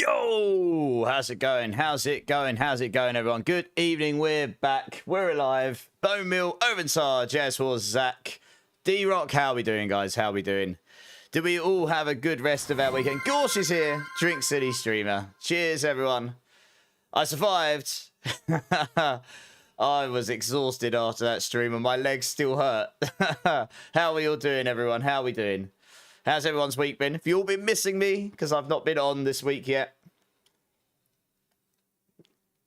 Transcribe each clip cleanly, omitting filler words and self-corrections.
Yo, how's it going? How's it going? How's it going, everyone? Good evening. We're back. We're alive. Bone Mill, Overensar, Jazz Wars, Zach, D-Rock. How are we doing, guys? How are we doing? Did we all have a good rest of our weekend? Gorsh is here. Drink City streamer. Cheers, everyone. I survived. I was exhausted after that stream and my legs still hurt. How are we all doing, everyone? How are we doing? How's everyone's week been? Have you all been missing me? Because I've not been on this week yet.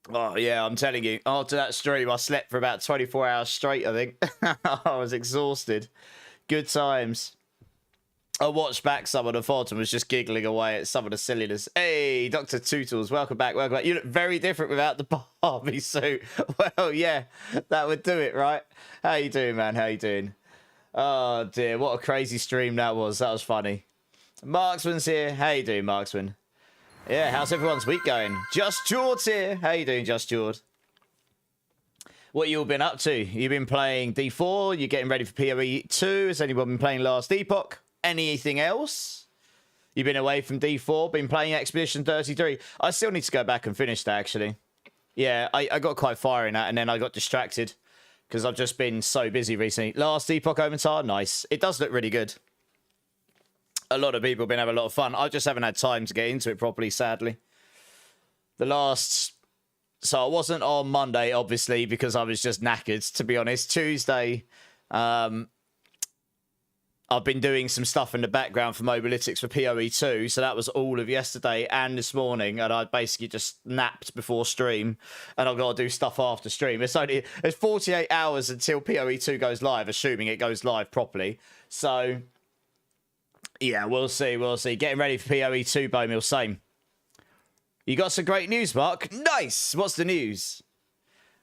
Oh, yeah, I'm telling you. After that stream, I slept for about 24 hours straight, I think. I was exhausted. Good times. I watched back some of the VOD and was just giggling away at some of the silliness. Hey, Dr. Tootles, welcome back, welcome back. You look very different without the Barbie suit. Well, yeah, that would do it, right? How you doing, man? How you doing? Oh, dear. What a crazy stream that was. That was funny. Marksman's here. How you doing, Marksman? Yeah, how's everyone's week going? Just George here. How you doing, Just George? What you all been up to? You been playing D4? You getting ready for PoE2? Has anyone been playing Last Epoch? Anything else? You've been away from D4? Been playing Expedition 33? I still need to go back and finish that, actually. Yeah, I got quite far in that, and then I got distracted. Because I've just been so busy recently. Last Epoch Overensar, nice. It does look really good. A lot of people have been having a lot of fun. I just haven't had time to get into it properly, sadly. So I wasn't on Monday, obviously, because I was just knackered, to be honest. Tuesday, I've been doing some stuff in the background for Mobalytics for PoE2, so that was all of yesterday and this morning, and I basically just napped before stream, and I've got to do stuff after stream. It's 48 hours until PoE2 goes live, assuming it goes live properly. So, yeah, we'll see, we'll see. Getting ready for PoE2, Bowmill, same. You got some great news, Mark? Nice! What's the news?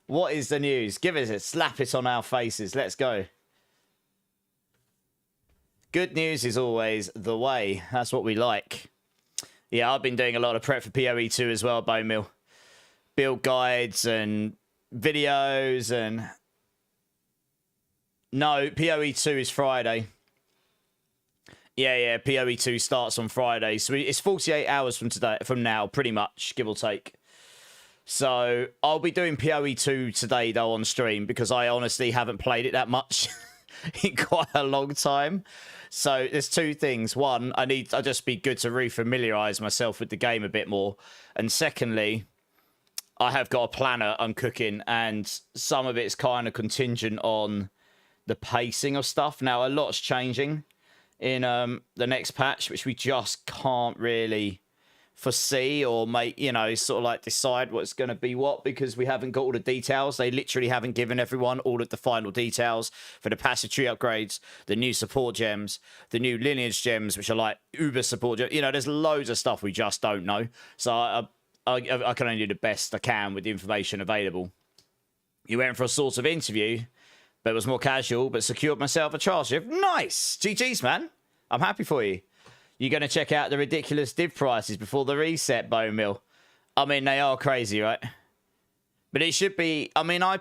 What is the news? Give us it, slap it on our faces. Let's go. Good news is always the way. That's what we like. Yeah, I've been doing a lot of prep for PoE2 as well, Bone Mill. Build guides and videos and... No, PoE2 is Friday. Yeah, PoE2 starts on Friday. So it's 48 hours from now, pretty much, give or take. So I'll be doing PoE2 today, though, on stream, because I honestly haven't played it that much in quite a long time. So there's two things. One, I just be good to refamiliarize myself with the game a bit more. And secondly, I have got a planner I'm cooking, and some of it's kind of contingent on the pacing of stuff. Now, a lot's changing in the next patch, which we just can't really foresee or make, sort of like decide what's going to be what, because we haven't got all the details. They literally haven't given everyone all of the final details for the passive tree upgrades, the new support gems, the new lineage gems, which are like uber support gems. There's loads of stuff we just don't know. So I can only do the best I can with the information available. You went for a sort of interview, but it was more casual, but secured myself a trial shift. Nice! GG's, man. I'm happy for you. You're going to check out the ridiculous div prices before the reset, Bone Mill. I mean, they are crazy, right? But it should be... I mean, I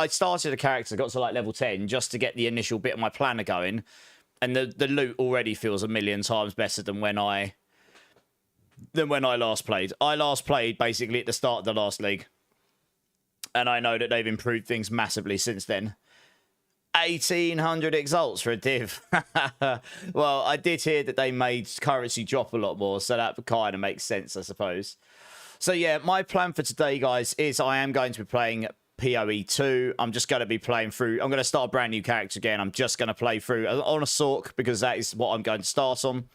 started a character, got to like level 10, just to get the initial bit of my planner going. And the loot already feels a million times better than when I last played. I last played, basically, at the start of the last league. And I know that they've improved things massively since then. 1,800 exalts for a div. Well, I did hear that they made currency drop a lot more, so that kind of makes sense, I suppose. So yeah, my plan for today, guys, is I am going to be playing PoE2. I'm just going to be playing through... I'm going to start a brand new character again. I'm just going to play through on a Sorc, because that is what I'm going to start on.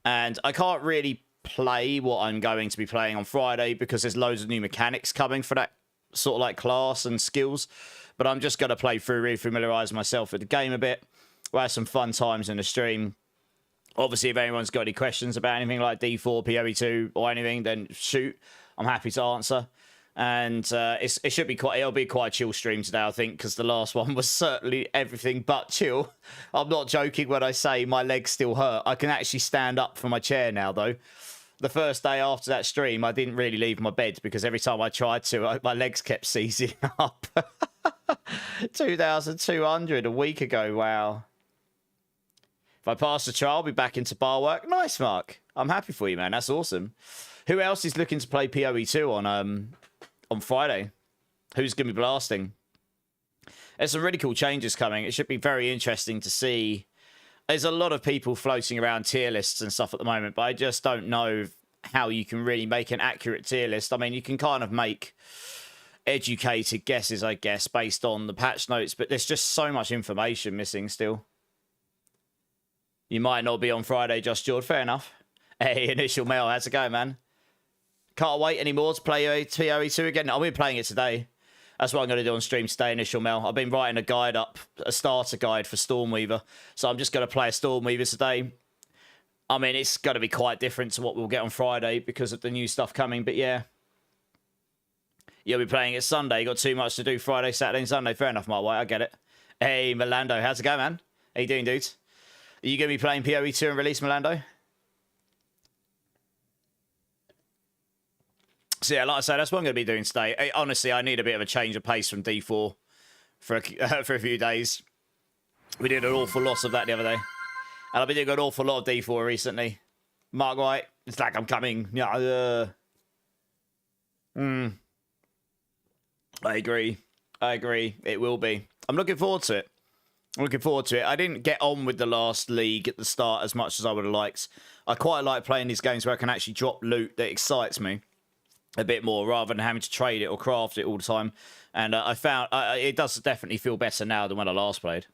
And I can't really play what I'm going to be playing on Friday, because there's loads of new mechanics coming for that sort of like class and skills. But I'm just going to play through, re-familiarise myself with the game a bit. We'll have some fun times in the stream. Obviously, if anyone's got any questions about anything like D4, PoE2, or anything, then shoot. I'm happy to answer. And it'll be quite a chill stream today, I think, because the last one was certainly everything but chill. I'm not joking when I say my legs still hurt. I can actually stand up from my chair now, though. The first day after that stream, I didn't really leave my bed, because every time I tried to, my legs kept seizing up. 2,200 a week ago, wow. If I pass the trial, I'll be back into bar work. Nice, Mark. I'm happy for you, man. That's awesome. Who else is looking to play PoE2 on Friday? Who's going to be blasting? There's some really cool changes coming. It should be very interesting to see. There's a lot of people floating around tier lists and stuff at the moment, but I just don't know how you can really make an accurate tier list. I mean, you can kind of make educated guesses, I guess, based on the patch notes, but there's just so much information missing still. You might not be on Friday, Just George. Fair enough. Hey, Initial Mail, how's it going, man? Can't wait anymore to play PoE2 again. I'll be playing it today. That's what I'm going to do on stream today, Initial Mail. I've been writing a guide up, a starter guide for Stormweaver. So I'm just going to play a Stormweaver today. I mean, it's going to be quite different to what we'll get on Friday because of the new stuff coming. But yeah. You'll be playing it Sunday. You got too much to do Friday, Saturday, and Sunday. Fair enough, Mark White. I get it. Hey, Melando. How's it going, man? How you doing, dudes? Are you going to be playing PoE2 and release, Melando? So yeah, like I said, that's what I'm going to be doing today. Honestly, I need a bit of a change of pace from D4 for a few days. We did an awful lot of that the other day. And I've been doing an awful lot of D4 recently. Mark White, it's like I'm coming. Yeah. I agree. It will be. I'm looking forward to it. I didn't get on with the last league at the start as much as I would have liked. I quite like playing these games where I can actually drop loot that excites me a bit more rather than having to trade it or craft it all the time. And I found it does definitely feel better now than when I last played.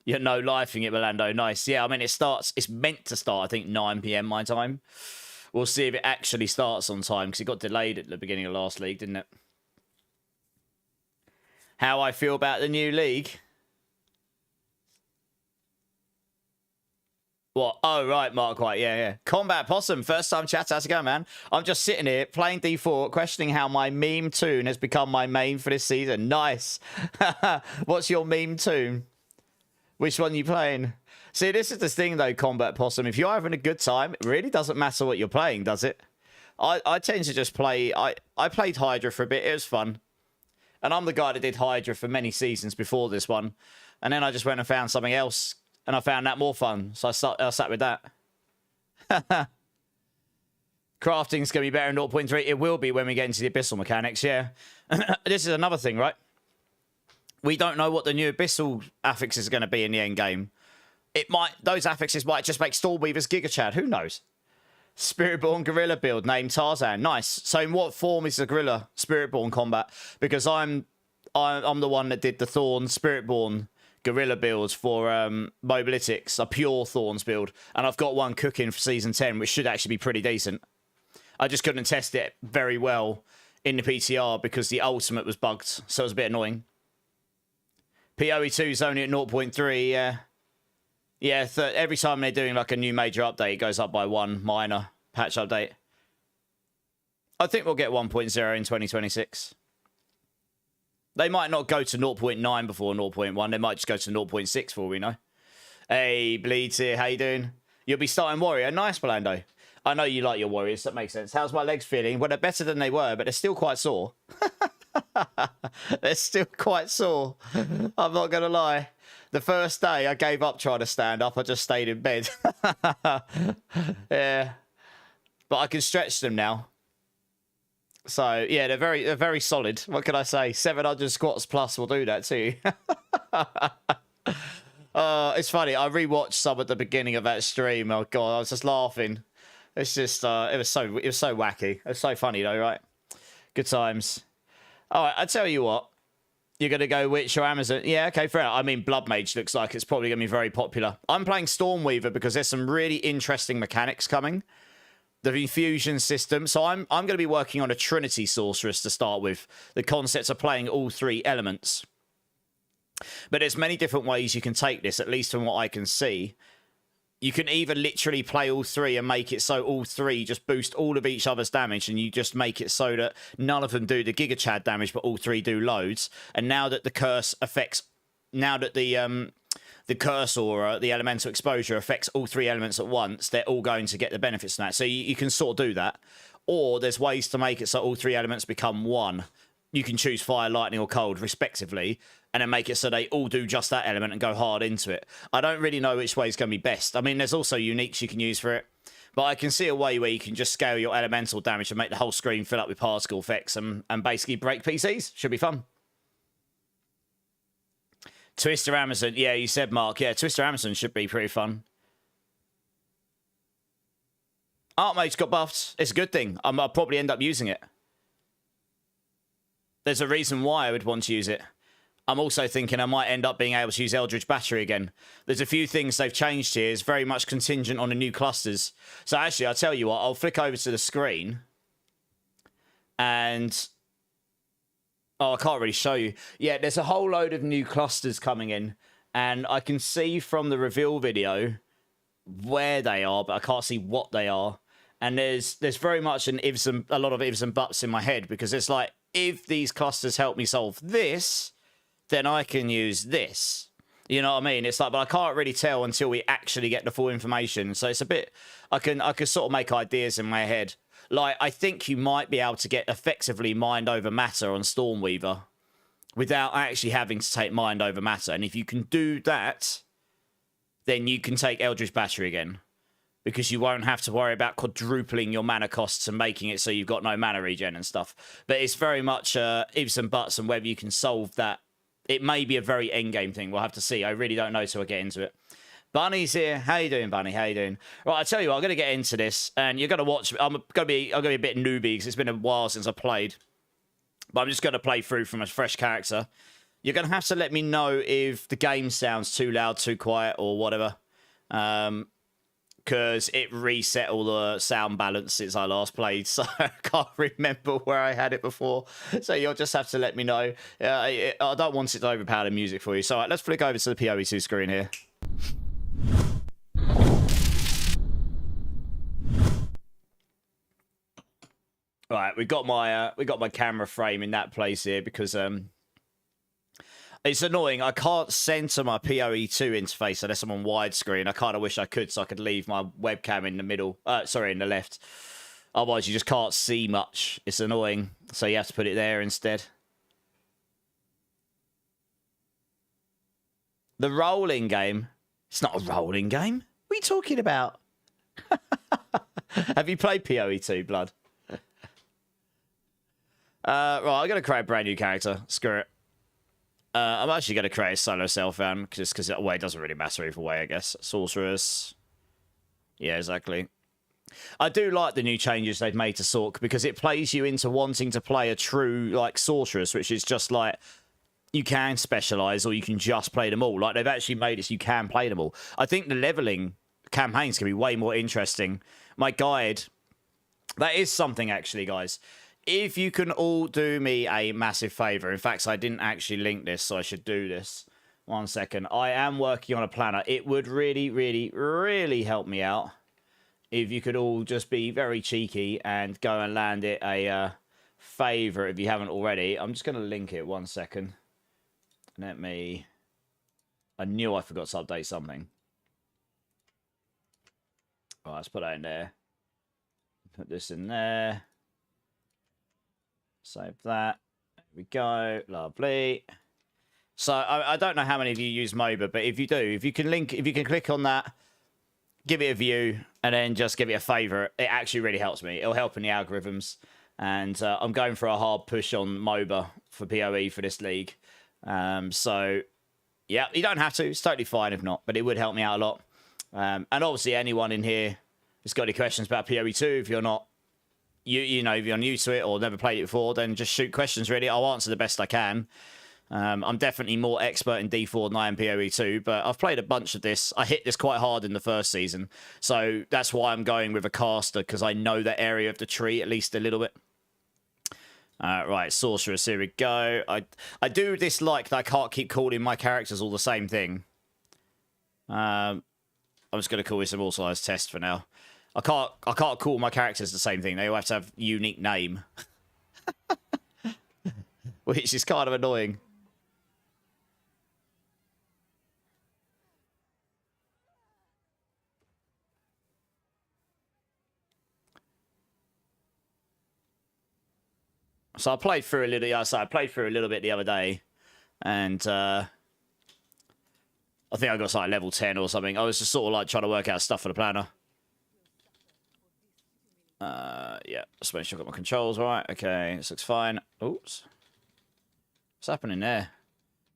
You're no lifing it, Melando. Nice. Yeah, I mean, it's meant to start, I think, 9 PM my time. We'll see if it actually starts on time because it got delayed at the beginning of last league, didn't it? How I feel about the new league? What? Oh, right, Mark White. Yeah. Combat Possum. First time chat. How's it going, man? I'm just sitting here playing D4, questioning how my meme tune has become my main for this season. Nice. What's your meme tune? Which one are you playing? See, this is the thing, though, Combat Possum. If you're having a good time, it really doesn't matter what you're playing, does it? I tend to just play... I played Hydra for a bit. It was fun. And I'm the guy that did Hydra for many seasons before this one. And then I just went and found something else. And I found that more fun. So I sat with that. Crafting's going to be better in 0.3. It will be when we get into the Abyssal mechanics, yeah. This is another thing, right? We don't know what the new Abyssal affixes are going to be in the end game. Those affixes might just make Stormweavers Giga Chad. Who knows? Spiritborn Gorilla build named Tarzan. Nice. So in what form is the Gorilla Spiritborn combat? Because I'm the one that did the Thorn Spiritborn Gorilla builds for Mobalytics, a pure Thorns build. And I've got one cooking for Season 10, which should actually be pretty decent. I just couldn't test it very well in the PTR because the ultimate was bugged. So it was a bit annoying. PoE2 is only at 0.3, yeah. Yeah, every time they're doing like a new major update, it goes up by one minor patch update. I think we'll get 1.0 in 2026. They might not go to 0.9 before 0.1. They might just go to 0.6 for all we know. Hey, Bleeds here. How you doing? You'll be starting Warrior. Nice, Belando. I know you like your Warriors. That makes sense. How's my legs feeling? Well, they're better than they were, but they're still quite sore. They're still quite sore. I'm not going to lie. The first day I gave up trying to stand up. I just stayed in bed. Yeah. But I can stretch them now. So, yeah, they're very solid. What can I say? 700 squats plus will do that too. It's funny. I rewatched some at the beginning of that stream. Oh, God, I was just laughing. It's just, it was so wacky. It was so funny, though, right? Good times. All right, I tell you what. You're going to go Witch or Amazon? Yeah, okay, fair enough. I mean, Blood Mage looks like it's probably going to be very popular. I'm playing Stormweaver because there's some really interesting mechanics coming. The infusion system. So I'm going to be working on a Trinity Sorceress to start with. The concepts of playing all three elements. But there's many different ways you can take this, at least from what I can see. You can either literally play all three and make it so all three just boost all of each other's damage, and you just make it so that none of them do the Giga Chad damage, but all three do loads. And now that the curse affects, now that the curse aura, the elemental exposure affects all three elements at once, they're all going to get the benefits from that. So you can sort of do that. Or there's ways to make it so all three elements become one. You can choose fire, lightning, or cold, respectively, and then make it so they all do just that element and go hard into it. I don't really know which way is going to be best. I mean, there's also uniques you can use for it. But I can see a way where you can just scale your elemental damage and make the whole screen fill up with particle effects and basically break PCs. Should be fun. Twister Amazon. Yeah, you said, Mark. Yeah, Twister Amazon should be pretty fun. Artmage's got buffs. It's a good thing. I'll probably end up using it. There's a reason why I would want to use it. I'm also thinking I might end up being able to use Eldritch Battery again. There's a few things they've changed here. It's very much contingent on the new clusters. So actually, I'll tell you what. I'll flick over to the screen. And... oh, I can't really show you. Yeah, there's a whole load of new clusters coming in. And I can see from the reveal video where they are, but I can't see what they are. And there's very much a lot of ifs and buts in my head, because it's like, if these clusters help me solve this, then I can use this. You know what I mean? It's like, but I can't really tell until we actually get the full information. So it's a bit, I can sort of make ideas in my head. Like, I think you might be able to get effectively mind over matter on Stormweaver without actually having to take mind over matter. And if you can do that, then you can take Eldritch Battery again, because you won't have to worry about quadrupling your mana costs and making it so you've got no mana regen and stuff. But it's very much ifs and buts and whether you can solve that. It may be a very endgame thing. We'll have to see. I really don't know till I get into it. Bunny's here. How you doing, Bunny? How you doing? Right, I tell you what, I'm going to get into this, and you're going to watch. I'm going to be a bit newbie because it's been a while since I played. But I'm just going to play through from a fresh character. You're going to have to let me know if the game sounds too loud, too quiet, or whatever. Because it reset all the sound balance since I last played, so I can't remember where I had it before. So you'll just have to let me know. I don't want it to overpower the music for you. So let's flick over to the PoE2 screen here. Right, we got my camera frame in that place here because it's annoying. I can't center my PoE2 interface unless I'm on widescreen. I kind of wish I could, so I could leave my webcam in the middle. Sorry, in the left. Otherwise, you just can't see much. It's annoying. So you have to put it there instead. The rolling game. It's not a rolling game. What are you talking about? Have you played PoE2, Blood? Right, I'm going to create a brand new character. Screw it. I'm actually going to create a solo self-found, just because it doesn't really matter either way, I guess. Sorceress. Yeah, exactly. I do like the new changes they've made to Sorc, because it plays you into wanting to play a true, like, Sorceress, which is just like, you can specialise or you can just play them all. Like, they've actually made it so you can play them all. I think the levelling campaigns can be way more interesting. My guide, that is something, actually, guys. If you can all do me a massive favour. In fact, I didn't actually link this, so I should do this. 1 second. I am working on a planner. It would really, really, really help me out if you could all just be very cheeky and go and land it a favour if you haven't already. I'm just going to link it. 1 second. Let me... I knew I forgot to update something. All right, let's put that in there. Put this in there. Save that. There we go. Lovely. So I don't know how many of you use MOBA, but if you do, if you can click on that, give it a view, and then just give it a favourite, it actually really helps me. It'll help in the algorithms. And I'm going for a hard push on MOBA for PoE for this league. So, yeah, you don't have to. It's totally fine if not, but it would help me out a lot. And obviously, anyone in here who's got any questions about PoE2, if you're not, you know, if you're new to it or never played it before, then just shoot questions, really. I'll answer the best I can. I'm definitely more expert in D4 than I am PoE2, but I've played a bunch of this. I hit this quite hard in the first season, so that's why I'm going with a caster, because I know that area of the tree at least a little bit. Right, Sorceress, here we go. I do dislike that I can't keep calling my characters all the same thing. I'm just going to call this a more-sized test for now. I can't call my characters the same thing. They all have to have a unique name. Which is kind of annoying. So I played through a little. Yeah, so I played through a little bit the other day, and I think I got like level 10 or something. I was just sort of like trying to work out stuff for the planner. Yeah, just make sure I've got my controls right. Okay, this looks fine. Oops. What's happening there?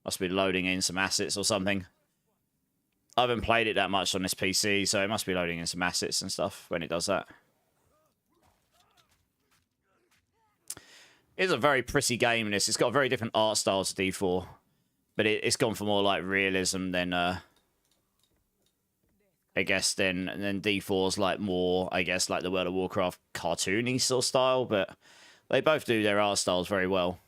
Must be loading in some assets or something. I haven't played it that much on this PC, so it must be loading in some assets and stuff when it does that. It's a very pretty game, this. It's got a very different art style to D4. But it's gone for more like realism than I guess then D4's like more, I guess, like the World of Warcraft cartoony sort of style, but they both do their art styles very well.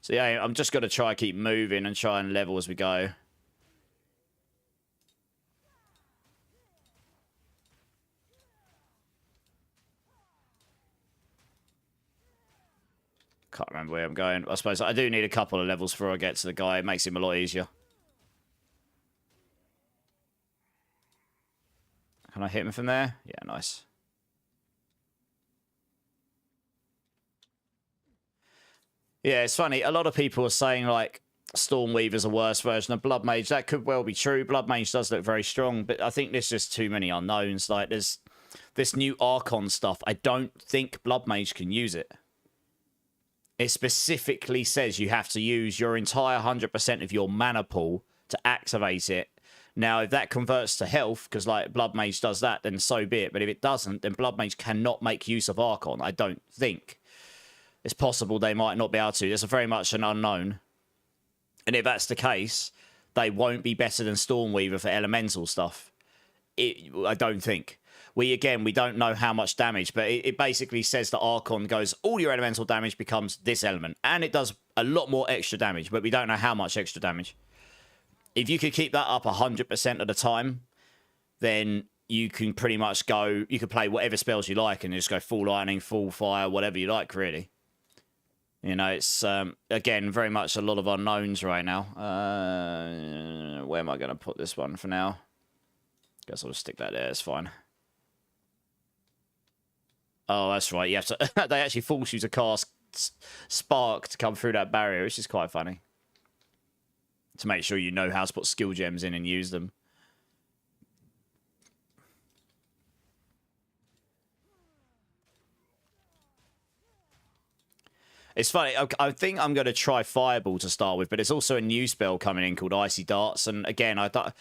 So yeah, I'm just going to try keep moving and try and level as we go. Can't remember where I'm going. I suppose I do need a couple of levels before I get to the guy. It makes him a lot easier. Can I hit him from there? Yeah, nice. Yeah, it's funny. A lot of people are saying, like, Stormweaver's a worse version of Blood Mage. That could well be true. Blood Mage does look very strong, but I think there's just too many unknowns. Like, there's this new Archon stuff. I don't think Blood Mage can use it. It specifically says you have to use your entire 100% of your mana pool to activate it. Now, if that converts to health, because like Blood Mage does that, then so be it. But if it doesn't, then Blood Mage cannot make use of Archon, I don't think. It's possible they might not be able to. It's very much an unknown. And if that's the case, they won't be better than Stormweaver for elemental stuff. I don't think. We don't know how much damage, but it basically says that Archon goes, all your elemental damage becomes this element. And it does a lot more extra damage, but we don't know how much extra damage. If you could keep that up 100% of the time, then you can pretty much go, you could play whatever spells you like and just go full lightning, full fire, whatever you like, really. You know, it's, again, very much a lot of unknowns right now. Where am I going to put this one for now? Guess I'll just stick that there, it's fine. Oh, that's right. You have to. They actually force you to cast Spark to come through that barrier, which is quite funny. To make sure you know how to put skill gems in and use them. It's funny. I think I'm going to try Fireball to start with, but it's also a new spell coming in called Icy Darts. And again, I thought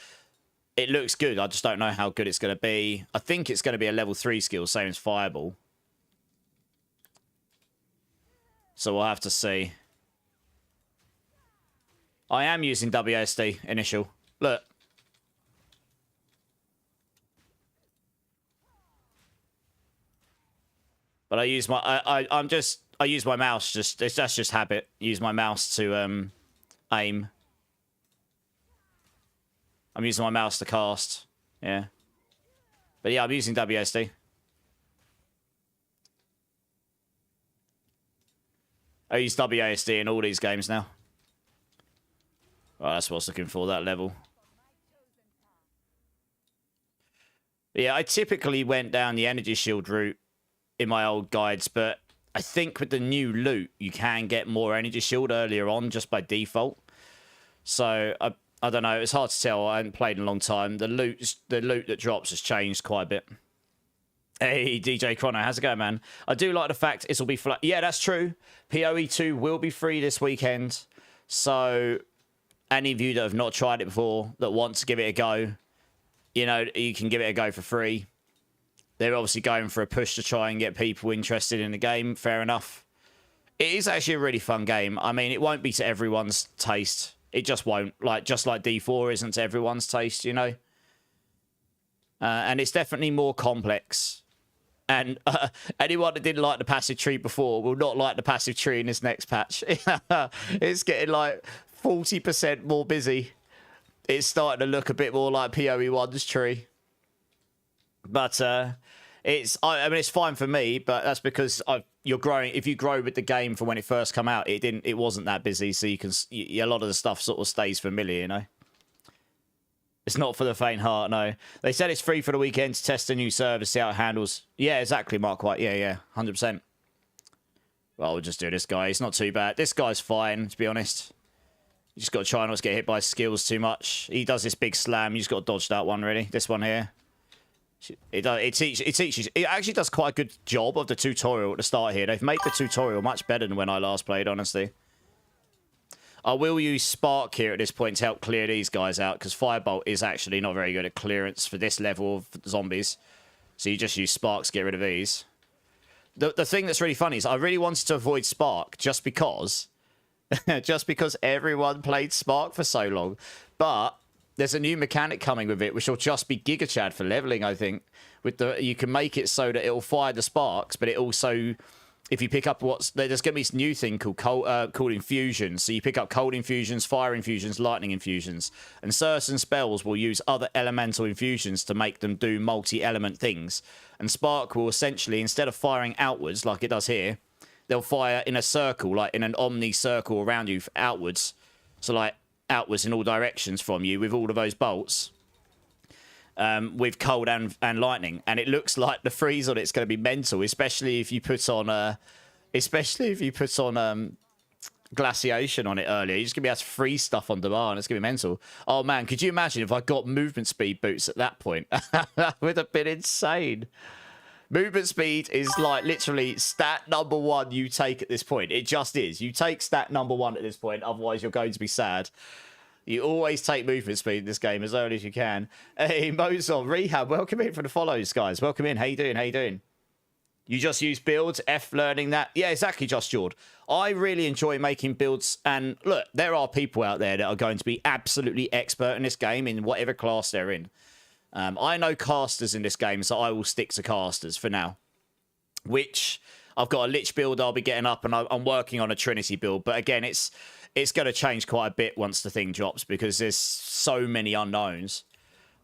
it looks good. I just don't know how good it's going to be. I think it's going to be a level 3 skill, same as Fireball. So we'll have to see. I am using WSD initial. Look. But I use my I use my mouse that's just habit. Use my mouse to aim. I'm using my mouse to cast. Yeah. But yeah, I'm using WSD. I use WASD in all these games now. Well, that's what I was looking for, that level. Yeah, I typically went down the energy shield route in my old guides, but I think with the new loot, you can get more energy shield earlier on just by default. So, I don't know, it's hard to tell. I haven't played in a long time. The loot that drops has changed quite a bit. Hey, DJ Chrono, how's it going, man? I do like the fact it'll be flat. Yeah, that's true. PoE2 will be free this weekend. So, any of you that have not tried it before, that want to give it a go, you know, you can give it a go for free. They're obviously going for a push to try and get people interested in the game. Fair enough. It is actually a really fun game. I mean, it won't be to everyone's taste. It just won't. Just like D4 isn't to everyone's taste, you know? And it's definitely more complex. And anyone that didn't like the passive tree before will not like the passive tree in this next patch. It's getting like 40% more busy. It's starting to look a bit more like PoE1's tree. But I mean, it's fine for me, but that's because you're growing. If you grow with the game from when it first came out, it wasn't that busy, so you can a lot of the stuff sort of stays familiar, you know. It's not for the faint heart, no. They said it's free for the weekend to test a new service, see how it handles. Yeah, exactly, Mark White. Yeah, 100%. Well, we'll just do this guy. He's not too bad. This guy's fine, to be honest. You just got to try not to get hit by skills too much. He does this big slam. You just got to dodge that one, really. This one here. It teaches. It actually does quite a good job of the tutorial at the start here. They've made the tutorial much better than when I last played, honestly. I will use Spark here at this point to help clear these guys out, because Firebolt is actually not very good at clearance for this level of zombies. So you just use Spark to get rid of these. The thing that's really funny is I really wanted to avoid Spark just because... just because everyone played Spark for so long. But there's a new mechanic coming with it, which will just be Giga Chad for leveling, I think. You can make it so that it'll fire the sparks, but it also, if you pick up there's going to be this new thing called infusions. So you pick up cold infusions, fire infusions, lightning infusions, and certain spells will use other elemental infusions to make them do multi-element things. And Spark will essentially, instead of firing outwards like it does here, they'll fire in a circle, like in an omni circle around you outwards. So like outwards in all directions from you with all of those bolts. With cold and lightning. And it looks like the freeze on it's going to be mental, especially if you put on glaciation on it earlier. You're just going to be able to freeze stuff on demand. It's going to be mental. Oh man, could you imagine if I got movement speed boots at that point? That would have been insane. Movement speed is like literally stat number 1 you take at this point. It just is. You take stat number 1 at this point, otherwise you're going to be sad. You always take movement speed in this game as early as you can. Hey, Mozon, Rehab, welcome in for the follows, guys. Welcome in. How you doing? How you doing? You just use builds, F learning that. Yeah, exactly, Just Jord. I really enjoy making builds. And look, there are people out there that are going to be absolutely expert in this game in whatever class they're in. I know casters in this game, so I will stick to casters for now. Which, I've got a Lich build I'll be getting up, and I'm working on a Trinity build. But again, it's going to change quite a bit once the thing drops, because there's so many unknowns.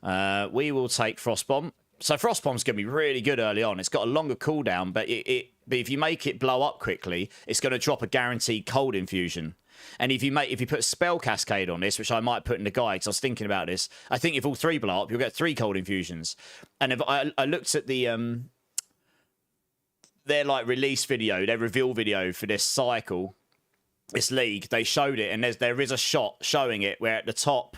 We will take Frostbomb. So Frostbomb's going to be really good early on. It's got a longer cooldown, but if you make it blow up quickly, it's going to drop a guaranteed cold infusion. And if you put Spell Cascade on this, which I might put in the guide, because I was thinking about this, I think if all 3 blow up, you'll get 3 cold infusions. And if I looked at their like release video, their reveal video for this cycle, this league, they showed it, and there is a shot showing it where at the top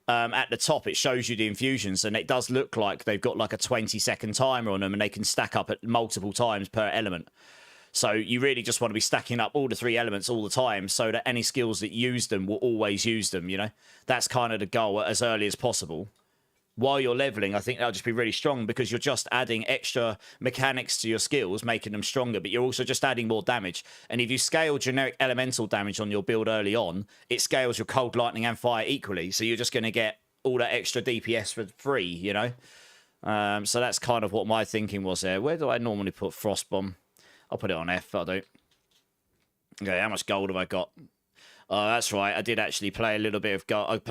it shows you the infusions, and it does look like they've got like a 20-second timer on them, and they can stack up at multiple times per element. So you really just want to be stacking up all the 3 elements all the time, so that any skills that use them will always use them, you know? That's kind of the goal as early as possible. While you're leveling, I think that'll just be really strong, because you're just adding extra mechanics to your skills, making them stronger, but you're also just adding more damage. And if you scale generic elemental damage on your build early on, it scales your cold, lightning, and fire equally. So you're just going to get all that extra DPS for free, you know? So that's kind of what my thinking was there. Where do I normally put Frostbomb? I'll put it on F, I'll do. Okay, how much gold have I got? Oh, that's right. I did actually play a little bit of gold. I've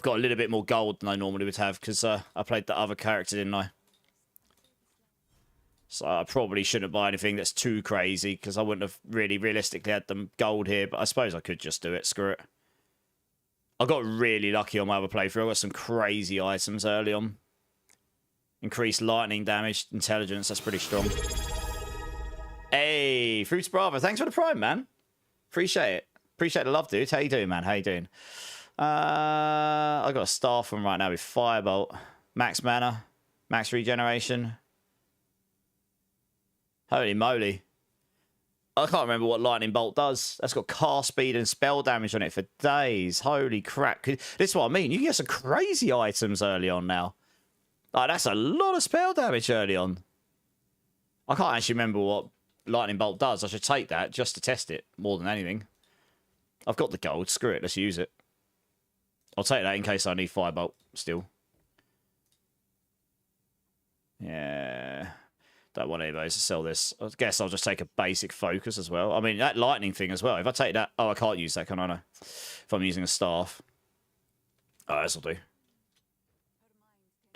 got a little bit more gold than I normally would have, because I played the other character, didn't I? So I probably shouldn't buy anything that's too crazy, because I wouldn't have really realistically had them gold here, but I suppose I could just do it. Screw it. I got really lucky on my other playthrough. I got some crazy items early on. Increased lightning damage, intelligence. That's pretty strong. Hey, Fruits Bravo. Thanks for the prime, man. Appreciate it. Appreciate the love, dude. How you doing, man? How you doing? I got a staff one right now with Firebolt. Max mana. Max regeneration. Holy moly. I can't remember what Lightning Bolt does. That's got cast speed and spell damage on it for days. Holy crap. This is what I mean. You can get some crazy items early on now. Like, that's a lot of spell damage early on. I can't actually remember what Lightning Bolt does. I should take that just to test it more than anything. I've got the gold. Screw it. Let's use it. I'll take that in case I need Firebolt still. Yeah. Don't want any of those to sell this. I guess I'll just take a basic focus as well. I mean, that lightning thing as well. If I take that... Oh, I can't use that, can I? No. If I'm using a staff. Oh, this'll do.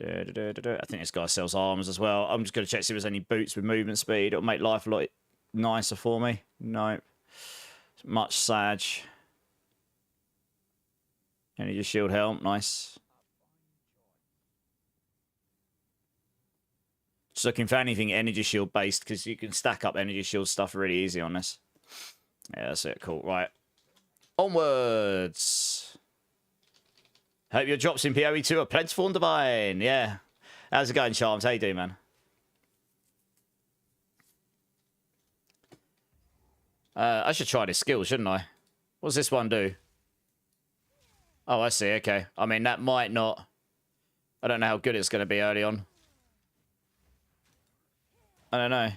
I think this guy sells armors as well. I'm just going to check see if there's any boots with movement speed. It'll make life a lot nicer for me. No. Much Sag. Energy shield helm. Nice. Just looking for anything energy shield based, because you can stack up energy shield stuff really easy on this. Yeah, that's it. Cool. Right. Onwards. Hope your drops in PoE2 are plentiful and divine. Yeah. How's it going, Charms? How you doing, man? I should try this skill, shouldn't I? What does this one do? Oh, I see. Okay. I mean, that might not... I don't know how good it's going to be early on. I don't know.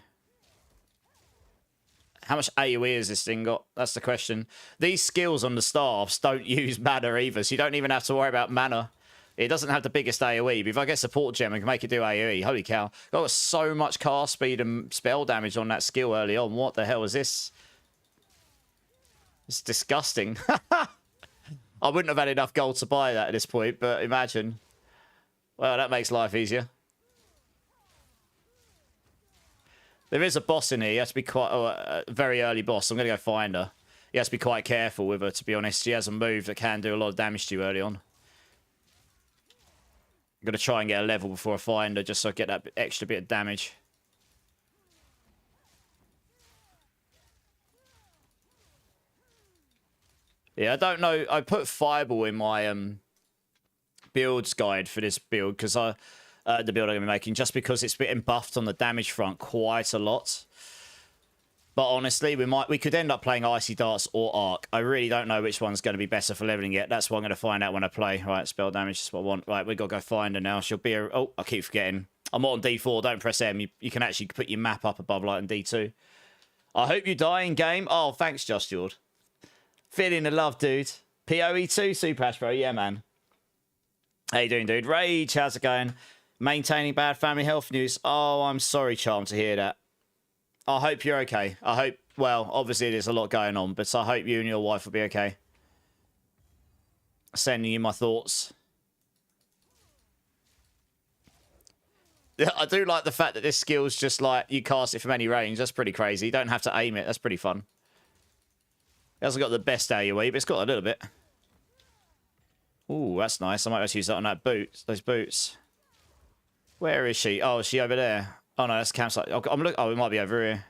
How much AoE has this thing got? That's the question. These skills on the staffs don't use mana either, so you don't even have to worry about mana. It doesn't have the biggest AoE, but if I get support gem and can make it do AoE, holy cow. Got so much cast speed and spell damage on that skill early on. What the hell is this? It's disgusting. I wouldn't have had enough gold to buy that at this point, but imagine. Well, that makes life easier. There is a boss in here. You have to be quite... a very early boss. I'm going to go find her. You have to be quite careful with her, to be honest. She has a move that can do a lot of damage to you early on. I'm going to try and get a level before I find her, just so I get that extra bit of damage. Yeah, I don't know. I put Fireball in my builds guide for this build, because the build I'm going to be making, just because it's been buffed on the damage front quite a lot. But honestly, we could end up playing Icy Darts or Arc. I really don't know which one's going to be better for leveling it. That's what I'm going to find out when I play. Right, spell damage is what I want. Right, we've got to go find her now. She'll be a... Oh, I keep forgetting. I'm on D4. Don't press M. You can actually put your map up above like in D2. I hope you die in game. Oh, thanks, Just Jord. Feeling the love, dude. PoE2 Super Bro. Yeah, man. How you doing, dude? Rage, how's it going? Maintaining bad family health news. Oh, I'm sorry, Charm, to hear that. I hope you're okay. I hope, well, obviously there's a lot going on, but I hope you and your wife will be okay. Sending you my thoughts. I do like the fact that this skill's just like, you cast it from any range. That's pretty crazy. You don't have to aim it. That's pretty fun. It hasn't got the best AoE, but it's got a little bit. Ooh, that's nice. I might just use that on that boot. Those boots. Where is she? Oh, is she over there? Oh, no, that's the campsite. I'm looking. Oh, it might be over here.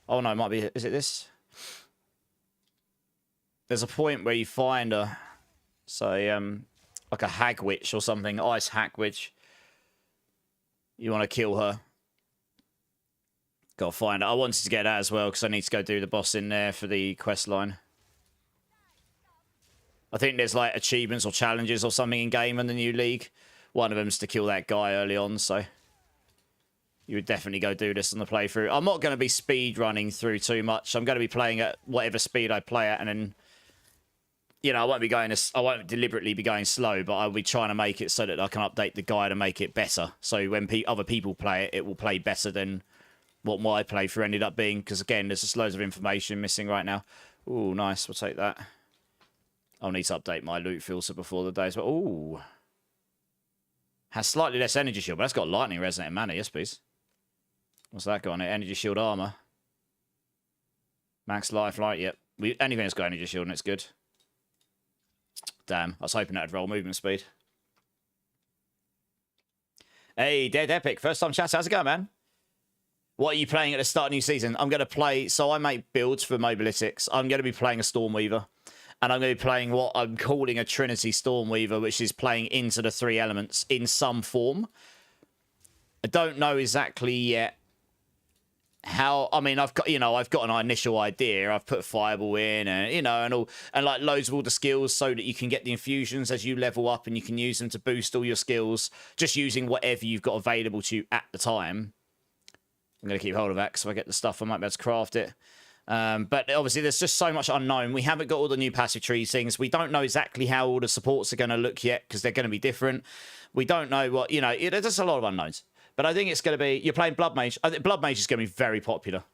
Oh, no, it might be... Is it this? There's a point where you find a... So, like a hag witch or something. Ice hag witch. You want to kill her. Gotta find her. I wanted to get that as well, because I need to go do the boss in there for the quest line. I think there's, like, achievements or challenges or something in game in the new league. One of them's to kill that guy early on, so... You would definitely go do this on the playthrough. I'm not going to be speed running through too much. I'm going to be playing at whatever speed I play at, and then, you know, I won't deliberately be going slow, but I'll be trying to make it so that I can update the guide and make it better. So when other people play it, it will play better than what my playthrough ended up being. Because again, there's just loads of information missing right now. Ooh, nice. We'll take that. I'll need to update my loot filter before the day's. But ooh, has slightly less energy shield, but that's got lightning resonant mana. Yes, please. What's that got on it? Energy shield armor. Max life light. Yep. Anything that's got energy shield and it's good. Damn. I was hoping that'd roll movement speed. Hey, Dead Epic. First time chat. How's it going, man? What are you playing at the start of new season? I'm going to play... So I make builds for Mobalytics. I'm going to be playing a Stormweaver. And I'm going to be playing what I'm calling a Trinity Stormweaver, which is playing into the 3 elements in some form. I don't know exactly yet how. I mean, I've got an initial idea. I've put Fireball in, and like loads of all the skills so that you can get the infusions as you level up, and you can use them to boost all your skills, just using whatever you've got available to you at the time. I'm going to keep hold of that, because if I get the stuff, I might be able to craft it. But obviously, there's just so much unknown. We haven't got all the new passive trees things. We don't know exactly how all the supports are going to look yet, because they're going to be different. We don't know what, there's a lot of unknowns. But I think it's going to be... You're playing Blood Mage. I think Blood Mage is going to be very popular.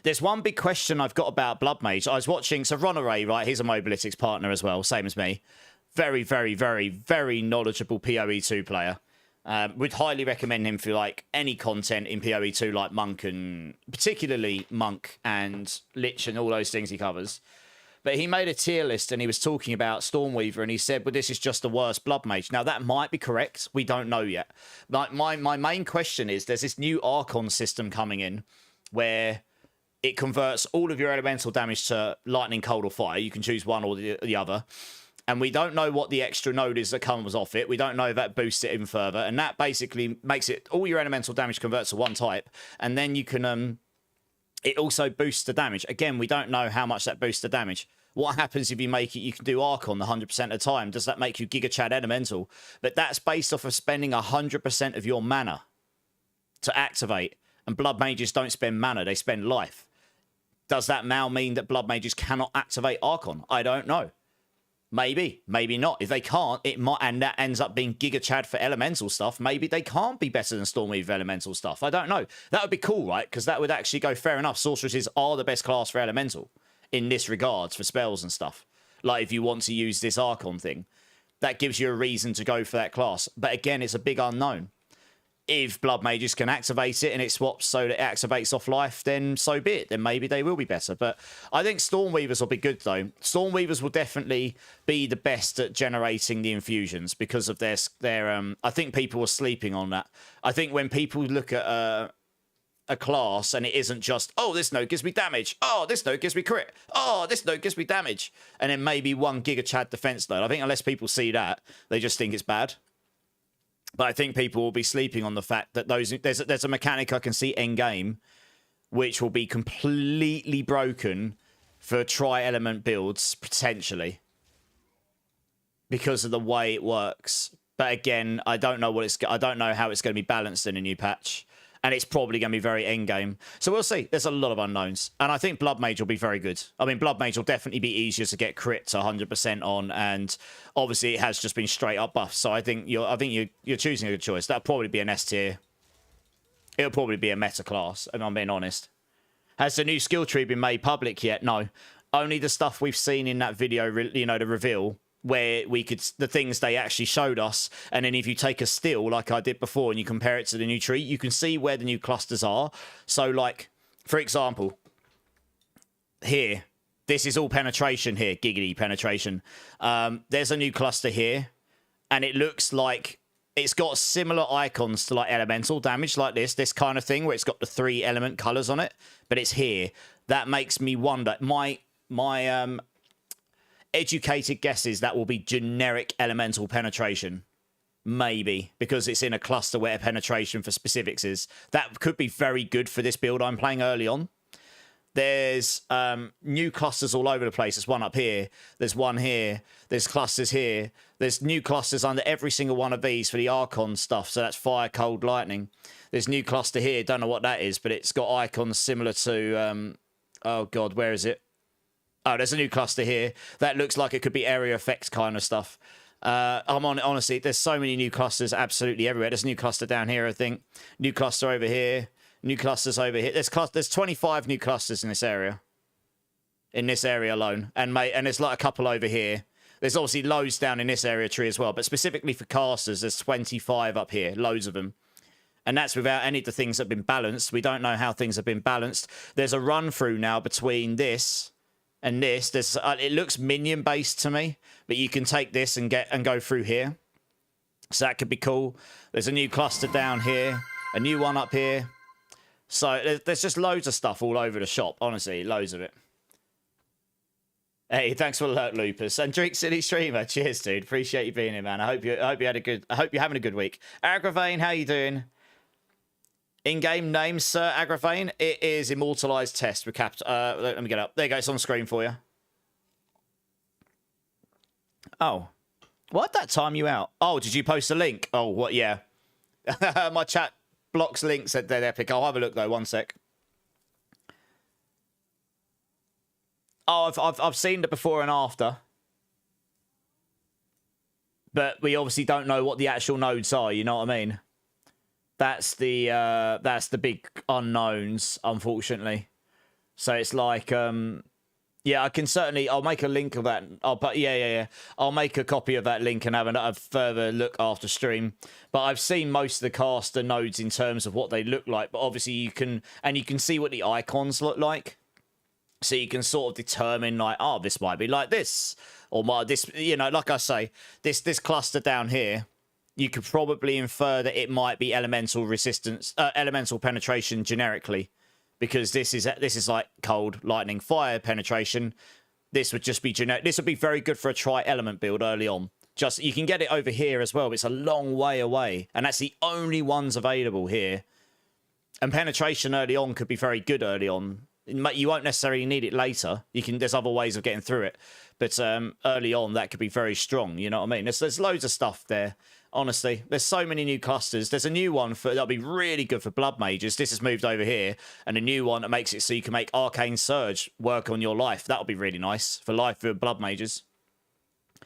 There's one big question I've got about Blood Mage. I was watching... So Ron Array, right? He's a Mobalytics partner as well. Same as me. Very, very, very, very knowledgeable PoE2 player. Would highly recommend him for, like, any content in PoE2, like Monk and... Particularly Monk and Lich and all those things he covers. But he made a tier list and he was talking about Stormweaver and he said, well, this is just the worst Blood Mage. Now, that might be correct. We don't know yet. But my main question is, there's this new Archon system coming in where it converts all of your elemental damage to lightning, cold, or fire. You can choose one or the other. And we don't know what the extra node is that comes off it. We don't know if that boosts it even further. And that basically makes it, all your elemental damage converts to one type. And then you can, it also boosts the damage. Again, we don't know how much that boosts the damage. What happens if you make it, you can do Archon the 100% of the time? Does that make you Giga Chad Elemental? But that's based off of spending 100% of your mana to activate. And Blood Mages don't spend mana, they spend life. Does that now mean that Blood Mages cannot activate Archon? I don't know. Maybe, maybe not. If they can't, it might, and that ends up being Giga Chad for elemental stuff. Maybe they can't be better than Stormweaver elemental stuff. I don't know. That would be cool, right? Because that would actually go fair enough. Sorceresses are the best class for elemental in this regards for spells and stuff. Like if you want to use this Archon thing, that gives you a reason to go for that class. But again, it's a big unknown. If Blood Mages can activate it and it swaps so that it activates off life, then so be it. Then maybe they will be better. But I think Stormweavers will be good, though. Stormweavers will definitely be the best at generating the infusions because of their I think people are sleeping on that. I think when people look at a class and it isn't just, oh, this node gives me damage. Oh, this node gives me crit. Oh, this node gives me damage. And then maybe one Giga Chad defense node. I think unless people see that, they just think it's bad. But I think people will be sleeping on the fact that there's a mechanic I can see end game, which will be completely broken for tri-element builds potentially because of the way it works. But again, I don't know I don't know how it's going to be balanced in a new patch, and it's probably going to be very end game. So we'll see. There's a lot of unknowns, and I think Blood Mage will be very good. I mean, Blood Mage will definitely be easier to get crit to 100% on, and obviously it has just been straight up buff. So I think you're choosing a good choice. That'll probably be an S tier. It'll probably be a meta class, and I'm being honest. Has the new skill tree been made public yet? No, only the stuff we've seen in that video. You know, the reveal, where we could, the things they actually showed us. And then if you take a still like I did before and you compare it to the new tree, you can see where the new clusters are. So like, for example, here, this is all penetration here, giggity penetration. There's a new cluster here, and it looks like it's got similar icons to like elemental damage, like this kind of thing, where it's got the 3 element colors on it, but it's here. That makes me wonder. My educated guesses that will be generic elemental penetration, maybe, because it's in a cluster where penetration for specifics is. That could be very good for this build I'm playing early on. There's new clusters all over the place. There's one up here, there's one here, there's clusters here, there's new clusters under every single one of these for the Archon stuff. So that's fire, cold, lightning. There's new cluster here, don't know what that is, but it's got icons similar to oh god, where is it? Oh, there's a new cluster here. That looks like it could be area effects kind of stuff. Honestly, there's so many new clusters absolutely everywhere. There's a new cluster down here, I think. New cluster over here. New clusters over here. There's 25 new clusters in this area. In this area alone. And there's like a couple over here. There's obviously loads down in this area tree as well. But specifically for casters, there's 25 up here. Loads of them. And that's without any of the things that have been balanced. We don't know how things have been balanced. There's a run through now between this and this. There's it looks minion based to me, but you can take this and go through here. So that could be cool. There's a new cluster down here, a new one up here. So there's just loads of stuff all over the shop. Honestly, loads of it. Hey, thanks for the alert, Lupus. And Drink City Streamer, cheers, dude. Appreciate you being here, man. I hope you're having a good week. Agravane, how you doing? In-game name, Sir Agravane. It is Immortalized Test with let me get up. There you go. It's on screen for you. Oh. Why'd that time you out? Oh, did you post a link? Oh, what? Yeah. My chat blocks links at Dead Epic. I'll have a look, though. One sec. Oh, I've seen the before and after. But we obviously don't know what the actual nodes are, you know what I mean? That's the big unknowns, unfortunately. So it's like, yeah, I'll make a link of that. I'll make a copy of that link and have a further look after stream. But I've seen most of the caster nodes in terms of what they look like. But obviously you can see what the icons look like. So you can sort of determine like, oh, this might be like this. Or this, you know, like I say, this cluster down here, you could probably infer that it might be elemental resistance, elemental penetration generically, because this is like cold, lightning, fire penetration. This would just be generic. This would be very good for a tri-element build early on. Just, you can get it over here as well, but it's a long way away, and that's the only ones available here. And penetration early on could be very good early on. You won't necessarily need it later. There's other ways of getting through it, but early on that could be very strong. You know what I mean? There's loads of stuff there. Honestly, there's so many new clusters. There's a new one that'll be really good for blood mages. This has moved over here, and a new one that makes it so you can make Arcane Surge work on your life. That'll be really nice for life for blood mages.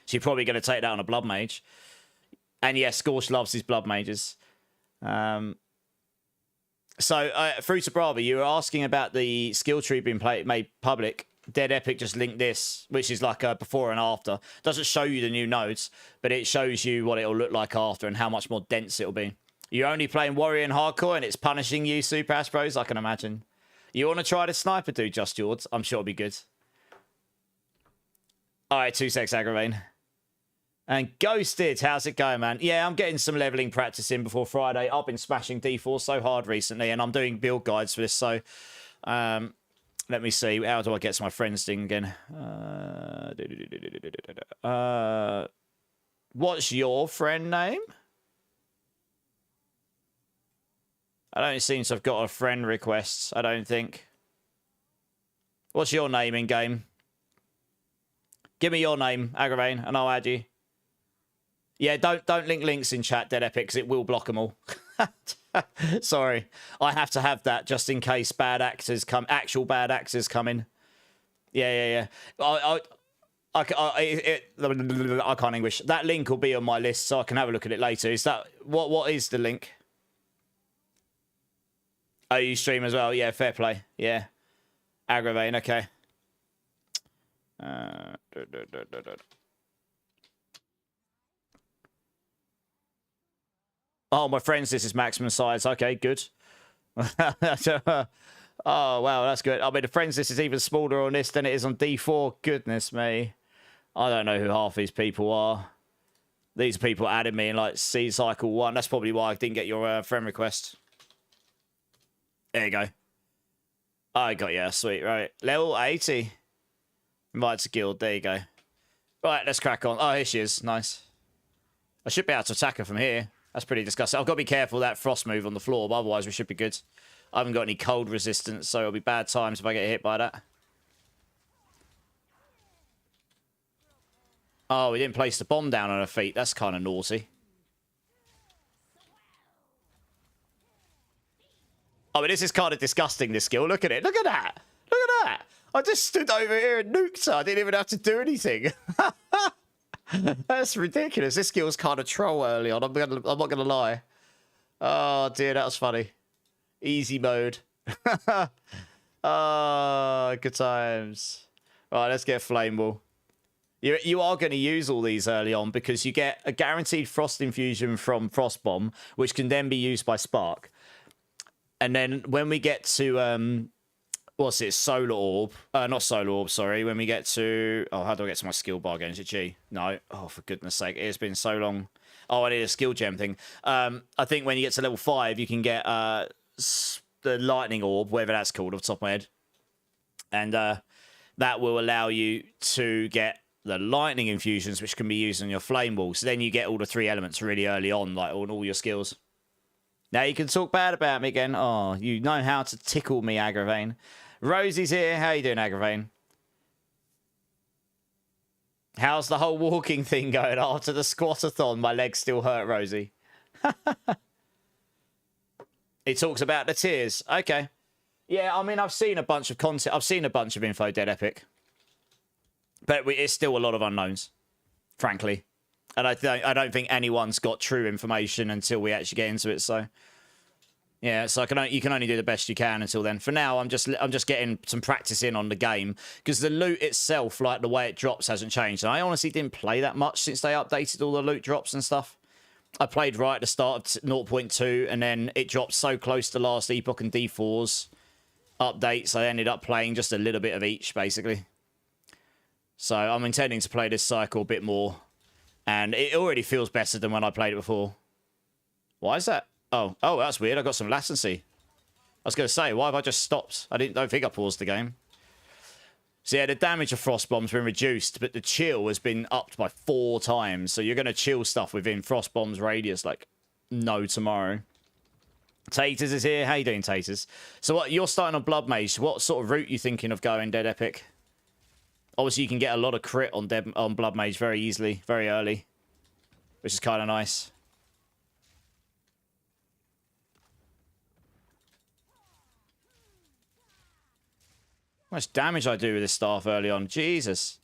So you're probably going to take that on a blood mage. And yes, Scorch loves his blood mages. So, Fruit of Brava, you were asking about the skill tree being made public. Dead Epic just linked this, which is like a before and after. Doesn't show you the new nodes, but it shows you what it'll look like after and how much more dense it'll be. You're only playing Warrior and Hardcore, and it's punishing you, Super Aspros, I can imagine. You want to try the Sniper dude, Just George? I'm sure it'll be good. All right, 2 secs, Aggravain. And Ghosted, how's it going, man? Yeah, I'm getting some leveling practice in before Friday. I've been smashing D4 so hard recently, and I'm doing build guides for this, so... let me see. How do I get to my friends thing again? What's your friend name? I don't seem to have got a friend request, I don't think. What's your name in game? Give me your name, Agravain, and I'll add you. Yeah, don't link links in chat, Dead Epic, because it will block them all. Sorry, I have to have that just in case bad actors come, actual bad actors come in. Yeah. I can't English. That link will be on my list, so I can have a look at it later. Is that what is the link? Oh, you stream as well? Yeah, fair play. Yeah, Aggravain. Okay. Oh, my friends, this is maximum size. Okay, good. Oh, wow, that's good. I mean, the friends, this is even smaller on this than it is on D4. Goodness me. I don't know who half these people are. These people added me in, like, Seed Cycle 1. That's probably why I didn't get your friend request. There you go. I got you. Sweet, right. Level 80. Invite to guild. There you go. Right, let's crack on. Oh, here she is. Nice. I should be able to attack her from here. That's pretty disgusting. I've got to be careful of that frost move on the floor, but otherwise we should be good. I haven't got any cold resistance, so it'll be bad times if I get hit by that. Oh, we didn't place the bomb down on her feet. That's kind of naughty. Oh, but this is kind of disgusting, this skill. Look at it. Look at that. Look at that. I just stood over here and nuked her. I didn't even have to do anything. That's ridiculous. This skill's kind of troll early on. I'm not gonna lie. Oh dear, that was funny. Easy mode. Oh, good times. All right, let's get Flame Ball. You are going to use all these early on because you get a guaranteed Frost Infusion from Frost Bomb, which can then be used by Spark. And then when we get to what's it? Solar Orb. Not Solar Orb, sorry. When we get to... Oh, how do I get to my skill bar again? Is it G? No. Oh, for goodness sake. It's been so long. Oh, I need a skill gem thing. I think when you get to level 5, you can get the Lightning Orb, whatever that's called off the top of my head. And that will allow you to get the Lightning Infusions, which can be used on your Flame Ball. So then you get all the 3 elements really early on, like on all your skills. Now you can talk bad about me again. Oh, you know how to tickle me, Agravain. Rosie's here. How you doing, Agravain? How's the whole walking thing going? After the squatathon, my legs still hurt, Rosie. It talks about the tears. Okay. Yeah, I mean, I've seen a bunch of content. I've seen a bunch of info, Dead Epic. But it's still a lot of unknowns, frankly. And I don't think anyone's got true information until we actually get into it, so... Yeah, so you can only do the best you can until then. For now, I'm just getting some practice in on the game because the loot itself, like the way it drops, hasn't changed. And I honestly didn't play that much since they updated all the loot drops and stuff. I played right at the start of 0.2, and then it dropped so close to last Epoch and D4's updates. I ended up playing just a little bit of each, basically. So I'm intending to play this cycle a bit more, and it already feels better than when I played it before. Why is that? Oh, that's weird. I got some latency. I was going to say, why have I just stopped? Don't think I paused the game. So yeah, the damage of Frost Bomb's been reduced, but the chill has been upped by 4 times. So you're going to chill stuff within Frost Bomb's radius like no tomorrow. Taters is here. How you doing, Taters? So what, you're starting on Blood Mage. What sort of route you thinking of going, Dead Epic? Obviously, you can get a lot of crit on Blood Mage very easily, very early, which is kind of nice. How much damage I do with this staff early on. Jesus.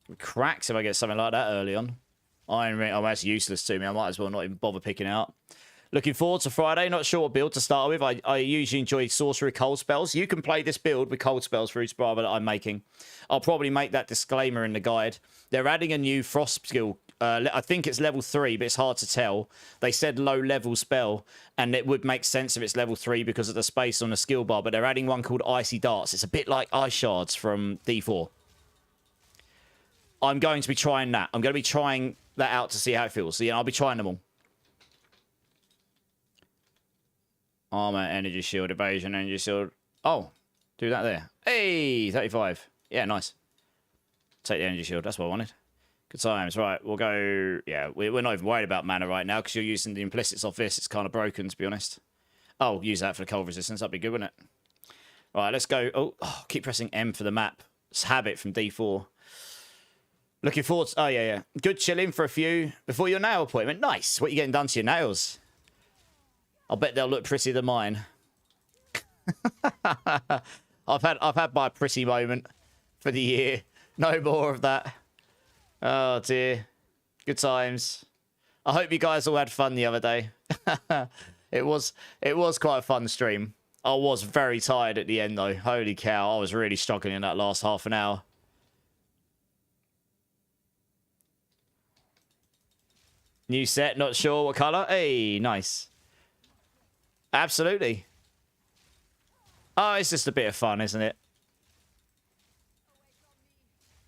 It cracks if I get something like that early on. Iron Ring, oh, that's useless to me. I might as well not even bother picking it up. Looking forward to Friday. Not sure what build to start with. I usually enjoy Sorcerer cold spells. You can play this build with cold spells for each brother that I'm making. I'll probably make that disclaimer in the guide. They're adding a new frost skill. I think it's level 3, but it's hard to tell. They said low level spell, and it would make sense if it's level 3 because of the space on the skill bar, but they're adding one called Icy Darts. It's a bit like Ice Shards from D4. I'm going to be trying that. I'm going to be trying that out to see how it feels. So yeah, I'll be trying them all. Armor, energy shield, evasion, energy shield. Oh, do that there. Hey, 35. Yeah, nice. Take the energy shield. That's what I wanted. Good times. Right, we'll go... Yeah, we're not even worried about mana right now because you're using the implicits off this. It's kind of broken, to be honest. Oh, use that for the cold resistance. That'd be good, wouldn't it? Right, let's go. Oh, keep pressing M for the map. It's habit from D4. Looking forward to... Oh, yeah. Good chilling for a few before your nail appointment. Nice. What are you getting done to your nails? I'll bet they'll look prettier than mine. I've had my pretty moment for the year. No more of that. Oh dear. Good times. I hope you guys all had fun the other day. It was quite a fun stream. I was very tired at the end though. Holy cow, I was really struggling in that last half an hour. New set, not sure what colour. Hey, nice. Absolutely. Oh, it's just a bit of fun, isn't it?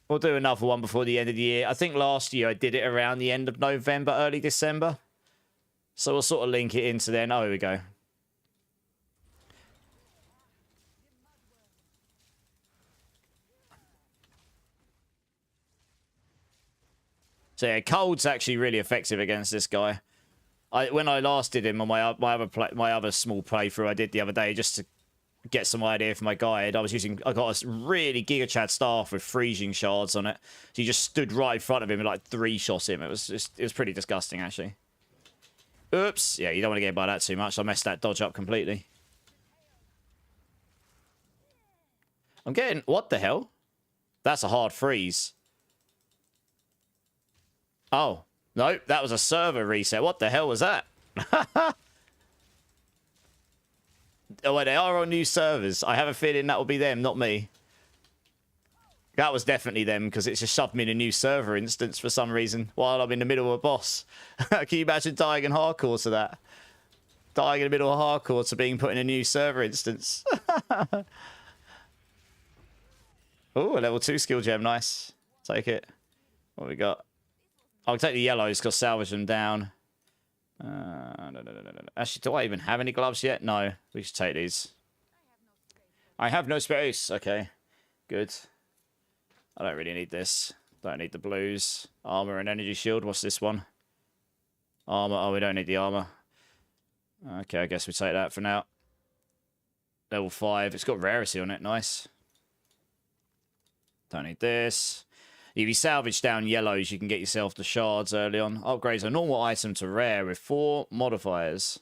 We'll do another one before the end of the year. I think last year I did it around the end of November, early December. So we'll sort of link it into then. Oh, here we go. So yeah, cold's actually really effective against this guy. When I last did him on my other small playthrough I did the other day, just to get some idea for my guide, I got a really Giga Chad staff with freezing shards on it. So he just stood right in front of him and like 3-shot him. It was pretty disgusting actually. Oops. Yeah, you don't want to get by that too much. I messed that dodge up completely. I'm getting... What the hell? That's a hard freeze. Oh. No, that was a server reset. What the hell was that? Oh, wait, they are on new servers. I have a feeling that will be them, not me. That was definitely them, because it's just shoved me in a new server instance for some reason while I'm in the middle of a boss. Can you imagine dying in hardcore to that? Dying in the middle of hardcore to being put in a new server instance. Oh, a level 2 skill gem. Nice. Take it. What we got? I'll take the yellows because salvage them down. No. Actually, do I even have any gloves yet? No. We should take these. I have no space. Okay. Good. I don't really need this. Don't need the blues. Armor and energy shield. What's this one? Armor. Oh, we don't need the armor. Okay, I guess we take that for now. Level 5. It's got rarity on it. Nice. Don't need this. If you salvage down yellows, you can get yourself the shards early on. Upgrades a normal item to rare with 4 modifiers.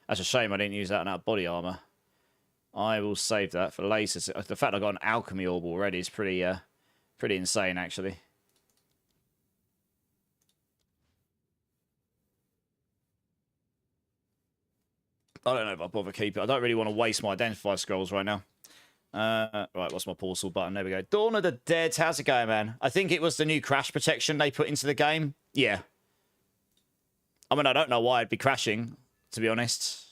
That's a shame I didn't use that on that body armor. I will save that for later. The fact I got an alchemy orb already is pretty insane, actually. I don't know if I'll bother keeping it. I don't really want to waste my identify scrolls right now. Right, what's my portal button? There we go. Dawn of the Dead. How's it going, man? I think it was the new crash protection they put into the game. Yeah. I mean, I don't know why I'd be crashing, to be honest.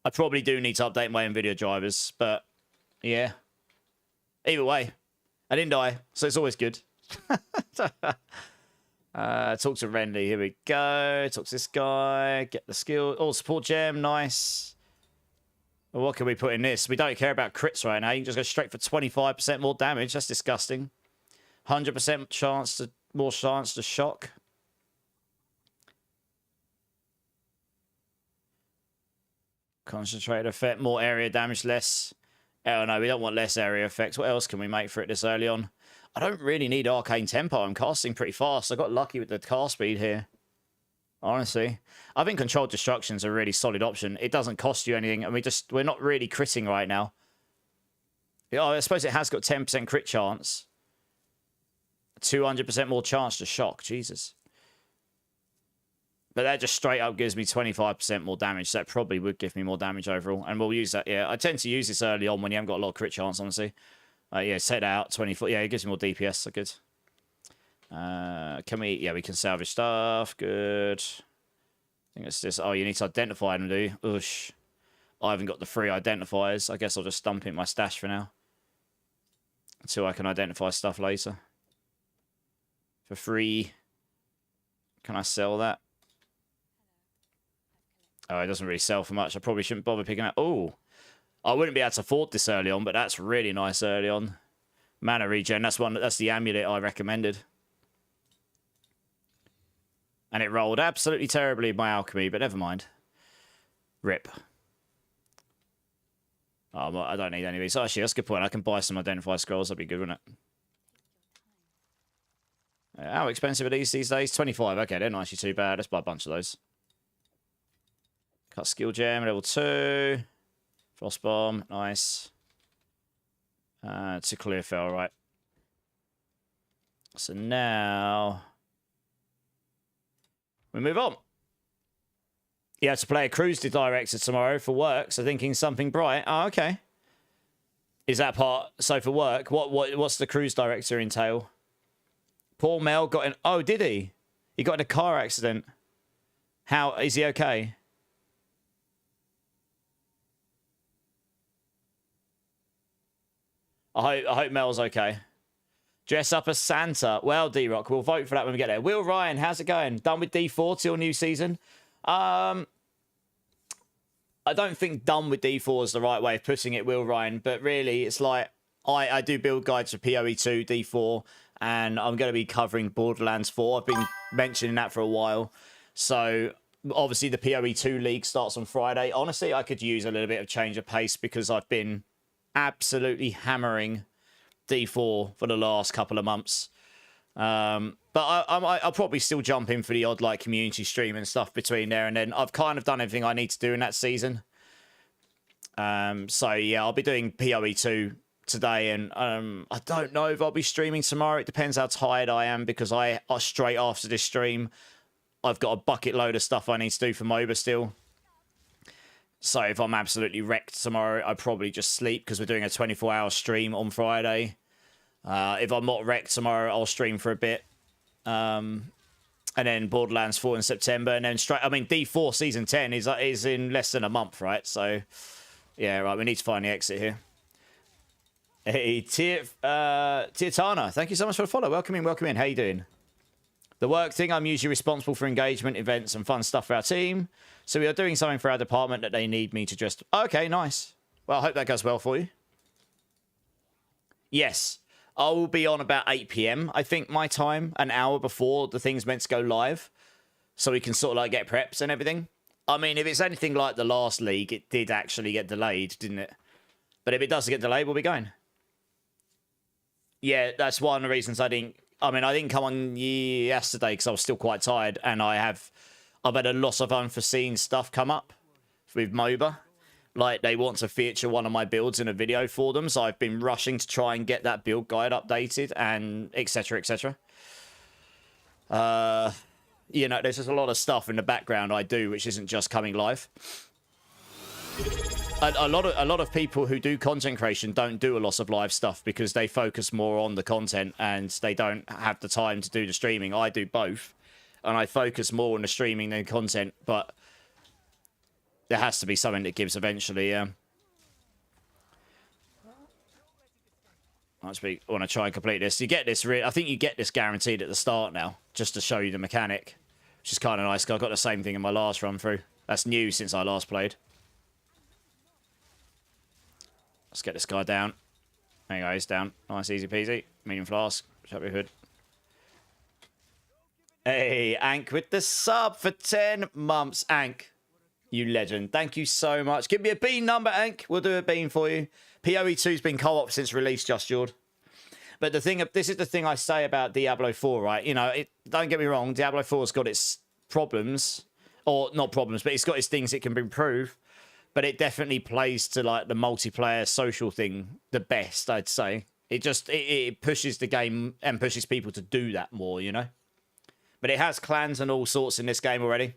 I probably do need to update my NVIDIA drivers, but yeah. Either way, I didn't die, so it's always good. Talk to Renly. Here we go. Talk to this guy. Get the skill. Oh, support gem. Nice. Well, what can we put in this? We don't care about crits right now. You can just go straight for 25% more damage. That's disgusting. 100% chance to... More chance to shock. Concentrate effect. More area damage. Less... Oh, no. We don't want less area effects. What else can we make for it this early on? I don't really need arcane tempo. I'm casting pretty fast. I got lucky with the cast speed here. Honestly, I think controlled destruction is a really solid option. It doesn't cost you anything, and we're not really critting right now. Yeah, I suppose it has got 10% crit chance, 200% more chance to shock. Jesus, but that just straight up gives me 25% more damage. So that probably would give me more damage overall, and we'll use that. Yeah, I tend to use this early on when you haven't got a lot of crit chance. Honestly, yeah, set out 24. Yeah, it gives me more DPS. So good. Can we... Yeah, we can salvage stuff. Good. I think it's this... Oh, you need to identify them, do you? Oosh. I haven't got the free identifiers. I guess I'll just dump in my stash for now. Until I can identify stuff later. For free. Can I sell that? Oh, it doesn't really sell for much. I probably shouldn't bother picking up... Oh. I wouldn't be able to afford this early on, but that's really nice early on. Mana regen. That's the amulet I recommended. And it rolled absolutely terribly in my alchemy, but never mind. Rip. Oh, I don't need any of these. Actually, that's a good point. I can buy some identify scrolls. That'd be good, wouldn't it? How expensive are these days? 25. Okay, they're not actually too bad. Let's buy a bunch of those. Cut skill gem, level 2. Frost bomb, nice. It's a clear fail, right? So now... we move on. You have to play a cruise director tomorrow for work, so thinking something bright. Oh, okay. Is that part... So for work, what's the cruise director entail? Paul Mel got in... Oh, did he? He got in a car accident. How... Is he okay? I hope Mel's okay. Dress up as Santa. Well, D-Rock, we'll vote for that when we get there. Will Ryan, how's it going? Done with D4 till new season? I don't think done with D4 is the right way of putting it, Will Ryan. But really, it's like, I do build guides for PoE2, D4, and I'm going to be covering Borderlands 4. I've been mentioning that for a while. So, obviously, the PoE2 League starts on Friday. Honestly, I could use a little bit of change of pace because I've been absolutely hammering D4 for the last couple of months. But I'll probably still jump in for the odd like community stream and stuff between there and then. I've kind of done everything I need to do in that season. So yeah, I'll be doing PoE2 today, and I don't know if I'll be streaming tomorrow. It depends how tired I am, because I straight after this stream, I've got a bucket load of stuff I need to do for MOBA still. So if I'm absolutely wrecked tomorrow, I'd probably just sleep, because we're doing a 24-hour stream on Friday. If I'm not wrecked tomorrow, I'll stream for a bit. And then Borderlands 4 in September. And then straight... I mean, D4 Season 10 is in less than a month, right? So, yeah, right. We need to find the exit here. Hey, Tiatana, thank you so much for the follow. Welcome in, welcome in. How you doing? The work thing, I'm usually responsible for engagement, events, and fun stuff for our team. So we are doing something for our department that they need me to just... Okay, nice. Well, I hope that goes well for you. Yes. I will be on about 8 p.m. I think my time, an hour before the thing's meant to go live. So we can sort of like get preps and everything. I mean, if it's anything like the last league, it did actually get delayed, didn't it? But if it does get delayed, we'll be going. Yeah, that's one of the reasons I didn't... I mean, I didn't come on yesterday because I was still quite tired, and I've had a lot of unforeseen stuff come up with MOBA. Like, they want to feature one of my builds in a video for them, so I've been rushing to try and get that build guide updated, and etc, etc. You know, there's just a lot of stuff in the background I do, which isn't just coming live. A lot of people who do content creation don't do a lot of live stuff because they focus more on the content and they don't have the time to do the streaming. I do both, and I focus more on the streaming than content, but there has to be something that gives eventually. I want to try and complete this. You get this, I think you get this guaranteed at the start now, just to show you the mechanic, which is kind of nice. 'Cause I got the same thing in my last run through. That's new since I last played. Let's get this guy down. There you go, he's down. Nice, easy peasy. Medium flask. Shut your hood. Hey, Ank with the sub for 10 months. Ank, you legend. Thank you so much. Give me a bean number, Ank. We'll do a bean for you. PoE2's been co-op since release, Just Jord. But the thing, this is the thing I say about Diablo 4, right? You know, don't get me wrong, Diablo 4's got its problems. Or, not problems, but it's got its things it can improve. But it definitely plays to, like, the multiplayer social thing the best, I'd say. It just, it pushes the game and pushes people to do that more, you know? But it has clans and all sorts in this game already.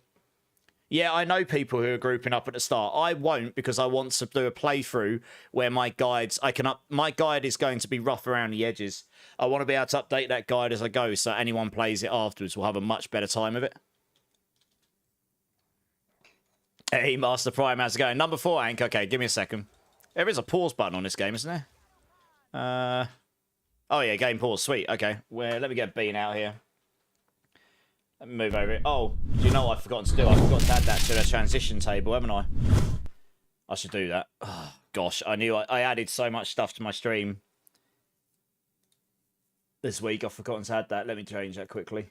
Yeah, I know people who are grouping up at the start. I won't, because I want to do a playthrough where my guides, my guide is going to be rough around the edges. I want to be able to update that guide as I go, so anyone plays it afterwards will have a much better time of it. Hey, Master Prime, how's it going? Number 4, Ank. Okay, give me a second. There is a pause button on this game, isn't there? Oh, yeah, game pause. Sweet. Okay. Let me get Bean out here. Let me move over it. Oh, do you know what I've forgotten to do? I forgot to add that to the transition table, haven't I? I should do that. Oh, gosh, I knew I added so much stuff to my stream this week. I've forgotten to add that. Let me change that quickly.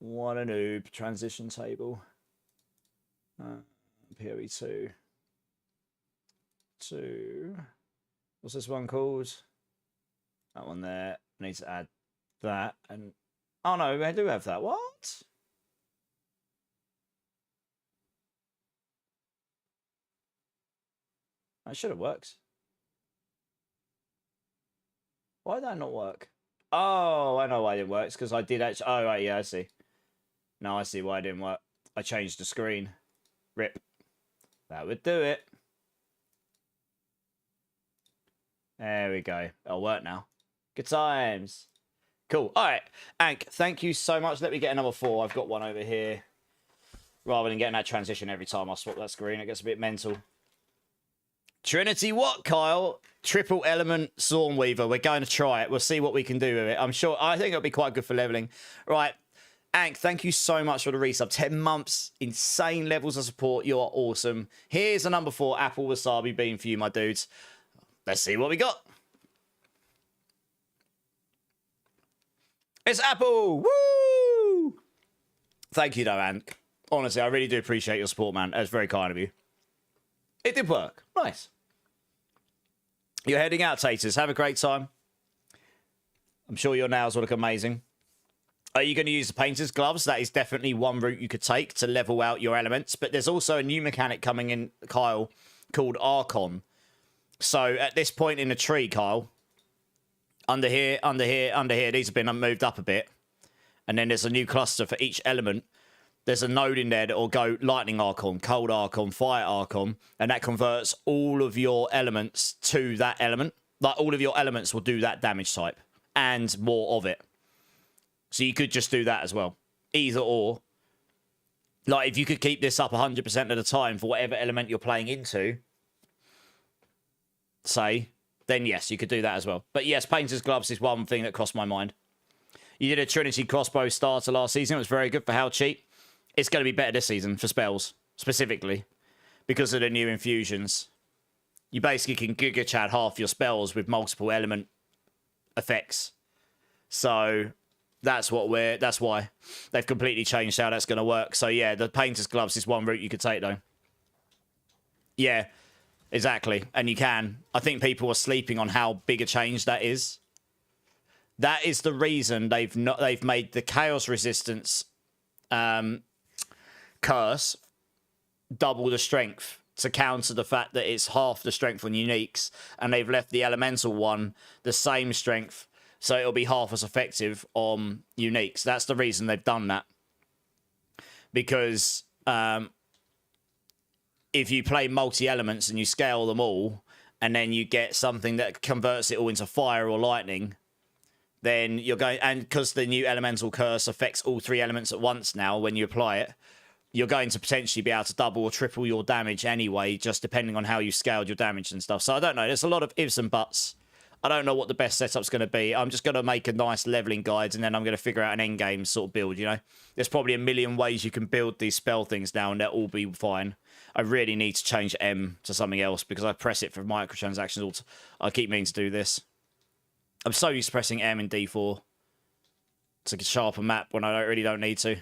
What a noob. Transition table. PoE2. What's this one called? That one there. I need to add that. And oh no, I do have that. What? That should have worked. Why did that not work? Oh, I know why it didn't work. It's because I did actually. Oh, right, yeah, I see. No, I see why it didn't work. I changed the screen. Rip. That would do it. There we go. It'll work now. Good times. Cool. All right. Ank, thank you so much. Let me get another 4. I've got one over here. Rather than getting that transition every time I swap that screen, it gets a bit mental. Trinity what, Kyle? Triple element Stormweaver. We're going to try it. We'll see what we can do with it. I think it'll be quite good for leveling. Right. Ank, thank you so much for the resub. 10 months, insane levels of support. You are awesome. Here's a number 4 Apple Wasabi bean for you, my dudes. Let's see what we got. It's Apple! Woo! Thank you, though, Ank. Honestly, I really do appreciate your support, man. That's very kind of you. It did work. Nice. You're heading out, Taters. Have a great time. I'm sure your nails will look amazing. Are you going to use the painter's gloves? That is definitely one route you could take to level out your elements. But there's also a new mechanic coming in, Kyle, called Archon. So at this point in the tree, Kyle, under here, these have been moved up a bit. And then there's a new cluster for each element. There's a node in there that will go Lightning Archon, Cold Archon, Fire Archon. And that converts all of your elements to that element. Like, all of your elements will do that damage type. And more of it. So you could just do that as well. Either or. Like, if you could keep this up 100% of the time for whatever element you're playing into, say, then yes, you could do that as well. But yes, Painter's Gloves is one thing that crossed my mind. You did a Trinity crossbow starter last season. It was very good for how cheap. It's going to be better this season for spells, specifically, because of the new infusions. You basically can Giga Chad half your spells with multiple element effects. So that's why they've completely changed how that's going to work. So yeah, the Painter's Gloves is one route you could take, though. Yeah, exactly. And you can. I think people are sleeping on how big a change that is. That is the reason they've made the Chaos Resistance curse double the strength to counter the fact that it's half the strength on uniques, and they've left the elemental one the same strength, so it'll be half as effective on uniques. That's the reason they've done that. Because if you play multi-elements and you scale them all, and then you get something that converts it all into fire or lightning, then you're going... And because the new elemental curse affects all 3 elements at once now when you apply it, you're going to potentially be able to double or triple your damage anyway, just depending on how you scaled your damage and stuff. So I don't know. There's a lot of ifs and buts. I don't know what the best setup's going to be. I'm just going to make a nice leveling guide, and then I'm going to figure out an end game sort of build, you know? There's probably a million ways you can build these spell things now, and they'll all be fine. I really need to change M to something else, because I press it for microtransactions. I keep meaning to do this. I'm so used to pressing M in D4 to sharpen map when I really don't need to.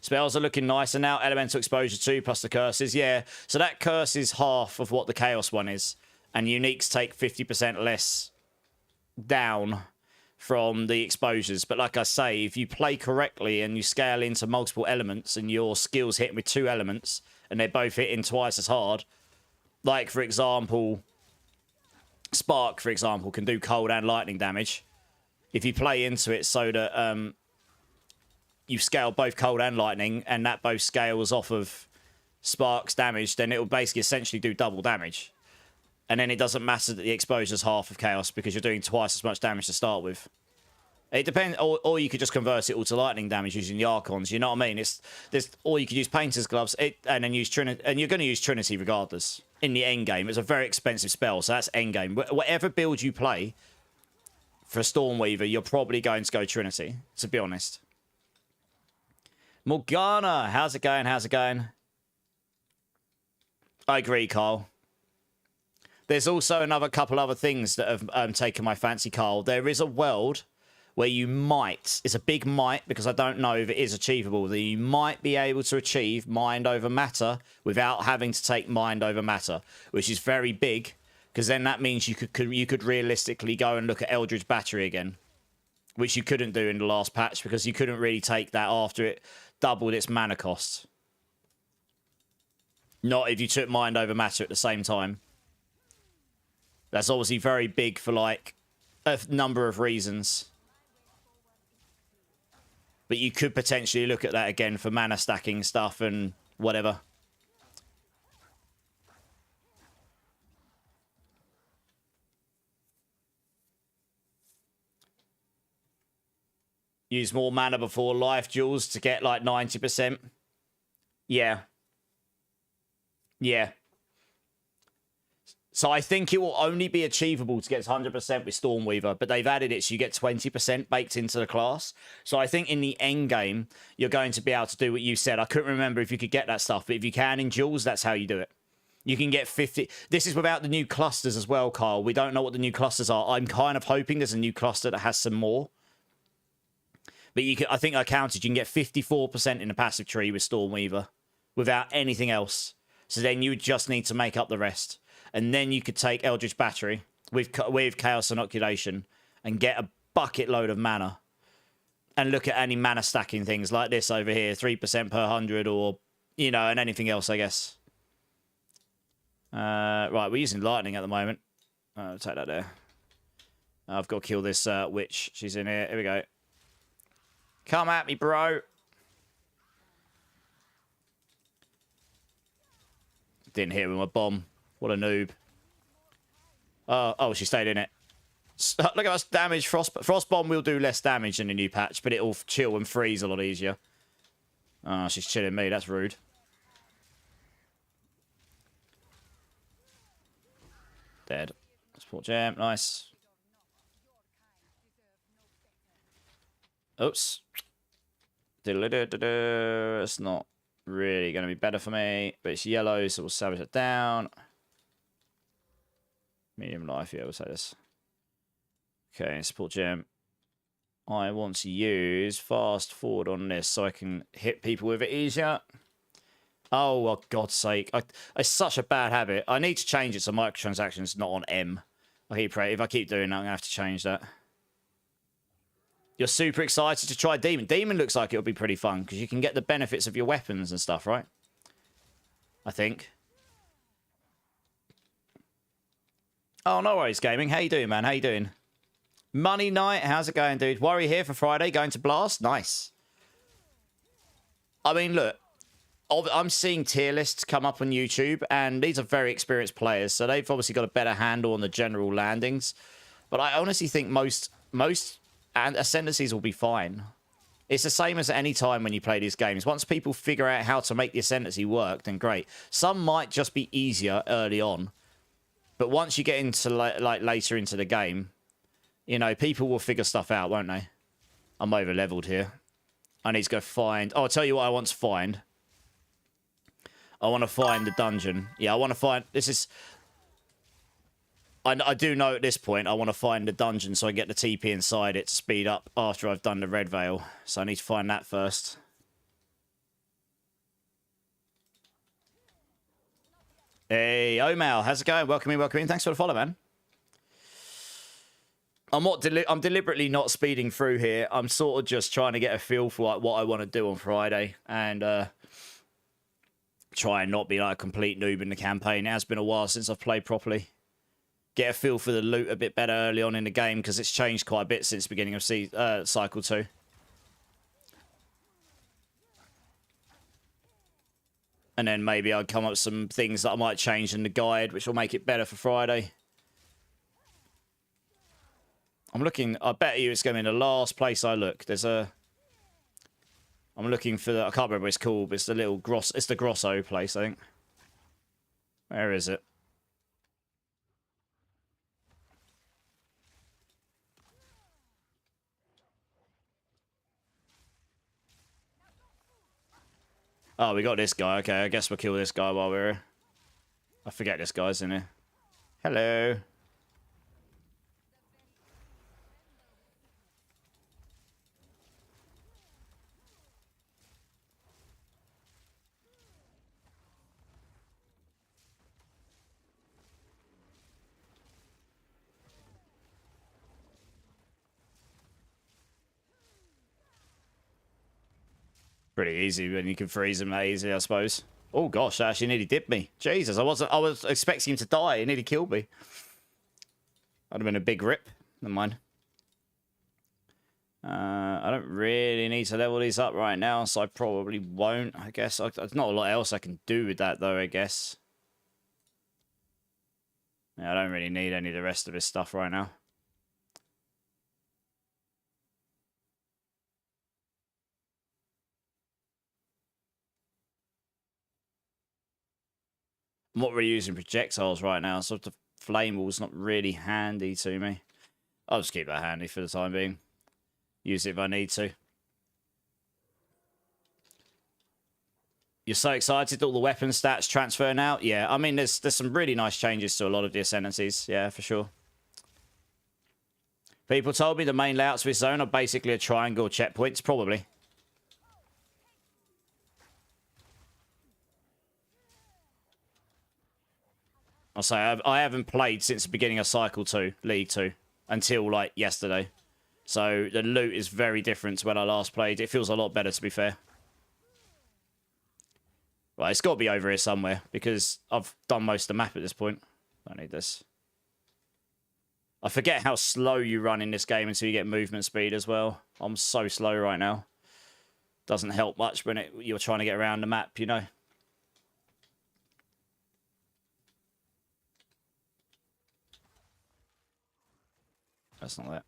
Spells are looking nicer now. Elemental exposure 2 plus the curses. Yeah, so that curse is half of what the chaos one is. And uniques take 50% less down from the exposures. But like I say, if you play correctly and you scale into multiple elements and your skills hitting with 2 elements and they're both hitting twice as hard, like, for example, Spark, for example, can do cold and lightning damage. If you play into it so that you scale both cold and lightning, and that both scales off of Spark's damage, then it will basically essentially do double damage. And then it doesn't matter that the exposure is half of chaos, because you're doing twice as much damage to start with. It depends, or you could just convert it all to lightning damage using the Archons, you know what I mean? Or you could use Painter's Gloves, and then use Trinity, and you're going to use Trinity regardless. In the end game, it's a very expensive spell, so that's end game. Whatever build you play for Stormweaver, you're probably going to go Trinity, to be honest. Morgana, how's it going? How's it going? I agree, Carl. There's also another couple other things that have taken my fancy, Carl. There is a world where you might, it's a big might, because I don't know if it is achievable, that you might be able to achieve mind over matter without having to take mind over matter, which is very big, because then that means you could realistically go and look at Eldritch Battery again, which you couldn't do in the last patch, because you couldn't really take that after it doubled its mana cost. Not if you took mind over matter at the same time. That's obviously very big for, like, a number of reasons. But you could potentially look at that again for mana stacking stuff and whatever. Use more mana before life jewels to get like 90%. Yeah. Yeah. So I think it will only be achievable to get 100% with Stormweaver, but they've added it so you get 20% baked into the class. So I think in the end game, you're going to be able to do what you said. I couldn't remember if you could get that stuff, but if you can in jewels, that's how you do it. You can get 50. This is without the new clusters as well, Carl. We don't know what the new clusters are. I'm kind of hoping there's a new cluster that has some more. But you can, I think I counted, you can get 54% in the passive tree with Stormweaver without anything else. So then you just need to make up the rest. And then you could take Eldritch Battery with Chaos Inoculation and get a bucket load of mana. And look at any mana stacking things like this over here, 3% per 100 or, you know, and anything else, I guess. Right, we're using lightning at the moment. I'll take that there. I've got to kill this witch. She's in here. Here we go. Come at me, bro. Didn't hit him with my bomb. What a noob. Oh, she stayed in it. Look at us damage. Frost bomb will do less damage in the new patch, but it'll chill and freeze a lot easier. Oh, she's chilling me. That's rude. Dead. Support jam. Nice. Oops. It's not really going to be better for me, but it's yellow, so we'll savage it down. Medium life, yeah, we'll say this. Okay, support gem. I want to use fast forward on this so I can hit people with it easier. Oh, well, God's sake. It's such a bad habit. I need to change it so microtransactions not on M. If I keep doing that, I'm going to have to change that. You're super excited to try Demon. Demon looks like it'll be pretty fun because you can get the benefits of your weapons and stuff, right? I think. Oh, no worries, Gaming. How you doing, man? How you doing? Money Night. How's it going, dude? Worry here for Friday. Going to Blast. Nice. I mean, look. I'm seeing tier lists come up on YouTube, and these are very experienced players, so they've obviously got a better handle on the general landings. But I honestly think most and ascendancies will be fine. It's the same as any time when you play these games. Once people figure out how to make the ascendancy work, then great. Some might just be easier early on. But once you get into like later into the game, you know, people will figure stuff out, won't they? I'm over leveled here. I need to go find... Oh, I'll tell you what I want to find. I want to find the dungeon. Yeah, I want to find... This is... I do know at this point I want to find the dungeon so I get the TP inside it to speed up after I've done the Red Veil. So I need to find that first. Hey, Omal, how's it going? Welcome in. Thanks for the follow, man. I'm deliberately not speeding through here. I'm sort of just trying to get a feel for like what I want to do on Friday and try and not be like a complete noob in the campaign. It has been a while since I've played properly. Get a feel for the loot a bit better early on in the game because it's changed quite a bit since the beginning of Cycle 2. And then maybe I'll come up with some things that I might change in the guide, which will make it better for Friday. I'm looking... I bet you it's going to be the last place I look. There's a... I'm looking for the... I can't remember what it's called, but it's the little Gross... It's the Grosso place, I think. Where is it? Oh, we got this guy. Okay, I guess we'll kill this guy while we're here. I forget this guy's in here. Hello. Pretty easy when you can freeze him that easy, I suppose. Oh gosh, that actually nearly did me. Jesus, I was expecting him to die. He nearly killed me. That'd have been a big rip. Never mind. I don't really need to level these up right now, so I probably won't. I guess there's not a lot else I can do with that, though. I guess. Yeah, I don't really need any of the rest of this stuff right now. I'm not really using projectiles right now, so the flame ball's not really handy to me. I'll just keep that handy for the time being. Use it if I need to. You're so excited all the weapon stats transfer now? Yeah, I mean, there's some really nice changes to a lot of the ascendancies. Yeah, for sure. People told me the main layouts of this zone are basically a triangle checkpoints. Probably. I'll say I haven't played since the beginning of Cycle 2, League 2, until, like, yesterday. So the loot is very different to when I last played. It feels a lot better, to be fair. Right, it's got to be over here somewhere, because I've done most of the map at this point. I need this. I forget how slow you run in this game until you get movement speed as well. I'm so slow right now. Doesn't help much when you're trying to get around the map, you know. That's not that.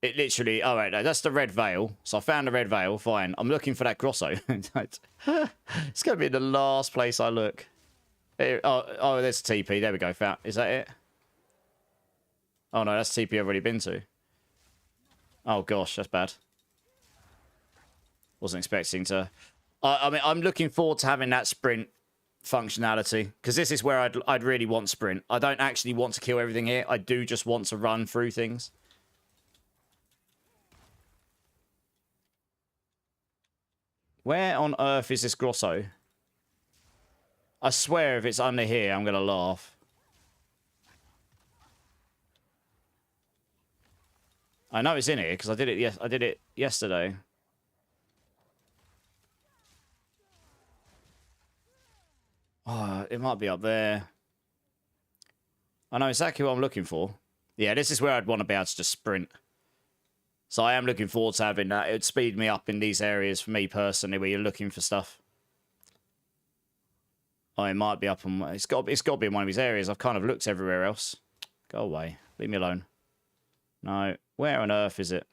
It literally... Oh, right, no, that's the Red Veil. So I found the Red Veil. Fine. I'm looking for that Grosso. It's going to be the last place I look. Oh, there's TP. There we go. Found. Is that it? Oh, no, that's TP I've already been to. Oh, gosh, that's bad. Wasn't expecting to... I mean, I'm looking forward to having that sprint functionality, because this is where I'd really want sprint. I don't actually want to kill everything here. I do just want to run through things. Where on earth is this Grosso? I swear if it's under here, I'm going to laugh. I know it's in here because I did it yesterday. Oh, it might be up there. I know exactly what I'm looking for. Yeah, this is where I'd want to be able to just sprint. So I am looking forward to having that. It would speed me up in these areas for me personally where you're looking for stuff. Oh, it might be up on... It's got to be in one of these areas. I've kind of looked everywhere else. Go away. Leave me alone. No. Where on earth is it?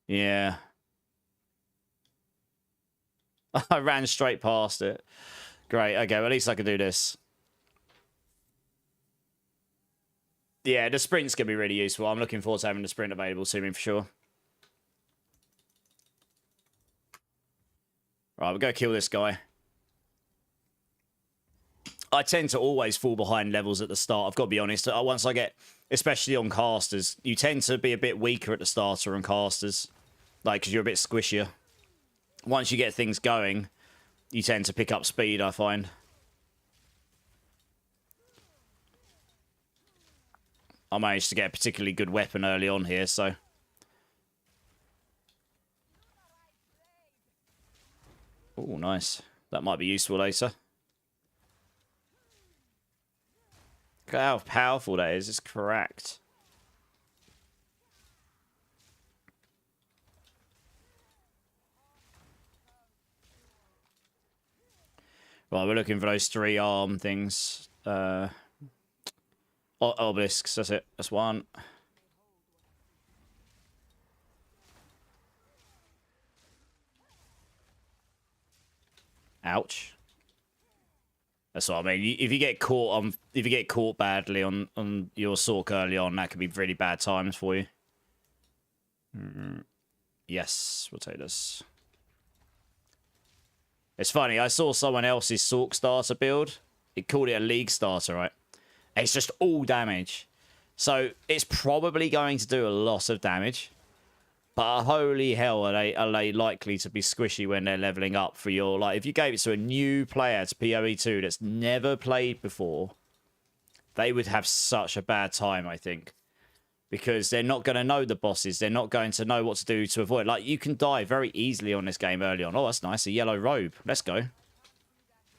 Yeah. I ran straight past it. Great. Okay, well, at least I can do this. Yeah, the sprint's going to be really useful. I'm looking forward to having the sprint available to me for sure. Right, we'll go kill this guy. I tend to always fall behind levels at the start. I've got to be honest. Once I get, especially on casters, you tend to be a bit weaker at the starter on casters. Like, because you're a bit squishier. Once you get things going, you tend to pick up speed, I find. I managed to get a particularly good weapon early on here, so... Oh, nice. That might be useful later. Look at how powerful that is. It's correct. Right, we're looking for those 3 arm things. Obelisks, that's it. That's one. Ouch. That's what I mean. If you get caught badly on your Sork early on, that could be really bad times for you. Yes, we'll take this. It's funny, I saw someone else's Sork starter build. It called it a league starter, right? It's just all damage. So it's probably going to do a lot of damage. But holy hell, are they likely to be squishy when they're leveling up for your... Like, if you gave it to a new player to PoE2 that's never played before, they would have such a bad time, I think. Because they're not going to know the bosses. They're not going to know what to do to avoid. Like, you can die very easily on this game early on. Oh, that's nice. A yellow robe. Let's go.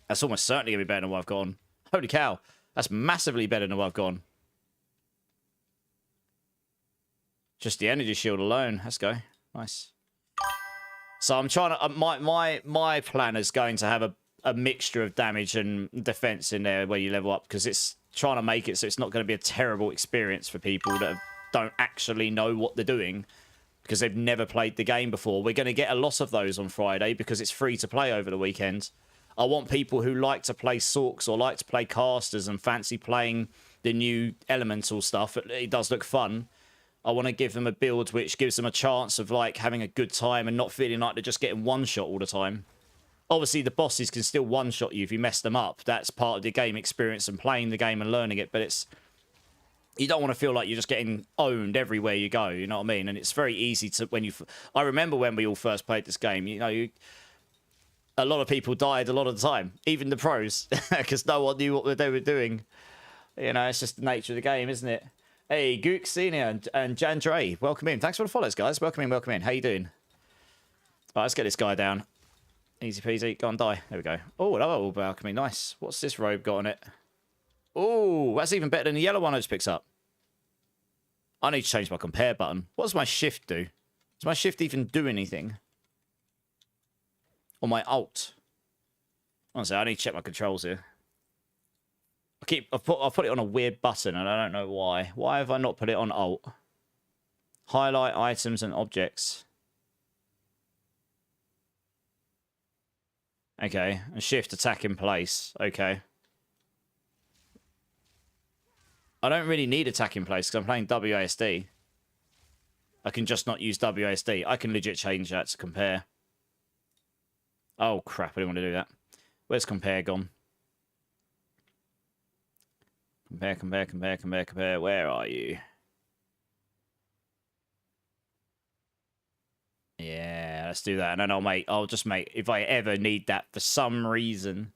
That's almost certainly going to be better than what I've got on. Holy cow. That's massively better than what I've got on. Just the energy shield alone. Let's go. Nice. So I'm trying to... my plan is going to have a mixture of damage and defense in there where you level up. Because it's trying to make it so it's not going to be a terrible experience for people that don't actually know what they're doing. Because they've never played the game before. We're going to get a lot of those on Friday because it's free to play over the weekend. I want people who like to play Sorks or like to play casters and fancy playing the new elemental stuff. It does look fun. I want to give them a build which gives them a chance of like having a good time and not feeling like they're just getting one shot all the time. Obviously, the bosses can still one shot you if you mess them up. That's part of the game experience and playing the game and learning it. But it's... You don't want to feel like you're just getting owned everywhere you go. You know what I mean? And it's very easy to... when you... I remember when we all first played this game, you know, a lot of people died a lot of the time. Even the pros. Because no one knew what they were doing. You know, it's just the nature of the game, isn't it? Hey, Gook Senior and Jandre, welcome in. Thanks for the follows, guys. Welcome in, welcome in. How you doing? All right, let's get this guy down. Easy peasy. Go and die. There we go. Oh, another balcony. Nice. What's this robe got on it? Oh, that's even better than the yellow one I just picked up. I need to change my compare button. What does my shift do? Does my shift even do anything? Or my alt? Honestly, I need to check my controls here. I've put it on a weird button and I don't know why. Why have I not put it on alt? Highlight items and objects. Okay, and shift attack in place. Okay. I don't really need attack in place because I'm playing WASD. I can just not use WASD. I can legit change that to compare. Oh crap, I didn't want to do that. Where's compare gone? Compare. Where are you? Yeah, let's do that. And then I'll just make, if I ever need that for some reason,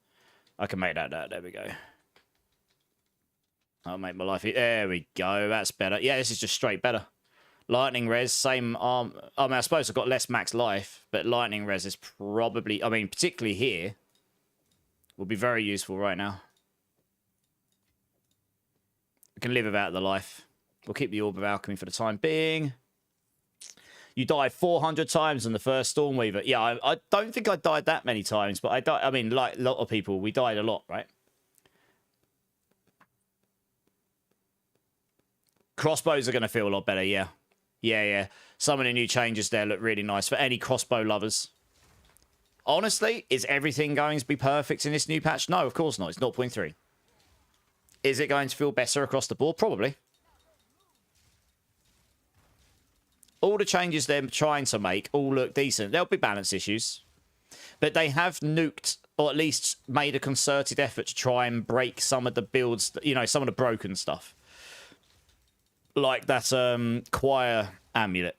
I can make that. There we go. I'll make my life, there we go. That's better. Yeah, this is just straight better. Lightning res, same arm. I mean, I suppose I've got less max life, but lightning res is probably, I mean, particularly here, will be very useful right now. Can live without the life. We'll keep the Orb of Alchemy for the time being. You died 400 times in the first Stormweaver. Yeah, I don't think I died that many times, but I died. I mean, like a lot of people, we died a lot, right? Crossbows are going to feel a lot better, yeah. Yeah. Some of the new changes there look really nice for any crossbow lovers. Honestly, is everything going to be perfect in this new patch? No, of course not. It's 0.3. Is it going to feel better across the board? Probably. All the changes they're trying to make all look decent. There'll be balance issues. But they have nuked, or at least made a concerted effort to try and break some of the builds, you know, some of the broken stuff. Like that choir amulet,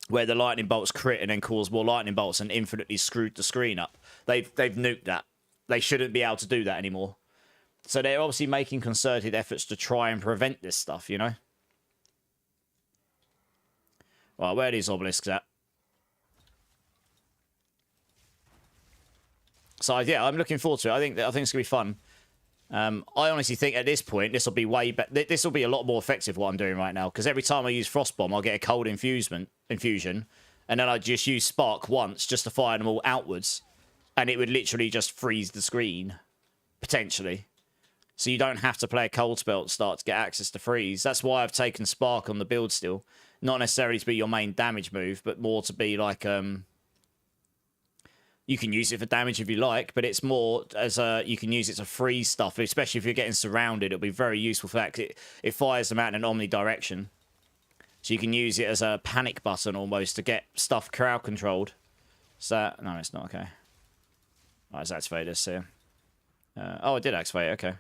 where the lightning bolts crit and then cause more lightning bolts and infinitely screwed the screen up. They've nuked that. They shouldn't be able to do that anymore. So they're obviously making concerted efforts to try and prevent this stuff, you know? Right, where are these obelisks at? So yeah, I'm looking forward to it. I think it's gonna be fun. I honestly think at this point this will be way better. This will be a lot more effective what I'm doing right now, because every time I use Frostbomb, I'll get a cold infusion, and then I just use Spark once just to fire them all outwards, and it would literally just freeze the screen potentially. So you don't have to play a cold spell to start to get access to freeze. That's why I've taken Spark on the build still. Not necessarily to be your main damage move, but more to be like, you can use it for damage if you like, but it's more as you can use it to freeze stuff, especially if you're getting surrounded. It'll be very useful for that, 'cause it fires them out in an omnidirection. So you can use it as a panic button almost to get stuff crowd controlled. So, no, it's not, okay. Oh, it's activated this here. Oh, it did activate, okay.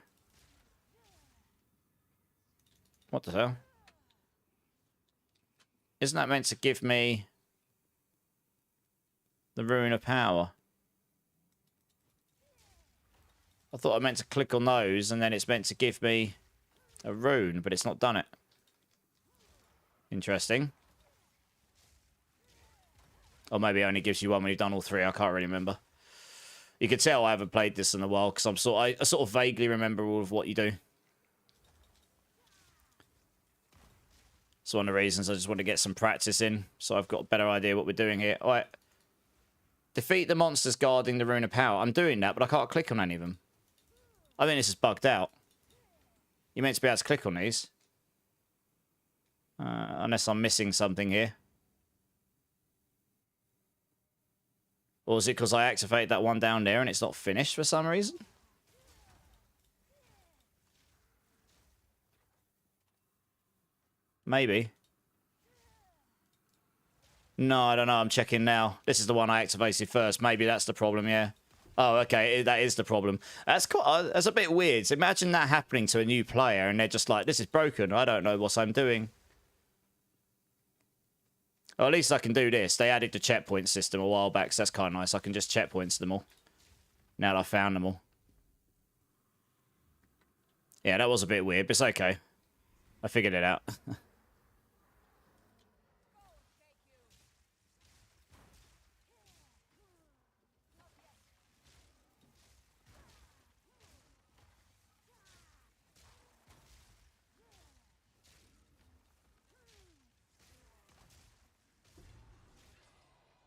What the hell? Isn't that meant to give me the Rune of Power? I thought I meant to click on those and then it's meant to give me a rune, but it's not done it. Interesting. Or maybe it only gives you one when you've done all three. I can't really remember. You can tell I haven't played this in a while because I sort of vaguely remember all of what you do. It's one of the reasons I just want to get some practice in, so I've got a better idea what we're doing here. All right. Defeat the monsters guarding the Rune of Power. I'm doing that, but I can't click on any of them. I think this is bugged out. You're meant to be able to click on these. Unless I'm missing something here. Or is it because I activated that one down there and it's not finished for some reason? Maybe. No, I don't know. I'm checking now. This is the one I activated first. Maybe that's the problem, yeah. Oh, okay. That is the problem. That's a bit weird. So imagine that happening to a new player and they're just like, this is broken. I don't know what I'm doing. Or at least I can do this. They added the checkpoint system a while back, so that's kind of nice. I can just checkpoints them all. Now that I've found them all. Yeah, that was a bit weird, but it's okay. I figured it out.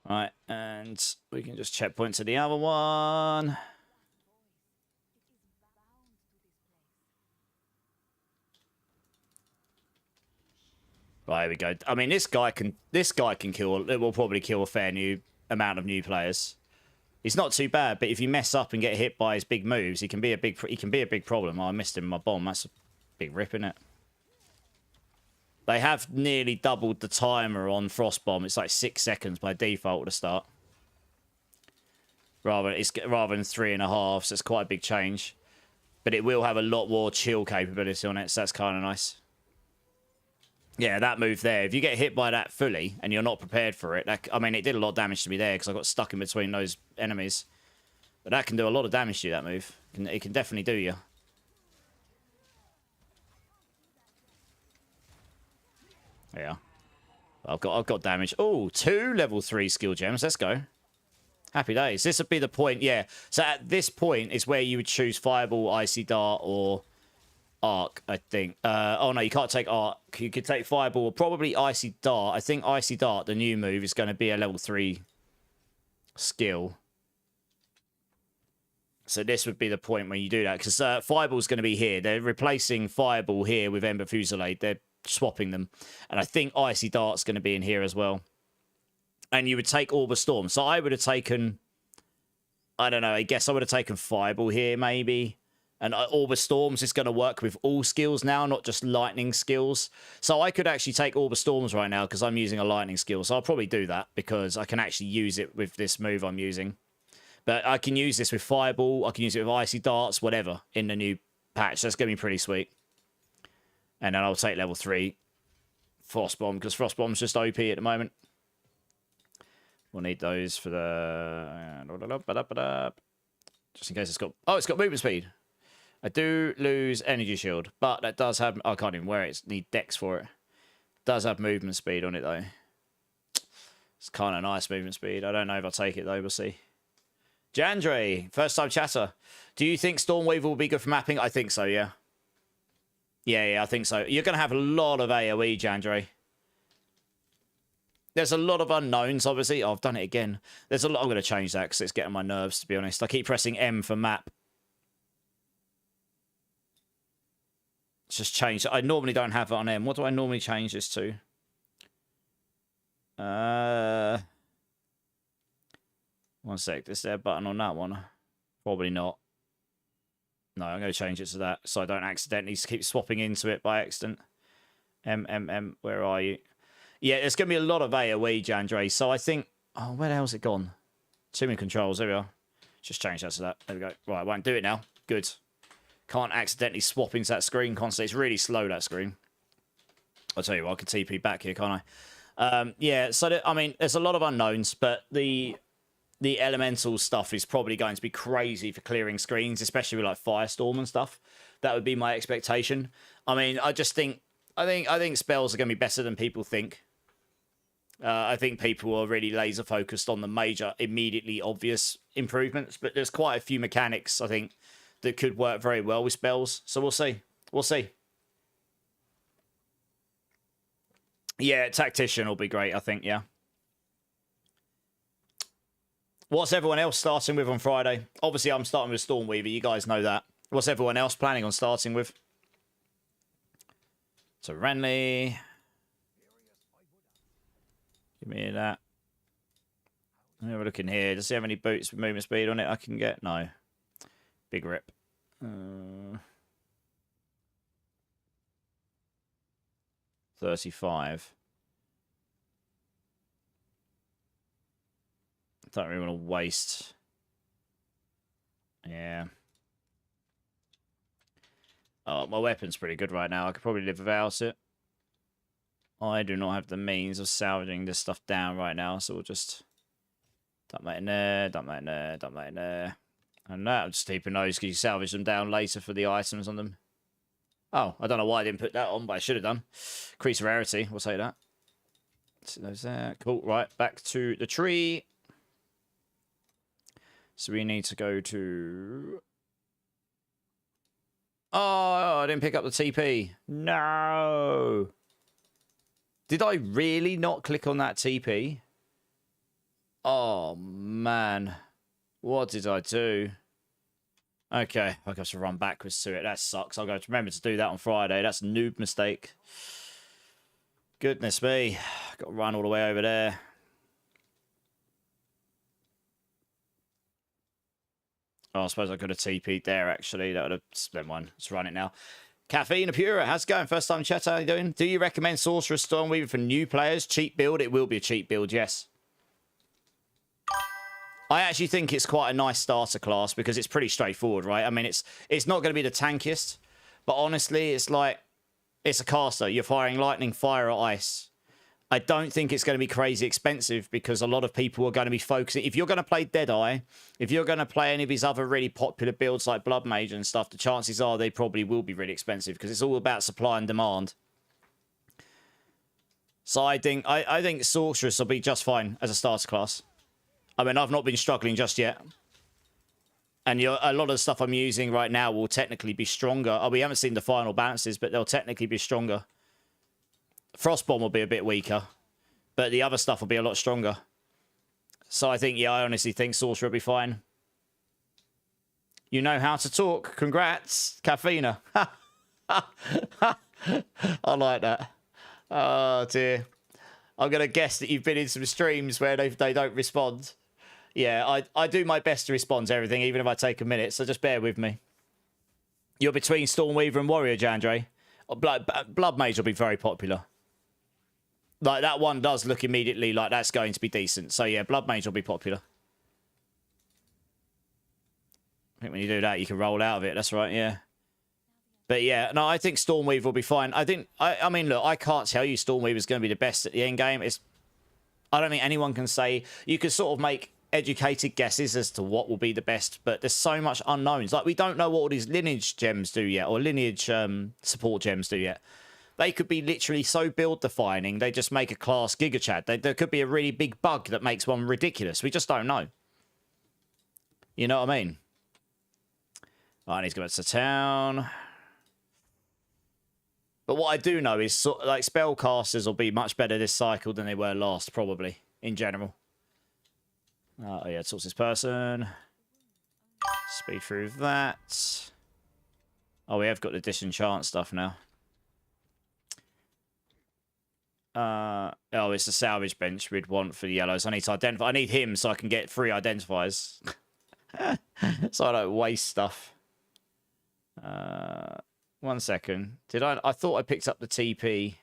Right, and we can just checkpoint to the other one. Right, here we go. I mean, this guy can kill. It will probably kill a fair amount of new players. He's not too bad, but if you mess up and get hit by his big moves, he can be a big problem. Oh, I missed him with my bomb. That's a big rip, isn't it? They have nearly doubled the timer on Frostbomb. It's like 6 seconds by default to start. Rather than 3.5, so it's quite a big change. But it will have a lot more chill capability on it, so that's kind of nice. Yeah, that move there. If you get hit by that fully and you're not prepared for it, I mean, it did a lot of damage to me there because I got stuck in between those enemies. But that can do a lot of damage to you, that move. It can definitely do you. Yeah. I've got damage. Oh, 2 level 3 skill gems. Let's go. Happy days. This would be the point, yeah. So at this point is where you would choose Fireball, Icy Dart, or Arc, I think. Oh, no, you can't take Arc. You could take Fireball or probably Icy Dart. I think Icy Dart, the new move, is going to be a level 3 skill. So this would be the point when you do that. Because Fireball's going to be here. They're replacing Fireball here with Ember Fusillade. They're swapping them. And I think Icy Dart's going to be in here as well. And you would take Orb of Storm. So I would have taken I don't know. I guess I would have taken Fireball here, maybe. And Orb of Storms is going to work with all skills now, not just lightning skills. So I could actually take Orb of Storms right now because I'm using a lightning skill. So I'll probably do that because I can actually use it with this move I'm using. But I can use this with Fireball. I can use it with Icy Darts, whatever, in the new patch. That's going to be pretty sweet. And then I'll take level 3 Frostbomb because Frostbomb's just OP at the moment. We'll need those for the... Just in case it's got... Oh, it's got movement speed. I do lose energy shield, but that does have... I can't even wear it. Need dex for it. Does have movement speed on it, though. It's kind of nice movement speed. I don't know if I'll take it, though. We'll see. Jandre, first time chatter. Do you think Stormweaver will be good for mapping? I think so, yeah. Yeah, I think so. You're going to have a lot of AoE, Jandre. There's a lot of unknowns, obviously. Oh, I've done it again. There's a lot. I'm going to change that because it's getting my nerves, to be honest. I keep pressing M for map. Just change. I normally don't have it on M. What do I normally change this to? One sec. Is there a button on that one? Probably not. No, I'm going to change it to that so I don't accidentally keep swapping into it by accident. M. Where are you? Yeah, there's going to be a lot of AoE, Jandre. So I think... Oh, where the hell's it gone? Too many controls. There we are. Just change that to that. There we go. Right, I won't do it now. Good. Can't accidentally swap into that screen constantly. It's really slow, that screen. I'll tell you what, I can TP back here, can't I? Yeah, so, I mean, there's a lot of unknowns, but the elemental stuff is probably going to be crazy for clearing screens, especially with, like, Firestorm and stuff. That would be my expectation. I mean, I just think... I think spells are going to be better than people think. I think people are really laser focused on the major, immediately obvious improvements, but there's quite a few mechanics, I think, that could work very well with spells. So we'll see. We'll see. Yeah, Tactician will be great, I think, yeah. What's everyone else starting with on Friday? Obviously, I'm starting with Stormweaver. You guys know that. What's everyone else planning on starting with? So Renly... Give me that. Let me have a look in here. Does he have any boots with movement speed on it I can get? No. Big rip. 35. Don't really want to waste. Yeah. Oh, my weapon's pretty good right now. I could probably live without it. I do not have the means of salvaging this stuff down right now, so we'll just dump that in there, dump that in there, dump that in there. And that, I'm just keeping those because you salvage them down later for the items on them. Oh, I don't know why I didn't put that on, but I should have done. Increase rarity, we'll say that. So those there. Cool, right, back to the tree. So we need to go to... Oh, I didn't pick up the TP. No! Did I really not click on that TP? Oh, man. What did I do? Okay, I got to run backwards to it. That sucks. I'll go to remember to do that on Friday. That's a noob mistake. Goodness me. Got to run all the way over there. Oh, I suppose I could have TP'd there, actually. That would have... Never mind. Let's run it now. Caffeine Apura, how's it going? First time chat, how are you doing? Do you recommend Sorcerer Stormweaver for new players? Cheap build? It will be a cheap build, yes. I actually think it's quite a nice starter class because it's pretty straightforward, right? I mean, it's not going to be the tankiest, but honestly, it's like, it's a caster. You're firing lightning, fire, or ice. I don't think it's going to be crazy expensive because a lot of people are going to be focusing. If you're going to play Deadeye, if you're going to play any of his other really popular builds like Blood Mage and stuff, the chances are they probably will be really expensive because it's all about supply and demand. So I think Sorceress will be just fine as a starter class. I mean, I've not been struggling just yet. And a lot of the stuff I'm using right now will technically be stronger. Oh, we haven't seen the final balances, but they'll technically be stronger. Frostbomb will be a bit weaker, but the other stuff will be a lot stronger. So I think, yeah, I honestly think Sorcerer will be fine. You know how to talk. Congrats, Caffeina. I like that. Oh, dear. I'm going to guess that you've been in some streams where they don't respond. Yeah, I do my best to respond to everything, even if I take a minute, so just bear with me. You're between Stormweaver and Warrior, Jandre. Blood Mage will be very popular. Like, that one does look immediately like that's going to be decent. So, yeah, Blood Mage will be popular. I think when you do that, you can roll out of it. That's right, yeah. But, yeah, no, I think Stormweaver will be fine. I mean, look, I can't tell you Stormweaver's going to be the best at the end game. I don't think anyone can say. You could sort of make educated guesses as to what will be the best, but there's so much unknowns. Like, we don't know what all these lineage gems do yet, or lineage support gems do yet. They could be literally so build defining, they just make a class Giga Chad. There could be a really big bug that makes one ridiculous. We just don't know. You know what I mean? Right, I need to go back to town. But what I do know is, like, spellcasters will be much better this cycle than they were last, probably, in general. Oh, yeah, source this person. Speed through that. Oh, we have got the disenchant stuff now. Oh, it's the salvage bench we'd want for the yellows. I need to identify. I need him so I can get 3 identifiers. So I don't waste stuff. 1 second. I thought I picked up the TP.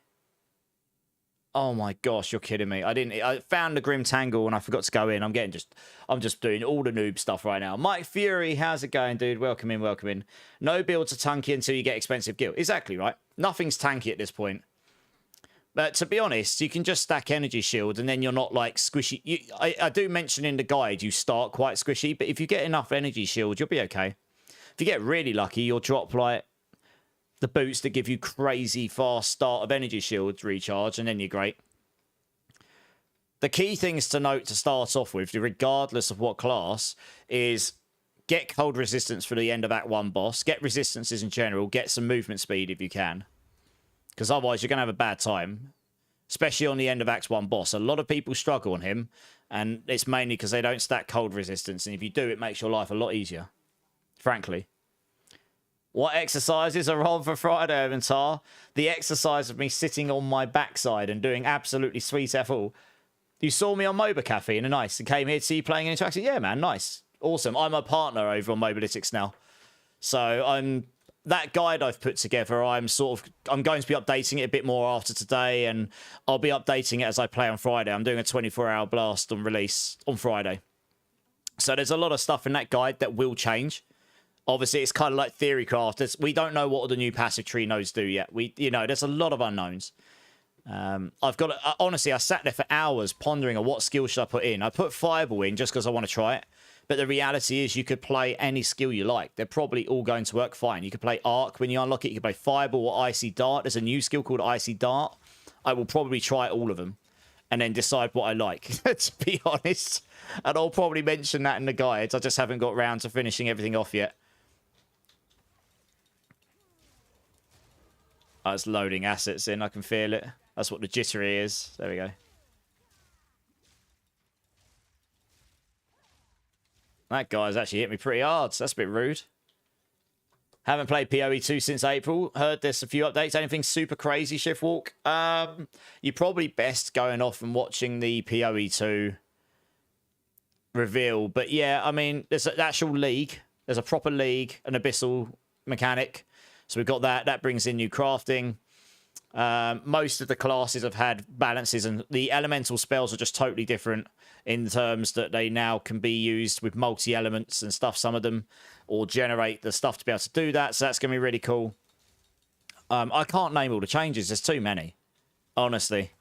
Oh my gosh, you're kidding me. I found the Grim Tangle and I forgot to go in. I'm just doing all the noob stuff right now. Mike Fury, how's it going, dude? Welcome in, welcome in. No builds are tanky until you get expensive gear. Exactly right. Nothing's tanky at this point. But to be honest, you can just stack energy shield and then you're not like squishy. I do mention in the guide you start quite squishy, but if you get enough energy shield, you'll be okay. If you get really lucky, you'll drop like the boots that give you crazy fast start of energy shields recharge, and then you're great. The key things to note to start off with, regardless of what class, is get cold resistance for the end of Act 1 boss, get resistances in general, get some movement speed if you can. Because otherwise you're going to have a bad time, especially on the end of Act 1 boss. A lot of people struggle on him, and it's mainly because they don't stack cold resistance, and if you do, it makes your life a lot easier, frankly. What exercises are on for Friday, Avantar? The exercise of me sitting on my backside and doing absolutely sweet F all. You saw me on Moba Cafe and nice and came here to see you playing in Interactive. Yeah, man, nice. Awesome. I'm a partner over on Mobalytics now. So that guide I've put together, I'm going to be updating it a bit more after today, and I'll be updating it as I play on Friday. I'm doing a 24-hour blast on release on Friday. So there's a lot of stuff in that guide that will change. Obviously, it's kind of like Theorycraft. We don't know what the new passive tree nodes do yet. There's a lot of unknowns. Honestly, I sat there for hours pondering on what skill should I put in. I put Fireball in just because I want to try it. But the reality is you could play any skill you like. They're probably all going to work fine. You could play Arc when you unlock it. You could play Fireball or Icy Dart. There's a new skill called Icy Dart. I will probably try all of them and then decide what I like, to be honest. And I'll probably mention that in the guides. I just haven't got round to finishing everything off yet. Oh, it's loading assets in. I can feel it. That's what the jittery is. There we go. That guy's actually hit me pretty hard, so that's a bit rude. Haven't played PoE2 since April. Heard there's a few updates. Anything super crazy, Shiftwalk? You're probably best going off and watching the PoE2 reveal. But yeah, I mean, there's an actual league. There's a proper league, an abyssal mechanic. So we've got that. That brings in new crafting. Most of the classes have had balances, and the elemental spells are just totally different in terms that they now can be used with multi-elements and stuff, some of them, or generate the stuff to be able to do that. So that's going to be really cool. I can't name all the changes. There's too many, honestly.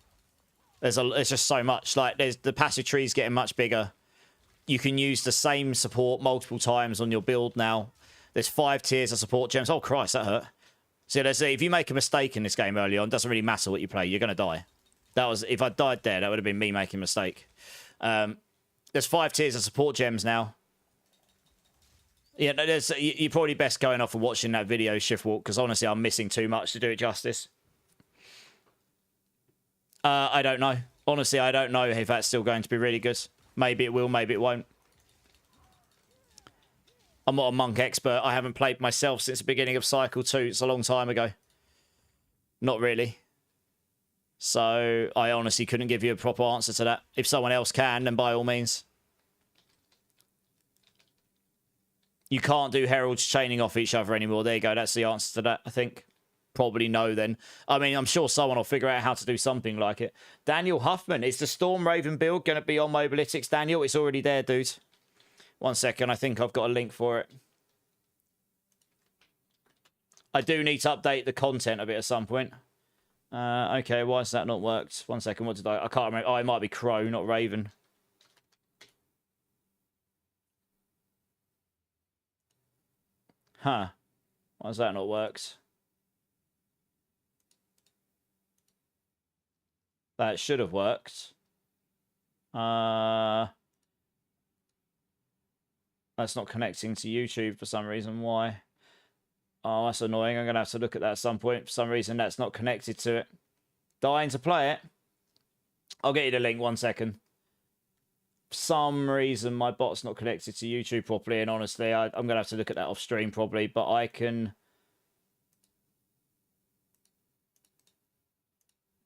There's just so much. Like, there's the passive trees getting much bigger. You can use the same support multiple times on your build now. There's 5 tiers of support gems. Oh, Christ, that hurt. So let's see, if you make a mistake in this game early on, it doesn't really matter what you play. You're going to die. If I died there, that would have been me making a mistake. There's 5 tiers of support gems now. Yeah, you're probably best going off and watching that video, Shiftwalk, because honestly, I'm missing too much to do it justice. I don't know. Honestly, I don't know if that's still going to be really good. Maybe it will, maybe it won't. I'm not a monk expert. I haven't played myself since the beginning of Cycle 2. It's a long time ago. Not really. So I honestly couldn't give you a proper answer to that. If someone else can, then by all means. You can't do heralds chaining off each other anymore. There you go. That's the answer to that, I think. Probably no, then. I mean, I'm sure someone will figure out how to do something like it. Daniel Huffman, is the Stormweaver build going to be on Mobalytics? Daniel, it's already there, dude. 1 second. I think I've got a link for it. I do need to update the content a bit at some point. Okay, why has that not worked? 1 second. What did I can't remember. Oh, it might be Crow, not Raven. Huh. Why has that not worked? That should have worked. That's not connecting to YouTube for some reason. Why? Oh, that's annoying. I'm going to have to look at that at some point. For some reason, that's not connected to it. Dying to play it. I'll get you the link. 1 second. For some reason, my bot's not connected to YouTube properly. And honestly, I'm going to have to look at that off stream probably. But I can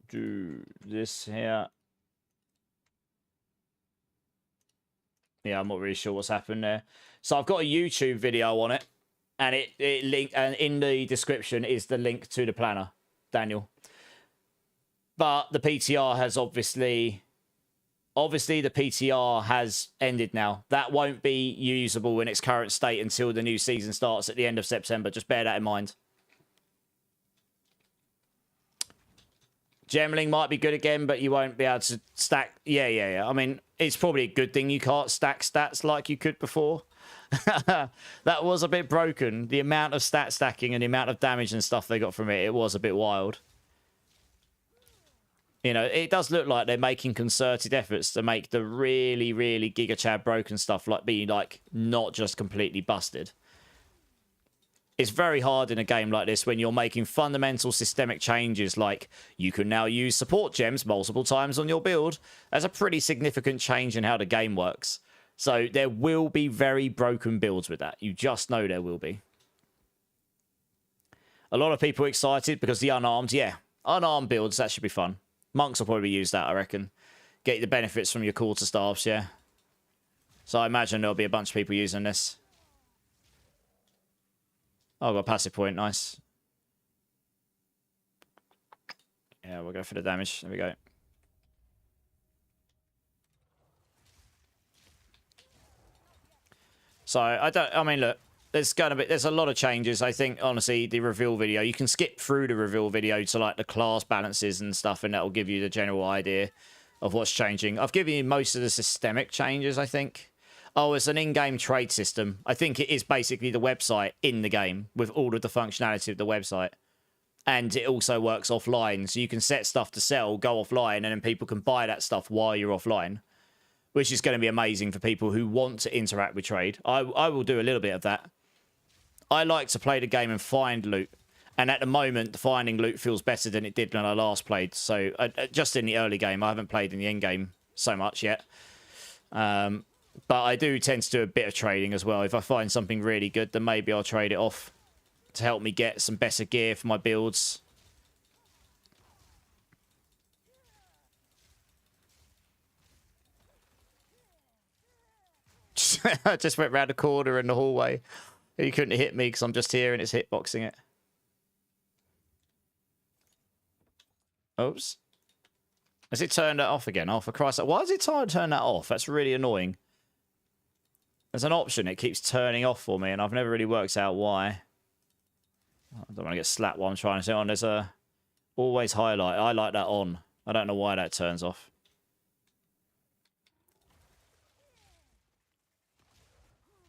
do this here. Yeah, I'm not really sure what's happened there. So I've got a YouTube video on it. And it link, and in the description is the link to the planner, Daniel. But the PTR has obviously the PTR has ended now. That won't be usable in its current state until the new season starts at the end of September. Just bear that in mind. Gemling might be good again, but you won't be able to stack. Yeah. I mean, it's probably a good thing you can't stack stats like you could before. That was a bit broken. The amount of stat stacking and the amount of damage and stuff they got from it was a bit wild. You know, it does look like they're making concerted efforts to make the really, really Giga Chad broken stuff like be like not just completely busted. It's very hard in a game like this when you're making fundamental systemic changes like you can now use support gems multiple times on your build. That's a pretty significant change in how the game works. So there will be very broken builds with that. You just know there will be. A lot of people excited because the unarmed, yeah. Unarmed builds, that should be fun. Monks will probably use that, I reckon. Get the benefits from your quarterstaffs, yeah. So I imagine there'll be a bunch of people using this. Oh, I've got a passive point, nice. Yeah, we'll go for the damage. There we go. So I mean, look, there's a lot of changes. I think honestly, the reveal video, you can skip through the reveal video to like the class balances and stuff, and that'll give you the general idea of what's changing. I've given you most of the systemic changes, I think. Oh, it's an in-game trade system. I think it is basically the website in the game with all of the functionality of the website. And it also works offline, so you can set stuff to sell, go offline, and then people can buy that stuff while you're offline. Which is going to be amazing for people who want to interact with trade. I will do a little bit of that. I like to play the game and find loot. And at the moment, finding loot feels better than it did when I last played. So, just in the early game. I haven't played in the end game so much yet. But I do tend to do a bit of trading as well. If I find something really good, then maybe I'll trade it off to help me get some better gear for my builds. I just went round the corner in the hallway. You couldn't hit me because I'm just here and it's hitboxing it. Oops. Has it turned that off again? Oh, for Christ's sake. Why does it turn that off? That's really annoying. There's an option. It keeps turning off for me and I've never really worked out why. I don't want to get slapped while I'm trying to sit on. There's a always highlight. I like that on. I don't know why that turns off.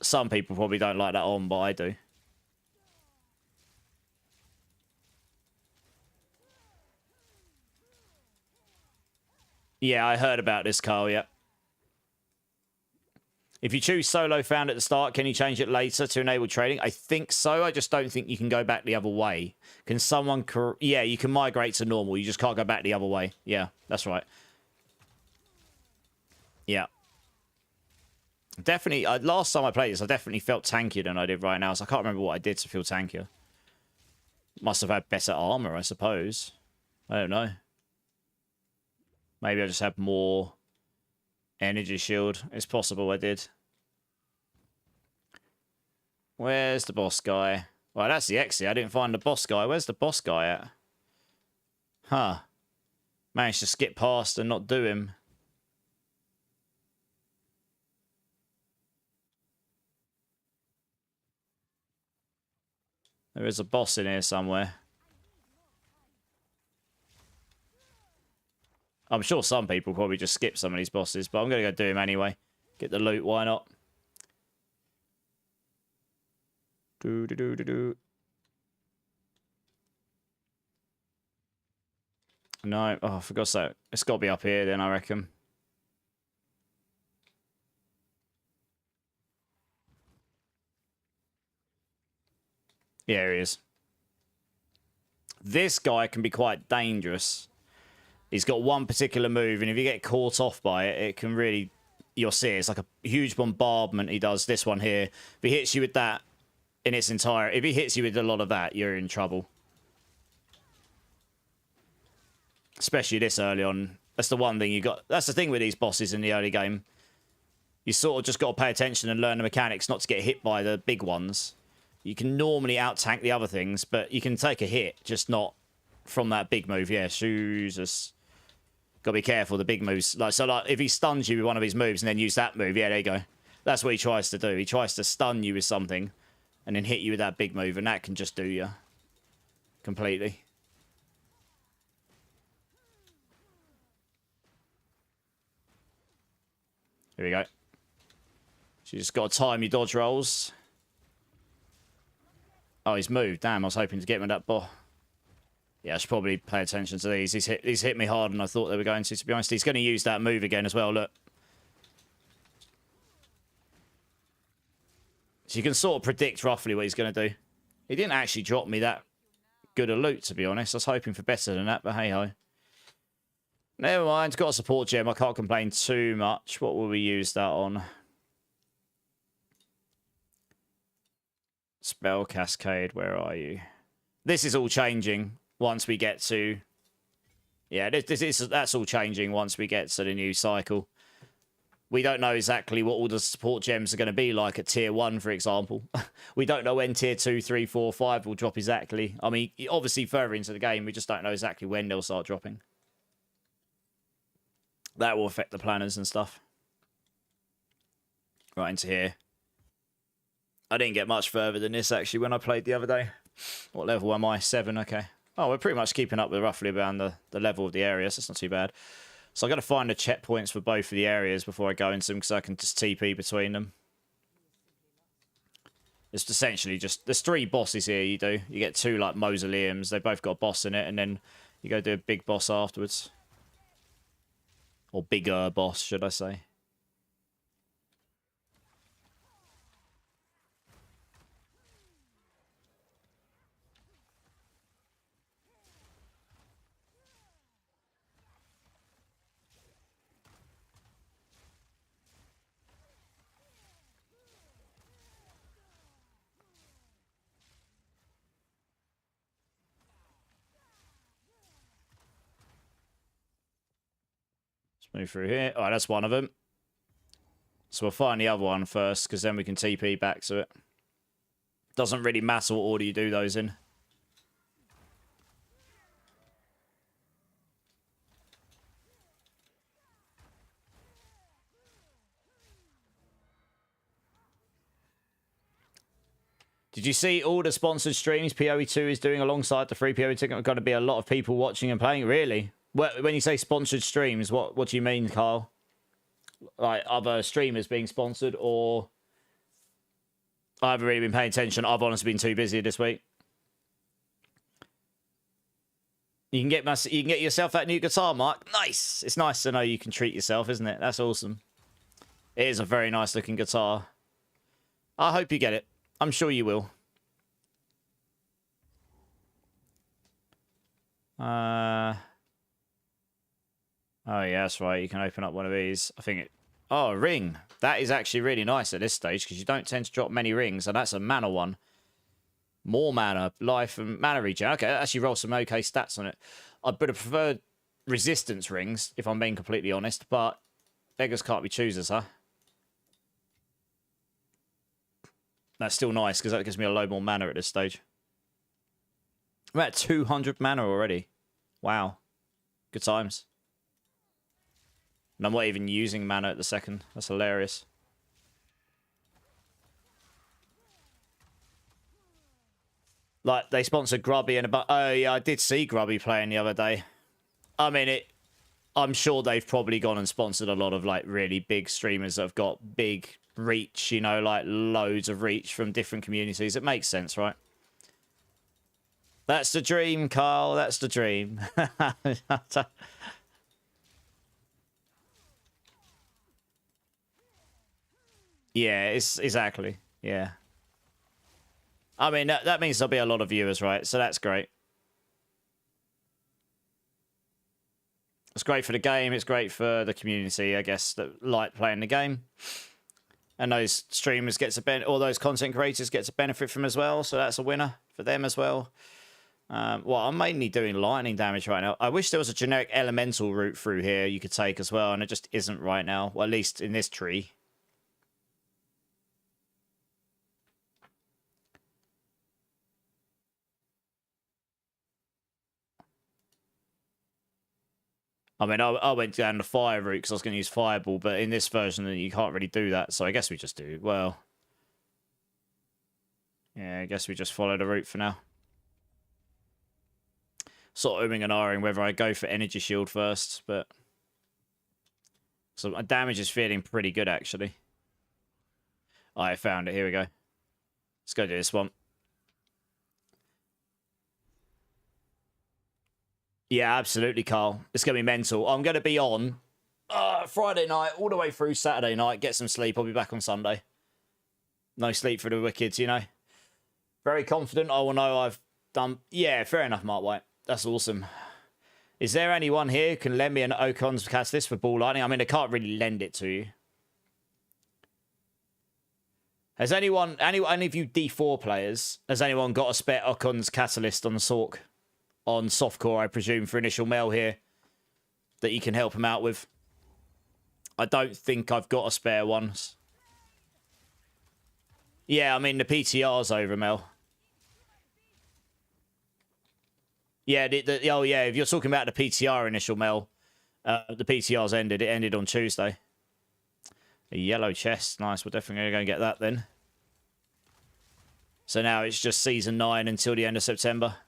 Some people probably don't like that on, but I do. Yeah, I heard about this, Carl, yeah. If you choose solo found at the start, can you change it later to enable trading? I think so. I just don't think you can go back the other way. Can someone... Yeah, you can migrate to normal. You just can't go back the other way. Yeah, that's right. Yeah. Definitely, last time I played this, I definitely felt tankier than I did right now, so I can't remember what I did to feel tankier. Must have had better armor, I suppose. I don't know. Maybe I just had more energy shield. It's possible I did. Where's the boss guy? Well, that's the exit. I didn't find the boss guy. Where's the boss guy at? Huh. Managed to skip past and not do him. There is a boss in here somewhere. I'm sure some people probably just skip some of these bosses, but I'm going to go do him anyway. Get the loot, why not? Do. No, oh, for God's sake. It's got to be up here then, I reckon. Yeah, he is. This guy can be quite dangerous. He's got one particular move, and if you get caught off by it, it can really... You'll see it's like a huge bombardment he does. This one here. If he hits you with that in its entire... If he hits you with a lot of that, you're in trouble. Especially this early on. That's the one thing you got. That's the thing with these bosses in the early game. You sort of just got to pay attention and learn the mechanics not to get hit by the big ones. You can normally out-tank the other things, but you can take a hit, just not from that big move. Yeah, Jesus. Got to be careful, the big moves. Like, if he stuns you with one of his moves and then use that move, yeah, there you go. That's what he tries to do. He tries to stun you with something and then hit you with that big move, and that can just do you completely. Here we go. So you just got to time your dodge rolls. Oh, he's moved. Damn, I was hoping to get him with that ball. Yeah, I should probably pay attention to these. He's hit me harder than I thought they were going to be honest. He's going to use that move again as well, look. So you can sort of predict roughly what he's going to do. He didn't actually drop me that good a loot, to be honest. I was hoping for better than that, but hey-ho. Never mind, got a support gem. I can't complain too much. What will we use that on? Spell Cascade, where are you? This is all changing once we get to... Yeah, that's all changing once we get to the new cycle. We don't know exactly what all the support gems are going to be like at Tier 1, for example. We don't know when Tier 2, 3, 4, 5 will drop exactly. I mean, obviously further into the game, we just don't know exactly when they'll start dropping. That will affect the planners and stuff. Right into here. I didn't get much further than this, actually, when I played the other day. What level am I? 7, okay. Oh, we're pretty much keeping up with roughly around the level of the areas. That's not too bad. So I've got to find the checkpoints for both of the areas before I go into them, because I can just TP between them. It's essentially just... There's 3 bosses here you do. You get 2, like, mausoleums. They both got a boss in it, and then you go do a big boss afterwards. Or bigger boss, should I say. Move through here. All right, that's one of them. So we'll find the other one first, because then we can TP back to it. Doesn't really matter what order you do those in. Did you see all the sponsored streams PoE2 is doing alongside the free PoE2? There's going to be a lot of people watching and playing. Really? When you say sponsored streams, what do you mean, Carl? Like other streamers being sponsored, or I haven't really been paying attention. I've honestly been too busy this week. You can get yourself that new guitar, Mark. Nice. It's nice to know you can treat yourself, isn't it? That's awesome. It is a very nice looking guitar. I hope you get it. I'm sure you will. Oh, yeah, that's right. You can open up one of these. I think it... Oh, a ring. That is actually really nice at this stage, because you don't tend to drop many rings, and that's a mana one. More mana, life, and mana regen. Okay, that actually rolls some okay stats on it. I would have preferred resistance rings, if I'm being completely honest, but beggars can't be choosers, huh? That's still nice, because that gives me a load more mana at this stage. I'm at 200 mana already. Wow. Good times. And I'm not even using mana at the second. That's hilarious. Like, they sponsored Grubby and about... Oh, yeah, I did see Grubby playing the other day. I mean, I'm sure they've probably gone and sponsored a lot of, like, really big streamers that have got big reach, you know, like, loads of reach from different communities. It makes sense, right? That's the dream, Carl. That's the dream. Yeah, it's exactly. Yeah. I mean, that means there'll be a lot of viewers, right? So that's great. It's great for the game. It's great for the community, I guess, that like playing the game. And those streamers gets a all those content creators gets a benefit from as well. So that's a winner for them as well. Well, I'm mainly doing lightning damage right now. I wish there was a generic elemental route through here you could take as well, and it just isn't right now. Well, at least in this tree. I mean, I went down the fire route because I was going to use fireball, but in this version, you can't really do that. So I guess we just do. Well, yeah, I guess we just follow the route for now. Sort of umming and ahhing whether I go for energy shield first, but so my damage is feeling pretty good actually. I found it. Here we go. Let's go do this one. Yeah, absolutely, Carl. It's going to be mental. I'm going to be on Friday night all the way through Saturday night. Get some sleep. I'll be back on Sunday. No sleep for the wickeds, you know. Very confident I will know I've done... Yeah, fair enough, Mark White. That's awesome. Is there anyone here who can lend me an Ocon's Catalyst for Ball Lightning? I mean, I can't really lend it to you. Has anyone... any of you D4 players, has anyone got a spare Ocon's Catalyst on the Sork? On softcore, I presume, for initial mail here that you can help him out with. I don't think I've got a spare one. Yeah, I mean, the PTR's over, Mel. Yeah, oh, yeah, if you're talking about the PTR initial mail, the PTR's ended. It ended on Tuesday. A yellow chest. Nice, we're definitely going to go and get that then. So now it's just Season 9 until the end of September.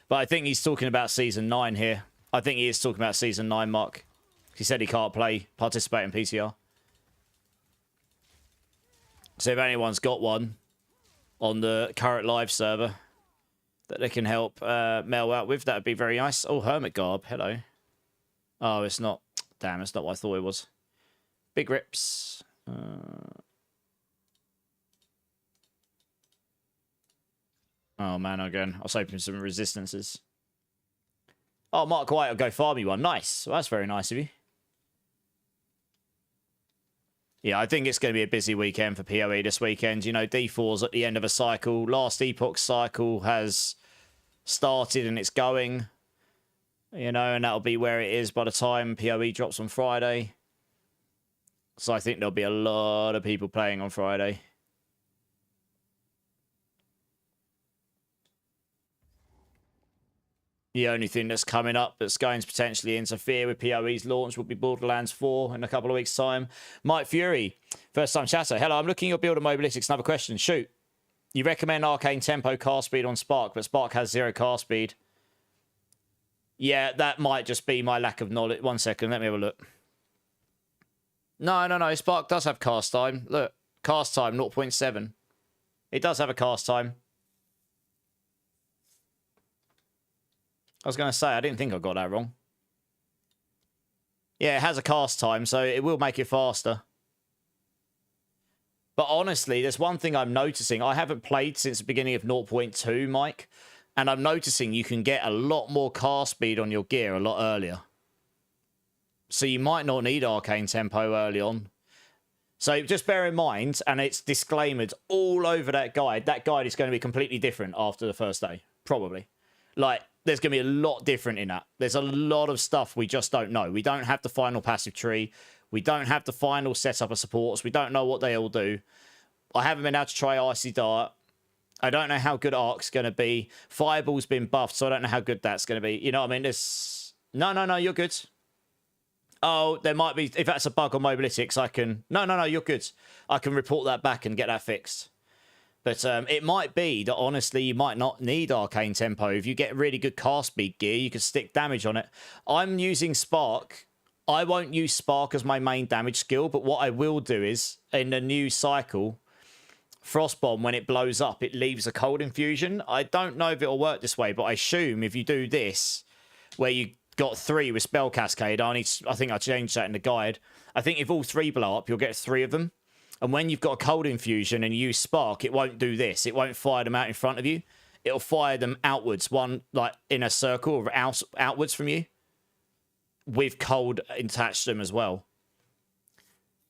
But I think he's talking about Season 9 here. I think he is talking about Season 9, Mark. He said he can't participate in PTR. So if anyone's got one on the current live server that they can help mail out with, that would be very nice. Oh, Hermit Garb. Hello. Oh, it's not. Damn, it's not what I thought it was. Big rips. Oh, man, again. I was hoping some resistances. Oh, Mark White will go farm you one. Nice. Well, that's very nice of you. Yeah, I think it's going to be a busy weekend for PoE this weekend. You know, D4's at the end of a cycle. Last Epoch cycle has started and it's going. You know, and that'll be where it is by the time PoE drops on Friday. So I think there'll be a lot of people playing on Friday. The only thing that's coming up that's going to potentially interfere with PoE's launch will be Borderlands 4 in a couple of weeks' time. Mike Fury, first-time chatter. Hello, I'm looking at your build of Mobalytics. Another question. Shoot. You recommend Arcane Tempo cast speed on Spark, but Spark has 0 cast speed. Yeah, that might just be my lack of knowledge. 1 second, let me have a look. No. Spark does have cast time. Look, cast time, 0.7. It does have a cast time. I was going to say, I didn't think I got that wrong. Yeah, it has a cast time, so it will make it faster. But honestly, there's one thing I'm noticing. I haven't played since the beginning of 0.2, Mike. And I'm noticing you can get a lot more cast speed on your gear a lot earlier. So you might not need Arcane Tempo early on. So just bear in mind, and it's disclaimed all over that guide. That guide is going to be completely different after the first day. Probably. Like, there's going to be a lot different in that. There's a lot of stuff we just don't know. We don't have the final passive tree. We don't have the final setup of supports. We don't know what they all do. I haven't been able to try Icy Dart. I don't know how good Arc's going to be. Fireball's been buffed, so I don't know how good that's going to be. You know what I mean? There's... No, you're good. Oh, there might be... If that's a bug on Mobalytics, I can... No, you're good. I can report that back and get that fixed. But it might be that, honestly, you might not need Arcane Tempo. If you get really good cast speed gear, you can stick damage on it. I'm using Spark. I won't use Spark as my main damage skill, but what I will do is, in the new cycle, Frostbomb, when it blows up, it leaves a cold infusion. I don't know if it'll work this way, but I assume if you do this, where you got 3 with Spell Cascade, I think I changed that in the guide. I think if all 3 blow up, you'll get 3 of them. And when you've got a cold infusion and you use Spark, it won't do this. It won't fire them out in front of you. It'll fire them outwards, one like in a circle or outwards from you, with cold attached to them as well.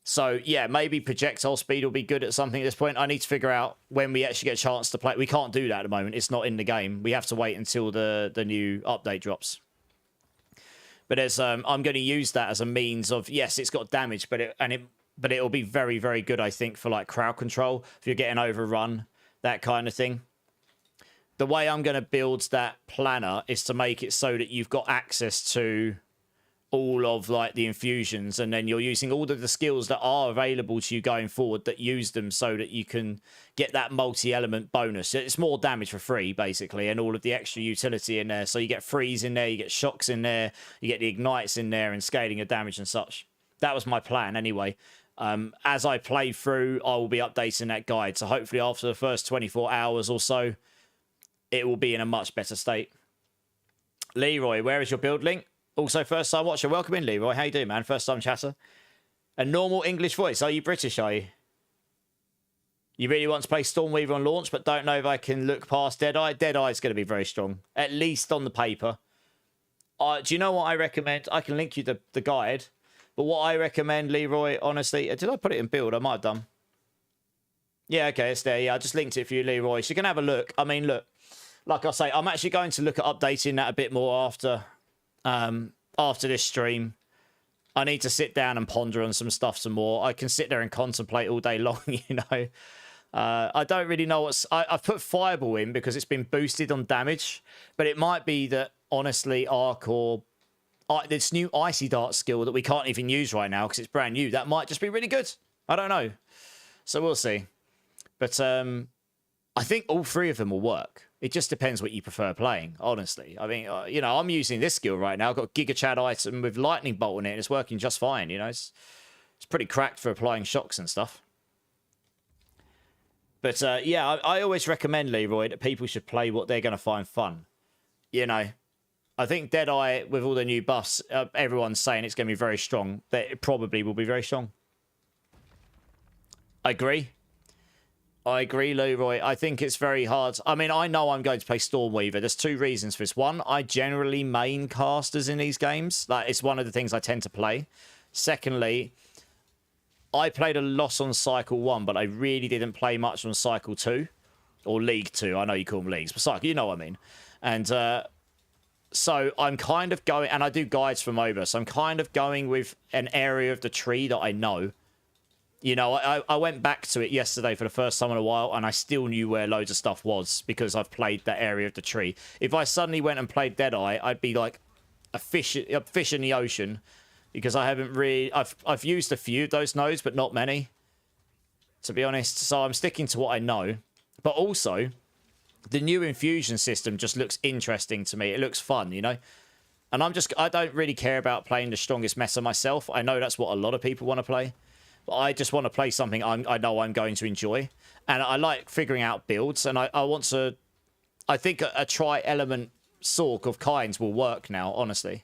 So, yeah, maybe projectile speed will be good at something at this point. I need to figure out when we actually get a chance to play. We can't do that at the moment. It's not in the game. We have to wait until the new update drops. But as I'm going to use that as a means of, yes, it's got damage, but it'll be very, very good, I think, for like crowd control. If you're getting overrun, that kind of thing. The way I'm going to build that planner is to make it so that you've got access to all of like the infusions, and then you're using all of the skills that are available to you going forward that use them so that you can get that multi-element bonus. It's more damage for free, basically, and all of the extra utility in there. So you get freeze in there, you get shocks in there, you get the ignites in there, and scaling of damage and such. That was my plan anyway. As I play through, I will be updating that guide. So hopefully after the first 24 hours or so, it will be in a much better state. Leroy, where is your build link? Also, first time watcher. Welcome in, Leroy. How you doing, man? First time chatter. A normal English voice. Are you British, are you? You really want to play Stormweaver on launch, but don't know if I can look past Deadeye? Deadeye is going to be very strong, at least on the paper. Do you know what I recommend? I can link you the guide. But what I recommend, Leroy, honestly... Did I put it in build? I might have done. Yeah, okay, it's there. Yeah, I just linked it for you, Leroy. So you can have a look. I mean, look. Like I say, I'm actually going to look at updating that a bit more after this stream. I need to sit down and ponder on some stuff some more. I can sit there and contemplate all day long, you know. I don't really know what's... I've put Fireball in because it's been boosted on damage. But it might be that, honestly, Arc or... this new Icy Dart skill that we can't even use right now because it's brand new, that might just be really good. I don't know. So we'll see. But I think all 3 of them will work. It just depends what you prefer playing, honestly. I mean, you know, I'm using this skill right now. I've got a Giga Chad item with Lightning Bolt in it, and it's working just fine, you know. It's pretty cracked for applying shocks and stuff. But, yeah, I always recommend, Leroy, that people should play what they're going to find fun. You know, I think Deadeye, with all the new buffs, everyone's saying it's going to be very strong. But it probably will be very strong. I agree. I agree, Leroy. I think it's very hard. I mean, I know I'm going to play Stormweaver. There's 2 reasons for this. One, I generally main casters in these games. Like, it's one of the things I tend to play. Secondly, I played a lot on Cycle 1, but I really didn't play much on Cycle 2. Or League 2. I know you call them Leagues, but Cycle, you know what I mean. And so I'm kind of going... And I do guides from MOBA, so I'm kind of going with an area of the tree that I know. You know, I went back to it yesterday for the first time in a while, and I still knew where loads of stuff was because I've played that area of the tree. If I suddenly went and played Deadeye, I'd be like a fish in the ocean because I haven't really... I've used a few of those nodes, but not many, to be honest. So I'm sticking to what I know. But also, the new infusion system just looks interesting to me. It looks fun, you know? And I don't really care about playing the strongest meta myself. I know that's what a lot of people want to play. But I just want to play something I know I'm going to enjoy. And I like figuring out builds. And I want to... I think a tri-element Sorc of Kinds will work now, honestly.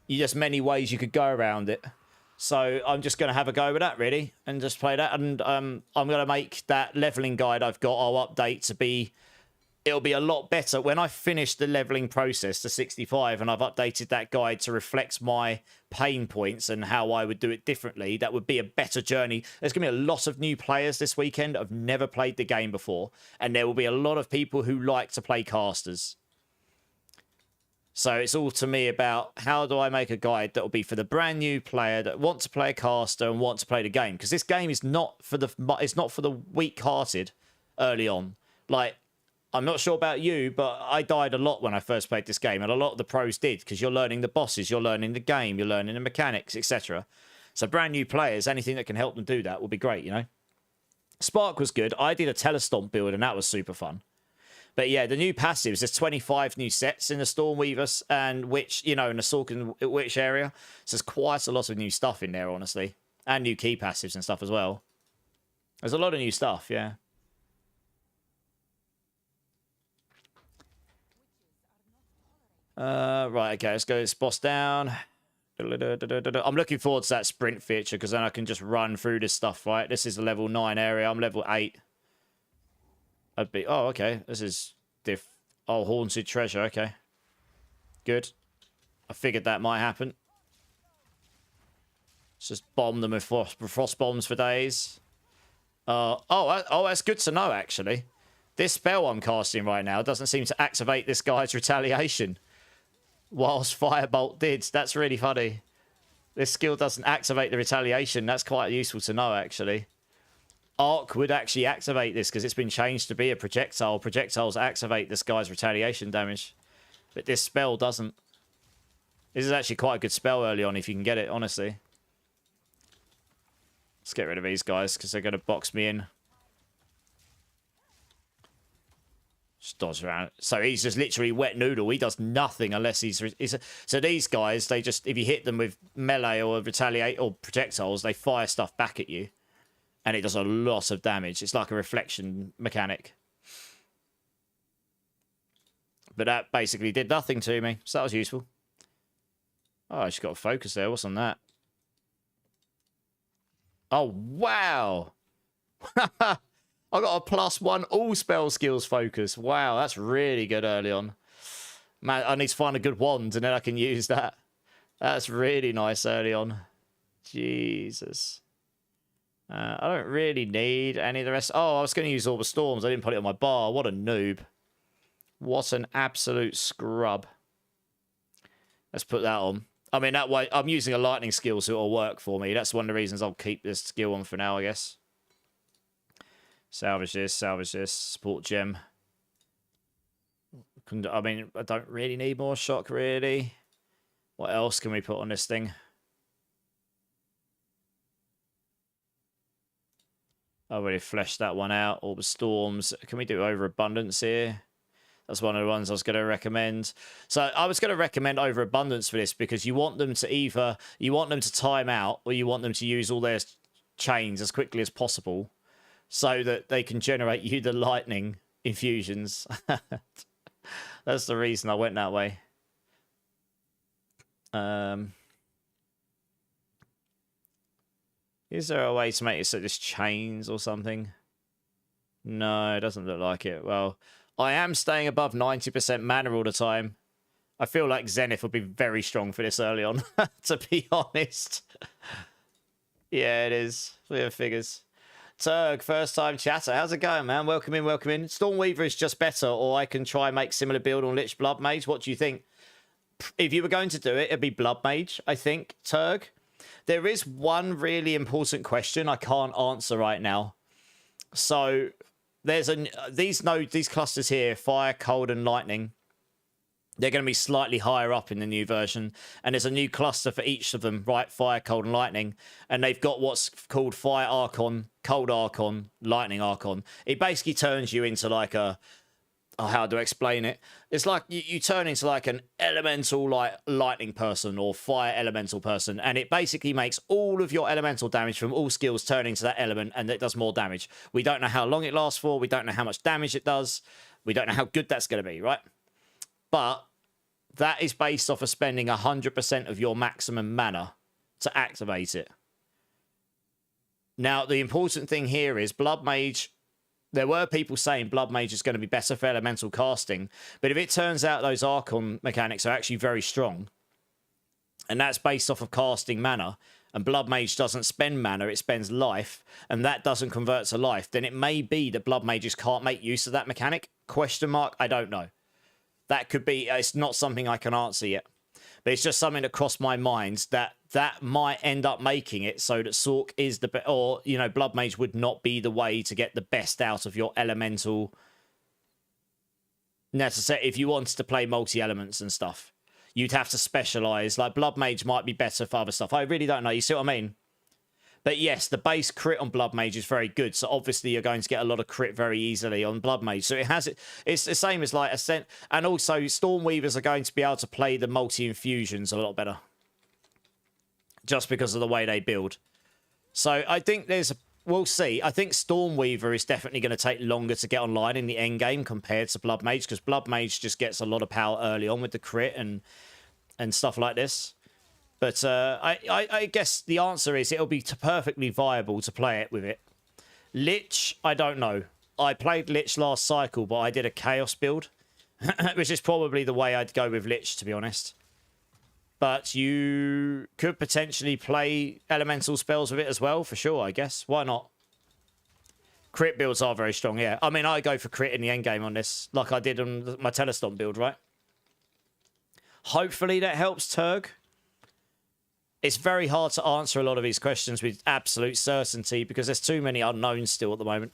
There's many ways you could go around it. So I'm just going to have a go with that, really. And just play that. And I'm going to make that leveling guide I've got, I'll update to be... It'll be a lot better when I finish the leveling process to 65 and I've updated that guide to reflect my pain points and how I would do it differently. That would be a better journey. There's going to be a lot of new players this weekend that have never played the game before. And there will be a lot of people who like to play casters. So it's all to me about how do I make a guide that will be for the brand new player that wants to play a caster and want to play the game, because this game is not for the weak-hearted early on. Like, I'm not sure about you, but I died a lot when I first played this game, and a lot of the pros did, because you're learning the bosses, you're learning the game, you're learning the mechanics, etc. So brand new players, anything that can help them do that will be great, you know? Spark was good. I did a telestomp build, and that was super fun. But yeah, the new passives, there's 25 new sets in the Stormweaver and Witch, you know, in the Sorcerer Witch area. So there's quite a lot of new stuff in there, honestly. And new key passives and stuff as well. There's a lot of new stuff, yeah. Right, okay, let's go this boss down. I'm looking forward to that sprint feature, because then I can just run through this stuff, right? This is the level 9 area. I'm level 8. Oh, okay. This is haunted treasure. Okay, good. I figured that might happen. Let's just bomb them with frost bombs for days. Oh, that's good to know, actually. This spell I'm casting right now doesn't seem to activate this guy's retaliation, whilst Firebolt did. That's really funny. This skill doesn't activate the retaliation. That's quite useful to know, actually. Arc would actually activate this because it's been changed to be a projectile. Projectiles activate this guy's retaliation damage, but this spell doesn't. This is actually quite a good spell early on if you can get it, honestly. Let's get rid of these guys because they're going to box me in. Just dodge around. So he's just literally wet noodle. He does nothing unless he's so these guys, they just, if you hit them with melee or retaliate or projectiles, they fire stuff back at you. And it does a lot of damage. It's like a reflection mechanic. But that basically did nothing to me. So that was useful. Oh, I just got a focus there. What's on that? Oh, wow. I got a +1 all spell skills focus. Wow, that's really good early on. Man, I need to find a good wand and then I can use that. That's really nice early on. Jesus. I don't really need any of the rest. Oh, I was going to use all the storms. I didn't put it on my bar. What a noob. What an absolute scrub. Let's put that on. I mean, that way, I'm using a lightning skill, so it'll work for me. That's one of the reasons I'll keep this skill on for now, I guess. Salvage this, support gem. I mean, I don't really need more shock, really. What else can we put on this thing? I already fleshed that one out. All the storms. Can we do overabundance here? That's one of the ones I was going to recommend. So I was going to recommend overabundance for this because you want them to either, you want them to time out or you want them to use all their chains as quickly as possible so that they can generate you the lightning infusions. That's the reason I went that way. Is there a way to make it so this chains or something? No, it doesn't look like it. Well, I am staying above 90% mana all the time. I feel like Zenith would be very strong for this early on, to be honest. Yeah, it is. We have figures. Turg, first time chatter. How's it going, man? Welcome in, welcome in. Stormweaver is just better, or I can try and make similar build on Lich Blood Mage. What do you think? If you were going to do it, it'd be Blood Mage, I think, Turg. There is one really important question I can't answer right now. So there's these clusters here, fire, cold, and lightning. They're going to be slightly higher up in the new version, and there's a new cluster for each of them, right? Fire, cold, and lightning, and they've got what's called Fire Archon, Cold Archon, Lightning Archon. It basically turns you into like a, oh, how do I explain it? It's like you turn into like an elemental, like lightning person or fire elemental person, and it basically makes all of your elemental damage from all skills turn into that element, and it does more damage. We don't know how long it lasts for. We don't know how much damage it does. We don't know how good that's going to be, right? But that is based off of spending 100% of your maximum mana to activate it. Now, the important thing here is Blood Mage. There were people saying Blood Mage is going to be better for elemental casting, but if it turns out those Archon mechanics are actually very strong, and that's based off of casting mana, and Blood Mage doesn't spend mana, it spends life, and that doesn't convert to life, then it may be that Blood Mages can't make use of that mechanic? Question mark? I don't know. That could be, it's not something I can answer yet. But it's just something that crossed my mind that might end up making it so that Sorc is the best, or, you know, Blood Mage would not be the way to get the best out of your elemental necessary. If you wanted to play multi-elements and stuff, you'd have to specialize. Like, Blood Mage might be better for other stuff. I really don't know. You see what I mean? But yes, the base crit on Blood Mage is very good. So obviously you're going to get a lot of crit very easily on Blood Mage. So it's the same as like Ascent. And also Stormweavers are going to be able to play the multi-infusions a lot better. Just because of the way they build. So I think we'll see. I think Stormweaver is definitely going to take longer to get online in the end game compared to Blood Mage. Because Blood Mage just gets a lot of power early on with the crit and stuff like this. But I guess the answer is it'll be perfectly viable to play it with it. Lich, I don't know. I played Lich last cycle, but I did a Chaos build. Which is probably the way I'd go with Lich, to be honest. But you could potentially play elemental spells with it as well, for sure, I guess. Why not? Crit builds are very strong, yeah. I mean, I go for crit in the endgame on this, like I did on my Telestomp build, right? Hopefully that helps, Turg. It's very hard to answer a lot of these questions with absolute certainty because there's too many unknowns still at the moment.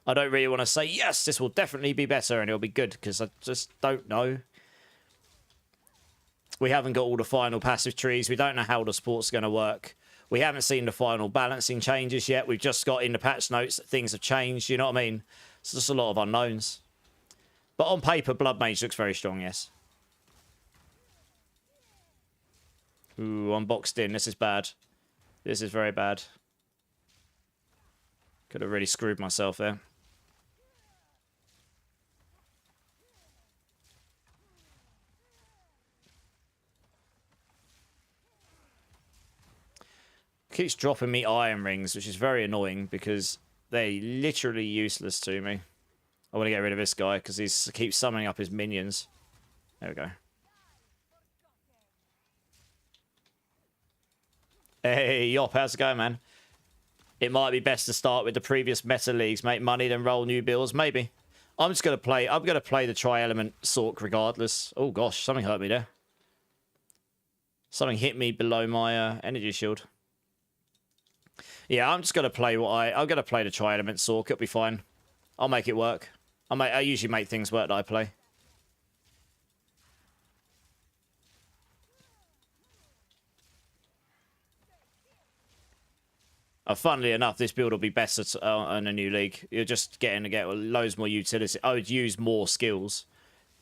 I don't really want to say, yes, this will definitely be better and it'll be good because I just don't know. We haven't got all the final passive trees. We don't know how the sport's going to work. We haven't seen the final balancing changes yet. We've just got in the patch notes that things have changed. You know what I mean? It's just a lot of unknowns. But on paper, Blood Mage looks very strong, yes. Ooh, I'm boxed in. This is bad. This is very bad. Could have really screwed myself there. Keeps dropping me iron rings, which is very annoying because they're literally useless to me. I want to get rid of this guy because he keeps summoning up his minions. There we go. Hey, Yop, how's it going, man? It might be best to start with the previous meta leagues, make money, then roll new builds. Maybe. I'm just going to play. I'm going to play the tri-element Sorc regardless. Oh, gosh. Something hurt me there. Something hit me below my energy shield. Yeah, I'm just going to play I'm going to play the tri-element Sorc. It'll be fine. I'll make it work. I usually make things work that I play. Funnily enough, this build will be better in a new league. You're just getting to get loads more utility. I would use more skills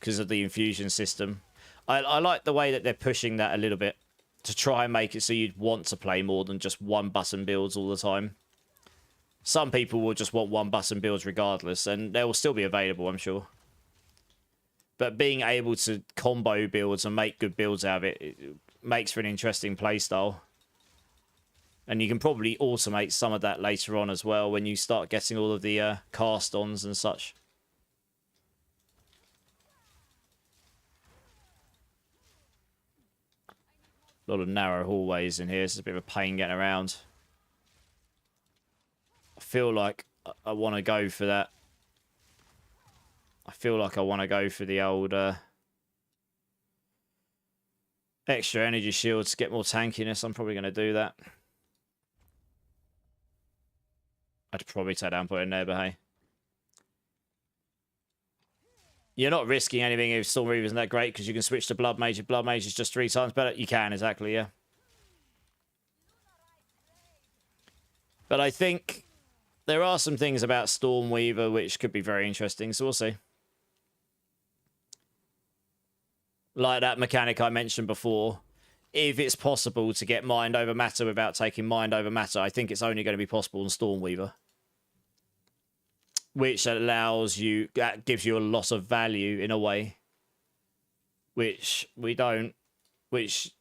because of the infusion system. I like the way that they're pushing that a little bit to try and make it so you'd want to play more than just one button builds all the time. Some people will just want one button builds regardless, and they will still be available, I'm sure. But being able to combo builds and make good builds out of it, it makes for an interesting playstyle. And you can probably automate some of that later on as well when you start getting all of the cast-ons and such. A lot of narrow hallways in here. It's a bit of a pain getting around. I feel like I want to go for that. I feel like I want to go for the old extra energy shields to get more tankiness. I'm probably going to do that. I'd probably take down point in there, but hey. You're not risking anything if Stormweaver isn't that great because you can switch to Blood Mage. If Blood Mage is just 3 times better, you can, exactly, yeah. But I think there are some things about Stormweaver which could be very interesting, so we'll see. Like that mechanic I mentioned before. If it's possible to get mind over matter without taking mind over matter, I think it's only going to be possible in Stormweaver. Which allows you, that gives you a lot of value in a way. Which we don't, which,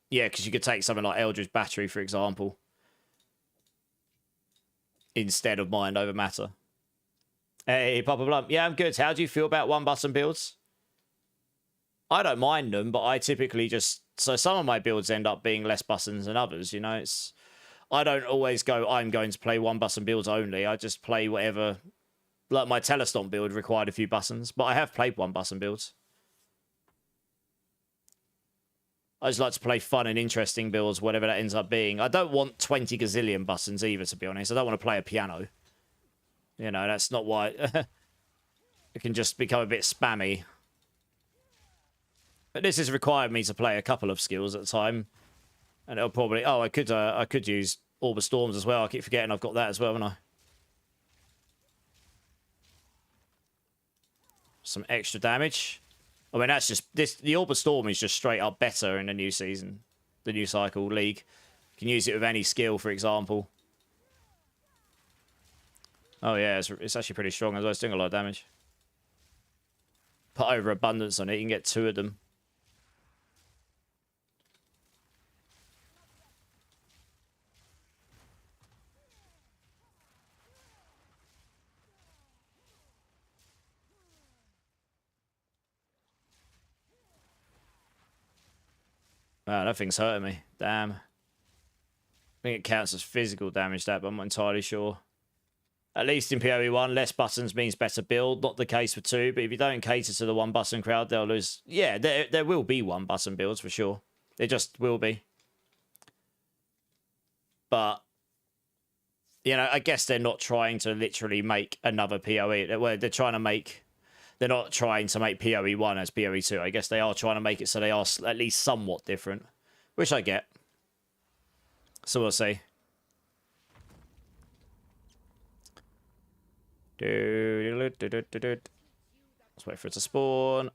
yeah, because you could take something like Eldritch Battery, for example. Instead of mind over matter. Hey, Papa Blump. Yeah, I'm good. How do you feel about one button builds? I don't mind them, but I typically just... So some of my builds end up being less buttons than others, you know? It's... I don't always go, I'm going to play one button builds only. I just play whatever... Like my Telestomp build required a few buttons, but I have played one button builds. I just like to play fun and interesting builds, whatever that ends up being. I don't want 20 gazillion buttons either, to be honest. I don't want to play a piano. You know, that's not why... it can just become a bit spammy. But this has required me to play a couple of skills at a time. And it'll probably... Oh, I could use Orb of Storms as well. I keep forgetting I've got that as well, haven't I? Some extra damage. I mean, that's just... The Orb of Storm is just straight up better in the new season. The new cycle league. You can use it with any skill, for example. Oh, yeah. It's actually pretty strong as well. It's doing a lot of damage. Put overabundance on it. You can get 2 of them. Wow, that thing's hurting me. Damn. I think it counts as physical damage, that, but I'm not entirely sure. At least in PoE1, less buttons means better build. Not the case for 2, but if you don't cater to the 1-button crowd, they'll lose. Yeah, there will be 1-button builds for sure. There just will be. But, you know, I guess they're not trying to literally make another PoE. They're trying to make... They're not trying to make PoE1 as PoE2. I guess they are trying to make it so they are at least somewhat different. Which I get. So we'll see. Let's wait for it to spawn.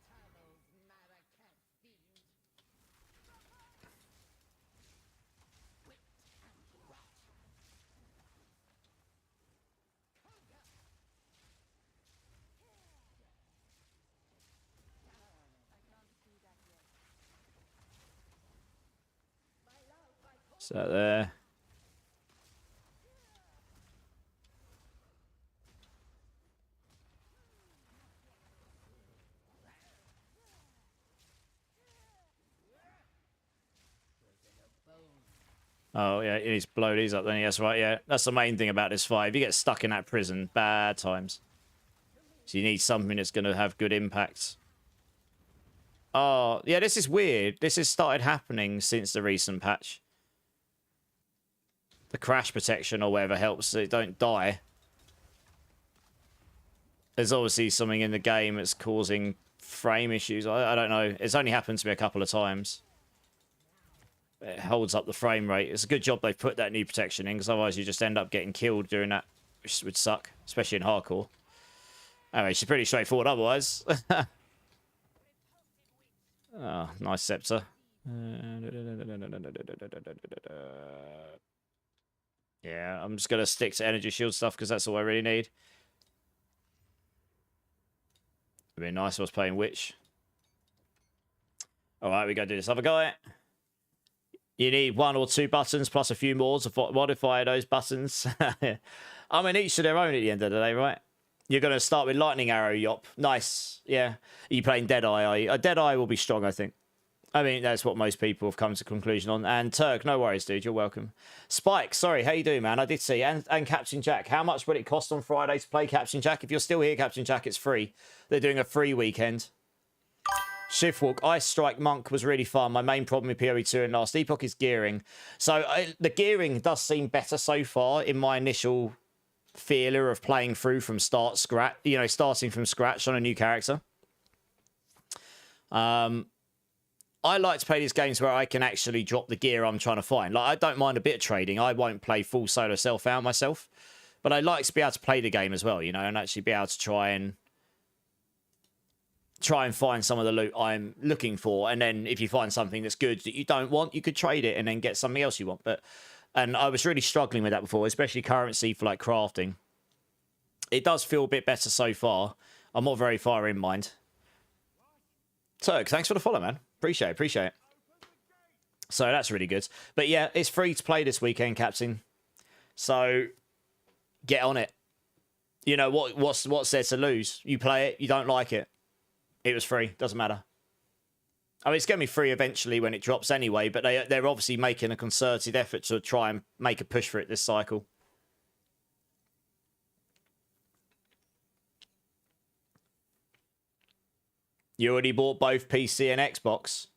So there. Oh, yeah, he's blow these up then. Yes, right, yeah. That's the main thing about this fight. If you get stuck in that prison, bad times. So you need something that's going to have good impacts. Oh, yeah, this is weird. This has started happening since the recent patch. The crash protection or whatever helps so it don't die. There's obviously something in the game that's causing frame issues. I don't know. It's only happened to me a couple of times. It holds up the frame rate. It's a good job they've put that new protection in, because otherwise you just end up getting killed during that, which would suck, especially in hardcore. Anyway, she's pretty straightforward otherwise. Oh, nice scepter. Yeah, I'm just going to stick to energy shield stuff because that's all I really need. It'd be nice if I was playing Witch. Alright, we go do this other guy. You need 1 or 2 buttons plus a few more to modify those buttons. I mean, each to their own at the end of the day, right? You're going to start with Lightning Arrow, Yop. Nice. Yeah. Are you playing Deadeye, are you? Deadeye will be strong, I think. I mean, that's what most people have come to conclusion on. And Turk, no worries, dude. You're welcome. Spike, sorry. How you doing, man? I did see. And Captain Jack. How much would it cost on Friday to play Captain Jack? If you're still here, Captain Jack, it's free. They're doing a free weekend. Shiftwalk, Ice Strike Monk was really fun. My main problem with PoE2 and Last Epoch is gearing. So the gearing does seem better so far in my initial feeler of playing through from starting from scratch on a new character. I like to play these games where I can actually drop the gear I'm trying to find. Like, I don't mind a bit of trading. I won't play full solo self-out myself. But I like to be able to play the game as well, you know, and actually be able to try and find some of the loot I'm looking for. And then if you find something that's good that you don't want, you could trade it and then get something else you want. And I was really struggling with that before, especially currency for like crafting. It does feel a bit better so far. I'm not very far in mind. Turk, thanks for the follow, man. Appreciate it. So that's really good. But yeah, it's free to play this weekend, Captain. So get on it. You know, what's there to lose? You play it, you don't like it. It was free. Doesn't matter. I mean, it's going to be free eventually when it drops anyway, but they're obviously making a concerted effort to try and make a push for it this cycle. You already bought both PC and Xbox?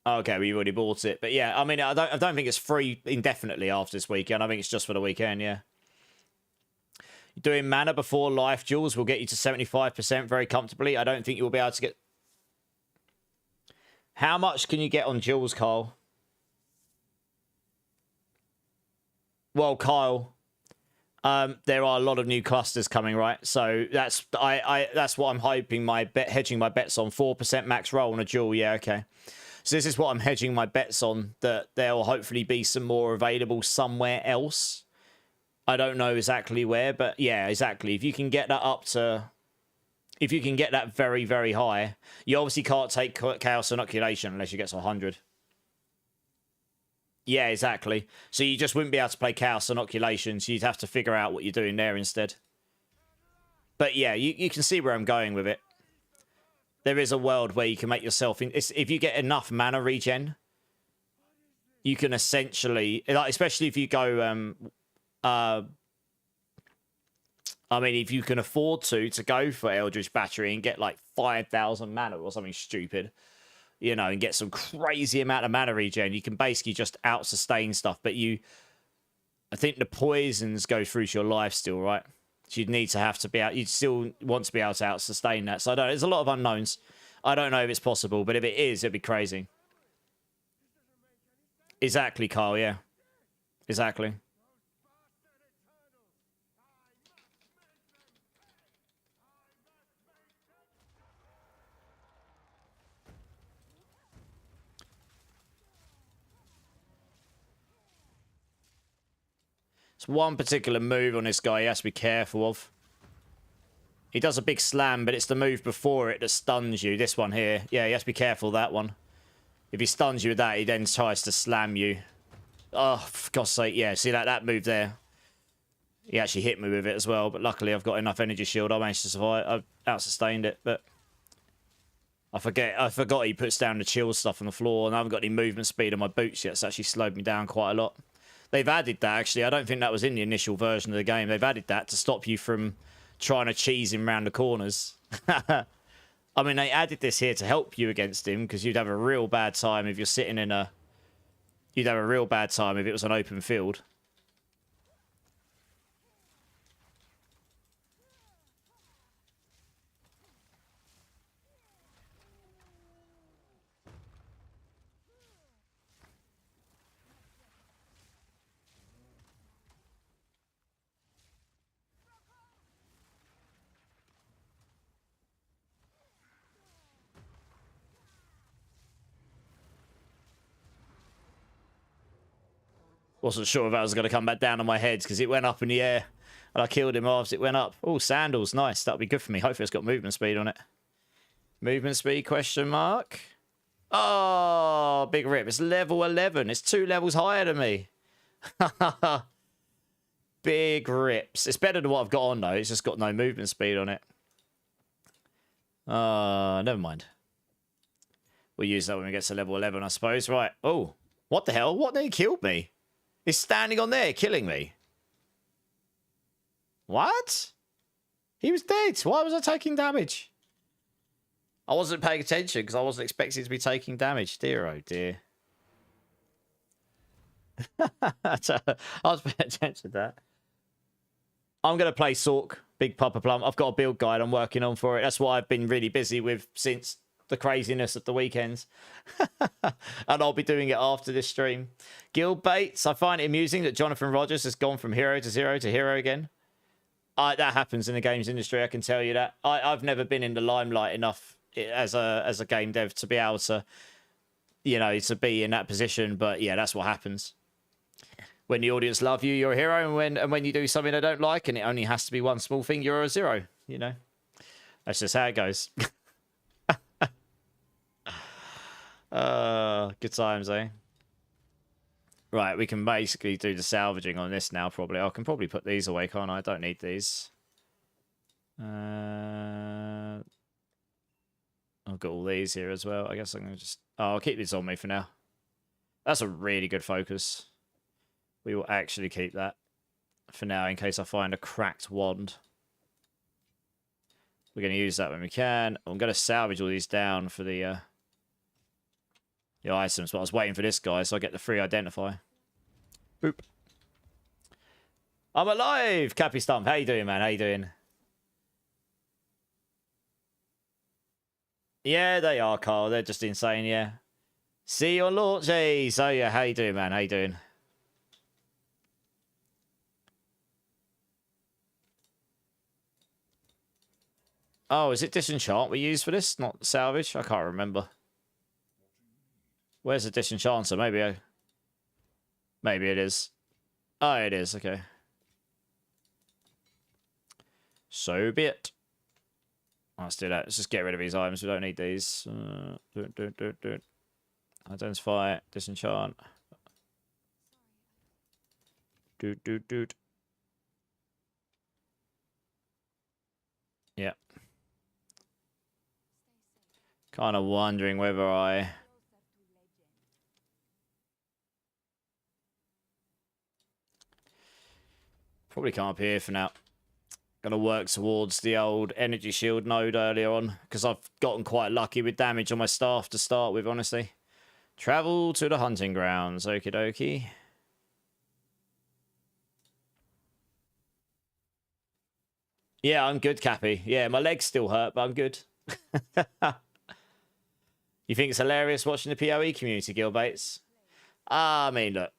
Okay, well, you already bought it. But yeah, I mean, I don't think it's free indefinitely after this weekend. I think it's just for the weekend, yeah. Doing mana before life jewels will get you to 75% very comfortably. I don't think you'll be able to get... How much can you get on jewels, Kyle? Well, Kyle, there are a lot of new clusters coming, right? So that's that's what I'm hoping hedging my bets on. 4% max roll on a jewel. Yeah, okay. So this is what I'm hedging my bets on, that there will hopefully be some more available somewhere else. I don't know exactly where, but yeah, exactly. If you can get that up to... If you can get that very, very high, you obviously can't take Chaos Inoculation unless you get to 100. Yeah, exactly. So you just wouldn't be able to play Chaos Inoculation, so you'd have to figure out what you're doing there instead. But yeah, you can see where I'm going with it. There is a world where you can make yourself... if you get enough mana regen, you can essentially... Like, especially if you go... I mean, if you can afford to go for Eldritch Battery and get like 5,000 mana or something stupid, you know, and get some crazy amount of mana regen, you can basically just out-sustain stuff. But I think the poisons go through to your life still, right? So you'd need to have to be out. You'd still want to be able to out-sustain that. So I don't. There's a lot of unknowns. I don't know if it's possible, but if it is, it'd be crazy. Exactly, Carl. Yeah, exactly. It's one particular move on this guy he has to be careful of. He does a big slam, but it's the move before it that stuns you. This one here. Yeah, you have to be careful of that one. If he stuns you with that, he then tries to slam you. Oh, for God's sake, yeah. See that move there? He actually hit me with it as well, but luckily I've got enough energy shield. I managed to survive. I've out-sustained it, but... I forgot he puts down the chill stuff on the floor, and I haven't got any movement speed on my boots yet. It's actually slowed me down quite a lot. They've added that, actually. I don't think that was in the initial version of the game. They've added that to stop you from trying to cheese him around the corners. I mean, they added this here to help you against him, because you'd have a real bad time if you're sitting in a... You'd have a real bad time if it was an open field. Wasn't sure if that was going to come back down on my head because it went up in the air and I killed him after it went up. Oh, sandals. Nice. That'll be good for me. Hopefully it's got movement speed on it. Movement speed, question mark. Oh, big rip. It's level 11. It's 2 levels higher than me. Big rips. It's better than what I've got on, though. It's just got no movement speed on it. Never mind. We'll use that when we get to level 11, I suppose. Right. Oh, what the hell? What nearly killed me? It's standing on there, killing me. What? He was dead. Why was I taking damage? I wasn't paying attention because I wasn't expecting to be taking damage. Dear, oh dear. I was paying attention to that. I'm going to play Sork, Big Papa Plum. I've got a build guide I'm working on for it. That's what I've been really busy with since the craziness of the weekends. And I'll be doing it after this stream. Guild Baits. I find it amusing that Jonathan Rogers has gone from hero to zero to hero again. That happens in the games industry, I can tell you that. I've never been in the limelight enough as a game dev to be able to, you know, to be in that position. But yeah, that's what happens. When the audience love you, you're a hero. And when you do something they don't like, and it only has to be one small thing, you're a zero. You know, that's just how it goes. Good times, eh? Right, we can basically do the salvaging on this now, probably. I can probably put these away, can't I? I don't need these. I've got all these here as well. I guess I'm going to just... Oh, I'll keep these on me for now. That's a really good focus. We will actually keep that for now in case I find a cracked wand. We're going to use that when we can. I'm going to salvage all these down for the the items, but I was waiting for this guy, so I get the free identify. Boop. I'm alive! Cappy Stump, how you doing, man? How you doing? Yeah, they are, Carl. They're just insane, yeah. See you on launch. Hey, so yeah, how you doing, man? How you doing? Oh, is it disenchant we use for this? Not salvage? I can't remember. Where's the disenchanter? Maybe it is. Oh, it is. Okay. So be it. Let's do that. Let's just get rid of these items. We don't need these. Identify. Disenchant. Doot. Yeah. Kind of wondering whether I... Probably come up here for now. Gonna work towards the old energy shield node earlier on, because I've gotten quite lucky with damage on my staff to start with, honestly. Travel to the hunting grounds. Okie dokie. Yeah, I'm good, Cappy. Yeah, my legs still hurt, but I'm good. You think it's hilarious watching the PoE community, Gilbates? I mean, look.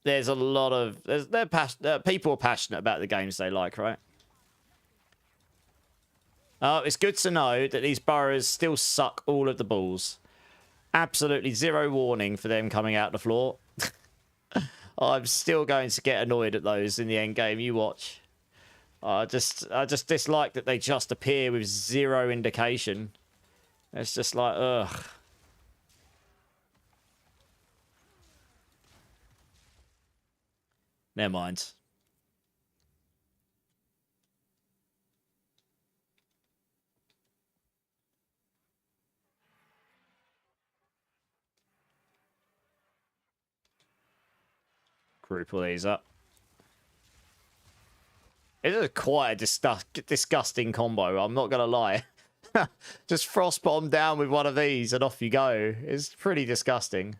There's a lot of... people are passionate about the games they like, right? It's good to know that these burrows still suck all of the balls. Absolutely zero warning for them coming out the floor. I'm still going to get annoyed at those in the end game. You watch. I just dislike that they just appear with zero indication. It's just like, ugh. Never mind. Group all these up. It is quite a disgusting combo, I'm not going to lie. Just frost bomb down with one of these and off you go. It's pretty disgusting.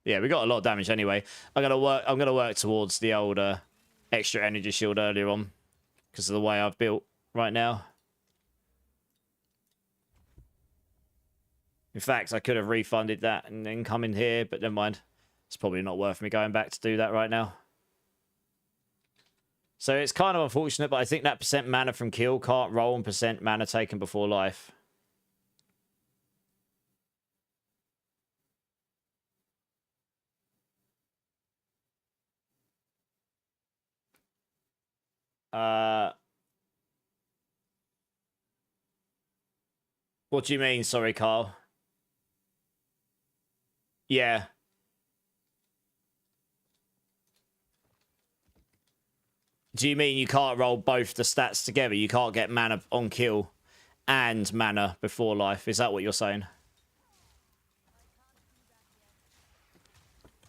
Yeah, we got a lot of damage anyway. I'm gonna work towards the old extra energy shield earlier on because of the way I've built right now. In fact, I could have refunded that and then come in here, but never mind. It's probably not worth me going back to do that right now. So it's kind of unfortunate, but I think that percent mana from kill can't roll on percent mana taken before life. What do you mean? Sorry, Carl. Yeah. Do you mean you can't roll both the stats together? You can't get mana on kill and mana before life? Is that what you're saying?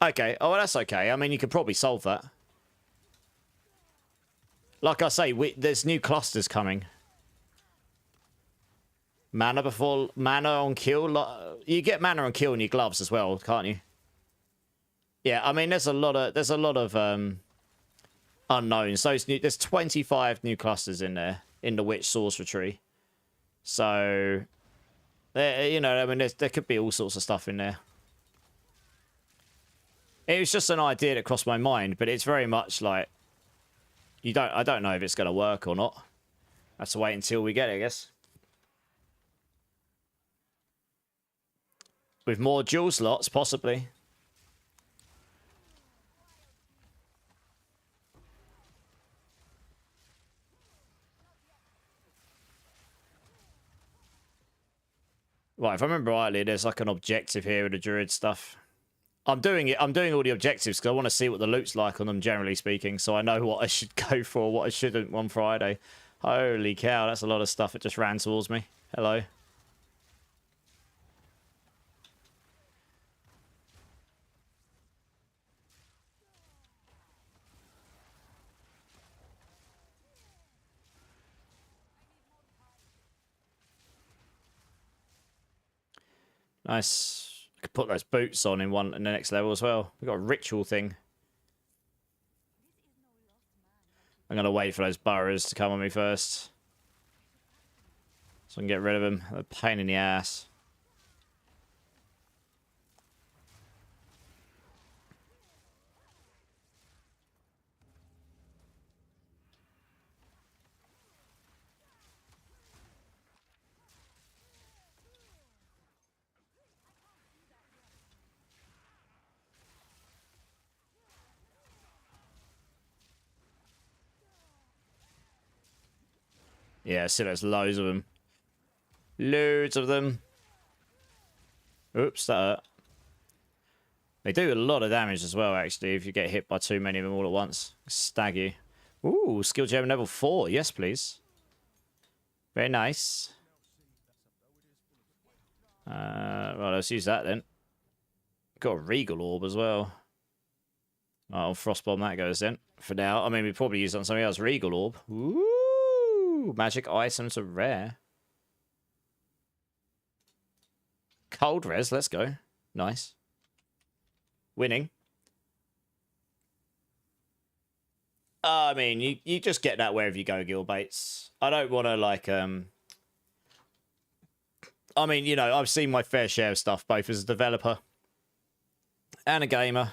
Okay. Oh, well, that's okay. I mean, you could probably solve that. Like I say, there's new clusters coming. Mana on kill. You get mana on kill in your gloves as well, can't you? Yeah, I mean, there's a lot of unknowns. There's 25 new clusters in there in the Witch Sorcerer tree. So, you know, I mean, there could be all sorts of stuff in there. It was just an idea that crossed my mind, but it's very much like I don't know if it's going to work or not. I have to wait until we get it, I guess. With more dual slots, possibly. Right, if I remember rightly, there's like an objective here with the druid stuff. I'm doing all the objectives because I want to see what the loot's like on them, generally speaking, so I know what I should go for, what I shouldn't on Friday. Holy cow, that's a lot of stuff that just ran towards me. Hello. Nice. I could put those boots on in the next level as well. We've got a ritual thing. I'm going to wait for those burrows to come on me first. So I can get rid of them. They're a pain in the ass. Yeah, see, there's loads of them. Loads of them. Oops, that hurt. They do a lot of damage as well, actually, if you get hit by too many of them all at once. Stag you. Ooh, skill gem level 4. Yes, please. Very nice. Right, let's use that then. Got a Regal Orb as well. Oh, I'll Frostbomb that goes then. For now, I mean, we probably use it on something else. Regal Orb. Ooh. Magic items are rare. Cold res, let's go. Nice. Winning. I mean, you just get that wherever you go, Gilbates. I don't want to, like, I mean, you know, I've seen my fair share of stuff, both as a developer and a gamer.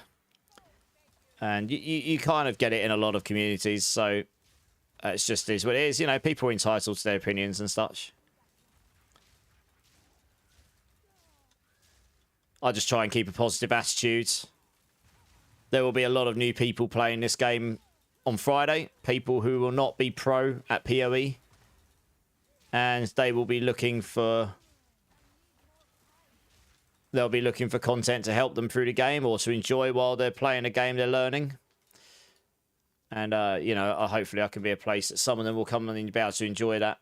And you kind of get it in a lot of communities, so it's just is what it is. You know, people are entitled to their opinions and such. I just try and keep a positive attitude. There will be a lot of new people playing this game on Friday. People who will not be pro at PoE. And they will be looking for... They'll be looking for content to help them through the game or to enjoy while they're playing a game they're learning. And, you know, hopefully I can be a place that some of them will come and be able to enjoy that.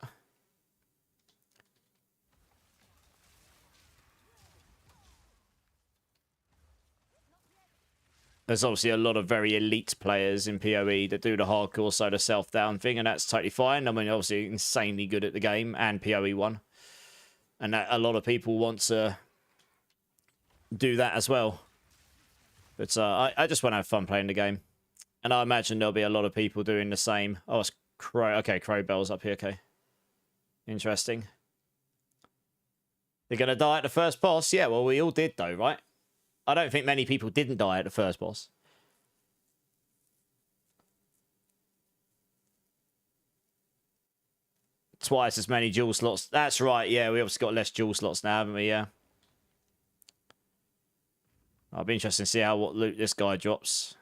There's obviously a lot of very elite players in PoE that do the hardcore solo self-down thing, and that's totally fine. I mean, obviously insanely good at the game and PoE 1. And that, a lot of people want to do that as well. But I just want to have fun playing the game. And I imagine there'll be a lot of people doing the same. Oh, it's Crow. Okay, Crow Bell's up here. Okay. Interesting. They're going to die at the first boss? Yeah, well, we all did, though, right? I don't think many people didn't die at the first boss. Twice as many dual slots. That's right, yeah. We obviously got less dual slots now, haven't we? Yeah. I'll be interested to see what loot this guy drops.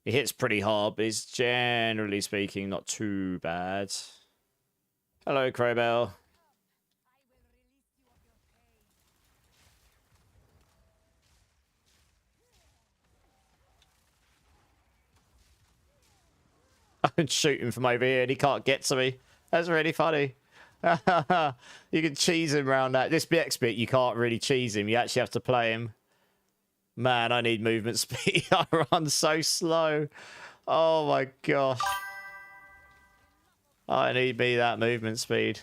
He hits pretty hard, but he's generally speaking not too bad. Hello, Crowbell. I'm shooting from over here and he can't get to me. That's really funny. You can cheese him around that. This next bit, you can't really cheese him. You actually have to play him. Man, I need movement speed. I run so slow. Oh my gosh. I need me that movement speed.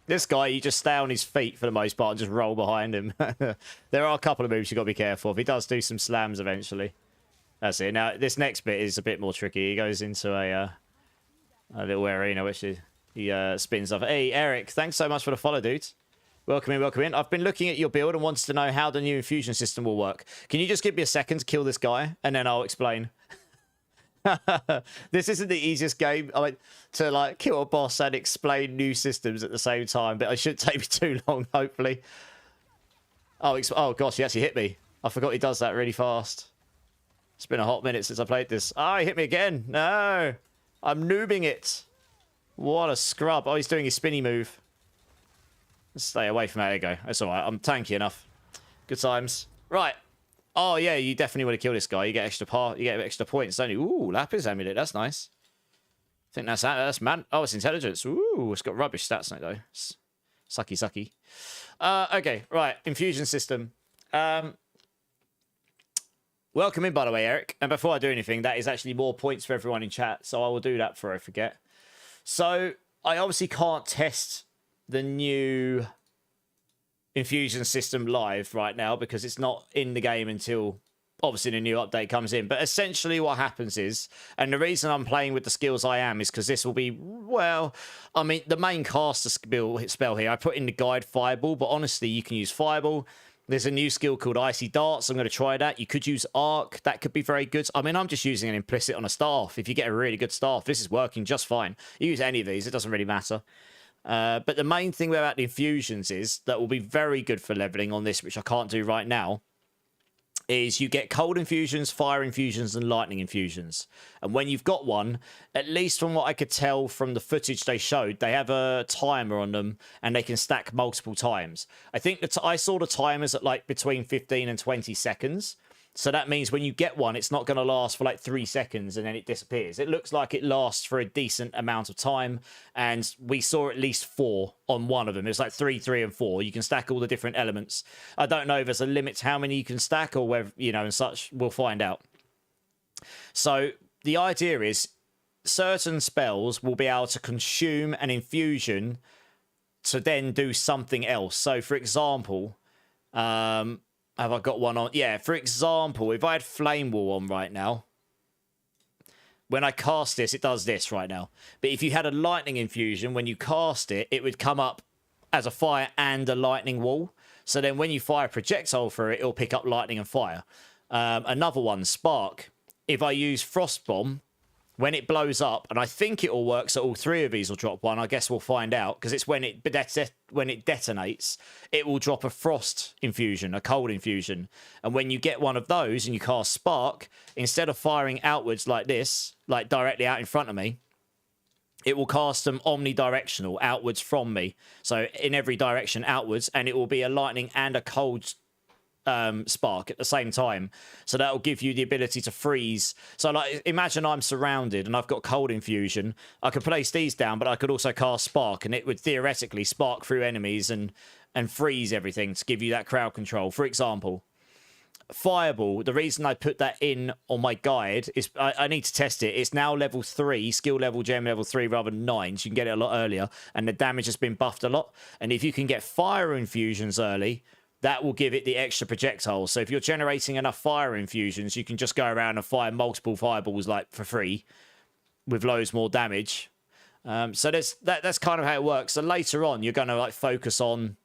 This guy, you just stay on his feet for the most part and just roll behind him. There are a couple of moves you've got to be careful of. He does do some slams eventually. That's it. Now, this next bit is a bit more tricky. He goes into a little arena, which he spins off. Hey, Eric, thanks so much for the follow, dude. Welcome in, welcome in. I've been looking at your build and wanted to know how the new infusion system will work. Can you just give me a second to kill this guy, and then I'll explain? This isn't the easiest game to like kill a boss and explain new systems at the same time, but it shouldn't take me too long, hopefully. Oh gosh, he actually hit me. I forgot he does that really fast. It's been a hot minute since I played this. Oh, he hit me again. No, I'm noobing it. What a scrub. Oh, he's doing his spinny move. Let's stay away from that. There you go. That's all right. I'm tanky enough. Good times. Right. Oh, yeah, you definitely want to kill this guy. You get extra points, don't you? Ooh, Lapis Amulet. That's nice. I think that's man. Oh, it's intelligence. Ooh, it's got rubbish stats on it, though. Sucky, sucky. Okay, right. Infusion system. Welcome in, by the way, Eric. And before I do anything, that is actually more points for everyone in chat, so I will do that before I forget. So, I obviously can't test the new infusion system live right now because it's not in the game until obviously the new update comes in. But essentially what happens is, and the reason I'm playing with the skills I am is because this will be, well, I mean, the main caster spell here, I put in the guide Fireball, but honestly, you can use Fireball. There's a new skill called Icy Darts. I'm going to try that. You could use Arc. That could be very good. I mean, I'm just using an implicit on a staff. If you get a really good staff, this is working just fine. You use any of these. It doesn't really matter. But the main thing about the infusions is that will be very good for leveling on this, which I can't do right now, is you get cold infusions, fire infusions, and lightning infusions. And when you've got one, at least from what I could tell from the footage they showed, they have a timer on them and they can stack multiple times. I think that I saw the timers at like between 15 and 20 seconds. So that means when you get one, it's not going to last for like 3 seconds and then it disappears. It looks like it lasts for a decent amount of time. And we saw at least 4 on one of them. It's like 3, 3, and 4. You can stack all the different elements. I don't know if there's a limit to how many you can stack or whether, you know, and such. We'll find out. So the idea is certain spells will be able to consume an infusion to then do something else. So for example, have I got one on? Yeah, for example, if I had Flame Wall on right now, when I cast this, it does this right now. But if you had a lightning infusion, when you cast it, it would come up as a fire and a lightning wall. So then when you fire a projectile through it, it'll pick up lightning and fire. Another one, Spark. If I use Frost Bomb, when it blows up, and I think it all works, so all 3 of these will drop one. I guess we'll find out, because it's when it detonates, it will drop a frost infusion, a cold infusion. And when you get one of those and you cast Spark, instead of firing outwards like this, like directly out in front of me, it will cast them omnidirectional, outwards from me. So in every direction outwards, and it will be a lightning and a cold spark at the same time. So that will give you the ability to freeze. So like, imagine I'm surrounded and I've got cold infusion. I could place these down, but I could also cast spark, and it would theoretically spark through enemies and freeze everything to give you that crowd control. For example, Fireball, the reason I put that in on my guide is I need to test it. It's now level 3, skill level, gem level 3 rather than 9, so you can get it a lot earlier, and the damage has been buffed a lot. And if you can get fire infusions early, that will give it the extra projectiles. So if you're generating enough fire infusions, you can just go around and fire multiple fireballs like for free with loads more damage. So that's kind of how it works. So later on, you're going to like focus on,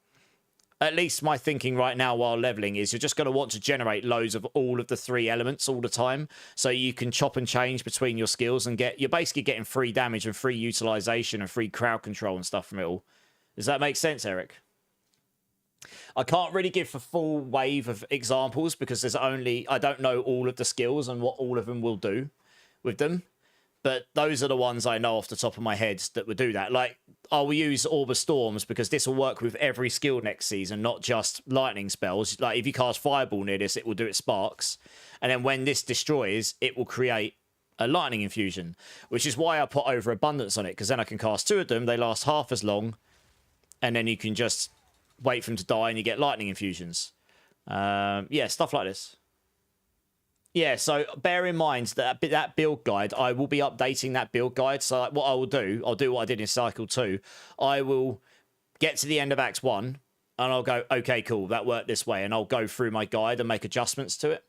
at least my thinking right now while leveling is you're just going to want to generate loads of all of the 3 elements all the time. So you can chop and change between your skills and you're basically getting free damage and free utilization and free crowd control and stuff from it all. Does that make sense, Eric? I can't really give a full wave of examples because I don't know all of the skills and what all of them will do with them. But those are the ones I know off the top of my head that would do that. Like, I will use Orb of Storms because this will work with every skill next season, not just lightning spells. Like, if you cast Fireball near this, it will do it sparks. And then when this destroys, it will create a lightning infusion, which is why I put Overabundance on it, because then I can cast 2 of them. They last half as long. And then you can just wait for them to die and you get lightning infusions. Yeah, stuff like this. Yeah, so bear in mind that that build guide, I will be updating that build guide. So like, what I will do, I'll do what I did in Cycle 2. I will get to the end of Act 1 and I'll go, okay, cool, that worked this way. And I'll go through my guide and make adjustments to it.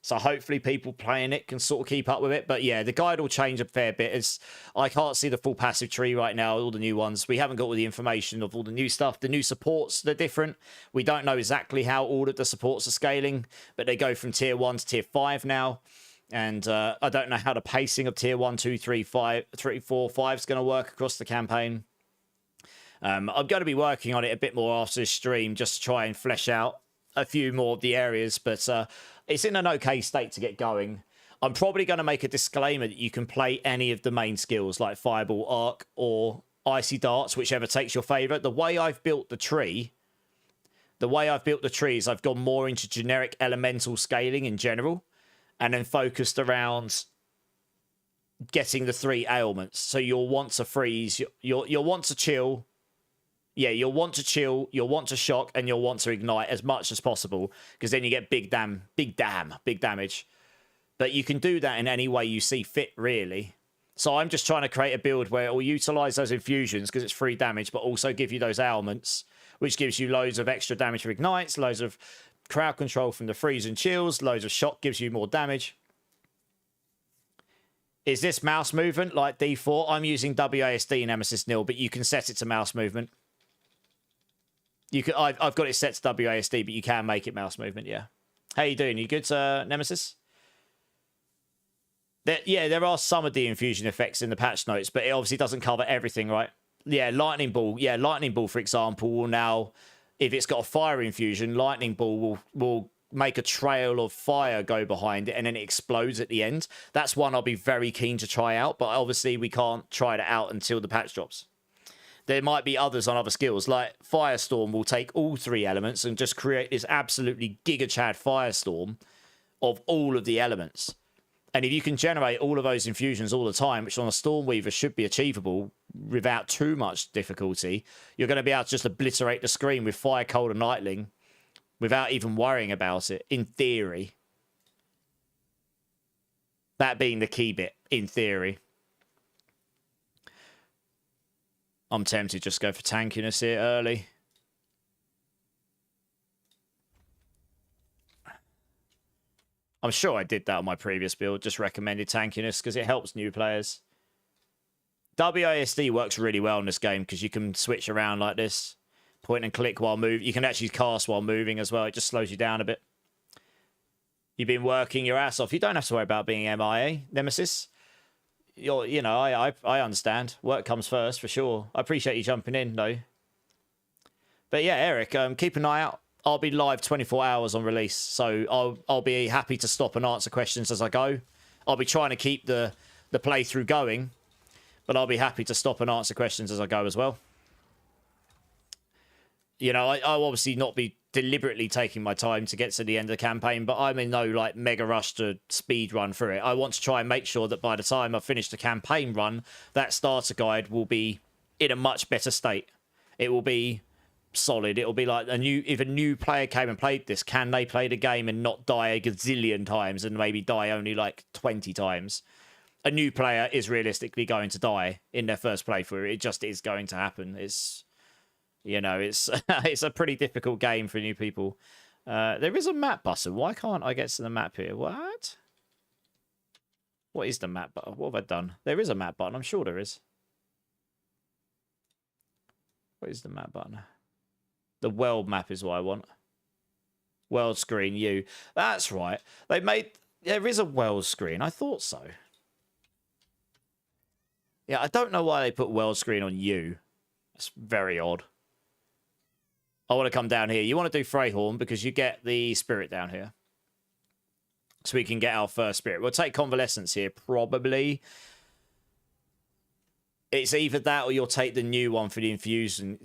So hopefully people playing it can sort of keep up with it. But yeah, the guide will change a fair bit. I can't see the full passive tree right now, all the new ones. We haven't got all the information of all the new stuff. The new supports, they're different. We don't know exactly how all of the supports are scaling, but they go from tier 1 to tier 5 now. And I don't know how the pacing of tier 1, 2, 3, 5, 3, 4, 5 is going to work across the campaign. I'm going to be working on it a bit more after this stream just to try and flesh out a few more of the areas, but it's in an okay state to get going. I'm probably going to make a disclaimer that you can play any of the main skills like Fireball, Arc, or Icy Darts, whichever takes your favourite. The way I've built the tree is I've gone more into generic elemental scaling in general, and then focused around getting the 3 ailments. So you'll want to freeze, you'll want to chill, Yeah, you'll want to chill, you'll want to shock, and you'll want to ignite as much as possible, because then you get big damage. But you can do that in any way you see fit, really. So I'm just trying to create a build where it will utilize those infusions because it's free damage, but also give you those ailments, which gives you loads of extra damage for ignites, loads of crowd control from the freeze and chills, loads of shock gives you more damage. Is this mouse movement like D4? I'm using WASD Nemesis nil, but you can set it to mouse movement. You can. I've got it set to WASD, but you can make it mouse movement. Yeah. How you doing? You good, Nemesis? There are some of the infusion effects in the patch notes, but it obviously doesn't cover everything, right? Yeah, Lightning Ball. Yeah, Lightning Ball, for example, will now, if it's got a fire infusion, Lightning Ball will make a trail of fire go behind it, and then it explodes at the end. That's one I'll be very keen to try out, but obviously we can't try it out until the patch drops. There might be others on other skills, like Firestorm will take all 3 elements and just create this absolutely Giga Chad Firestorm of all of the elements. And if you can generate all of those infusions all the time, which on a Stormweaver should be achievable without too much difficulty, you're going to be able to just obliterate the screen with Fire, Cold, and Lightning without even worrying about it, in theory. That being the key bit, in theory. I'm tempted to just go for tankiness here early. I'm sure I did that on my previous build, just recommended tankiness because it helps new players. WASD works really well in this game because you can switch around like this. Point and click while moving. You can actually cast while moving as well. It just slows you down a bit. You've been working your ass off. You don't have to worry about being MIA, Nemesis. I understand. Work comes first for sure. I appreciate you jumping in though. But yeah, Eric, keep an eye out. I'll be live 24 hours on release, so I'll be happy to stop and answer questions as I go. I'll be trying to keep the playthrough going, but I'll be happy to stop and answer questions as I go as well. You know, I'll obviously not be deliberately taking my time to get to the end of the campaign, but I'm in no like mega rush to speed run through it. I want to try and make sure that by the time I finish the campaign run, that starter guide will be in a much better state. It will be solid. It'll be like if a new player came and played this, can they play the game and not die a gazillion times and maybe die only like 20 times? A new player is realistically going to die in their first playthrough. It just is going to happen. It's, you know, it's it's a pretty difficult game for new people. There is a map button. Why can't I get to the map here? What is the map button? What have I done? There is a map button. I'm sure there is. What is the map button? The world map is what I want. World screen, you. That's right. There is a world screen. I thought so. Yeah, I don't know why they put world screen on you. It's very odd. I want to come down here. You want to do Freyhorn because you get the spirit down here. So we can get our first spirit. We'll take Convalescence here, probably. It's either that or you'll take the new one for the infusions.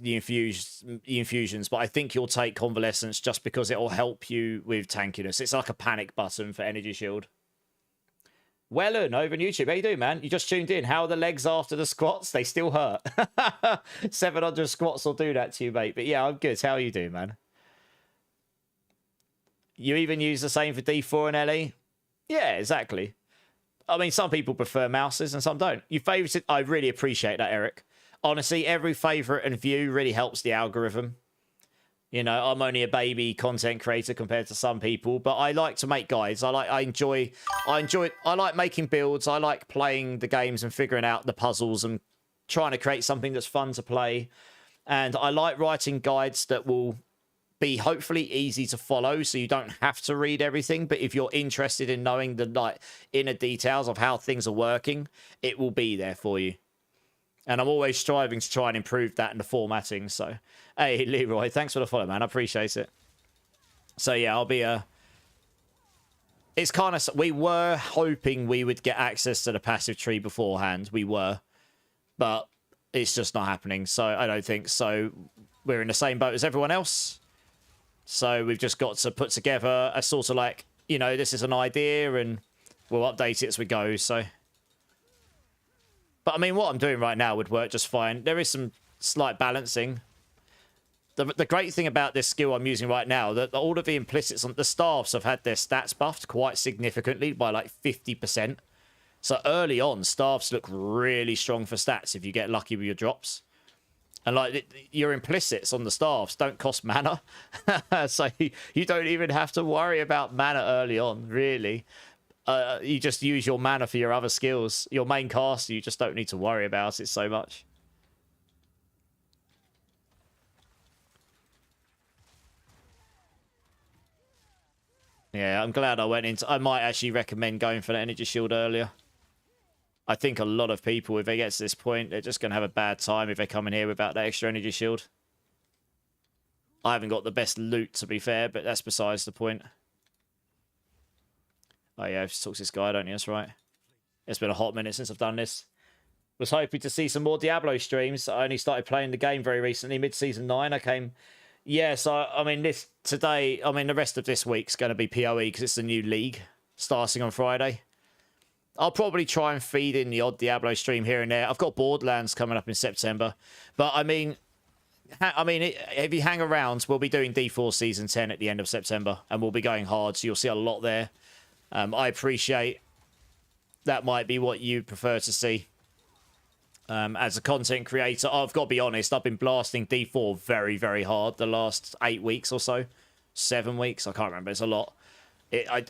But I think you'll take Convalescence just because it'll help you with tankiness. It's like a panic button for Energy Shield. Wellen over on YouTube. How you doing, man? You just tuned in. How are the legs after the squats? They still hurt. 700 squats will do that to you, mate. But yeah, I'm good. How are you doing, man? You even use the same for D4 and LE? Yeah, exactly. I mean, some people prefer mouses and some don't. You favorited. I really appreciate that, Eric. Honestly, every favorite and view really helps the algorithm. You know, I'm only a baby content creator compared to some people, but I like to make guides. I like making builds. I like playing the games and figuring out the puzzles and trying to create something that's fun to play. And I like writing guides that will be hopefully easy to follow, so you don't have to read everything. But if you're interested in knowing the like inner details of how things are working, it will be there for you. And I'm always striving to try and improve that in the formatting. So, hey, Leroy, thanks for the follow, man. I appreciate it. So, yeah, I'll be It's kind of... We were hoping we would get access to the passive tree beforehand. We were. But it's just not happening. So, I don't think so. We're in the same boat as everyone else. So, we've just got to put together a sort of like, you know, this is an idea and we'll update it as we go. So... But, I mean, what I'm doing right now would work just fine. There is some slight balancing. The great thing about this skill I'm using right now, that all of the implicits on the staffs have had their stats buffed quite significantly by like 50%. So early on, staffs look really strong for stats if you get lucky with your drops. And like your implicits on the staffs don't cost mana. So you don't even have to worry about mana early on, really. You just use your mana for your other skills. Your main caster, you just don't need to worry about it so much. Yeah, I'm glad I went into... I might actually recommend going for the energy shield earlier. I think a lot of people, if they get to this point, they're just going to have a bad time if they come in here without that extra energy shield. I haven't got the best loot, to be fair, but that's besides the point. Oh, yeah, I've talked to this guy, don't you? That's right. It's been a hot minute since I've done this. Was hoping to see some more Diablo streams. I only started playing the game very recently, mid-season 9. I came... Yeah, so, I mean, the rest of this week's going to be PoE because it's the new league starting on Friday. I'll probably try and feed in the odd Diablo stream here and there. I've got Borderlands coming up in September. But, I mean, if you hang around, we'll be doing D4 Season 10 at the end of September. And we'll be going hard, so you'll see a lot there. I appreciate that might be what you prefer to see. As a content creator, I've got to be honest, I've been blasting D4 very, very hard the last 8 weeks or so. 7 weeks, I can't remember, it's a lot.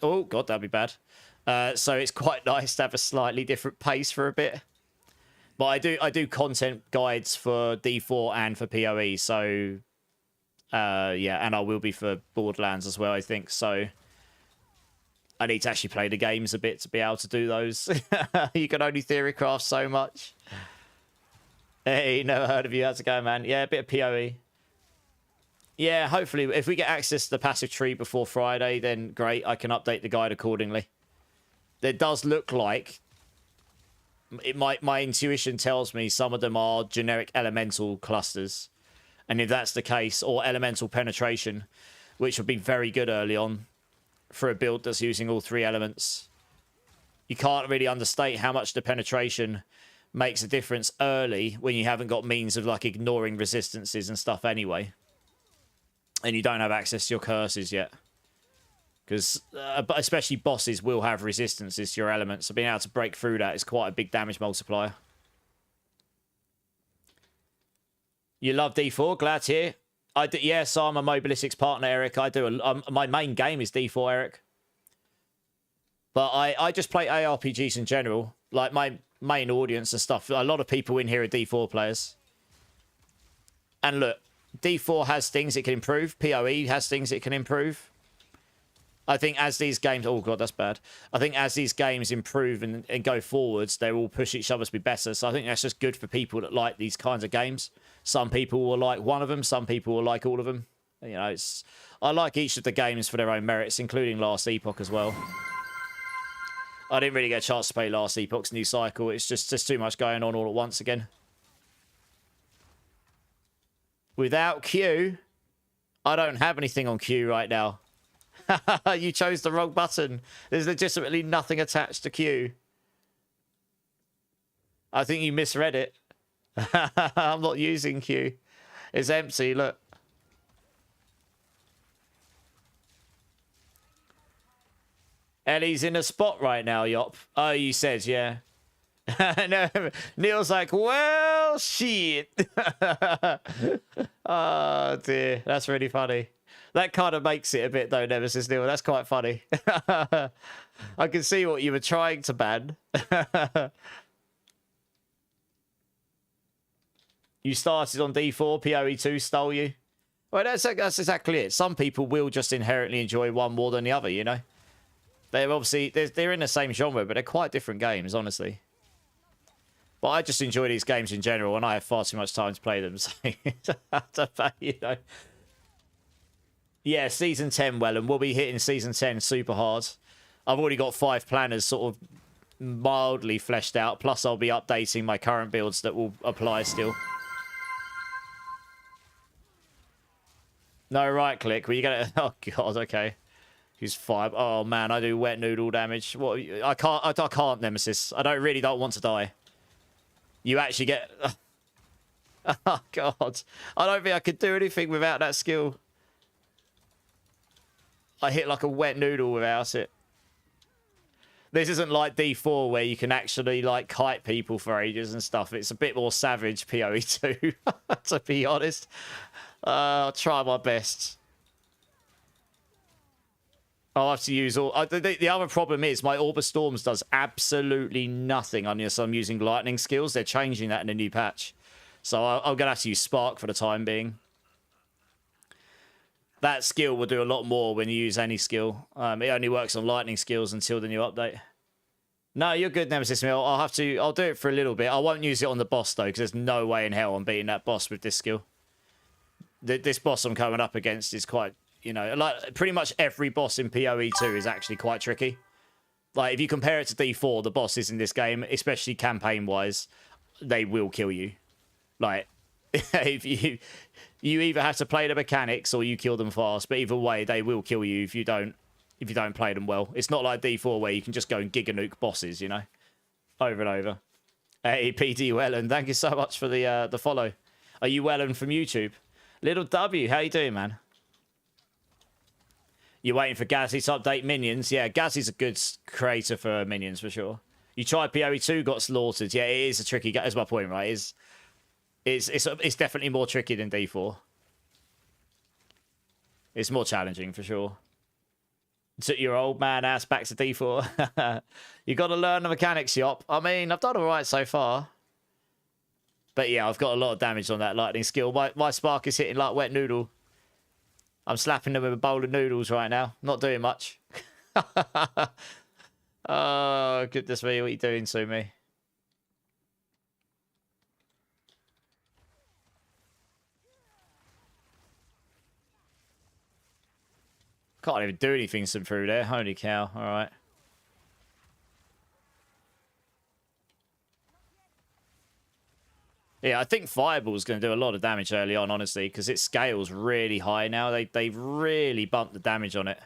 Oh, God, that'd be bad. So it's quite nice to have a slightly different pace for a bit. But I do content guides for D4 and for PoE, so... yeah, and I will be for Borderlands as well, I think, so... I need to actually play the games a bit to be able to do those. You can only theorycraft so much. Hey, never heard of you. How's it going, man? Yeah, a bit of PoE. Yeah, hopefully, if we get access to the passive tree before Friday, then great. I can update the guide accordingly. It does look like... My intuition tells me some of them are generic elemental clusters. And if that's the case, or elemental penetration, which would be very good early on for a build that's using all 3 elements. You can't really understate how much the penetration makes a difference early when you haven't got means of like ignoring resistances and stuff anyway. And you don't have access to your curses yet. Because especially bosses will have resistances to your elements. So being able to break through that is quite a big damage multiplier. You love D4? Glad to hear. Yes, I'm a Mobilistics partner, Eric. I do. My main game is D4, Eric. But I just play ARPGs in general. Like, my main audience and stuff. A lot of people in here are D4 players. And look, D4 has things it can improve. PoE has things it can improve. I think as these games... Oh, God, that's bad. I think as these games improve and go forwards, they will push each other to be better. So I think that's just good for people that like these kinds of games. Some people will like one of them. Some people will like all of them. You know, I like each of the games for their own merits, including Last Epoch as well. I didn't really get a chance to play Last Epoch's new cycle. It's just too much going on all at once again. Without Q, I don't have anything on Q right now. You chose the wrong button. There's legitimately nothing attached to Q. I think you misread it. I'm not using Q. It's empty, look. Ellie's in a spot right now, Yop. Oh, you said, yeah. No, Neil's like, well, shit. Oh, dear. That's really funny. That kind of makes it a bit, though, Nemesis Neil. That's quite funny. I can see what you were trying to ban. You started on D4, PoE2 stole you. Well, that's exactly it. Some people will just inherently enjoy one more than the other, you know? They're obviously... They're in the same genre, but they're quite different games, honestly. But I just enjoy these games in general, and I have far too much time to play them, so... you know... Yeah, Season 10, well, and we'll be hitting Season 10 super hard. I've already got 5 planners sort of mildly fleshed out, plus I'll be updating my current builds that will apply still. No right click. Were you gonna... Oh, God, okay. He's 5. Oh, man, I do wet noodle damage. What? I can't, Nemesis. I really don't want to die. You actually get... Oh, God. I don't think I could do anything without that skill. I hit like a wet noodle without it. This isn't like D4 where you can actually like kite people for ages and stuff. It's a bit more savage PoE2, to be honest. I'll try my best. I'll have to use all... the other problem is my Orb of Storms does absolutely nothing unless I'm using lightning skills. They're changing that in a new patch. So I'm going to have to use Spark for the time being. That skill will do a lot more when you use any skill. It only works on lightning skills until the new update. No, you're good, Nemesis Mill. I'll do it for a little bit. I won't use it on the boss, though, because there's no way in hell I'm beating that boss with this skill. This boss I'm coming up against is quite, you know, like pretty much every boss in PoE2 is actually quite tricky. Like, if you compare it to D4, the bosses in this game, especially campaign-wise, they will kill you. Like, if you either have to play the mechanics or you kill them fast, but either way, they will kill you if you don't play them well. It's not like D4 where you can just go and giga nuke bosses, you know, over and over. Hey, PD Wellen, thank you so much for the follow. Are you Wellen from YouTube? Little W, how you doing, man? You waiting for Gazzy to update minions? Yeah, Gazzy's a good creator for minions for sure. You tried PoE2, got slaughtered. Yeah, it is a tricky. That's my point, right? It's definitely more tricky than D4. It's more challenging for sure. Took your old man ass back to D4. You got to learn the mechanics, Yop. I mean, I've done all right so far. But yeah, I've got a lot of damage on that lightning skill. My spark is hitting like wet noodle. I'm slapping them with a bowl of noodles right now. Not doing much. Oh, goodness me, what are you doing to me? Can't even do anything through there. Holy cow. All right. Yeah, I think Fireball's going to do a lot of damage early on, honestly, because its scale's really high now. They've really bumped the damage on it.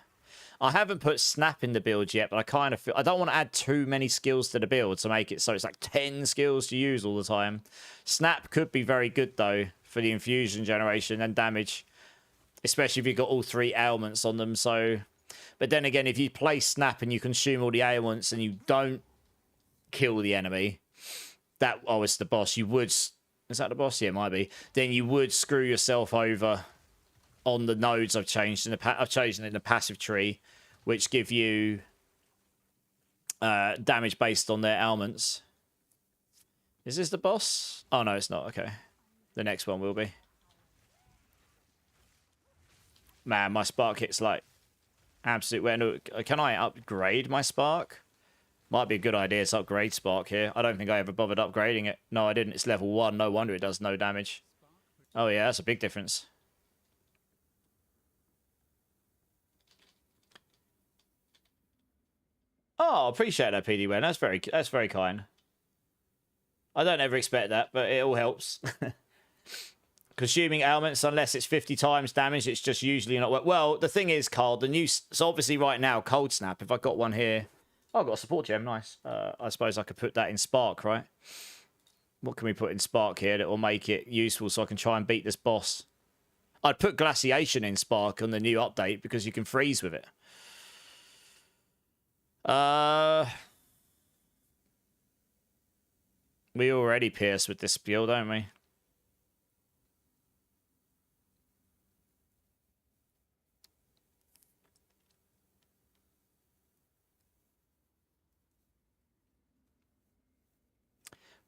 I haven't put Snap in the build yet, but I kind of feel... I don't want to add too many skills to the build to make it so it's like 10 skills to use all the time. Snap could be very good, though, for the infusion generation and damage. Especially if you've got all 3 ailments on them, so... But then again, if you play Snap and you consume all the ailments and you don't kill the enemy... That... Oh, it's the boss. You would... Is that the boss? Yeah, it might be. Then you would screw yourself over on the nodes I've changed. I've chosen in the passive tree, which give you damage based on their ailments. Is this the boss? Oh, no, it's not. Okay. The next one will be. Man, my spark hit's like absolute... No, can I upgrade my spark? Might be a good idea to upgrade Spark here. I don't think I ever bothered upgrading it. No, I didn't. It's level 1. No wonder it does no damage. Oh, yeah, that's a big difference. Oh, appreciate that, PD Wen. That's very kind. I don't ever expect that, but it all helps. Consuming ailments, unless it's 50 times damage, it's just usually not... Well, the thing is, Carl, the new... So obviously right now, Cold Snap, if I got one here... Oh, I've got a support gem. Nice. I suppose I could put that in Spark, right? What can we put in Spark here that will make it useful so I can try and beat this boss? I'd put Glaciation in Spark on the new update because you can freeze with it. We already pierce with this skill, don't we?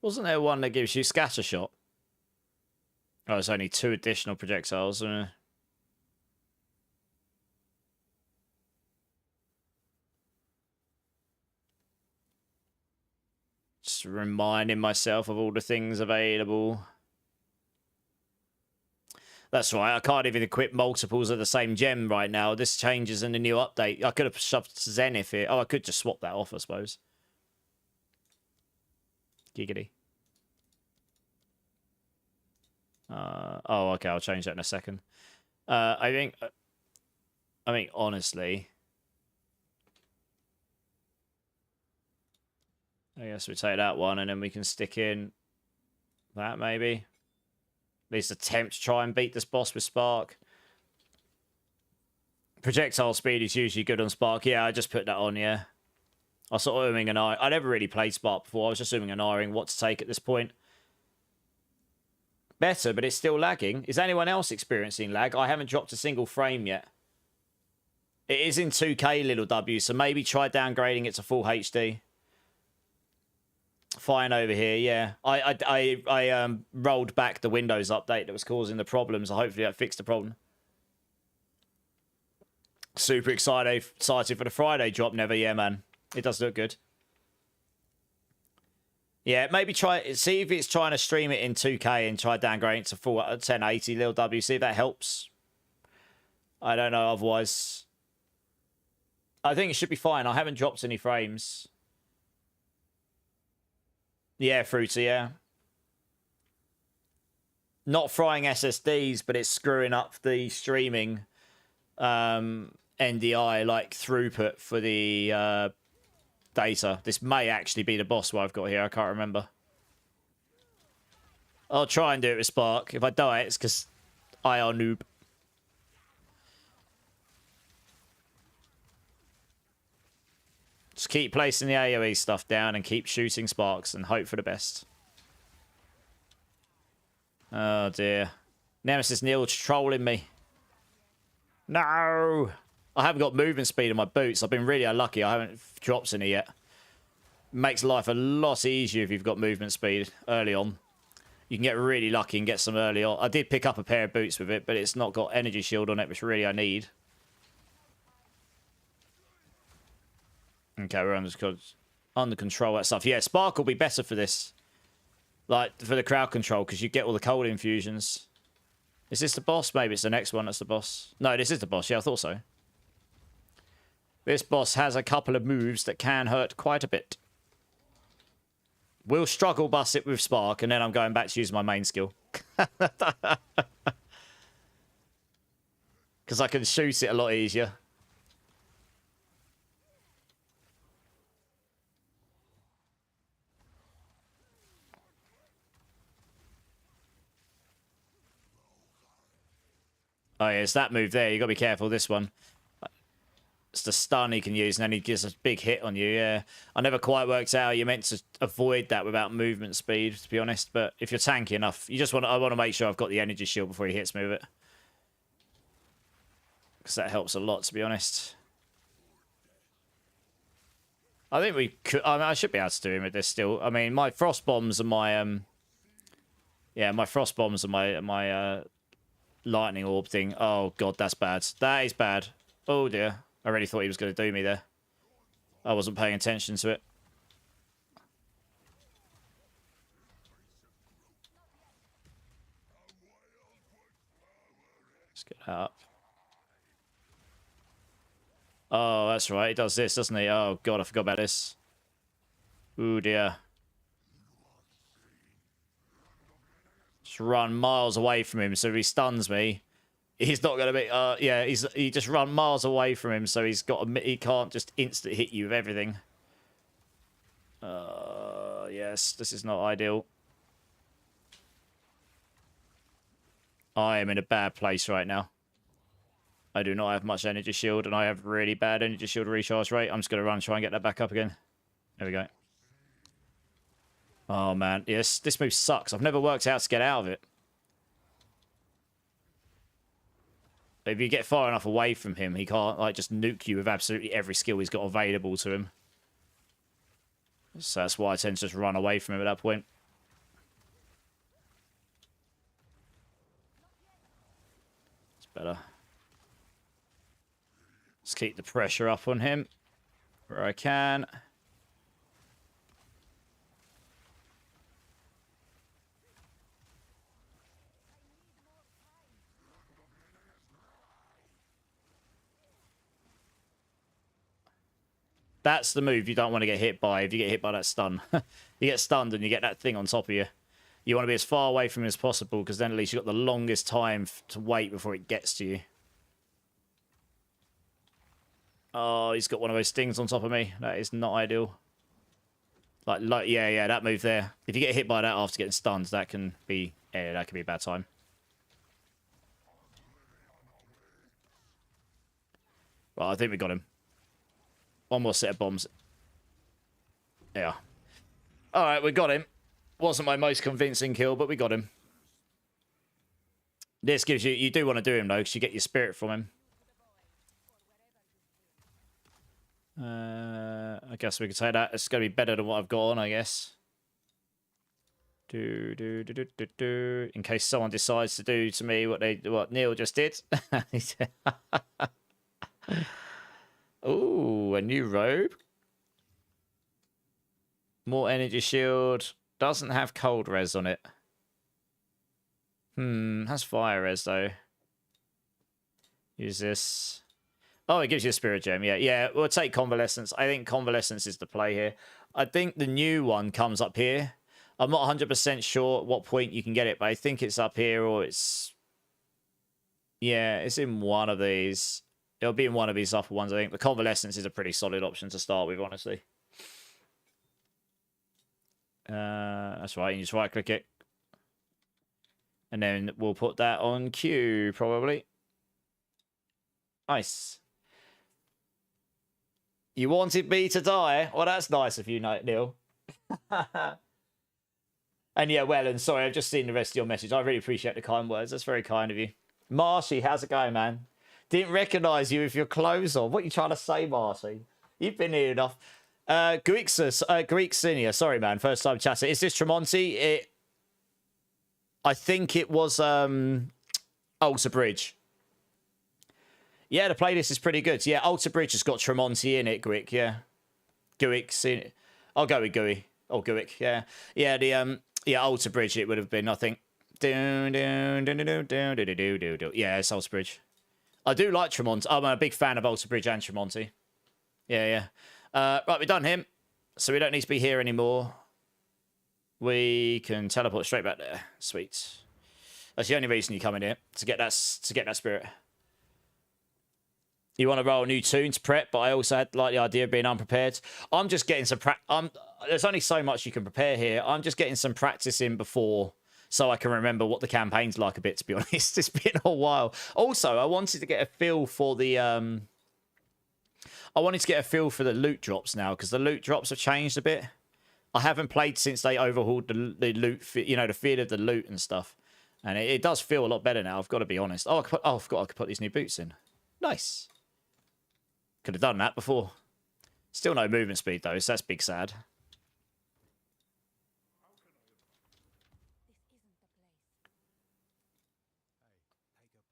Wasn't there one that gives you Scatter Shot? Oh, it's only 2 additional projectiles. Just reminding myself of all the things available. That's right, I can't even equip multiples of the same gem right now. This changes in the new update. I could have shoved Zenith here. Oh, I could just swap that off, I suppose. Giggity. Oh, okay, I'll change that in a second. I think, honestly... I guess we take that one, and then we can stick in that, maybe. least attempt to try and beat this boss with Spark. Projectile speed is usually good on Spark. Yeah, I just put that on, yeah. I was sort of umming and ahhing. I never really played Spark before. I was just umming and ahhing what to take at this point. Better, but it's still lagging. Is anyone else experiencing lag? I haven't dropped a single frame yet. It is in 2K, little W, so maybe try downgrading it to full HD. Fine over here, yeah. I rolled back the Windows update that was causing the problems. So hopefully that fixed the problem. Super excited for the Friday drop, Never. Yeah, man. It does look good. Yeah, maybe see if it's trying to stream it in 2K and try downgrading it to full 1080, little W. See if that helps. I don't know, otherwise. I think it should be fine. I haven't dropped any frames. Yeah, Fruity, yeah. Not frying SSDs, but it's screwing up the streaming NDI, like, throughput for the data. This may actually be the boss what I've got here. I can't remember. I'll try and do it with Spark. If I die, it's because I are noob. Just keep placing the AoE stuff down and keep shooting sparks and hope for the best. Oh dear. Nemesis Neil's trolling me. No! I haven't got movement speed in my boots. I've been really unlucky. I haven't dropped any yet. Makes life a lot easier if you've got movement speed early on. You can get really lucky and get some early on. I did pick up a pair of boots with it, but it's not got energy shield on it, which really I need. Okay, we're under control, that stuff. Yeah, Spark will be better for this. Like, for the crowd control, because you get all the cold infusions. Is this the boss? Maybe it's the next one that's the boss. No, this is the boss. Yeah, I thought so. This boss has a couple of moves that can hurt quite a bit. We'll struggle bust it with Spark, and then I'm going back to use my main skill. Because I can shoot it a lot easier. Oh, yeah, it's that move there. You got to be careful, this one. It's the stun he can use, and then he gives a big hit on you, yeah. I never quite worked out. You're meant to avoid that without movement speed, to be honest. But if you're tanky enough, you just want I want to make sure I've got the energy shield before he hits me with it. Because that helps a lot, to be honest. I think we could... I mean, I should be able to do him with this still. I mean, my frost bombs and my... yeah, my frost bombs and my lightning orb thing. Oh, God, that's bad. That is bad. Oh, dear. I really thought he was going to do me there. I wasn't paying attention to it. Let's get that up. Oh, that's right. He does this, doesn't he? Oh, God, I forgot about this. Oh, dear. Just run miles away from him, so if he stuns me, he's not going to be... yeah, he just run miles away from him, so he can't just instant hit you with everything. Yes, this is not ideal. I am in a bad place right now. I do not have much energy shield, and I have really bad energy shield recharge rate. I'm just going to run and try and get that back up again. There we go. Oh, man. Yes, this move sucks. I've never worked out to get out of it. If you get far enough away from him, he can't, like, just nuke you with absolutely every skill he's got available to him. So that's why I tend to just run away from him at that point. It's better. Let's keep the pressure up on him where I can. That's the move you don't want to get hit by if you get hit by that stun. You get stunned and you get that thing on top of you. You want to be as far away from him as possible, because then at least you've got the longest time to wait before it gets to you. Oh, he's got one of those stings on top of me. That is not ideal. Like yeah, that move there. If you get hit by that after getting stunned, that can be a bad time. Right, I think we got him. One more set of bombs. Yeah. All right, we got him. Wasn't my most convincing kill, but we got him. This gives you... You do want to do him, though, because you get your spirit from him. I guess we could say that. It's going to be better than what I've got on, I guess. In case someone decides to do to me what Neil just did. Ooh, a new robe. More energy shield. Doesn't have cold res on it. Has fire res though. Use this. Oh, it gives you a spirit gem. Yeah. We'll take convalescence. I think convalescence is the play here. I think the new one comes up here. I'm not 100% sure at what point you can get it, but I think it's up here or it's... Yeah, it's in one of these. It'll be in one of these upper ones, I think. The convalescence is a pretty solid option to start with, honestly. That's right, you just right-click it. And then we'll put that on Q, probably. Nice. You wanted me to die? Well, that's nice of you, Neil. And yeah, well, and sorry, I've just seen the rest of your message. I really appreciate the kind words. That's very kind of you. Marshy, how's it going, man? Didn't recognise you with your clothes on. What are you trying to say, Marshy? You've been here enough. Greek Senior, sorry, man. First time chatting. Is this Tremonti? I think it was Alter Bridge. Yeah, the playlist is pretty good. Yeah, Alter Bridge has got Tremonti in it, Gwick, yeah. Guick, seen it. I'll go with Gooey. Oh, Guick, yeah. Yeah, the Alter Bridge it would have been, I think. Yeah, it's Alter Bridge. I do like Tremonti. I'm a big fan of Alter Bridge and Tremonti. Yeah. Right, we've done him. So we don't need to be here anymore. We can teleport straight back there. Sweet. That's the only reason you come in here, to get that spirit. You want to roll a new tune to prep, but I also had like the idea of being unprepared. I'm just getting some there's only so much you can prepare here. I'm just getting some practice in before, so I can remember what the campaign's like a bit, to be honest. It's been a while. Also, I wanted to get a feel for the loot drops now, because the loot drops have changed a bit. I haven't played since they overhauled the loot, the feel of the loot and stuff. And it does feel a lot better now, I've got to be honest. Oh, I forgot I could put these new boots in. Nice. Could have done that before. Still no movement speed, though, so that's big sad.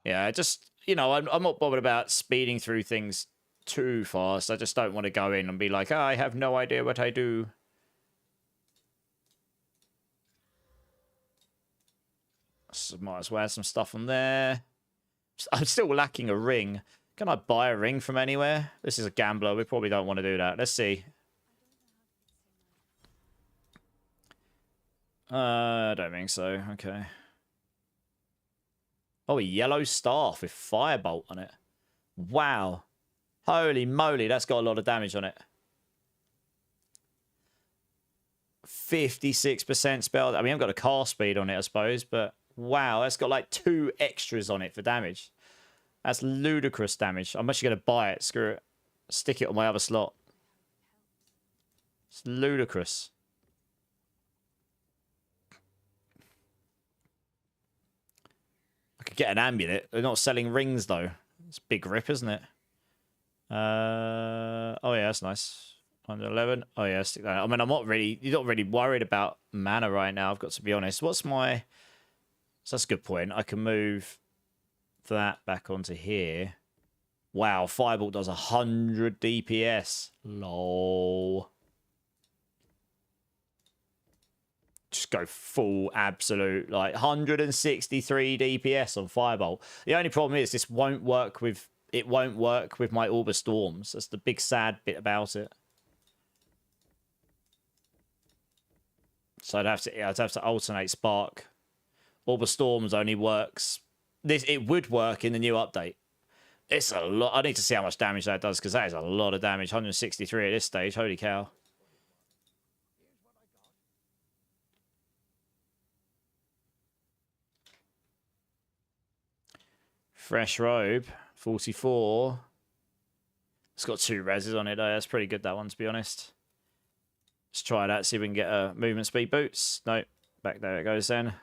Yeah, just, I'm not bothered about speeding through things too fast. I just don't want to go in and be like, I have no idea what I do. So might as well add some stuff on there. I'm still lacking a ring. Can I buy a ring from anywhere? This is a gambler. We probably don't want to do that. Let's see. I don't think so. Okay. Oh, a yellow staff with firebolt on it. Wow. Holy moly, that's got a lot of damage on it. 56% spell. I mean, I've got a cast speed on it, I suppose, but wow, that's got like 2 extras on it for damage. That's ludicrous damage. I'm actually going to buy it. Screw it. Stick it on my other slot. It's ludicrous. I could get an amulet. They're not selling rings, though. It's a big rip, isn't it? Oh, yeah, that's nice. 111. Oh, yeah, stick that. I mean, you're not really worried about mana right now, I've got to be honest. What's my... So that's a good point. I can move that back onto here. Wow, Firebolt does 100 DPS. Lol. Just go full absolute, like 163 DPS on Firebolt. The only problem is this won't work with my Orb Storms. That's the big sad bit about it. So I'd have to alternate Spark. Orb Storms only works. It would work in the new update. It's a lot. I need to see how much damage that does, because that is a lot of damage. 163 at this stage. Holy cow. Fresh robe. 44. It's got 2 reses on it, though. That's pretty good, that one, to be honest. Let's try that, see if we can get a movement speed boots. Nope. Back there it goes then.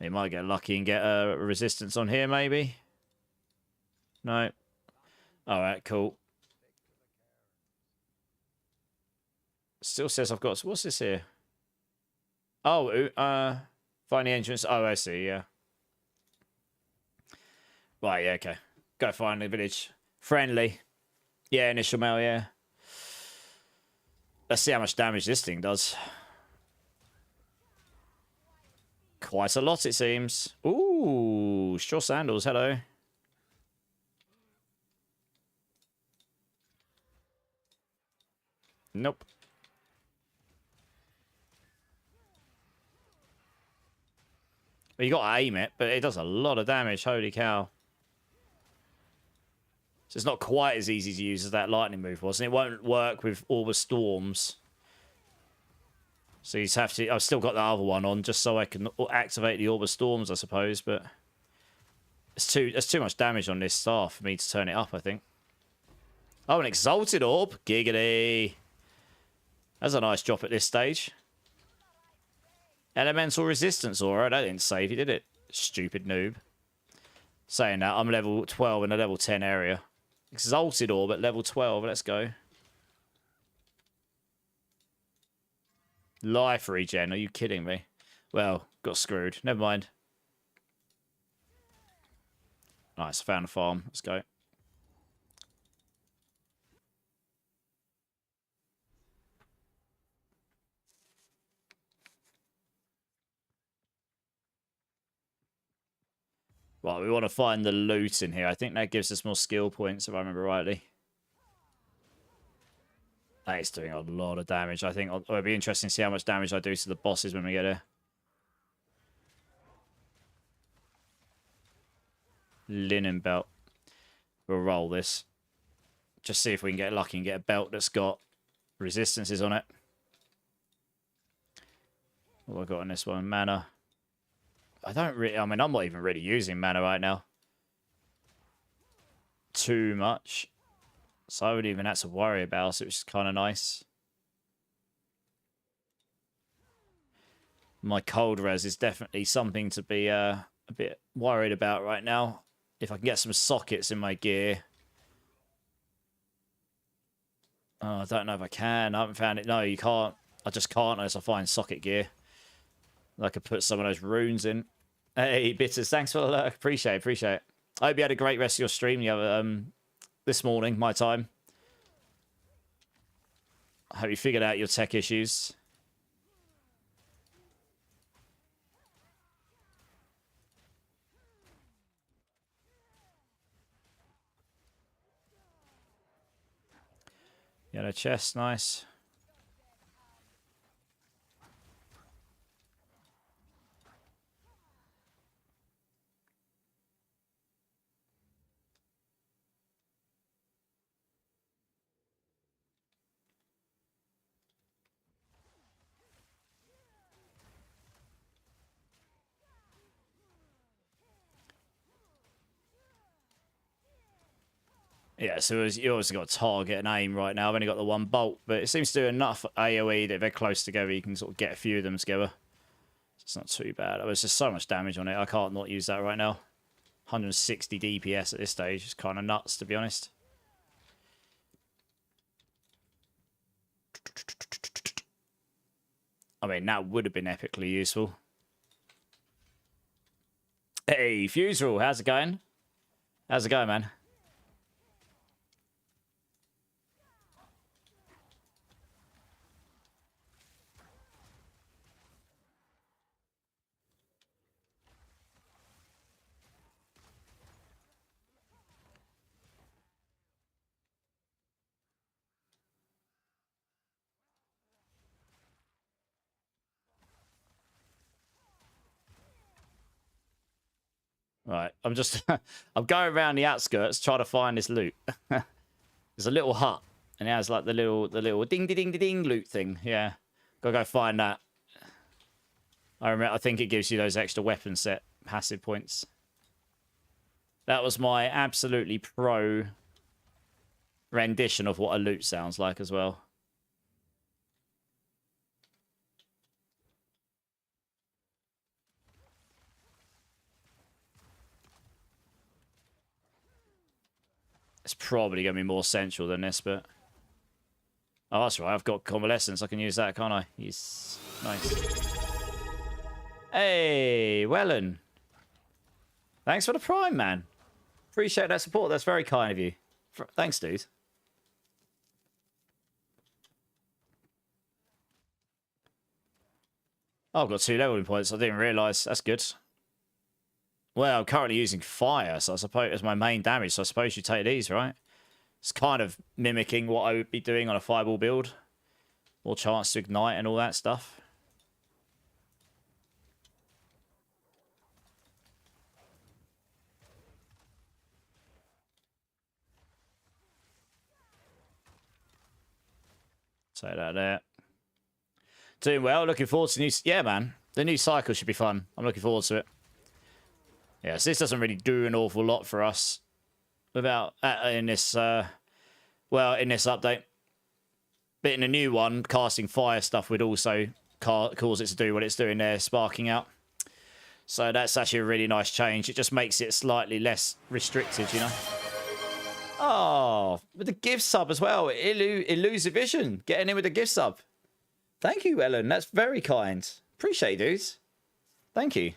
You might get lucky and get a resistance on here, maybe. No. Alright, cool. Still says I've got... What's this here? Oh, find the entrance. Oh, I see, yeah. Right, yeah, okay. Go find the village. Friendly. Yeah, initial mail, yeah. Let's see how much damage this thing does. Quite a lot, it seems. Ooh, straw sandals, hello. Nope. Well, you got to aim it, but it does a lot of damage. Holy cow. So it's not quite as easy to use as that lightning move was. And it won't work with all the storms. So you just have to... I've still got the other one on just so I can activate the Orb of Storms, I suppose. But there's too much damage on this staff for me to turn it up, I think. Oh, an Exalted Orb. Giggity. That's a nice drop at this stage. Elemental Resistance Aura. That didn't save you, did it? Stupid noob. Saying that, I'm level 12 in a level 10 area. Exalted Orb at level 12. Let's go. Life regen. Are you kidding me? Well, got screwed. Never mind. Nice. Found a farm. Let's go. Right, we want to find the loot in here. I think that gives us more skill points, if I remember rightly. That is doing a lot of damage. I think it'll be interesting to see how much damage I do to the bosses when we get here. Linen belt. We'll roll this. Just see if we can get lucky and get a belt that's got resistances on it. What have I got on this one? Mana. I mean, I'm not even really using mana right now. Too much. So I wouldn't even have to worry about it, which is kind of nice. My cold res is definitely something to be a bit worried about right now. If I can get some sockets in my gear. Oh, I don't know if I can. I haven't found it. No, you can't. I just can't unless I find socket gear. I could put some of those runes in. Hey, Bitters, thanks for the lurk. Appreciate it. I hope you had a great rest of your stream this morning, my time. I hope you figured out your tech issues. Yellow chest, nice. Yeah, so you obviously got to target and aim right now. I've only got the one bolt, but it seems to do enough AoE that if they're close together, you can sort of get a few of them together. It's not too bad. There's just so much damage on it. I can't not use that right now. 160 DPS at this stage. It's kind of nuts, to be honest. I mean, that would have been epically useful. Hey, Fuserall, how's it going? How's it going, man? Right, I'm just... I'm going around the outskirts trying to find this loot. There's a little hut, and it has like the little ding-ding-ding-ding loot thing. Yeah, gotta go find that. I think it gives you those extra weapon set passive points. That was my absolutely pro rendition of what a loot sounds like as well. It's probably going to be more central than this, but... Oh, that's right. I've got convalescence. I can use that, can't I? Yes. Nice. Hey, Wellen. Thanks for the prime, man. Appreciate that support. That's very kind of you. Thanks, dude. Oh, I've got 2 leveling points. I didn't realise. That's good. Well, I'm currently using fire, so I suppose it's my main damage, so I suppose you take these, right? It's kind of mimicking what I would be doing on a fireball build. More chance to ignite and all that stuff. Say that there. Doing well. Looking forward to new... Yeah, man. The new cycle should be fun. I'm looking forward to it. Yeah, so this doesn't really do an awful lot for us without in this well, in this update. But in the new one, casting fire stuff would also cause it to do what it's doing there, sparking out. So that's actually a really nice change. It just makes it slightly less restricted, you know. Oh, with the gift sub as well. Elusive Vision getting in with the gift sub. Thank you, Ellen. That's very kind. Appreciate it, dudes. Thank you.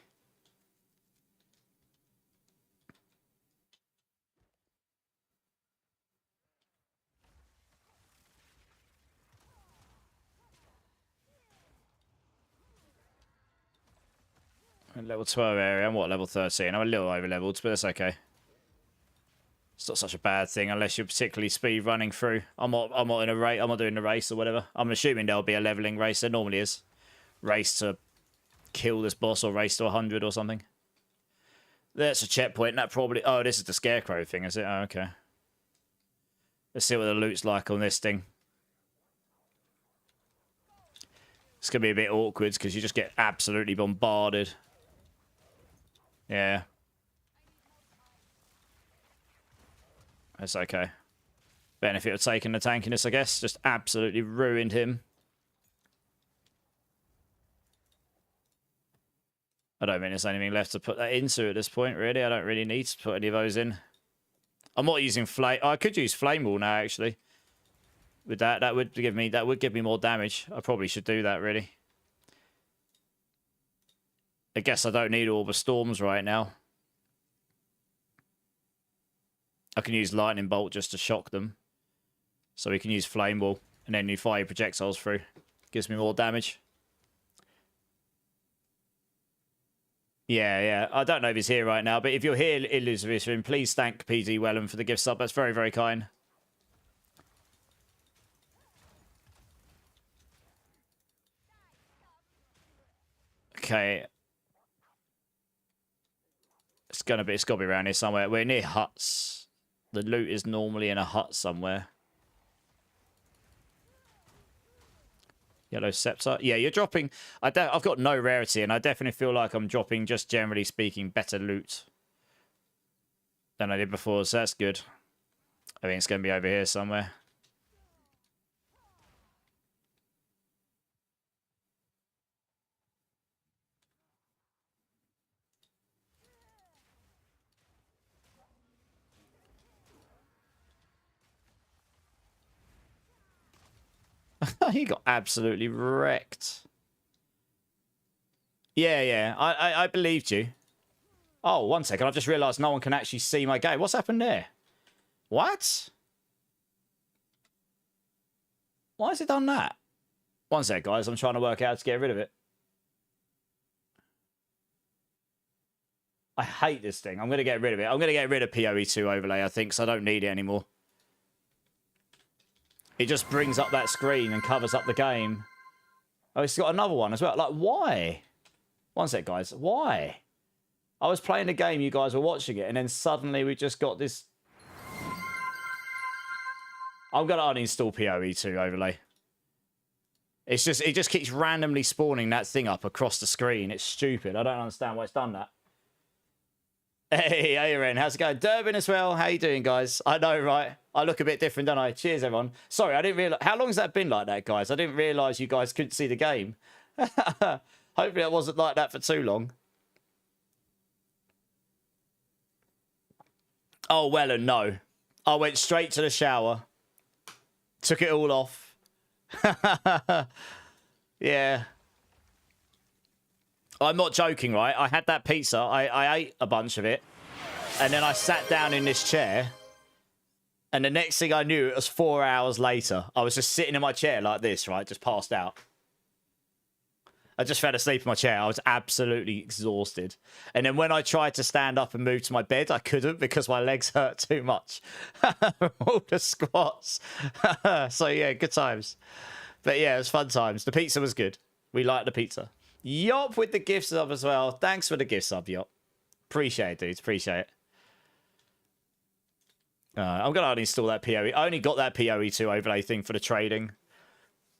Level 12 area. I'm what, level 13? I'm a little over leveled, but that's okay. It's not such a bad thing unless you're particularly speed running through. I'm not in a race. I'm not doing the race or whatever. I'm assuming there'll be a leveling race. There normally is. Race to kill this boss or race to 100 or something. That's a checkpoint. That probably... Oh, this is the scarecrow thing, is it? Oh, okay. Let's see what the loot's like on this thing. It's going to be a bit awkward because you just get absolutely bombarded. Yeah. That's okay. Benefit of taking the tankiness, I guess. Just absolutely ruined him. I don't think there's anything left to put that into at this point, really. I don't really need to put any of those in. I'm not using flame. I could use flame wall now, actually. With that, that would give me more damage. I probably should do that, really. I guess I don't need all the storms right now. I can use lightning bolt just to shock them. So we can use flame wall and then you fire projectiles through. Gives me more damage. Yeah. I don't know if he's here right now, but if you're here, Elizabeth, please thank PD Wellham for the gift sub. That's very, very kind. Okay. It's got to be around here somewhere. We're near huts. The loot is normally in a hut somewhere. Yellow scepter. Yeah, you're dropping... I've got no rarity, and I definitely feel like I'm dropping, just generally speaking, better loot than I did before, so that's good. I think it's going to be over here somewhere. He got absolutely wrecked. Yeah. I believed you. Oh, 1 second. I've just realised no one can actually see my game. What's happened there? What? Why has it done that? 1 sec, guys. I'm trying to work out how to get rid of it. I hate this thing. I'm going to get rid of it. I'm going to get rid of PoE2 overlay, I think, because I don't need it anymore. It just brings up that screen and covers up the game. Oh, it's got another one as well. Like, why? 1 sec, guys. Why? I was playing the game, you guys were watching it, and then suddenly we just got this... I'm going to uninstall PoE2 overlay. It's just, it just keeps randomly spawning that thing up across the screen. It's stupid. I don't understand why it's done that. Hey, Aaron, how's it going? Durbin as well. How you doing, guys? I know, right? I look a bit different, don't I? Cheers, everyone. Sorry, I didn't realize. How long has that been like that, guys? I didn't realize you guys couldn't see the game. Hopefully, it wasn't like that for too long. Oh, well, and no. I went straight to the shower. Took it all off. Yeah. I'm not joking, right? I had that pizza. I ate a bunch of it. And then I sat down in this chair. And the next thing I knew, it was 4 hours later. I was just sitting in my chair like this, right? Just passed out. I just fell asleep in my chair. I was absolutely exhausted. And then when I tried to stand up and move to my bed, I couldn't because my legs hurt too much. All the squats. So, yeah, good times. But, yeah, it was fun times. The pizza was good. We liked the pizza. Yop with the gift sub as well. Thanks for the gift sub, Yop. Appreciate it, dudes. Appreciate it. I'm going to uninstall that PoE. I only got that PoE2 overlay thing for the trading.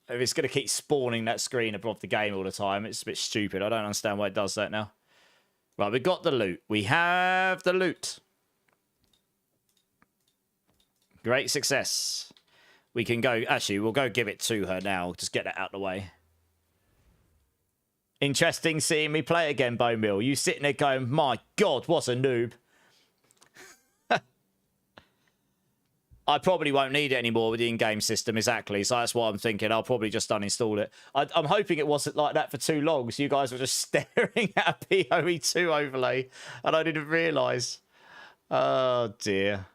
If it's going to keep spawning that screen above the game all the time, it's a bit stupid. I don't understand why it does that now. Right, we got the loot. We have the loot. Great success. We can go... Actually, we'll go give it to her now. Just get that out of the way. Interesting seeing me play again, Bone Mill. You sitting there going, my God, what a noob. I probably won't need it anymore with the in-game system, exactly. So that's what I'm thinking. I'll probably just uninstall it. I'm hoping it wasn't like that for too long. So you guys were just staring at a PoE2 overlay. And I didn't realise. Oh, dear.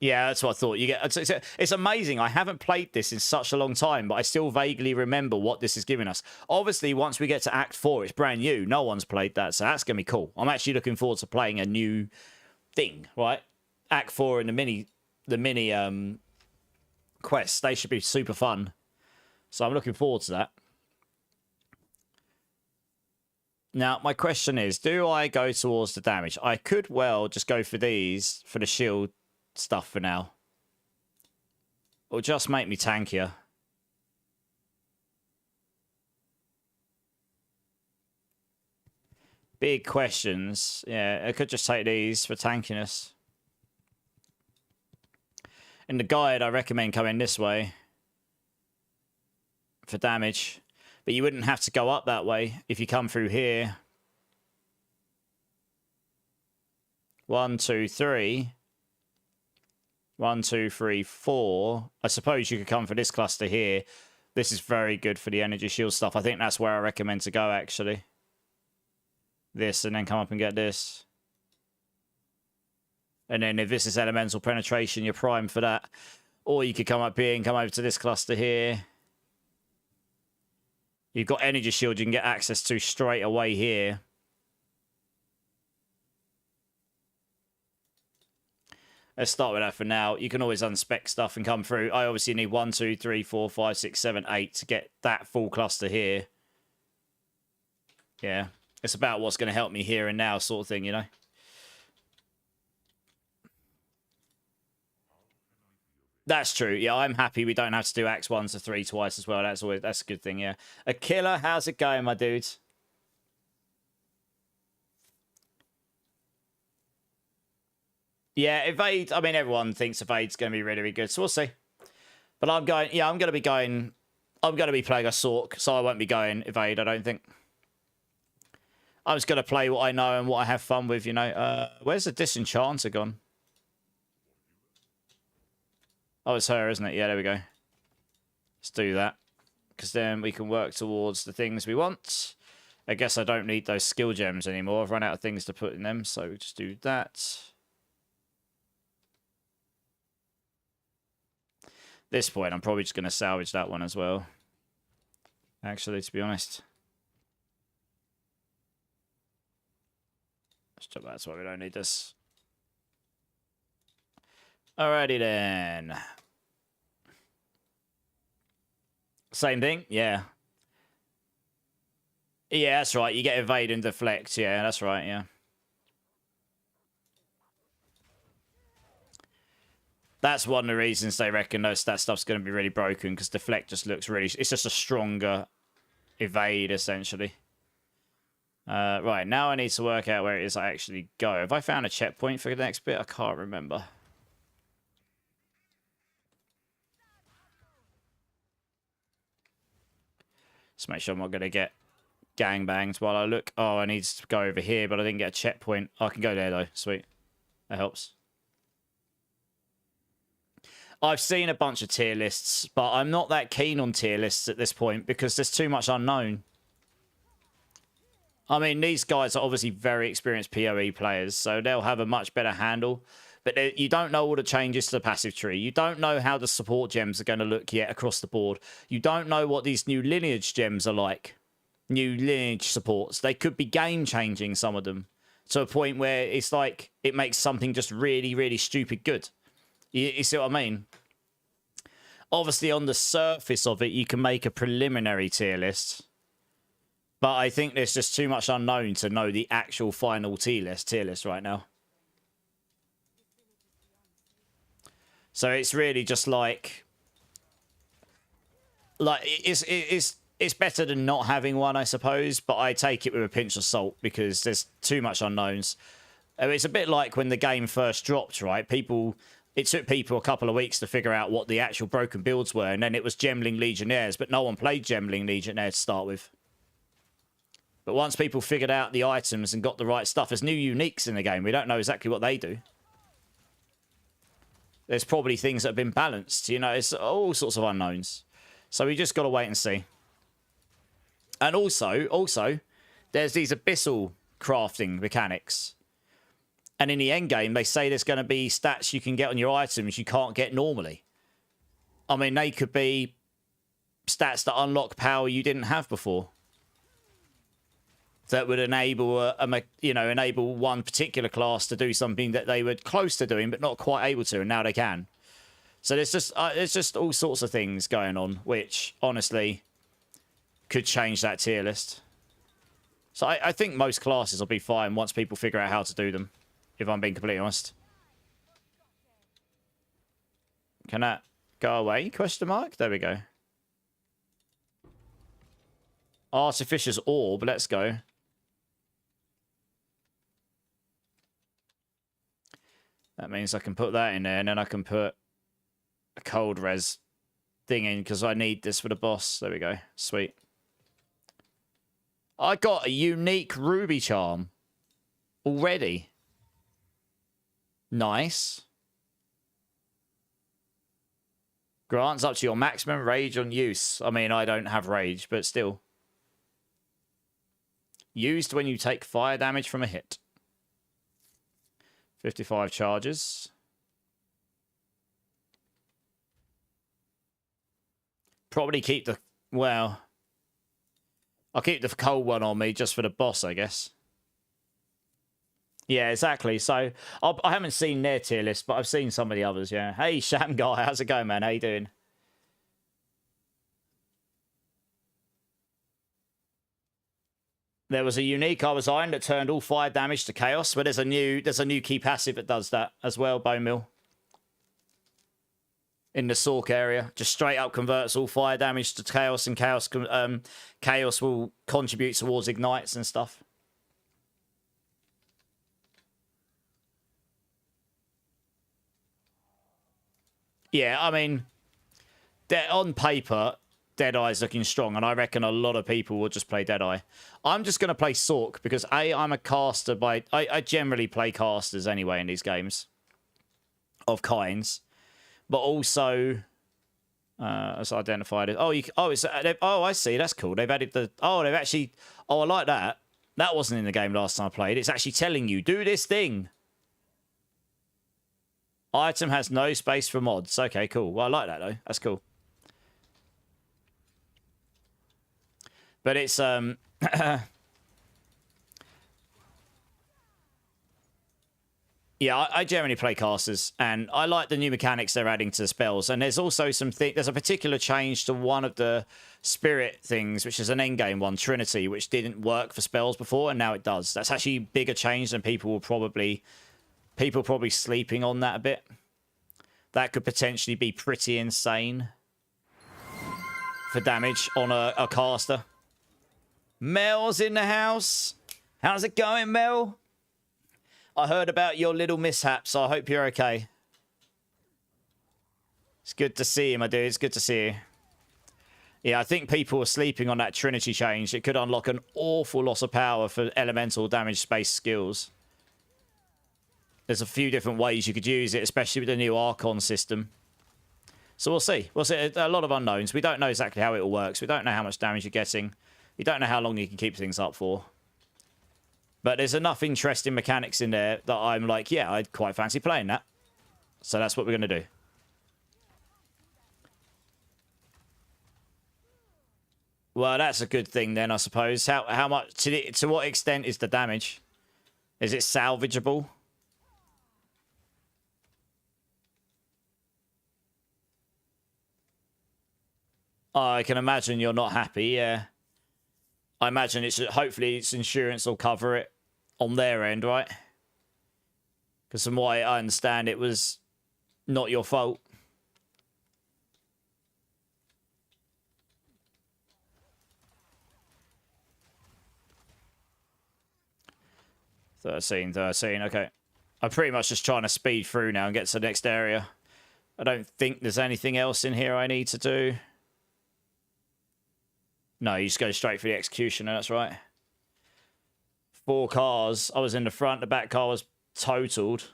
Yeah, that's what I thought. You get. It's amazing. I haven't played this in such a long time, but I still vaguely remember what this is giving us. Obviously, once we get to Act 4, it's brand new. No one's played that, so that's going to be cool. I'm actually looking forward to playing a new thing, right? Act 4 and the mini quests, they should be super fun. So I'm looking forward to that. Now, my question is, do I go towards the damage? I could well just go for these, for the shield stuff for now. Or just make me tankier. Big questions. Yeah, I could just take these for tankiness. In the guide, I recommend coming this way for damage. But you wouldn't have to go up that way if you come through here. 1, 2, 3. 1, 2, 3, 4. I suppose you could come for this cluster here. This is very good for the energy shield stuff. I think that's where I recommend to go, actually. This, and then come up and get this. And then if this is elemental penetration, you're primed for that. Or you could come up here and come over to this cluster here. You've got energy shield you can get access to straight away here. Let's start with that for now. You can always unspec stuff and come through. I obviously need 1, 2, 3, 4, 5, 6, 7, 8 to get that full cluster here. Yeah. It's about what's going to help me here and now sort of thing, you know? That's true. Yeah, I'm happy we don't have to do Acts 1 to 3 twice as well. That's a good thing, yeah. A killer, how's it going, my dudes? Yeah, Evade, I mean, everyone thinks Evade's going to be really, really good, so we'll see. But I'm going, yeah, I'm going to be playing a Sork, so I won't be going Evade, I don't think. I'm just going to play what I know and what I have fun with, you know. Where's the Disenchanter gone? Oh, it's her, isn't it? Yeah, there we go. Let's do that. Because then we can work towards the things we want. I guess I don't need those skill gems anymore. I've run out of things to put in them, so we just do that. This point, I'm probably just going to salvage that one as well. Actually, to be honest. That's why we don't need this. Alrighty then. Same thing? Yeah. Yeah, that's right. You get evade and deflect. Yeah, that's right, yeah. That's one of the reasons they reckon that stuff's going to be really broken, because deflect just looks really... It's just a stronger evade, essentially. Right, now I need to work out where it is I actually go. Have I found a checkpoint for the next bit? I can't remember. Just make sure I'm not going to get gangbanged while I look. Oh, I need to go over here, but I didn't get a checkpoint. Oh, I can go there, though. Sweet. That helps. I've seen a bunch of tier lists, but I'm not that keen on tier lists at this point because there's too much unknown. I mean, these guys are obviously very experienced PoE players, so they'll have a much better handle. But you don't know all the changes to the passive tree. You don't know how the support gems are going to look yet across the board. You don't know what these new lineage gems are like. New lineage supports. They could be game-changing, some of them, to a point where it's like it makes something just really, really stupid good. You see what I mean? Obviously, on the surface of it, you can make a preliminary tier list. But I think there's just too much unknown to know the actual final tier list right now. So it's really just like it's better than not having one, I suppose. But I take it with a pinch of salt because there's too much unknowns. It's a bit like when the game first dropped, right? It took people a couple of weeks to figure out what the actual broken builds were, and then it was Gemling Legionnaires, but no one played Gemling Legionnaires to start with. But once people figured out the items and got the right stuff, there's new uniques in the game. We don't know exactly what they do. There's probably things that have been balanced. You know, it's all sorts of unknowns. So we just got to wait and see. And also, there's these abyssal crafting mechanics. And in the end game, they say there's going to be stats you can get on your items you can't get normally. I mean, they could be stats that unlock power you didn't have before. That would enable enable one particular class to do something that they were close to doing but not quite able to, and now they can. So there's just all sorts of things going on, which honestly could change that tier list. So I think most classes will be fine once people figure out how to do them, if I'm being completely honest. Can that go away? Question mark? There we go. Artificious orb. Let's go. That means I can put that in there, and then I can put a cold res thing in, because I need this for the boss. There we go. Sweet. I got a unique ruby charm already. Nice. Grants up to your maximum rage on use. I mean, I don't have rage, but still. Used when you take fire damage from a hit. 55 charges. Probably keep the... Well... I'll keep the cold one on me just for the boss, I guess. Yeah, exactly. So, I haven't seen their tier list, but I've seen some of the others, yeah. Hey, Sham Guy, how's it going, man? How you doing? There was a unique I was eyeing that turned all fire damage to chaos, but there's a new key passive that does that as well, Bone Mill. In the Sork area, just straight up converts all fire damage to chaos, and chaos will contribute towards ignites and stuff. Yeah, I mean, on paper, Deadeye's looking strong, and I reckon a lot of people will just play Deadeye. I'm just going to play Sork because I'm a caster I generally play casters anyway in these games of kinds, but also it's identified it. I see. That's cool. They've added the I like that. That wasn't in the game last time I played. It's actually telling you do this thing. Item has no space for mods. Okay, cool. Well, I like that though. That's cool. But it's yeah, I generally play casters, and I like the new mechanics they're adding to the spells. And there's also there's a particular change to one of the spirit things, which is an endgame one, Trinity, which didn't work for spells before, and now it does. That's actually a bigger change than people probably sleeping on that a bit. That could potentially be pretty insane for damage on a caster. Mel's in the house. How's it going, Mel? I heard about your little mishaps. I hope you're okay. It's good to see you, my dude. It's good to see you. Yeah, I think people are sleeping on that Trinity change. It could unlock an awful loss of power for elemental damage space skills. There's a few different ways you could use it, especially with the new Archon system. So we'll see. We'll see. A lot of unknowns. We don't know exactly how it all works. We don't know how much damage you're getting. We don't know how long you can keep things up for. But there's enough interesting mechanics in there that I'm like, yeah, I'd quite fancy playing that. So that's what we're going to do. Well, that's a good thing then, I suppose. How much, to what extent is the damage? Is it salvageable? Oh, I can imagine you're not happy, yeah. I imagine it's, hopefully its insurance will cover it on their end, right? Because from what I understand, it was not your fault. Thirteen, okay. I'm pretty much just trying to speed through now and get to the next area. I don't think there's anything else in here I need to do. No, you just go straight for the executioner, that's right. 4 cars. I was in the front, the back car was totaled.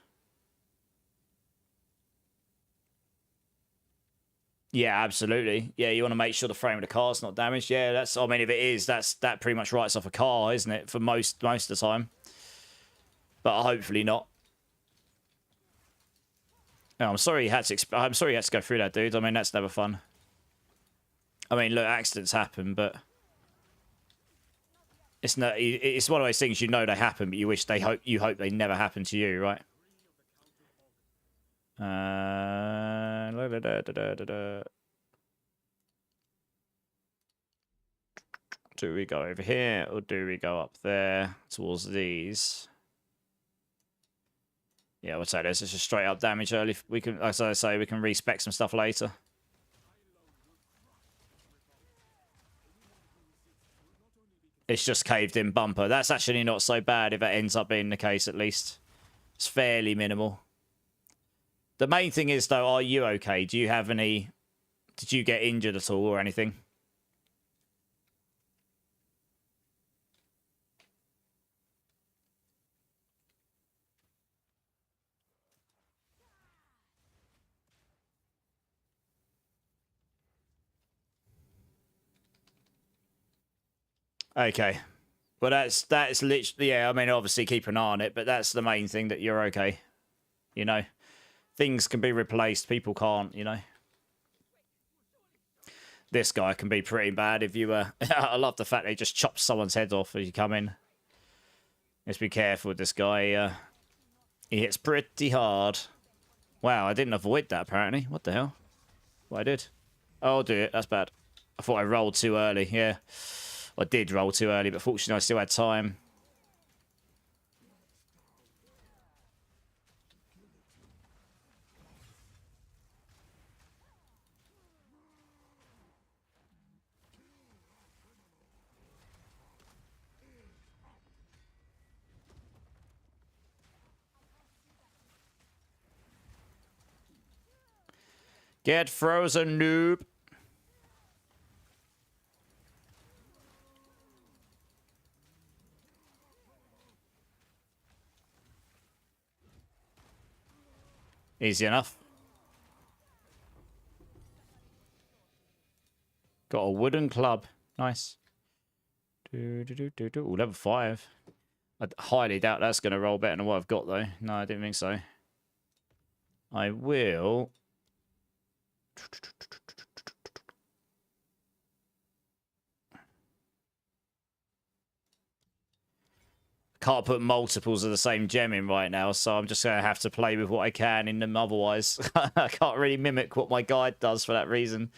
Yeah, absolutely. Yeah, you want to make sure the frame of the car's not damaged. Yeah, that's, I mean, if it is, that pretty much writes off a car, isn't it? For most of the time. But hopefully not. No, I'm sorry you had to go through that, dude. I mean, that's never fun. I mean, look, accidents happen, but it's not. It's one of those things, you know they happen, but you hope they never happen to you, right? Do we go over here or do we go up there towards these? Yeah, we'll say this. It's just straight up damage early. We can, as I say, we can respec some stuff later. It's just caved in bumper. That's actually not so bad if that ends up being the case, at least. It's fairly minimal. The main thing is, though, are you okay? Do you have any... Did you get injured at all or anything? Okay. Well, that's literally... Yeah, I mean, obviously keep an eye on it, but that's the main thing, that you're okay. You know? Things can be replaced. People can't, you know? This guy can be pretty bad if you... I love the fact they just chop someone's head off as you come in. Just be careful with this guy. He hits pretty hard. Wow, I didn't avoid that, apparently. What the hell? What I did? Oh, I'll do it. That's bad. I thought I rolled too early, yeah. I did roll too early, but fortunately I still had time. Get frozen, noob. Easy enough. Got a wooden club. Nice. Ooh, level 5. I highly doubt that's going to roll better than what I've got, though. No, I didn't think so. I will... Can't put multiples of the same gem in right now, so I'm just going to have to play with what I can in them otherwise. I can't really mimic what my guide does for that reason.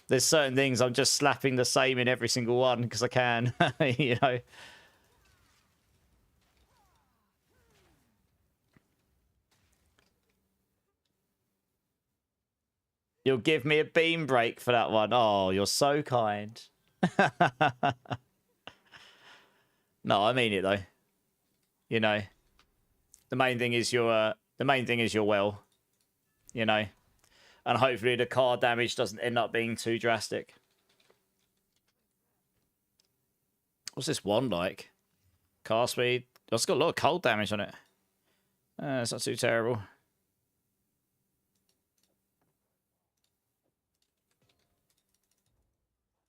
There's certain things I'm just slapping the same in every single one because I can, you know. You'll give me a beam break for that one. Oh, you're so kind. No, I mean it though. You know, the main thing is you're well. You know, and hopefully the card damage doesn't end up being too drastic. What's this one like? Cast speed. It's got a lot of cold damage on it. It's not too terrible.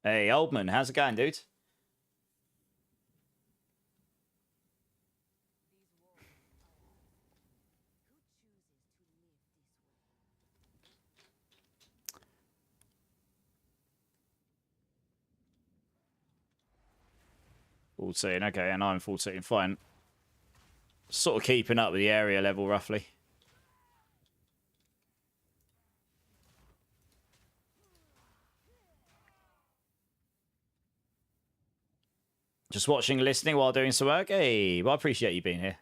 Hey, Oldman, how's it going, dude? $14, okay, and I'm 14, fine. Sort of keeping up with the area level, roughly. Just watching, listening while doing some work. Hey, well, I appreciate you being here.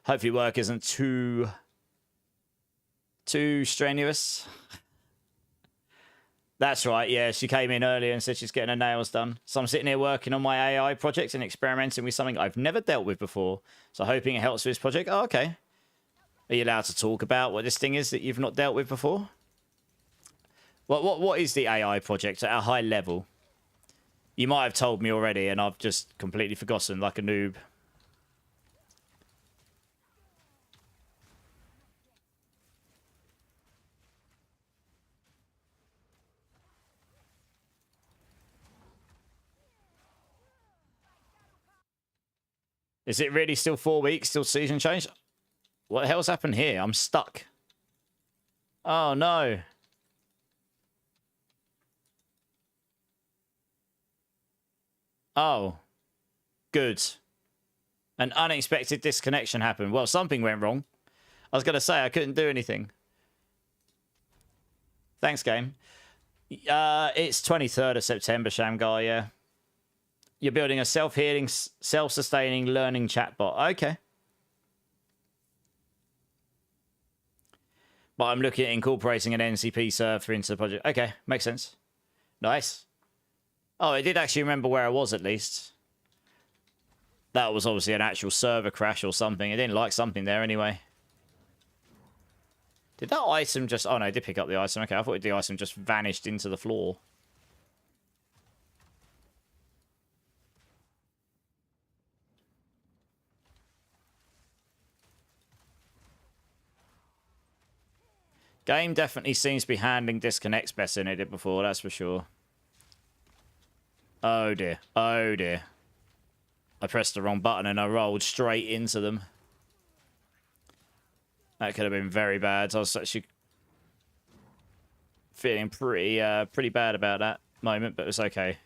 Hopefully work isn't too strenuous. That's right, yeah. She came in earlier and said she's getting her nails done. So I'm sitting here working on my AI project and experimenting with something I've never dealt with before. So hoping it helps with this project. Oh, okay. Are you allowed to talk about what this thing is that you've not dealt with before? What is the AI project at a high level? You might have told me already and I've just completely forgotten like a noob. Is it really still 4 weeks, still season change? What the hell's happened here? I'm stuck. Oh, no. Oh. Good. An unexpected disconnection happened. Well, something went wrong. I was going to say I couldn't do anything. Thanks, game. It's 23rd of September, Shamgar, yeah. You're building a self-healing, self-sustaining learning chatbot. Okay. But I'm looking at incorporating an NCP server into the project. Okay, makes sense. Nice. Oh, I did actually remember where I was, at least. That was obviously an actual server crash or something. I didn't like something there anyway. Did that item just... Oh, no, I did pick up the item. Okay, I thought the item just vanished into the floor. Game definitely seems to be handling disconnects better than it did before, that's for sure. Oh dear. Oh dear. I pressed the wrong button and I rolled straight into them. That could have been very bad. I was actually feeling pretty bad about that moment, but it's okay.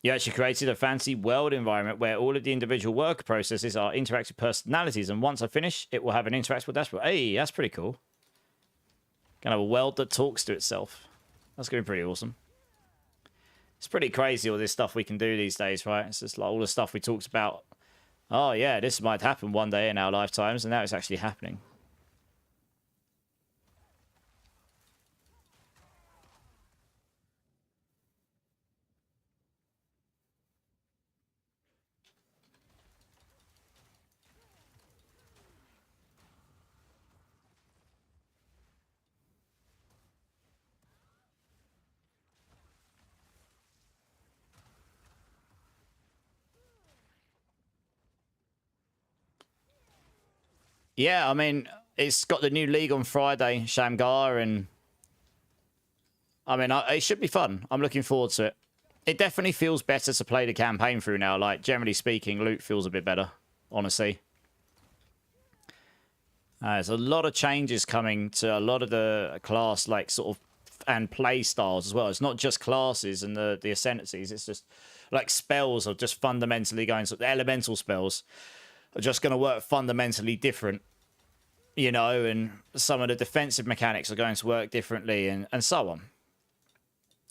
You actually created a fancy world environment where all of the individual work processes are interactive personalities, and once I finish, it will have an interactable dashboard. Hey, that's pretty cool. Gonna have a world that talks to itself. That's gonna be pretty awesome. It's pretty crazy all this stuff we can do these days, right? It's just like all the stuff we talked about. Oh yeah, this might happen one day in our lifetimes, and now it's actually happening. Yeah, I mean, it's got the new league on Friday, Shamgar, and I mean, it should be fun. I'm looking forward to it. It definitely feels better to play the campaign through now. Like, generally speaking, loot feels a bit better, honestly. There's a lot of changes coming to a lot of the class, like, sort of, and play styles as well. It's not just classes and the ascendancies. It's just, like, spells are just fundamentally going... So the elemental spells are just going to work fundamentally different, you know, and some of the defensive mechanics are going to work differently and so on.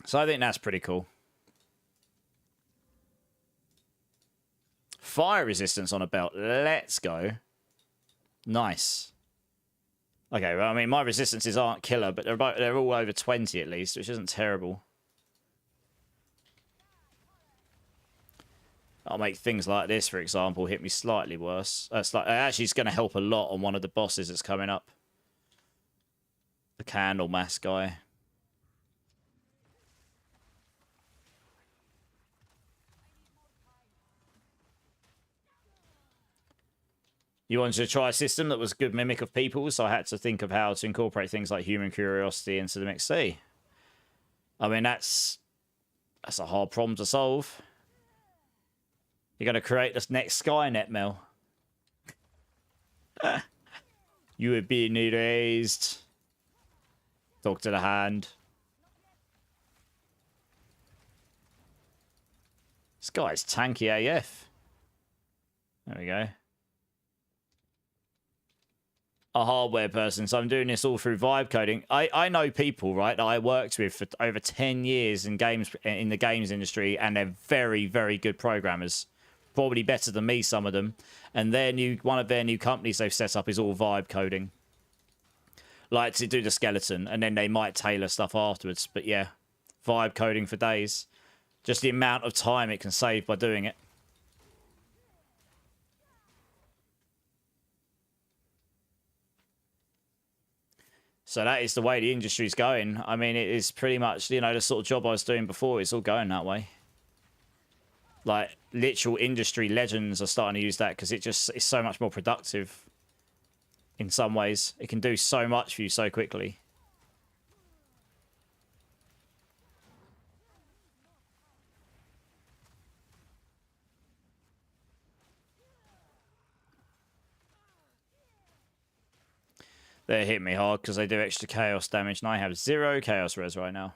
So I think that's pretty cool. Fire resistance on a belt. Let's go. Nice. Okay, well, I mean, my resistances aren't killer, but they're all over 20 at least, which isn't terrible. I'll make things like this, for example, hit me slightly worse. Actually, it's going to help a lot on one of the bosses that's coming up. The candle mass guy. You wanted to try a system that was a good mimic of people, so I had to think of how to incorporate things like human curiosity into the mix. I mean, that's a hard problem to solve. You're going to create this next Skynet, Mel. You would be erased. Dog to the hand. This guy's tanky AF. There we go. A hardware person, so I'm doing this all through vibe coding. I know people, right, that I worked with for over 10 years in the games industry, and they're very, very good programmers. Probably better than me, some of them. And one of their new companies they've set up is all vibe coding. Like to do the skeleton, and then they might tailor stuff afterwards. But yeah, vibe coding for days. Just the amount of time it can save by doing it. So that is the way the industry's going. I mean, it is pretty much, you know, the sort of job I was doing before. It's all going that way. Like, literal industry legends are starting to use that because it's so much more productive in some ways. It can do so much for you so quickly. They hit me hard because they do extra chaos damage, and I have 0 chaos res right now.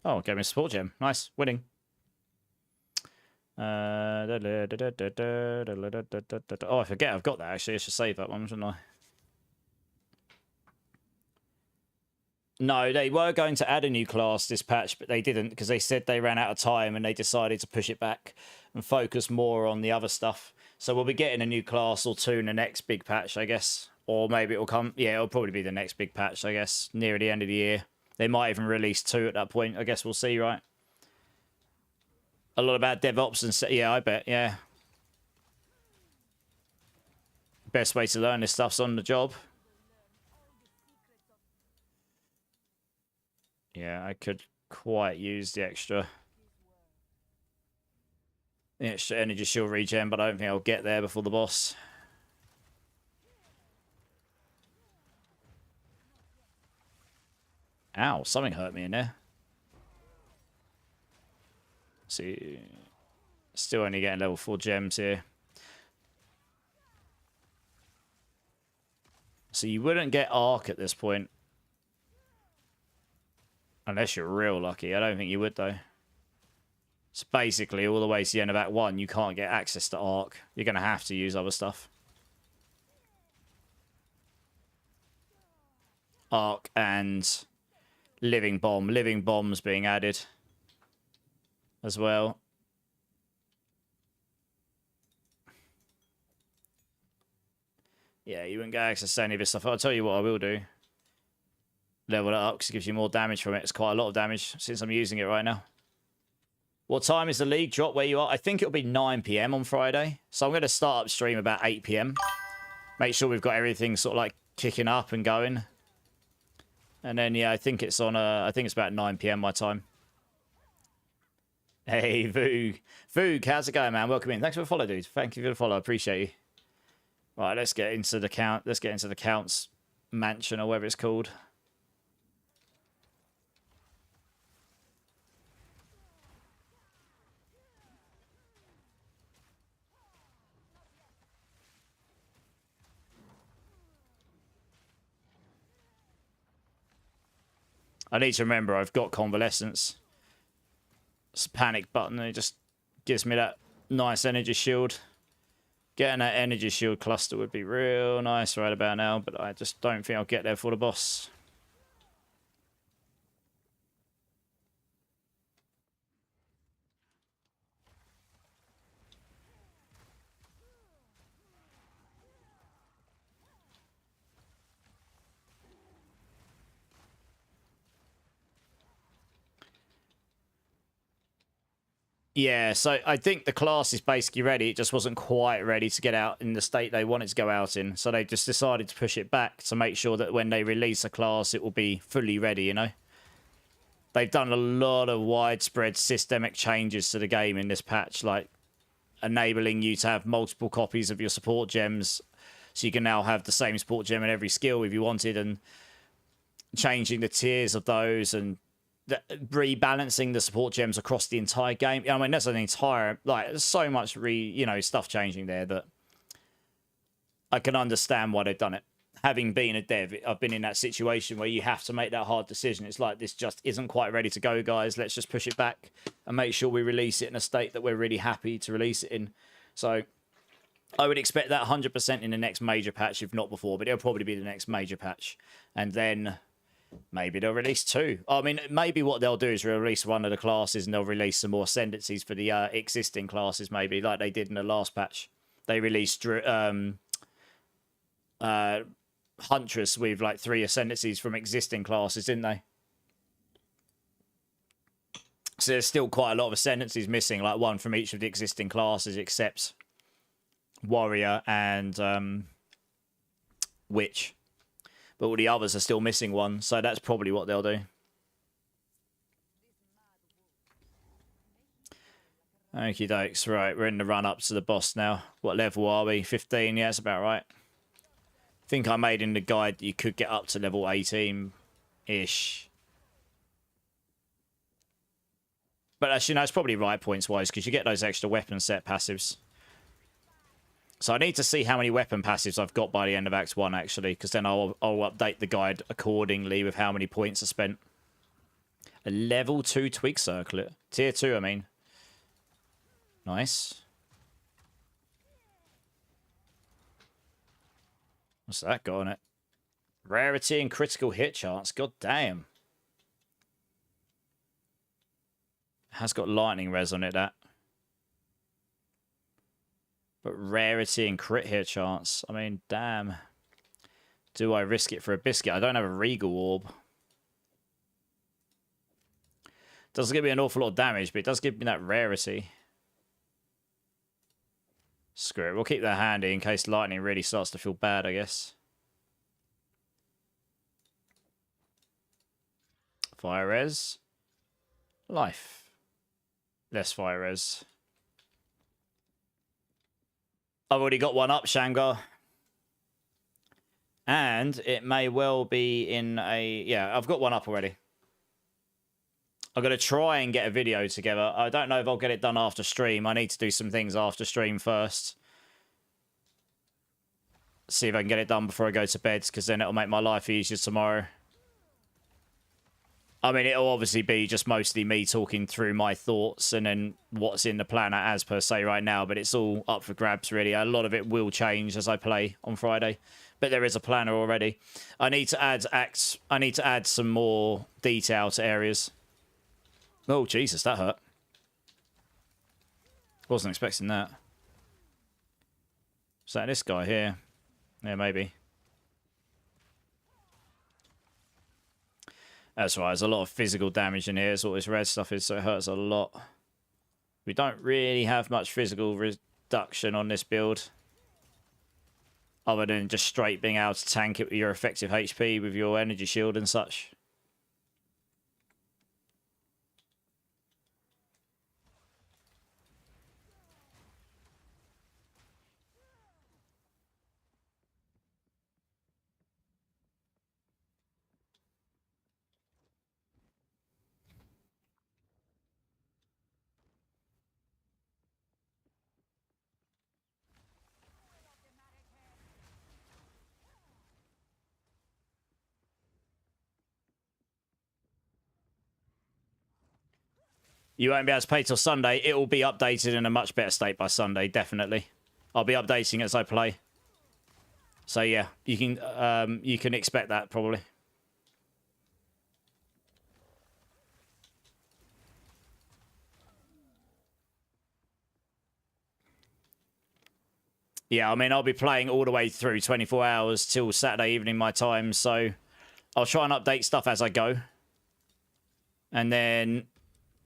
Oh, gave me a support gem. Nice. Winning. Oh, I forget I've got that, actually. I should save that one, shouldn't I? No, they were going to add a new class this patch, but they didn't because they said they ran out of time and they decided to push it back and focus more on the other stuff. So we'll be getting a new class or two in the next big patch, I guess. Or maybe it'll come... Yeah, it'll probably be the next big patch, I guess, near the end of the year. They might even release 2 at that point. I guess we'll see, right? A lot about DevOps and... Yeah, I bet, yeah. Best way to learn this stuff's on the job. Yeah, I could quite use the extra energy shield regen, but I don't think I'll get there before the boss. Ow, something hurt me in there. See, still only getting level 4 gems here. So you wouldn't get Arc at this point. Unless you're real lucky. I don't think you would, though. So basically, all the way to the end of Act 1, you can't get access to Arc. You're going to have to use other stuff. Arc and Living Bomb. Living Bomb's being added as well. Yeah, you wouldn't get access to any of this stuff. I'll tell you what I will do. Level it up because it gives you more damage from it. It's quite a lot of damage since I'm using it right now. What time is the league drop where you are? I think it'll be 9 PM on Friday. So I'm going to start up stream about 8 PM. Make sure we've got everything sort of like kicking up and going. And then, yeah, I think it's on, I think it's about 9 PM my time. Hey, Voog. Voog, how's it going, man? Welcome in. Thanks for the follow, dude. Thank you for the follow. I appreciate you. Right, let's get into the count. Let's get into the Count's mansion or whatever it's called. I need to remember I've got convalescence. It's a panic button. It just gives me that nice energy shield. Getting that energy shield cluster would be real nice right about now, but I just don't think I'll get there for the boss. Yeah, so I think the class is basically ready. It just wasn't quite ready to get out in the state they wanted to go out in. So they just decided to push it back to make sure that when they release a class, it will be fully ready, you know? They've done a lot of widespread systemic changes to the game in this patch, like enabling you to have multiple copies of your support gems. So you can now have the same support gem in every skill if you wanted, and changing the tiers of those and rebalancing the support gems across the entire game. I mean, that's an entire, like, there's so much stuff changing there that I can understand why they've done it. Having been a dev, I've been in that situation where you have to make that hard decision. It's like, this just isn't quite ready to go, guys. Let's just push it back and make sure we release it in a state that we're really happy to release it in. So I would expect that 100% in the next major patch, if not before, but it'll probably be the next major patch. And then maybe they'll release 2. I mean, maybe what they'll do is release one of the classes and they'll release some more ascendancies for the existing classes, maybe, like they did in the last patch. They released Huntress with like 3 ascendancies from existing classes, didn't they? So there's still quite a lot of ascendancies missing, like 1 from each of the existing classes except Warrior and Witch. But all the others are still missing 1, so that's probably what they'll do. Okie dokes. Right, we're in the run-up to the boss now. What level are we? 15? Yeah, that's about right. I think I made in the guide that you could get up to level 18-ish. But actually, no, it's probably right points-wise, because you get those extra weapon set passives. So I need to see how many weapon passives I've got by the end of Act 1, actually, because then I'll update the guide accordingly with how many points are spent. A level 2 twig circlet. Tier 2, I mean. Nice. What's that got on it? Rarity and critical hit chance. God damn. It has got lightning res on it, that. But rarity and crit hit chance. I mean, damn. Do I risk it for a biscuit? I don't have a regal orb. Doesn't give me an awful lot of damage, but it does give me that rarity. Screw it. We'll keep that handy in case lightning really starts to feel bad, I guess. Fire res. Life. Less fire res. I've already got one up, Shangar. And it may well be in a... Yeah, I've got one up already. I'm going to try and get a video together. I don't know if I'll get it done after stream. I need to do some things after stream first. See if I can get it done before I go to bed, because then it'll make my life easier tomorrow. I mean, it'll obviously be just mostly me talking through my thoughts and then what's in the planner as per se right now, but it's all up for grabs, really. A lot of it will change as I play on Friday, but there is a planner already. I need to add some more detail to areas. Oh, Jesus, that hurt. Wasn't expecting that. Is that this guy here? Yeah, maybe. That's right, there's a lot of physical damage in here. That's what this red stuff is, so it hurts a lot. We don't really have much physical reduction on this build. Other than just straight being able to tank it with your effective HP with your energy shield and such. You won't be able to play till Sunday. It will be updated in a much better state by Sunday, definitely. I'll be updating as I play. So yeah, you can expect that probably. Yeah, I mean, I'll be playing all the way through 24 hours till Saturday evening my time, so I'll try and update stuff as I go. And then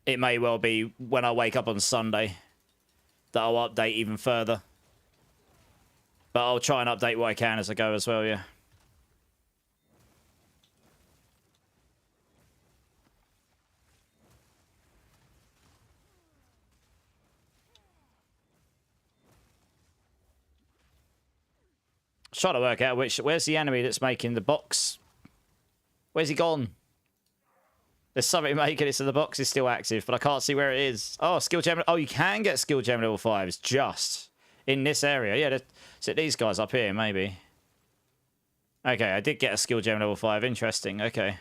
It may well be when I wake up on Sunday that I'll update even further. But I'll try and update what I can as I go as well, yeah. Trying to work out where's the enemy that's making the box. Where's he gone? There's something making it so the box is still active, but I can't see where it is. Oh, skill gem. Oh, you can get skill gem level 5s just in this area. Yeah, so these guys up here, maybe. Okay, I did get a skill gem level 5. Interesting. Okay.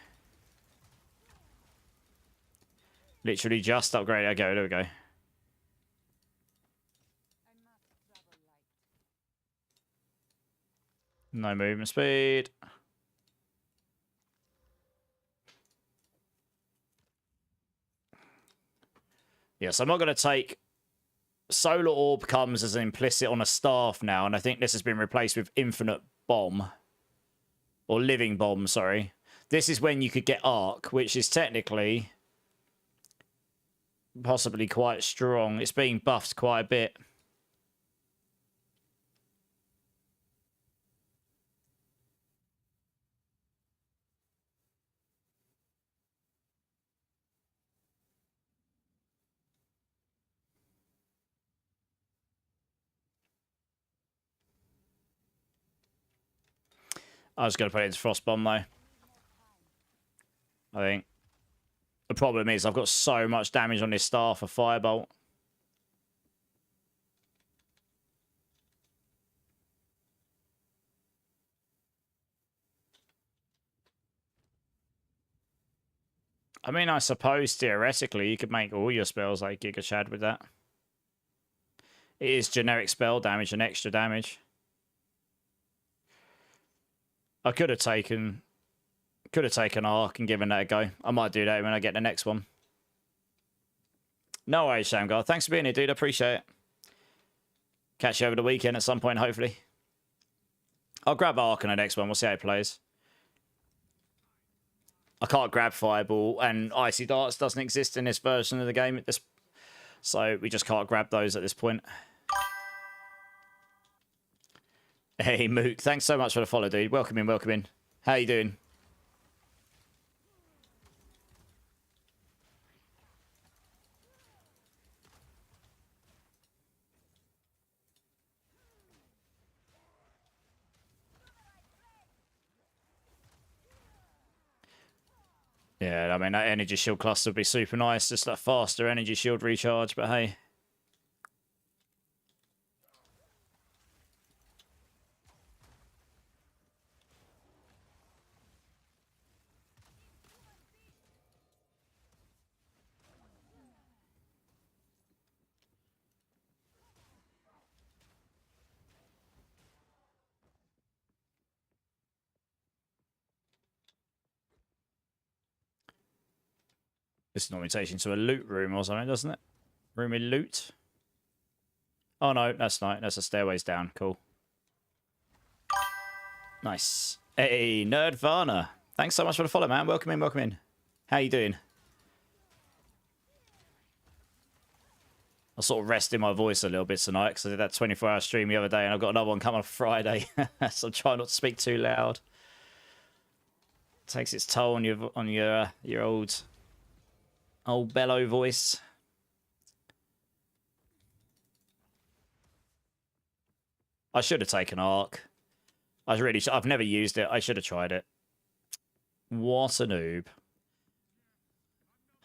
Literally just upgrade. Okay, there we go. No movement speed. Yes, I'm not going to take... Solar Orb comes as an implicit on a staff now, and I think this has been replaced with Infinite Bomb. Or Living Bomb, sorry. This is when you could get Arc, which is technically... possibly quite strong. It's being buffed quite a bit. I was going to put it into Frost Bomb, though. I think. The problem is I've got so much damage on this staff for Firebolt. I mean, I suppose, theoretically, you could make all your spells like Giga Chad with that. It is generic spell damage and extra damage. I could have taken Arc and given that a go. I might do that when I get the next one. No worries, Shamgar. Thanks for being here, dude. I appreciate it. Catch you over the weekend at some point, hopefully. I'll grab Arc in the next one. We'll see how it plays. I can't grab Fireball, and Icy Darts doesn't exist in this version of the game. So we just can't grab those at this point. Hey, Mook. Thanks so much for the follow, dude. Welcome in, welcome in. How you doing? Yeah, I mean, that energy shield cluster would be super nice. Just that faster energy shield recharge, but hey. This normally takes you into a loot room or something, doesn't it? Room with loot. Oh no, that's not. That's the stairways down. Cool. Nice. Hey, Nerdvana. Thanks so much for the follow, man. Welcome in, welcome in. How you doing? I'll sort of rest in my voice a little bit tonight because I did that 24-hour stream the other day and I've got another one coming on Friday. So I'm trying not to speak too loud. It takes its toll on your old bellow voice. I should have taken Arc. I've never used it. I should have tried it. What a noob.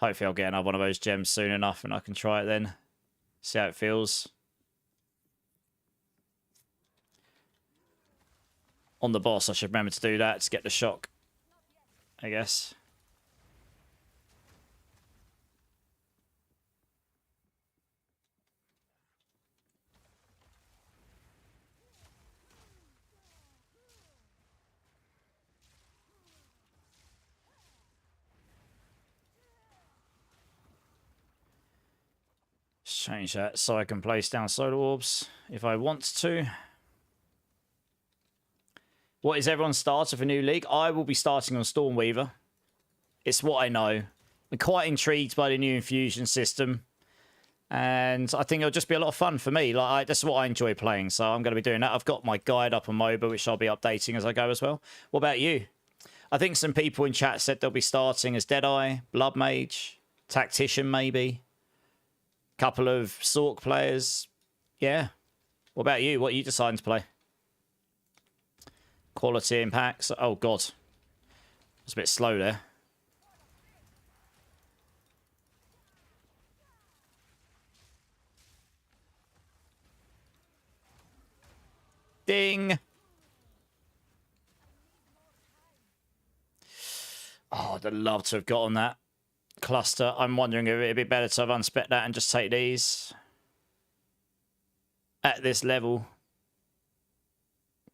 Hopefully I'll get another one of those gems soon enough and I can try it then. See how it feels. On the boss, I should remember to do that to get the shock, I guess. Change that so I can place down solar orbs if I want to. What is everyone's starter for New League? I will be starting on Stormweaver. It's what I know. I'm quite intrigued by the new infusion system. And I think it'll just be a lot of fun for me. Like that's what I enjoy playing. So I'm going to be doing that. I've got my guide up on MOBA, which I'll be updating as I go as well. What about you? I think some people in chat said they'll be starting as Deadeye, Blood Mage, Tactician maybe. Couple of Sorc players. Yeah. What about you? What are you deciding to play? Quality impacts. Oh, God. It's a bit slow there. Ding. Oh, I'd love to have gotten that cluster. I'm wondering if it'd be better to have unspec that and just take these at this level.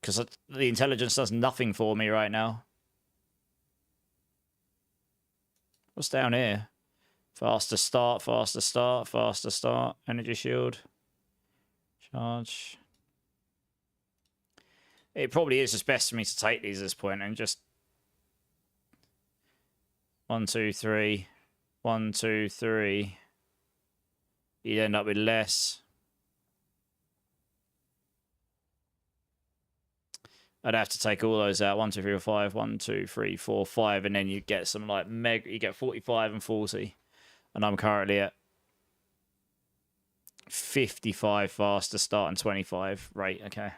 Because the intelligence does nothing for me right now. What's down here? Faster start, faster start, faster start. Energy shield. Charge. It probably is just best for me to take these at this point and just 1, 2, 3, 1, 2, 3. You'd end up with less. I'd have to take all those out. 1, 2, 3, 4, 5. 1, 2, 3, 4, 5, and then you get some like mega. You get 45 and 40, and I'm currently at 55 faster start and 25 rate. Okay.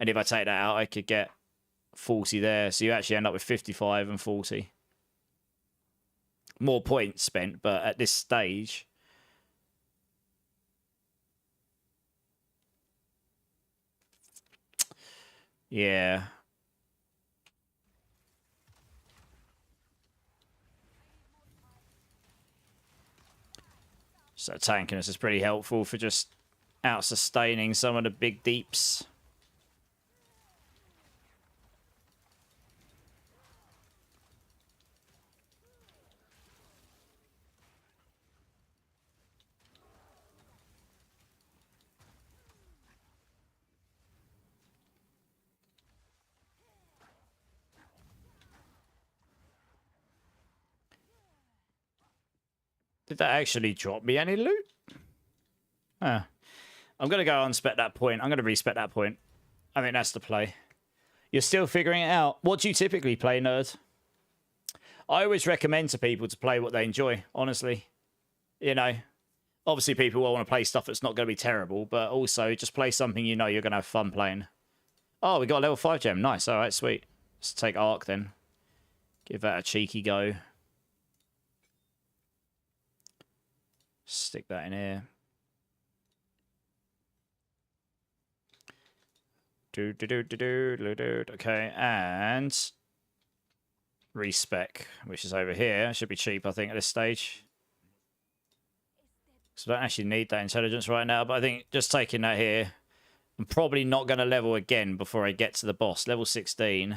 And if I take that out, I could get 40 there. So you actually end up with 55 and 40. More points spent, but at this stage... Yeah. So tankiness is pretty helpful for just out-sustaining some of the big deeps. Did that actually drop me any loot? Huh. I'm going to go unspec that point. I'm going to respec that point. I think that's the play. You're still figuring it out. What do you typically play, nerd? I always recommend to people to play what they enjoy, honestly. You know, obviously people will want to play stuff that's not going to be terrible, but also just play something you know you're going to have fun playing. Oh, we got a level 5 gem. Nice. All right, sweet. Let's take Arc then. Give that a cheeky go. Stick that in here. Okay, and respec, which is over here. Should be cheap, I think, at this stage. So I don't actually need that intelligence right now, but I think just taking that here, I'm probably not going to level again before I get to the boss. Level 16.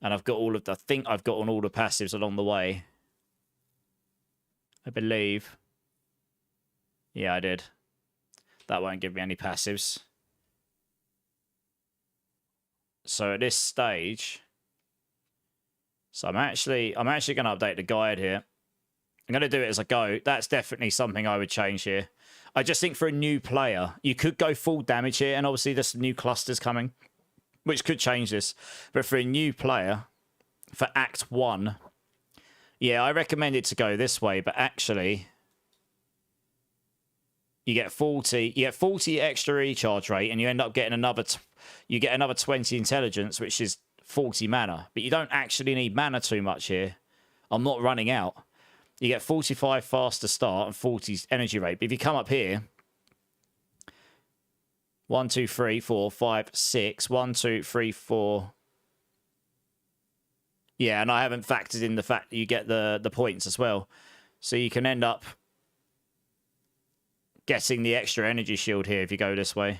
And I've got all of the... I think I've got on all the passives along the way. I believe. Yeah, I did. That won't give me any passives. So at this stage... So I'm actually going to update the guide here. I'm going to do it as I go. That's definitely something I would change here. I just think for a new player, you could go full damage here, and obviously there's new clusters coming, which could change this. But for a new player, for Act 1, yeah, I recommend it to go this way, but actually, you get 40 extra recharge rate, and you end up getting another 20 intelligence, which is 40 mana. But you don't actually need mana too much here. I'm not running out. You get 45 faster start and 40 energy rate. But if you come up here, 1, 2, 3, 4, 5, 6. 1, 2, 3, 4. Yeah, and I haven't factored in the fact that you get the points as well. So you can end up getting the extra energy shield here if you go this way.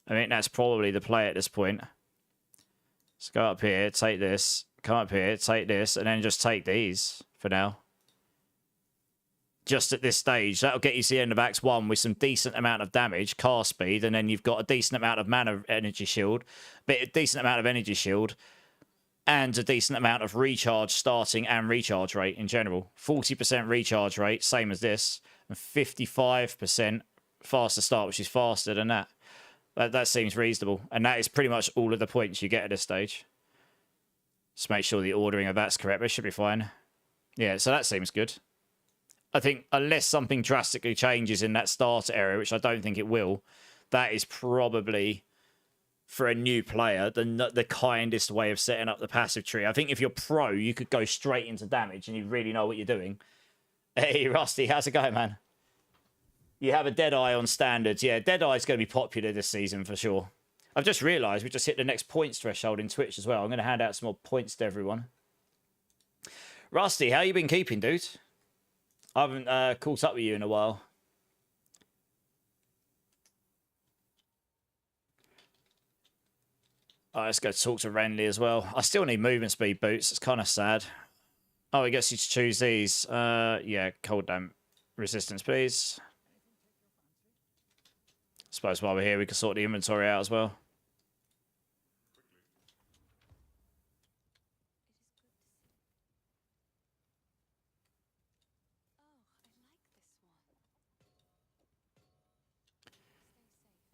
I think that's probably the play at this point. Let's go up here, take this. Come up here, take this, and then just take these for now. Just at this stage, that'll get you to the end of Act 1 with some decent amount of damage, cast speed, and then you've got a decent amount of mana energy shield, but a decent amount of energy shield, and a decent amount of recharge starting and recharge rate in general. 40% recharge rate, same as this, and 55% faster start, which is faster than that. That seems reasonable, and that is pretty much all of the points you get at this stage. Just make sure the ordering of that's correct, but it should be fine. Yeah, so that seems good. I think unless something drastically changes in that starter area, which I don't think it will, that is probably, for a new player, the kindest way of setting up the passive tree. I think if you're pro, you could go straight into damage and you really know what you're doing. Hey, Rusty, how's it going, man? You have a Deadeye on standards. Yeah, Deadeye's going to be popular this season for sure. I've just realised we just hit the next points threshold in Twitch as well. I'm going to hand out some more points to everyone. Rusty, how you been keeping, dude? I haven't caught up with you in a while. Alright, let's go talk to Renly as well. I still need movement speed boots. It's kind of sad. Oh, he gets you to choose these. Yeah, cold damp resistance, please. Suppose while we're here, we can sort the inventory out as well.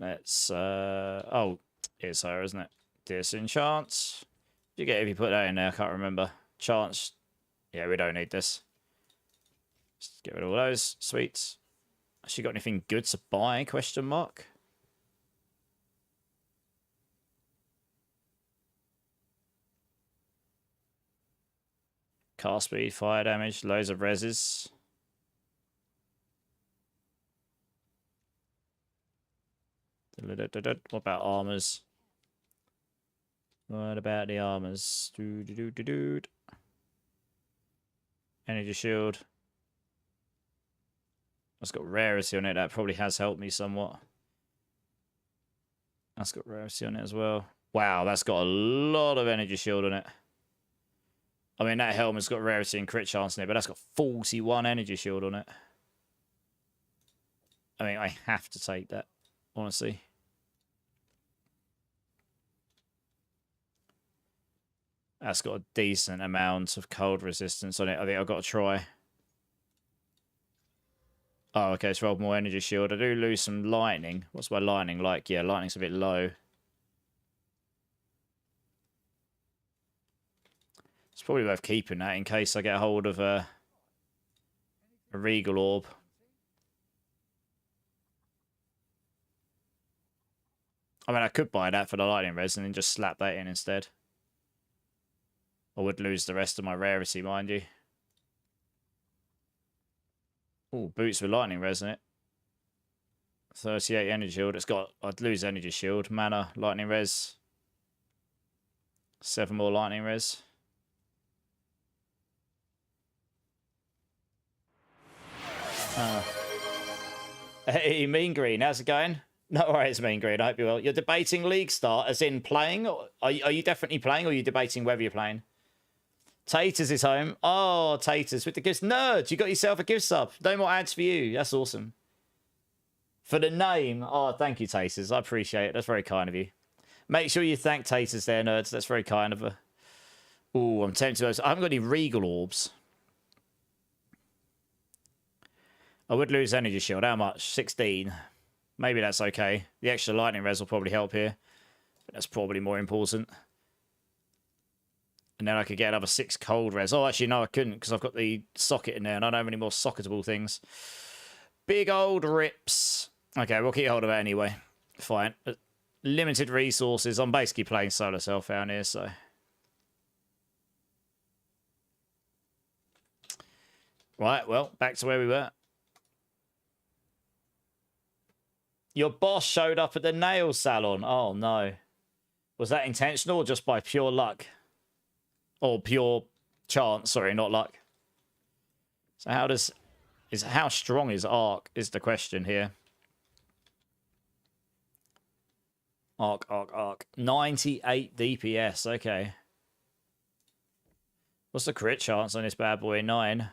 Let's, oh, it's her, isn't it? Disenchant. You get if you put that in there, I can't remember. Chance. Yeah, we don't need this. Just get rid of all those. Sweet. Actually got anything good to buy? Question mark. Cast speed, fire damage, loads of reses. What about armors? What about the armors? Energy shield. That's got rarity on it. That probably has helped me somewhat. That's got rarity on it as well. Wow, that's got a lot of energy shield on it. I mean, that helmet's got rarity and crit chance in it, but that's got 41 energy shield on it. I mean, I have to take that, honestly. That's got a decent amount of cold resistance on it. I think I've got to try. Oh, okay, it's rolled more energy shield. I do lose some lightning. What's my lightning like? Yeah, lightning's a bit low. It's probably worth keeping that in case I get a hold of a Regal Orb. I mean, I could buy that for the lightning res and then just slap that in instead. I would lose the rest of my rarity, mind you. Oh, boots with lightning res in it. 38 energy shield. It's got, I'd lose energy shield. Mana, lightning res. 7 more lightning res. Hey, Mean Green, how's it going? No worries, Mean Green. I hope you're well. You're debating league start, as in playing? Are you definitely playing, or are you debating whether you're playing? Taters is home. Oh, Taters with the gifts. Nerd, you got yourself a gift sub. No more ads for you. That's awesome. For the name. Oh, thank you, Taters. I appreciate it. That's very kind of you. Make sure you thank Taters there, nerds. That's very kind of her. Oh, I'm tempted to. I haven't got any Regal Orbs. I would lose energy shield. How much? 16. Maybe that's okay. The extra lightning res will probably help here. But that's probably more important. And then I could get another 6 cold res. Oh, actually, no, I couldn't because I've got the socket in there and I don't have any more socketable things. Big old rips. Okay, we'll keep hold of it anyway. Fine. Limited resources. I'm basically playing solo self down here, so. Right, well, back to where we were. Your boss showed up at the nail salon. Oh, no. Was that intentional or just by pure luck? Or pure chance, sorry, not luck. So how strong is Arc is the question here. Arc. 98 DPS, okay. What's the crit chance on this bad boy? 9.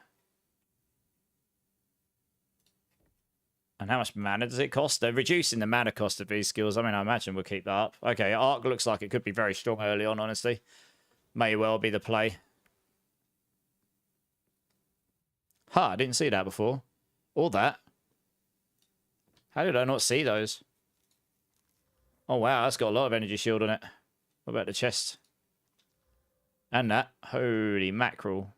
And how much mana does it cost? They're reducing the mana cost of these skills. I mean, I imagine we'll keep that up. Okay, Arc looks like it could be very strong early on, honestly. May well be the play. Huh, I didn't see that before. Or that. How did I not see those? Oh, wow, that's got a lot of energy shield on it. What about the chest? And that. Holy mackerel.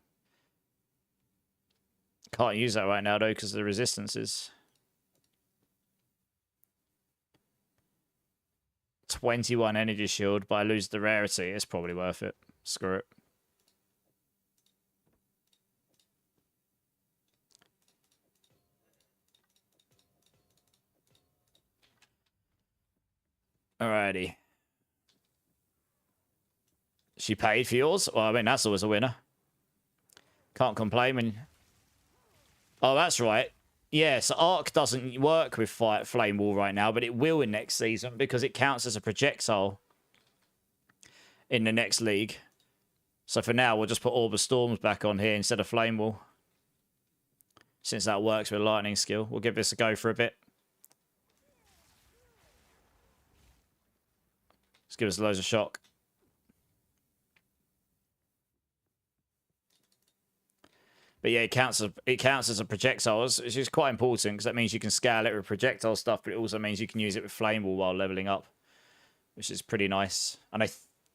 Can't use that right now, though, because of the resistances. 21 energy shield, but I lose the rarity. It's probably worth it. Screw it. Alrighty. She paid for yours? Well, I mean, that's always a winner. Can't complain when... Oh, that's right. Yeah, so Arc doesn't work with Flame Wall right now, but it will in next season because it counts as a projectile in the next league. So for now, we'll just put Orb of Storms back on here instead of Flame Wall. Since that works with Lightning skill. We'll give this a go for a bit. Let's give us loads of shock. But yeah, it counts as a projectile, which is quite important because that means you can scale it with projectile stuff, but it also means you can use it with Flame Wall while leveling up, which is pretty nice. And I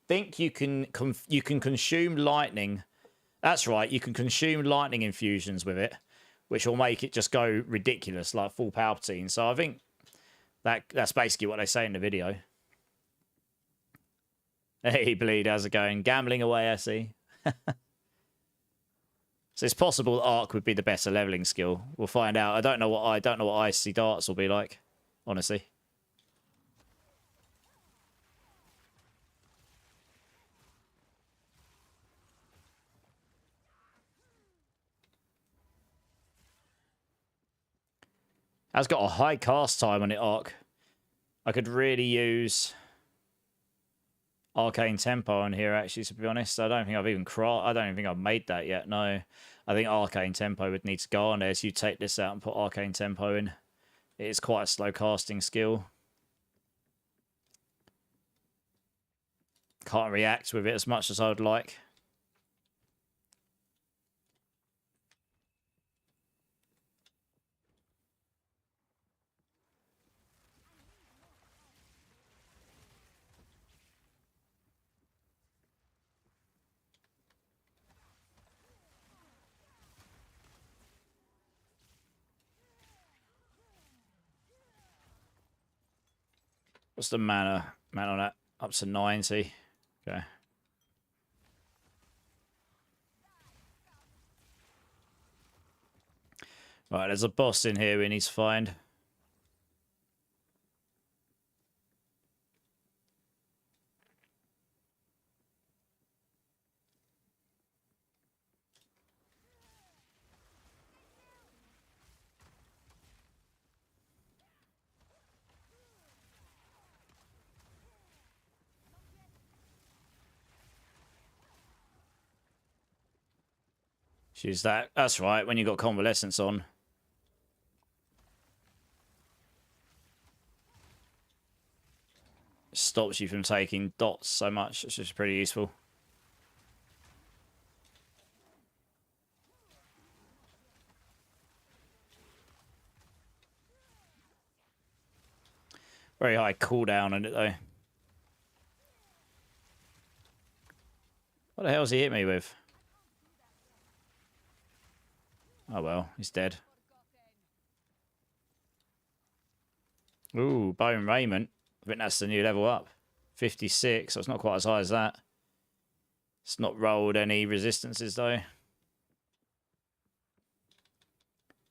think you can consume lightning. That's right, you can consume lightning infusions with it, which will make it just go ridiculous, like full Palpatine. So I think that's basically what they say in the video. Hey, Bleed, how's it going? Gambling away, I see. So it's possible that Arc would be the better leveling skill. We'll find out. I don't know what Icy Darts will be like, honestly. Has got a high cast time on it, Arc. I could really use Arcane Tempo on here, actually, to be honest. I don't think I've even I don't even think I've made that yet, no. I think Arcane Tempo would need to go on there, so you take this out and put Arcane Tempo in. It is quite a slow casting skill. Can't react with it as much as I would like. What's the mana on that? Up to 90. Okay. Right, there's a boss in here we need to find. Use that. That's right, when you got Convalescence on. It stops you from taking dots so much, which is pretty useful. Very high cooldown on it, though. What the hell's he hit me with? Oh well, he's dead. Ooh, Bone Raiment. I think that's the new level up. 56, so it's not quite as high as that. It's not rolled any resistances, though.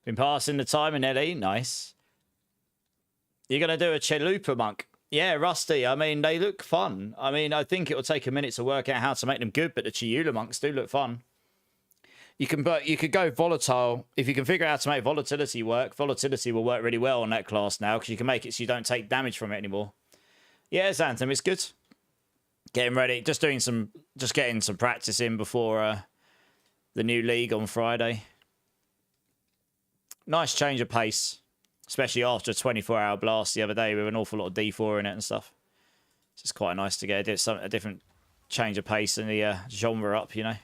Been passing the time in LE. Nice. You're going to do a Chalupa monk. Yeah, Rusty. I mean, they look fun. I mean, I think it will take a minute to work out how to make them good, but the Chiula monks do look fun. You could go volatile. If you can figure out how to make volatility work, volatility will work really well on that class now because you can make it so you don't take damage from it anymore. Yeah, Xanthem, it's good. Getting ready, just getting some practice in before the new league on Friday. Nice change of pace, especially after a 24-hour blast the other day with an awful lot of D4 in it and stuff. It's just quite nice to get a different change of pace and the genre up, you know.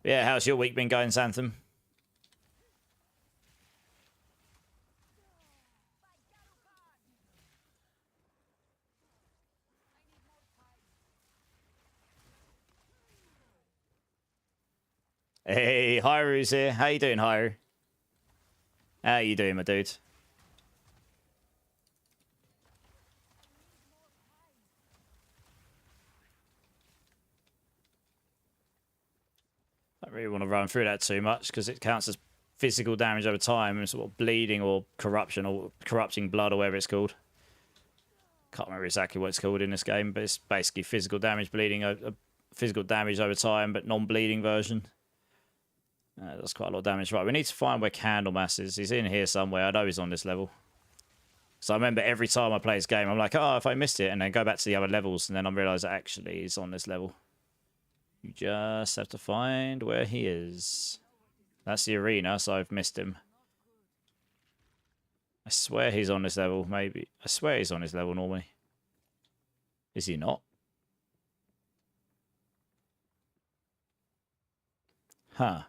Yeah, how's your week been going, Xantham? Hey, Hyru's here. How you doing, Hyru? How you doing, my dude? I don't really want to run through that too much because it counts as physical damage over time and sort of bleeding or corruption or corrupting blood or whatever it's called. Can't remember exactly what it's called in this game, but it's basically physical damage, bleeding, physical damage over time, but non-bleeding version. That's quite a lot of damage. Right, we need to find where Candlemas is. He's in here somewhere. I know he's on this level. So I remember every time I play this game, I'm like, oh, if I missed it, and then go back to the other levels, and then I realise that actually he's on this level. You just have to find where he is. That's the arena, so I've missed him. I swear he's on this level, maybe. I swear he's on this level normally. Is he not? Huh.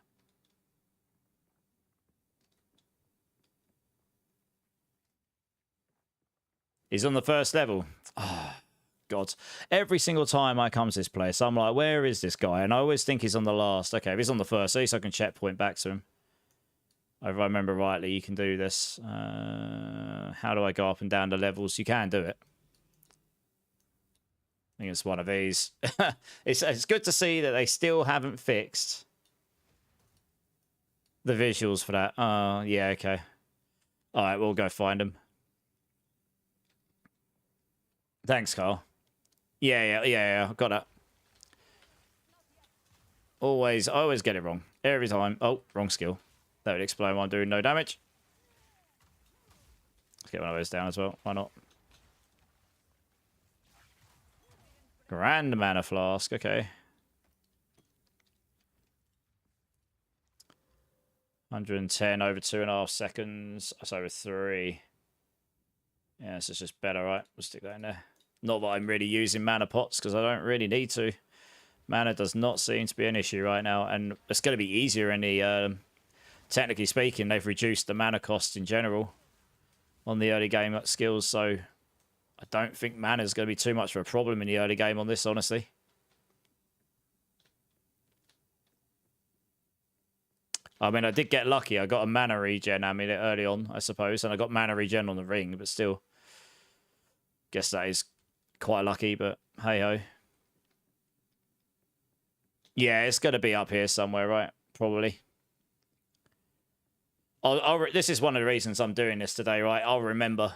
He's on the first level. Oh, God. Every single time I come to this place, I'm like, where is this guy? And I always think he's on the last. Okay, if he's on the first, at least I can checkpoint back to him. If I remember rightly, you can do this. How do I go up and down the levels? You can do it. I think it's one of these. It's good to see that they still haven't fixed the visuals for that. Oh, yeah, okay. All right, we'll go find him. Thanks, Carl. Yeah, got that. I always get it wrong. Every time. Oh, wrong skill. That would explain why I'm doing no damage. Let's get one of those down as well. Why not? Grand Mana Flask. Okay. 110 over 2.5 seconds. That's over 3. Yeah, this is just better, right? We'll stick that in there. Not that I'm really using mana pots because I don't really need to. Mana does not seem to be an issue right now, and it's going to be easier in the, technically speaking, they've reduced the mana cost in general on the early game skills, so I don't think mana is going to be too much of a problem in the early game on this, honestly. I mean, I did get lucky. I got a mana regen amulet early on, I suppose, and I got mana regen on the ring, but still. Guess that is quite lucky, but hey-ho. Yeah, it's going to be up here somewhere, right? Probably. This is one of the reasons I'm doing this today, right? I'll remember.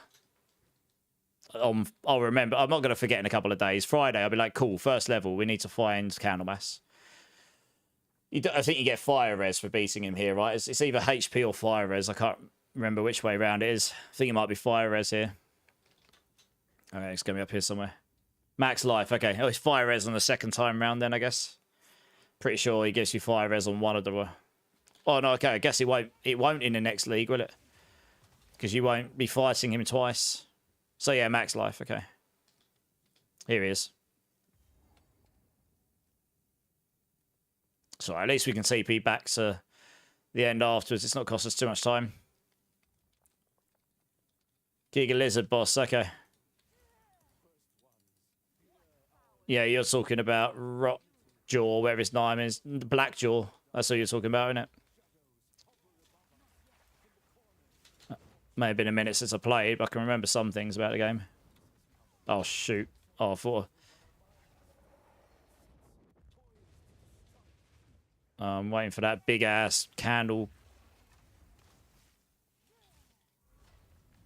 I'll remember. I'm not going to forget in a couple of days. Friday, I'll be like, cool, first level. We need to find Candlemas. I think you get fire res for beating him here, right? It's either HP or fire res. I can't remember which way around it is. I think it might be fire res here. Okay, it's going to be up here somewhere. Max life. Okay. Oh, it's fire res on the second time round then, I guess. Pretty sure he gives you fire res on one of the... Oh, no, okay. I guess it won't in the next league, will it? Because you won't be fighting him twice. So, yeah, max life. Okay. Here he is. So at least we can TP back to the end afterwards. It's not cost us too much time. Giga Lizard boss, okay. Yeah, you're talking about Rockjaw, whatever his name is. Blackjaw. That's what you're talking about, isn't it? May have been a minute since I played, but I can remember some things about the game. Oh, shoot. Oh, I thought... I'm waiting for that big-ass candle.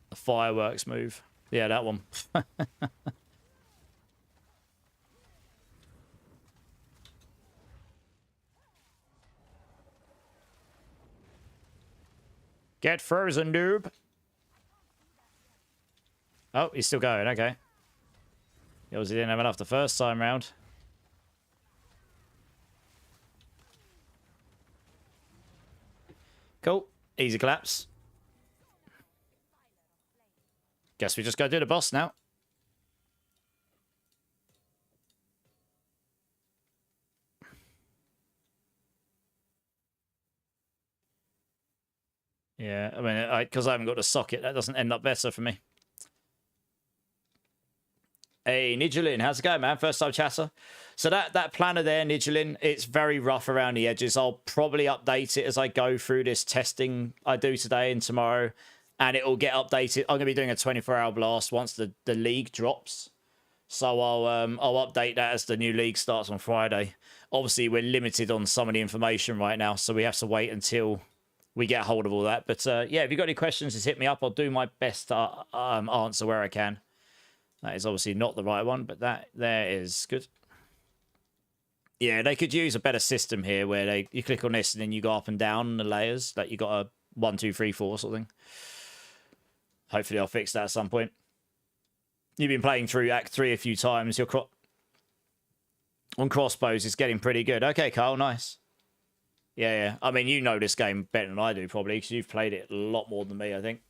The fireworks move. Yeah, that one. Get frozen, noob. Oh, he's still going. Okay. He obviously didn't have enough the first time round. Cool. Easy collapse. Guess we just go do the boss now. Yeah, I mean, because I haven't got a socket, that doesn't end up better for me. Hey, Nidjalin, how's it going, man? First time chatter. So that planner there, Nidjalin, it's very rough around the edges. I'll probably update it as I go through this testing I do today and tomorrow, and it will get updated. I'm going to be doing a 24-hour blast once the league drops. So I'll update that as the new league starts on Friday. Obviously, we're limited on some of the information right now, so we have to wait until we get hold of all that. But yeah, if you've got any questions, just hit me up. I'll do my best to answer where I can. That is obviously not the right one, but that there is good. Yeah, they could use a better system here where you click on this and then you go up and down the layers. Like you got a 1, 2, 3, 4 sort of thing. Hopefully I'll fix that at some point. You've been playing through Act 3 a few times. Your on crossbows is getting pretty good. Okay, Carl, nice. Yeah. I mean, you know this game better than I do, probably, because you've played it a lot more than me, I think.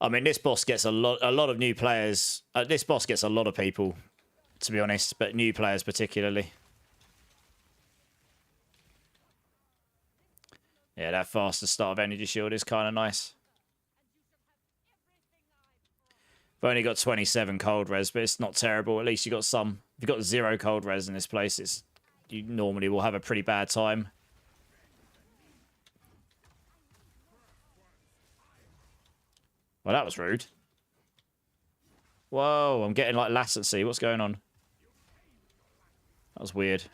I mean, this boss gets a lot of new players. This boss gets a lot of people, to be honest, but new players particularly. Yeah, that faster start of energy shield is kind of nice. I've only got 27 cold res, but it's not terrible. At least you got some. If you've got 0 cold res in this place, you normally will have a pretty bad time. Well, that was rude. Whoa, I'm getting like latency. What's going on? That was weird.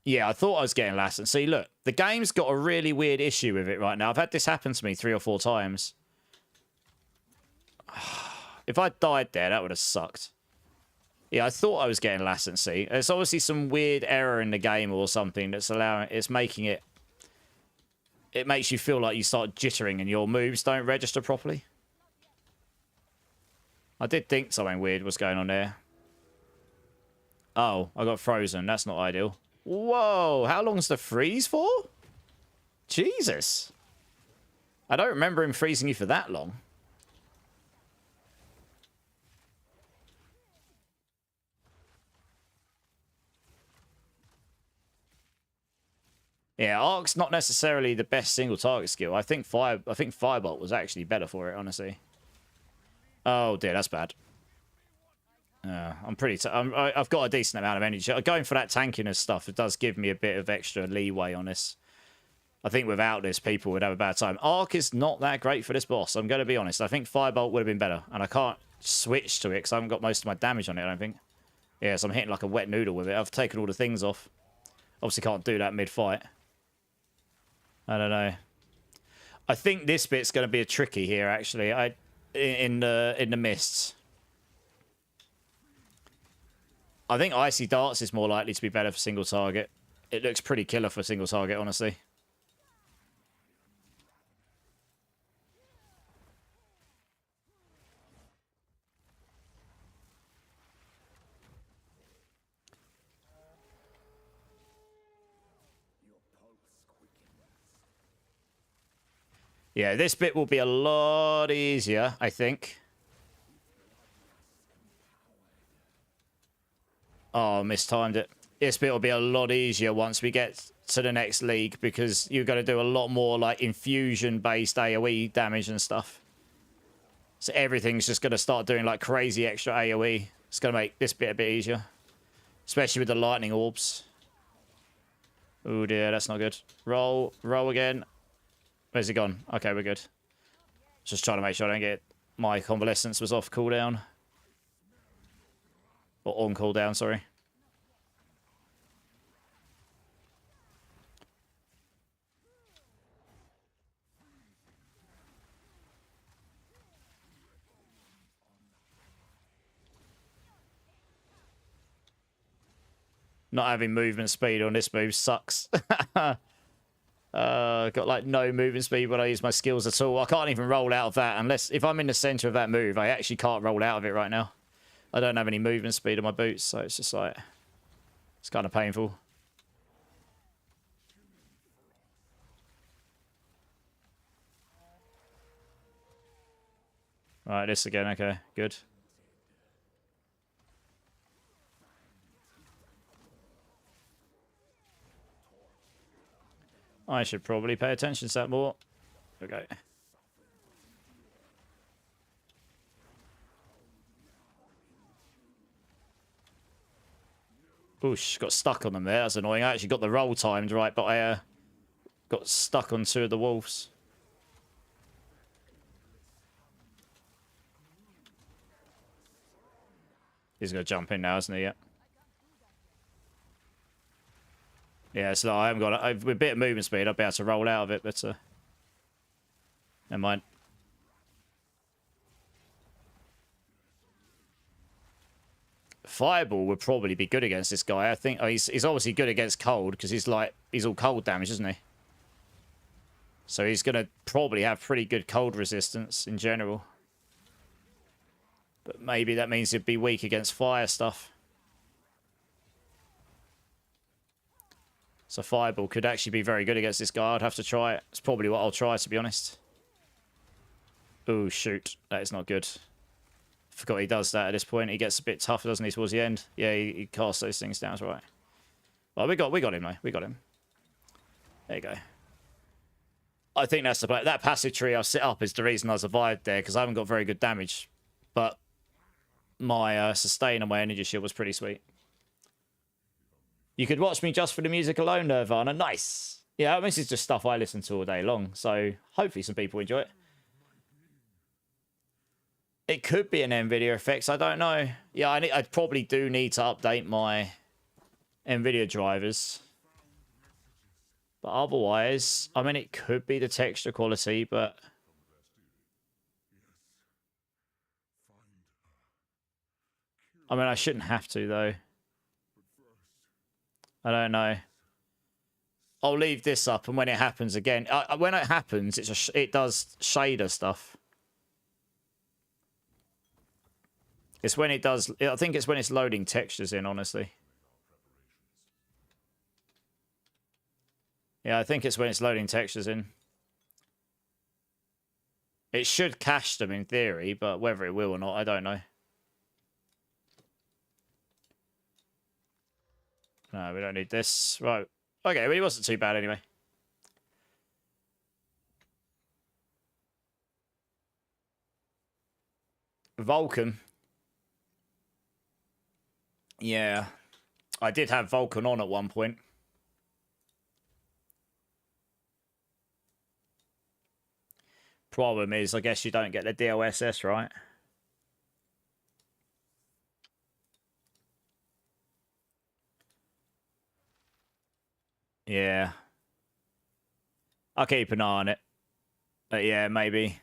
Yeah, I thought I was getting latency. Look, the game's got a really weird issue with it right now. I've had this happen to me 3 or 4 times. If I died there, that would have sucked. Yeah, I thought I was getting latency. There's obviously some weird error in the game or something that's making it... It makes you feel like you start jittering and your moves don't register properly. I did think something weird was going on there. Oh, I got frozen. That's not ideal. Whoa, how long's the freeze for? Jesus. I don't remember him freezing you for that long. Yeah, Arc's not necessarily the best single target skill. I think Firebolt was actually better for it, honestly. Oh dear, that's bad. I've got a decent amount of energy. Going for that tankiness stuff, it does give me a bit of extra leeway on this. I think without this, people would have a bad time. Arc is not that great for this boss. I'm going to be honest. I think Firebolt would have been better, and I can't switch to it because I haven't got most of my damage on it. I don't think. Yeah, so I'm hitting like a wet noodle with it. I've taken all the things off. Obviously, can't do that mid-fight. I don't know. I think this bit's going to be a tricky here, actually. In the mists. I think Icy Darts is more likely to be better for single target. It looks pretty killer for single target, honestly. Yeah, this bit will be a lot easier, I think. Oh, mistimed it. This bit will be a lot easier once we get to the next league because you're going to do a lot more like infusion-based AoE damage and stuff. So everything's just going to start doing like crazy extra AoE. It's going to make this bit a bit easier. Especially with the lightning orbs. Oh dear, that's not good. Roll again. Where's he gone? Okay, we're good. Just trying to make sure I don't get... My convalescence was off cooldown. Or on cooldown, sorry. Not having movement speed on this move sucks. Got like no movement speed when I use my skills at all. I can't even roll out of that unless... If I'm in the center of that move, I actually can't roll out of it right now. I don't have any movement speed on my boots, so it's just like... It's kind of painful. Right, this again. Okay, good. I should probably pay attention to that more. Okay. Oosh, got stuck on them there. That's annoying. I actually got the roll timed right, but I got stuck on 2 of the wolves. He's going to jump in now, isn't he? Yeah. Yeah, so I haven't got with a bit of movement speed, I'll be able to roll out of it, but never mind. Fireball would probably be good against this guy. I think he's obviously good against cold because he's all cold damage, isn't he? So he's going to probably have pretty good cold resistance in general. But maybe that means he'd be weak against fire stuff. So Fireball could actually be very good against this guy. I'd have to try it. It's probably what I'll try, to be honest. Oh, shoot. That is not good. Forgot he does that at this point. He gets a bit tougher, doesn't he, towards the end? Yeah, he casts those things down, right. Well, we got him, though. We got him. There you go. I think that's the play. That passive tree I've set up is the reason I survived there, because I haven't got very good damage. But my sustain and my energy shield was pretty sweet. You could watch me just for the music alone, Nirvana. Nice. Yeah, this is just stuff I listen to all day long. So hopefully some people enjoy it. It could be an NVIDIA effects. I don't know. Yeah, I probably do need to update my NVIDIA drivers. But otherwise, I mean, it could be the texture quality, but I mean, I shouldn't have to, though. I don't know. I'll leave this up, and when it happens again, when it happens, it does shader stuff. It's when it does. I think it's when it's loading textures in. Honestly, yeah, I think it's when it's loading textures in. It should cache them in theory, but whether it will or not, I don't know. No, we don't need this. Right. Okay, well, it wasn't too bad anyway. Vulcan. Yeah. I did have Vulcan on at one point. Problem is, I guess you don't get the DLSS, right? Yeah. I'll keep an eye on it. But yeah, maybe.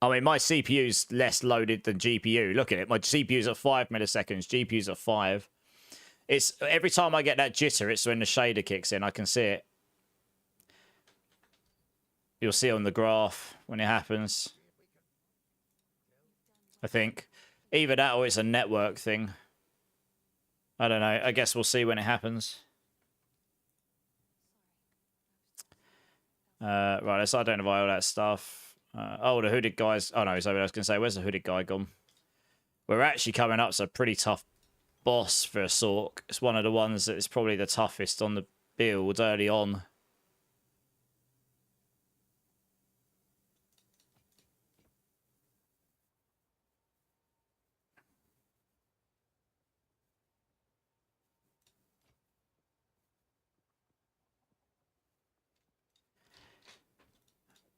I mean, my CPU's less loaded than GPU. Look at it. My CPU's at 5 milliseconds. GPU's at 5. It's every time I get that jitter, it's when the shader kicks in. I can see it. You'll see it on the graph when it happens. I think. Either that or it's a network thing. I don't know. I guess we'll see when it happens. Right, let's identify all that stuff. Oh, the hooded guys. Oh, no, so I was going to say, where's the hooded guy gone? We're actually coming up to a pretty tough boss for a Sorc. It's one of the ones that is probably the toughest on the build early on.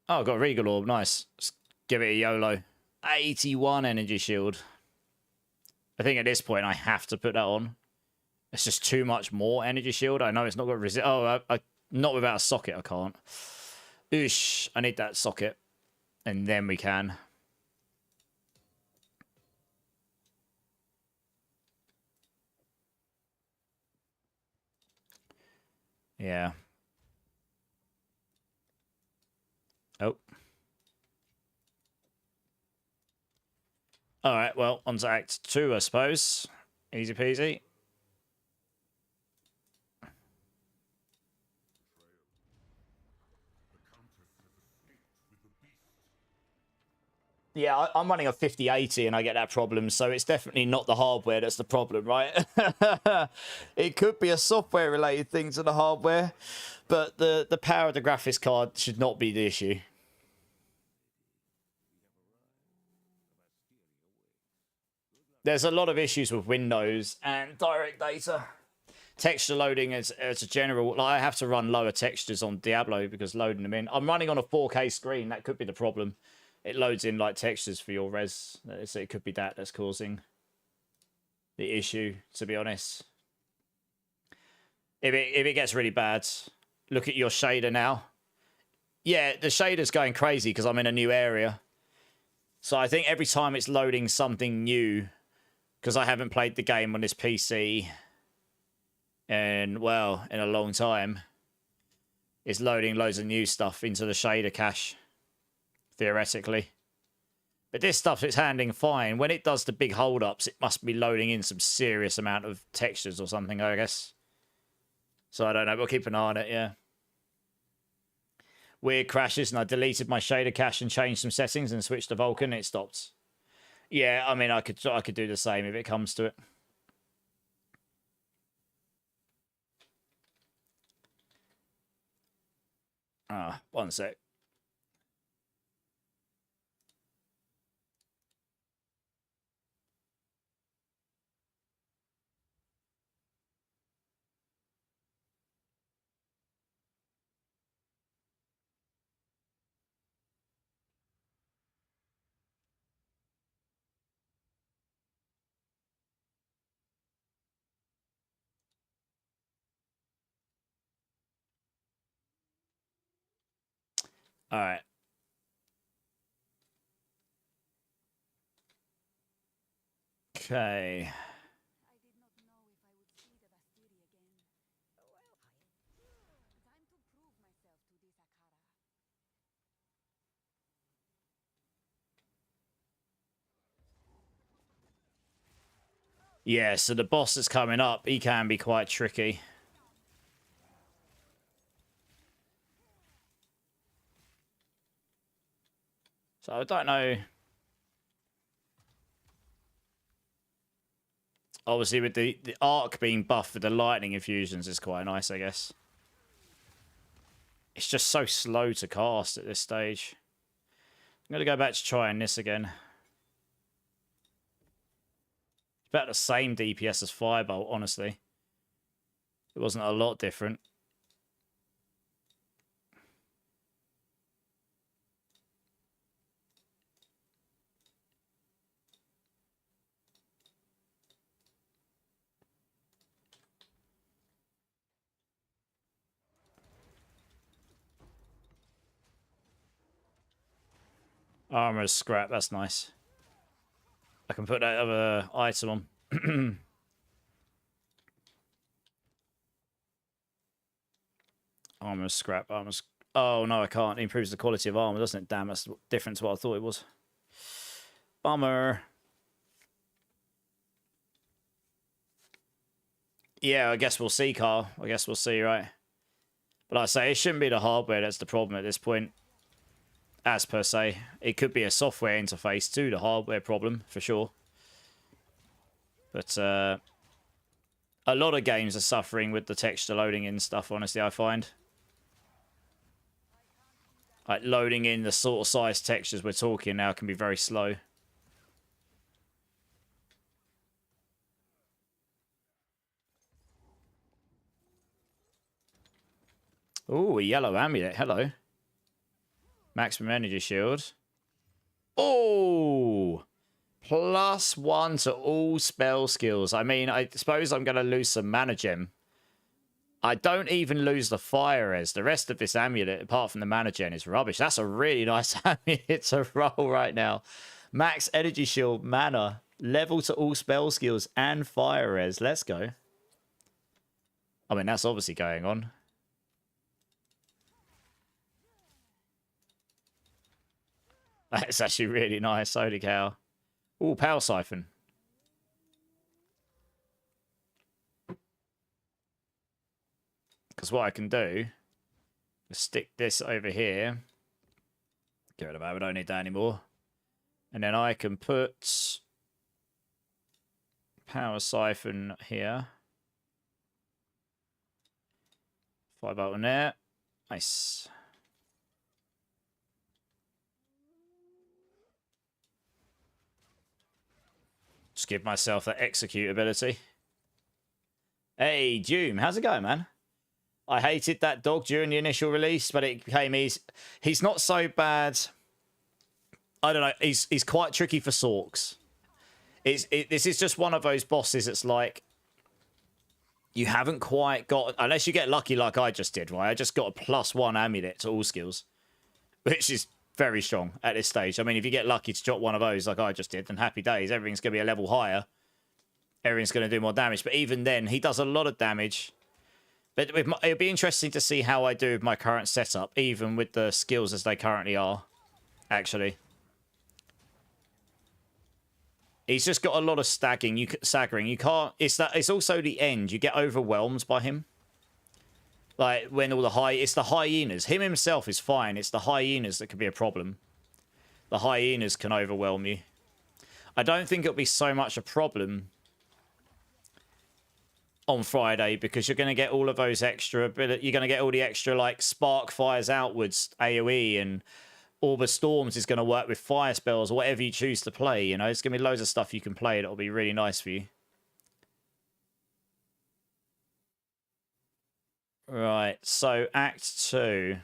Oh, got a Regal Orb. Nice. Let's give it a YOLO. 81 energy shield. I think at this point I have to put that on. It's just too much more energy shield. I know it's not got resist. Oh, not without a socket. I can't. Oosh. I need that socket. And then we can. Yeah. Oh. All right, well, on to Act 2, I suppose. Easy peasy. Yeah, I'm running a 5080 and I get that problem, so it's definitely not the hardware that's the problem, right? It could be a software related thing to the hardware, but the power of the graphics card should not be the issue. There's a lot of issues with Windows and direct data. Texture loading as a general, like I have to run lower textures on Diablo because loading them in. I'm running on a 4K screen. That could be the problem. It loads in like textures for your res. So it could be that's causing the issue, to be honest. If it gets really bad, look at your shader now. Yeah, the shader's going crazy because I'm in a new area. So I think every time it's loading something new, because I haven't played the game on this PC in a long time, it's loading loads of new stuff into the shader cache, theoretically. But this stuff it's handling fine. When it does the big hold-ups, it must be loading in some serious amount of textures or something, I guess. So I don't know, we'll keep an eye on it, yeah. Weird crashes, and I deleted my shader cache and changed some settings and switched to Vulkan, it stopped. Yeah, I mean, I could do the same if it comes to it. Ah, one sec. All right. Okay. Yeah, so the boss that's coming up, he can be quite tricky. So I don't know. Obviously, with the arc being buffed with the lightning infusions is quite nice, I guess. It's just so slow to cast at this stage. I'm going to go back to trying this again. It's about the same DPS as Firebolt, honestly. It wasn't a lot different. Armor scrap, that's nice. I can put that other item on. Armor scrap, Oh, no, I can't. It improves the quality of armor, doesn't it? Damn, that's different to what I thought it was. Bummer. Yeah, I guess we'll see, Carl. I guess we'll see, right? But like I say, it shouldn't be the hardware that's the problem at this point. As per se. It could be a software interface to the hardware problem, for sure. But a lot of games are suffering with the texture loading in stuff, honestly, I find. Like, loading in the sort of size textures we're talking now can be very slow. Ooh, a yellow amulet. Hello. Maximum energy shield. Oh! +1 to all spell skills. I mean, I suppose I'm going to lose some mana gem. I don't even lose the fire res. The rest of this amulet, apart from the mana gen, is rubbish. That's a really nice amulet to roll right now. Max energy shield, mana, level to all spell skills, and fire res. Let's go. I mean, that's obviously going on. That's actually really nice. Holy cow. Ooh, power siphon. Because what I can do is stick this over here. Get rid of that. We don't need that anymore. And then I can put power siphon here. 5-volt in there. Nice. Just give myself that execute ability. Hey, Doom, how's it going, man? I hated that dog during the initial release, but it became easy. He's not so bad. I don't know. He's quite tricky for Sorks. This is just one of those bosses that's like, you haven't quite got, unless you get lucky like I just did, right? I just got a +1 amulet to all skills, which is very strong at this stage. I mean, if you get lucky to drop one of those like I just did, then happy days. Everything's going to be a level higher. Everything's going to do more damage. But even then, he does a lot of damage. But it'll be interesting to see how I do with my current setup, even with the skills as they currently are, actually. He's just got a lot of staggering. You can't. It's also the end. You get overwhelmed by him. Like when all the it's the hyenas. Him himself is fine. It's the hyenas that could be a problem. The hyenas can overwhelm you. I don't think it'll be so much a problem on Friday because you're going to get all of those extra. You're going to get all the extra like spark fires outwards AOE and. Orb of Storms is going to work with fire spells or whatever you choose to play. You know, it's going to be loads of stuff you can play that'll be really nice for you. Right, so Act 2.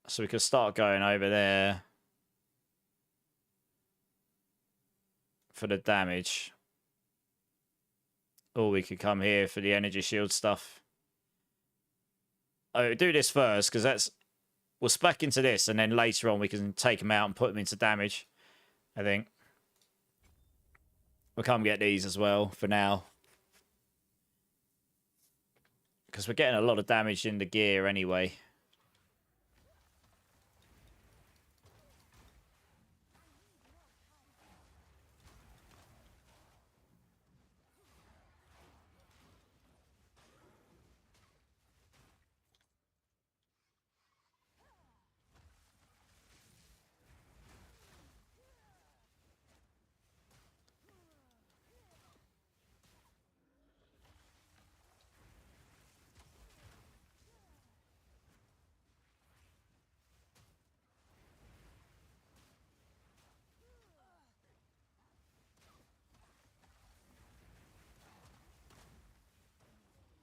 So we can start going over there for the damage. Or we could come here for the energy shield stuff. Oh, do this first, because we'll spec into this, and then later on we can take them out and put them into damage, I think. We'll come get these as well for now. Because we're getting a lot of damage in the gear anyway.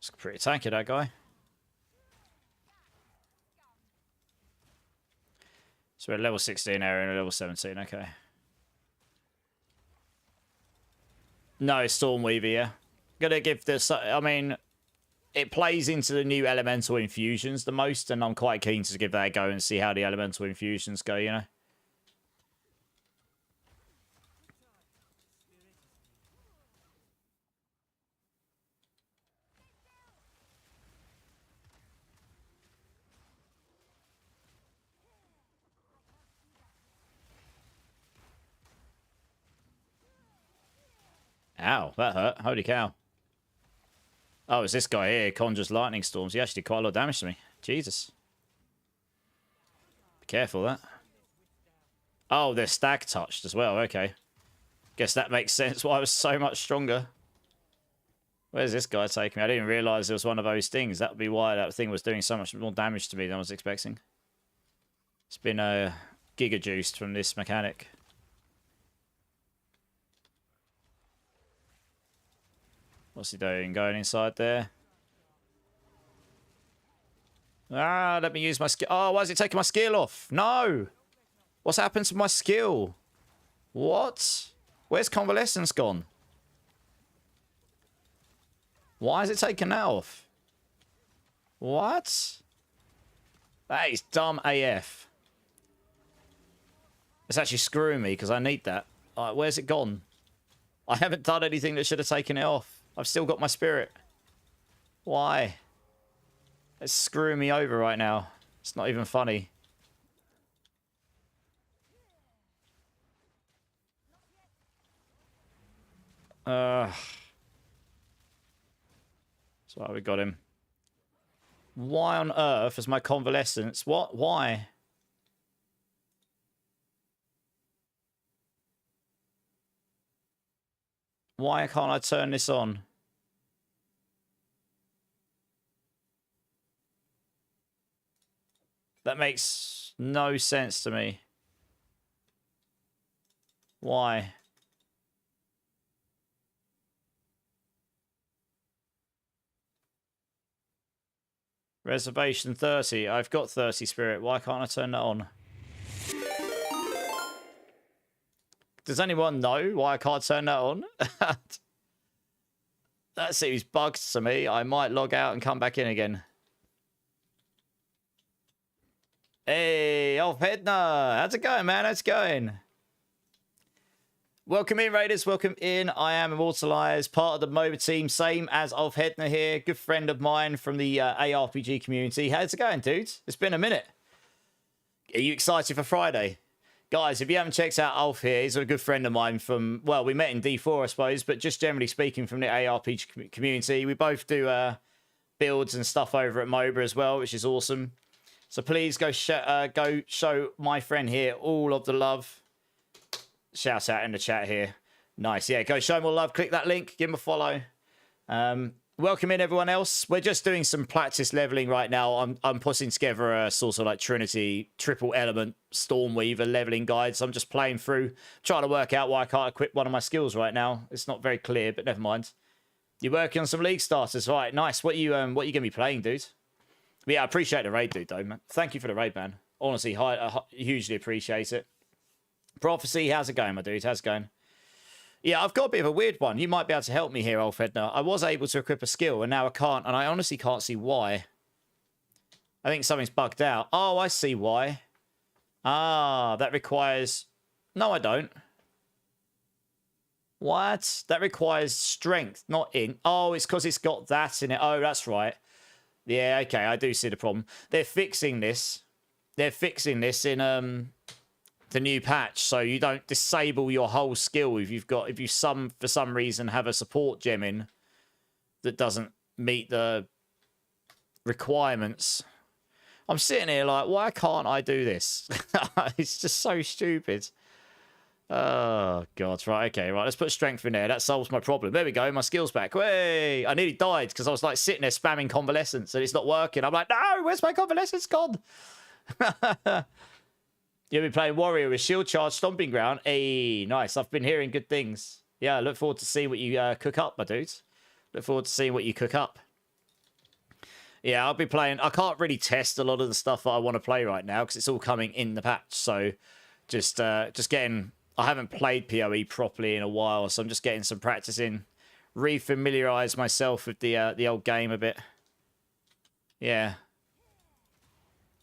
It's pretty tanky, that guy. So we're at level 16 area and level 17, okay. No, Stormweaver, yeah. Gonna give this, I mean, it plays into the new elemental infusions the most, and I'm quite keen to give that a go and see how the elemental infusions go, you know? Ow, that hurt. Holy cow. Oh, it's this guy here. Conjures lightning storms. He actually did quite a lot of damage to me. Jesus. Be careful of that. Oh, they're stag touched as well. Okay. Guess that makes sense why I was so much stronger. Where's this guy taking me? I didn't realise it was one of those things. That would be why that thing was doing so much more damage to me than I was expecting. It's been giga juiced from this mechanic. What's he doing? Going inside there? Ah, let me use my skill. Oh, why is it taking my skill off? No! What's happened to my skill? What? Where's Convalescence gone? Why is it taking that off? What? That is dumb AF. It's actually screwing me because I need that. Where's it gone? I haven't done anything that should have taken it off. I've still got my spirit. Why? It's screwing me over right now. It's not even funny. That's why we got him. Why on earth is my convalescence? What? Why? Why can't I turn this on? That makes no sense to me. Why? Reservation 30. I've got 30 spirit. Why can't I turn that on? Does anyone know why I can't turn that on? That seems bugged to me. I might log out and come back in again. Hey, Ulf Hedner. How's it going, man? How's it going? Welcome in, Raiders. Welcome in. I am Immortalized, part of the MOBA team, same as Ulf Hedner here. Good friend of mine from the ARPG community. How's it going, dudes? It's been a minute. Are you excited for Friday? Guys, if you haven't checked out Ulf here, he's a good friend of mine from, well, we met in D4, I suppose, but just generally speaking from the ARPG community. We both do builds and stuff over at MOBA as well, which is awesome. So please go show my friend here all of the love. Shout out in the chat here. Nice. Yeah, go show him all love. Click that link. Give him a follow. Welcome in, everyone else. We're just doing some practice leveling right now. I'm putting together a sort of like Trinity triple element Stormweaver leveling guide. So I'm just playing through, trying to work out why I can't equip one of my skills right now. It's not very clear, but never mind. You're working on some league starters, right? Nice. What are you gonna be playing, dude? Yeah, I appreciate the raid, dude, though, man. Thank you for the raid, man. Honestly, hugely appreciate it. Prophecy, how's it going, my dude? How's it going? Yeah, I've got a bit of a weird one. You might be able to help me here, Alfredner. I was able to equip a skill, and now I can't, and I honestly can't see why. I think something's bugged out. Oh, I see why. Ah, that requires... No, I don't. What? That requires strength, not in... Oh, it's because it's got that in it. Oh, that's right. Yeah, okay, I do see the problem. They're fixing this. They're fixing this in the new patch, so you don't disable your whole skill if you for some reason have a support gem in that doesn't meet the requirements. I'm sitting here like, why can't I do this? It's just so stupid. Oh god, right, okay, right, let's put strength in there. That solves my problem. There we go, my skill's back. Way, I nearly died because I was like sitting there spamming convalescence and it's not working. I'm like, no, where's my convalescence gone? You'll be playing Warrior with Shield Charge Stomping Ground. Hey, nice. I've been hearing good things. Yeah, I look forward to see what you cook up, my dudes. Look forward to seeing what you cook up. Yeah, I'll be playing. I can't really test a lot of the stuff that I want to play right now because it's all coming in the patch. So just getting... I haven't played PoE properly in a while, so I'm just getting some practice in. Refamiliarize myself with the old game a bit. Yeah.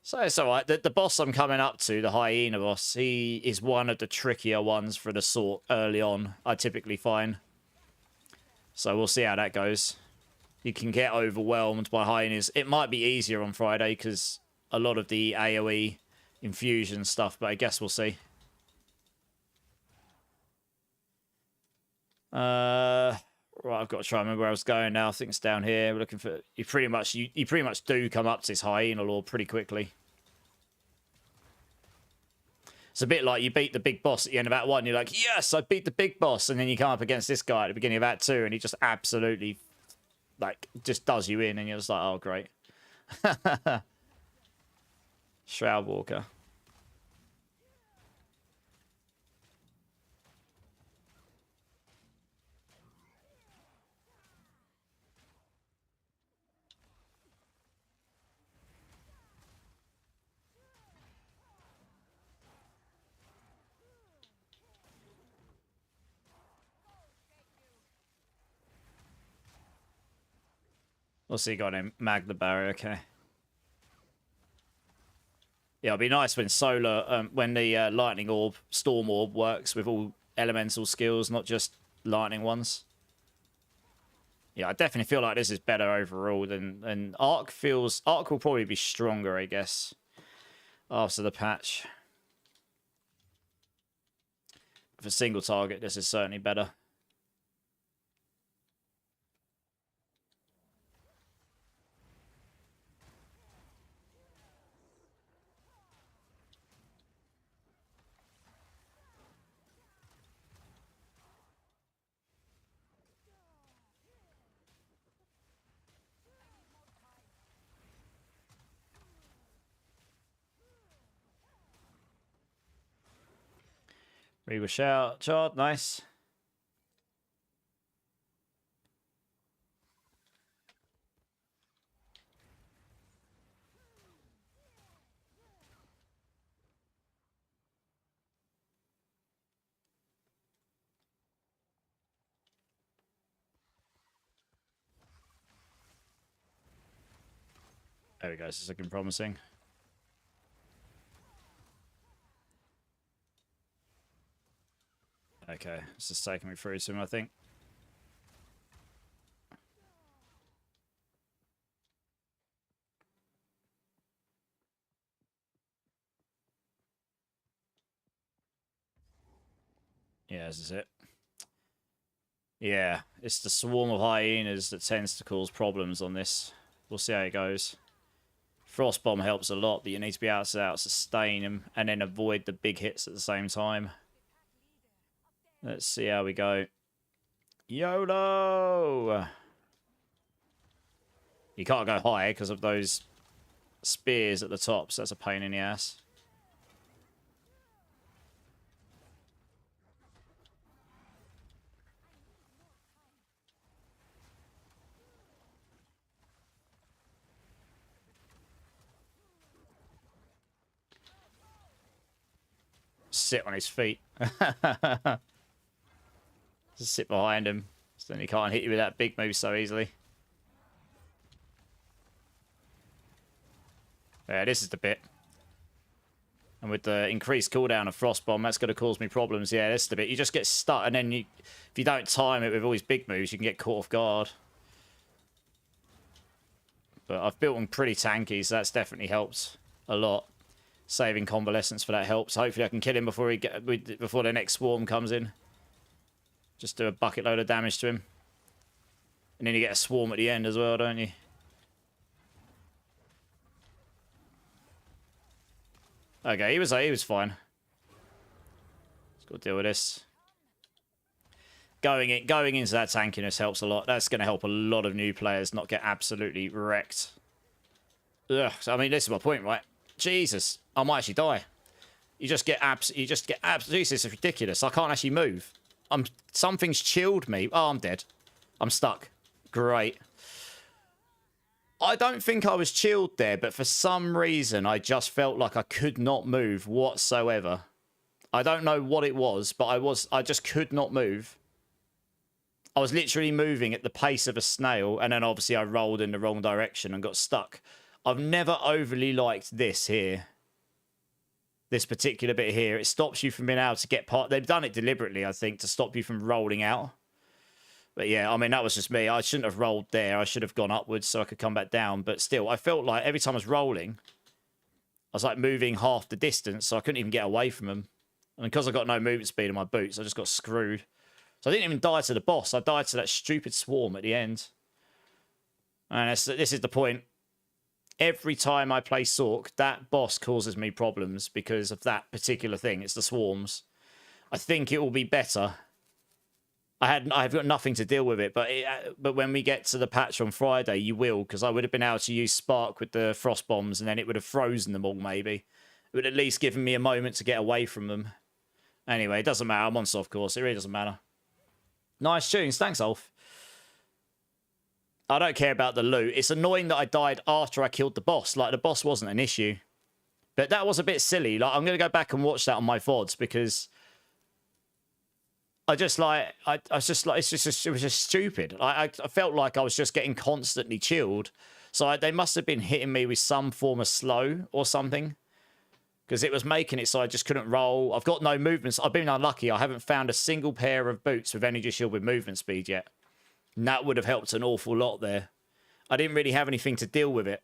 So it's alright. The boss I'm coming up to, the hyena boss, he is one of the trickier ones for the sort early on, I typically find. So we'll see how that goes. You can get overwhelmed by hyenas. It might be easier on Friday because a lot of the AoE infusion stuff, but I guess we'll see. Right, I've got to try and remember where I was going now. I think it's down here. We're looking for... You pretty much do come up to this hyena lord pretty quickly. It's a bit like you beat the big boss at the end of Act 1. You're like, yes, I beat the big boss. And then you come up against this guy at the beginning of Act 2 and he just absolutely, like, just does you in. And you're just like, oh, great. Shroud Walker. We'll see, got him. Mag the barrier, okay. Yeah, it'll be nice when solar, when the lightning orb, storm orb works with all elemental skills, not just lightning ones. Yeah, I definitely feel like this is better overall than Arc feels... Arc will probably be stronger, I guess, after the patch. For single target, this is certainly better. We will shout. Chard, nice. There we go. This is looking promising. Okay, this is taking me through to him, I think. Yeah, this is it. Yeah, it's the swarm of hyenas that tends to cause problems on this. We'll see how it goes. Frostbomb helps a lot, but you need to be able to sustain them and then avoid the big hits at the same time. Let's see how we go. YOLO! You can't go high because of those spears at the top, so that's a pain in the ass. Sit on his feet. Just sit behind him. So then he can't hit you with that big move so easily. Yeah, this is the bit. And with the increased cooldown of Frostbomb, that's going to cause me problems. Yeah, this is the bit. You just get stuck, and then if you don't time it with all these big moves, you can get caught off guard. But I've built them pretty tanky, so that's definitely helped a lot. Saving convalescence for that helps. Hopefully I can kill him before before the next swarm comes in. Just do a bucket load of damage to him. And then you get a swarm at the end as well, don't you? Okay, he was fine. Just got to deal with this. Going into that tankiness helps a lot. That's going to help a lot of new players not get absolutely wrecked. Ugh. I mean, this is my point, right? Jesus, I might actually die. You just get absolutely. Jesus, it's ridiculous. I can't actually move. Something's chilled me. Oh, I'm dead. I'm stuck. Great. I don't think I was chilled there, but for some reason, I just felt like I could not move whatsoever. I don't know what it was, but I just could not move. I was literally moving at the pace of a snail, and then obviously I rolled in the wrong direction and got stuck. I've never overly liked this here. This particular bit here. It stops you from being able to get part. They've done it deliberately, I think, to stop you from rolling out. But yeah, I mean, that was just me. I shouldn't have rolled there. I should have gone upwards so I could come back down. But still, I felt like every time I was rolling, I was like moving half the distance, so I couldn't even get away from them. And because I got no movement speed in my boots, I just got screwed. So I didn't even die to the boss. I died to that stupid swarm at the end. And this is the point. Every time I play Sorc, that boss causes me problems because of that particular thing. It's the swarms. I think it will be better. I've got nothing to deal with it, but when we get to the patch on Friday, you will, because I would have been able to use Spark with the frost bombs, and then it would have frozen them all. Maybe it would at least given me a moment to get away from them. Anyway, it doesn't matter. I'm on soft course. It really doesn't matter. Nice tunes. Thanks, Ulf. I don't care about the loot. It's annoying that I died after I killed the boss. Like, the boss wasn't an issue. But that was a bit silly. Like, I'm going to go back and watch that on my VODs because I just like, I was just like, it was just stupid. I felt like I was just getting constantly chilled. So they must have been hitting me with some form of slow or something. Because it was making it so I just couldn't roll. I've got no movements. I've been unlucky. I haven't found a single pair of boots with energy shield with movement speed yet. And that would have helped an awful lot there. I didn't really have anything to deal with it.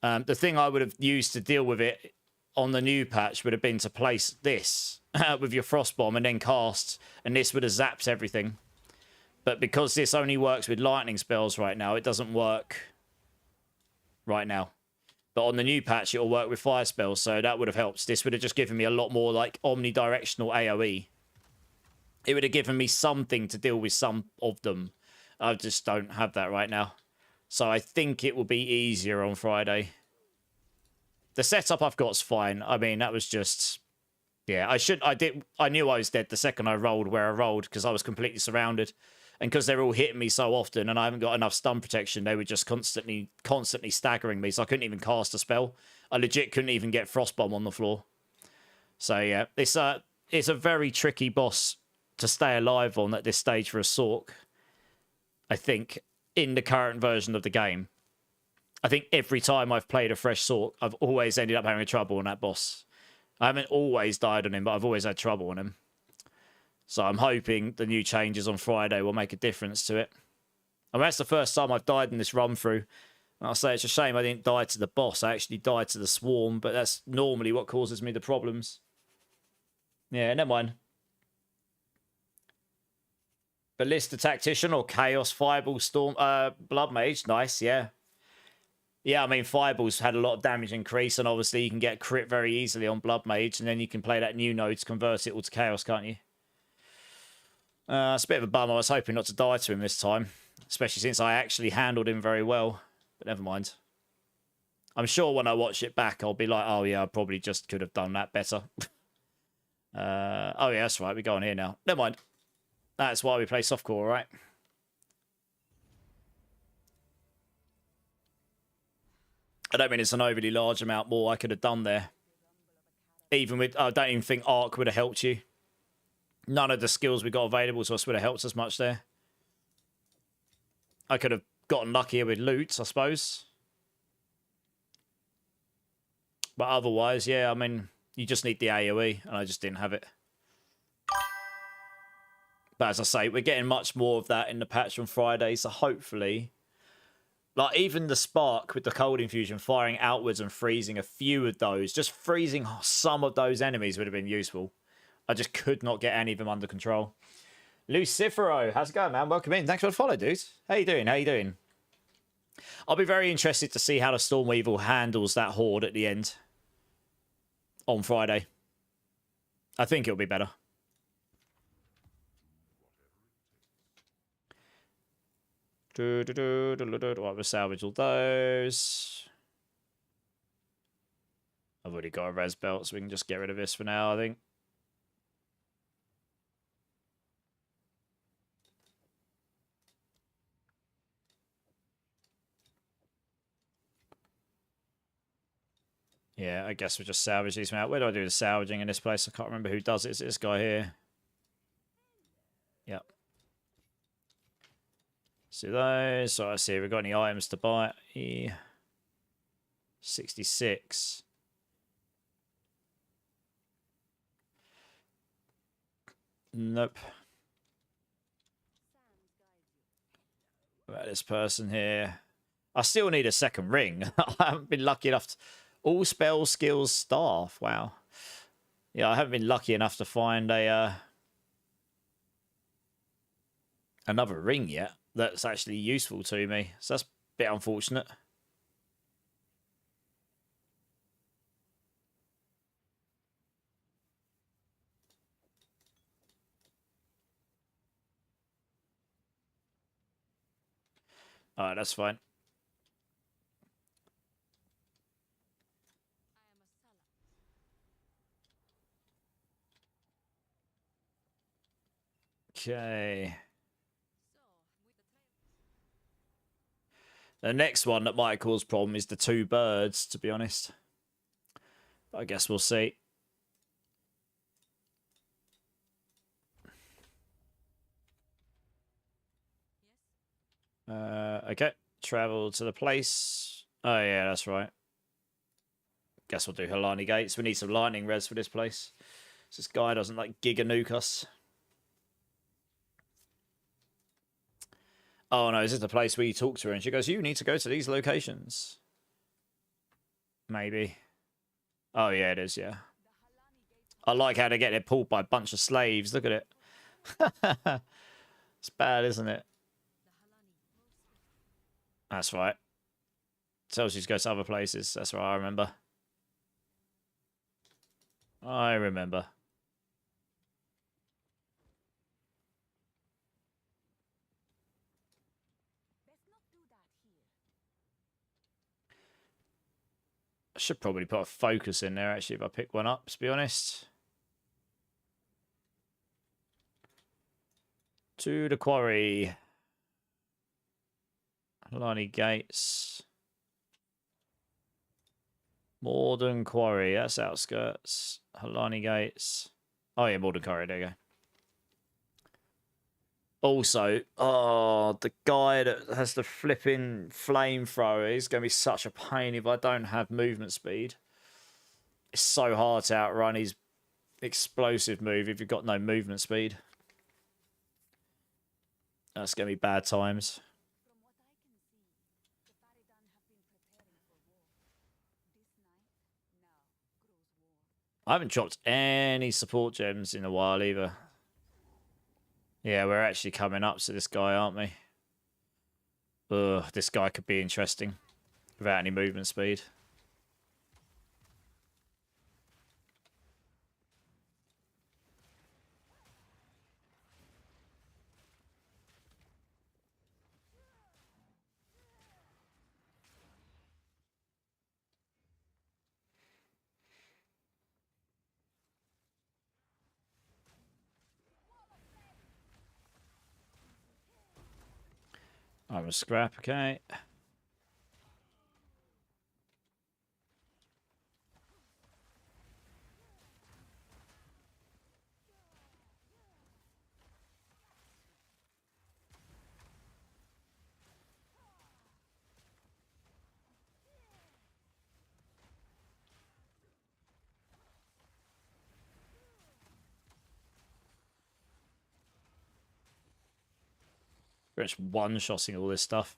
The thing I would have used to deal with it on the new patch would have been to place this with your frost bomb and then cast, and this would have zapped everything. But because this only works with lightning spells right now, it doesn't work right now. But on the new patch, it'll work with fire spells, so that would have helped. This would have just given me a lot more like omnidirectional AoE. It would have given me something to deal with some of them. I just don't have that right now. So I think it will be easier on Friday. The setup I've got is fine. I mean, that was just Yeah, I knew I was dead the second I rolled where I rolled because I was completely surrounded. And because they're all hitting me so often and I haven't got enough stun protection, they were just constantly staggering me. So I couldn't even cast a spell. I legit couldn't even get Frostbomb on the floor. So yeah, it's a very tricky boss to stay alive on at this stage for a Sorc. I think in the current version of the game, I think every time I've played a fresh Sorc, I've always ended up having trouble on that boss. I haven't always died on him, but I've always had trouble on him. So I'm hoping the new changes on Friday will make a difference to it. I mean, that's the first time I've died in this run through. And I'll say it's a shame I didn't die to the boss. I actually died to the swarm, but that's normally what causes me the problems. Yeah, never mind. Ballista Tactician or Chaos Fireball Storm Blood Mage. Nice, yeah. Yeah, I mean, Fireball's had a lot of damage increase, and obviously you can get crit very easily on Blood Mage, and then you can play that new node to convert it all to Chaos, can't you? It's a bit of a bum. I was hoping not to die to him this time, especially since I actually handled him very well. But never mind. I'm sure when I watch it back, I'll be like, oh yeah, I probably just could have done that better. Oh yeah, that's right. We go on here now. Never mind. That's why we play softcore, right? I don't mean it's an overly large amount more I could have done there. Even with, I don't even think Arc would have helped you. None of the skills we got available to us would have helped us much there. I could have gotten luckier with loot, I suppose. But otherwise, yeah, I mean, you just need the AoE, and I just didn't have it. But as I say, we're getting much more of that in the patch on Friday, so hopefully... Like, even the Spark with the Cold Infusion firing outwards and freezing a few of those, just freezing some of those enemies would have been useful. I just could not get any of them under control. Lucifero, how's it going, man? Welcome in. Thanks for the follow, dude. How you doing? How you doing? I'll be very interested to see how the Stormweaver handles that horde at the end on Friday. I think it'll be better. Right, we'll salvage all those. I've already got a res belt, so we can just get rid of this for now, I think. Yeah, I guess we'll just salvage these out. Where do I do the salvaging in this place? I can't remember who does it. Is it this guy here? Yep. See those. So I see we've got any items to buy. 66. Nope. What about this person here? I still need a second ring. I haven't been lucky enough to... All spell skills staff. Wow. Yeah, I haven't been lucky enough to find a another ring yet that's actually useful to me. So that's a bit unfortunate. Alright, that's fine. Okay. The next one that might cause problem is the 2 birds, to be honest. But I guess we'll see. Okay. Travel to the place. Oh, yeah, that's right. Guess we'll do Helani Gates. We need some lightning res for this place. So this guy doesn't like giga nuke us. Oh no, is this the place where you talk to her and she goes, you need to go to these locations? Maybe. Oh yeah, it is, yeah. I like how they get it pulled by a bunch of slaves. Look at it. It's bad, isn't it? That's right. Tells you to go to other places. That's right, I remember. I remember. I should probably put a focus in there, actually, if I pick one up, to be honest. To the quarry. Liney Gates. Morden Quarry. That's outskirts. Halani Gates. Oh, yeah, Morden Quarry. There you go. Also, oh, the guy that has the flipping flamethrower is going to be such a pain if I don't have movement speed. It's so hard to outrun his explosive move if you've got no movement speed. That's going to be bad times. I haven't dropped any support gems in a while either. Yeah, we're actually coming up to this guy, aren't we? Ugh, this guy could be interesting without any movement speed. I'm a scrap, okay. We're just one-shotting all this stuff.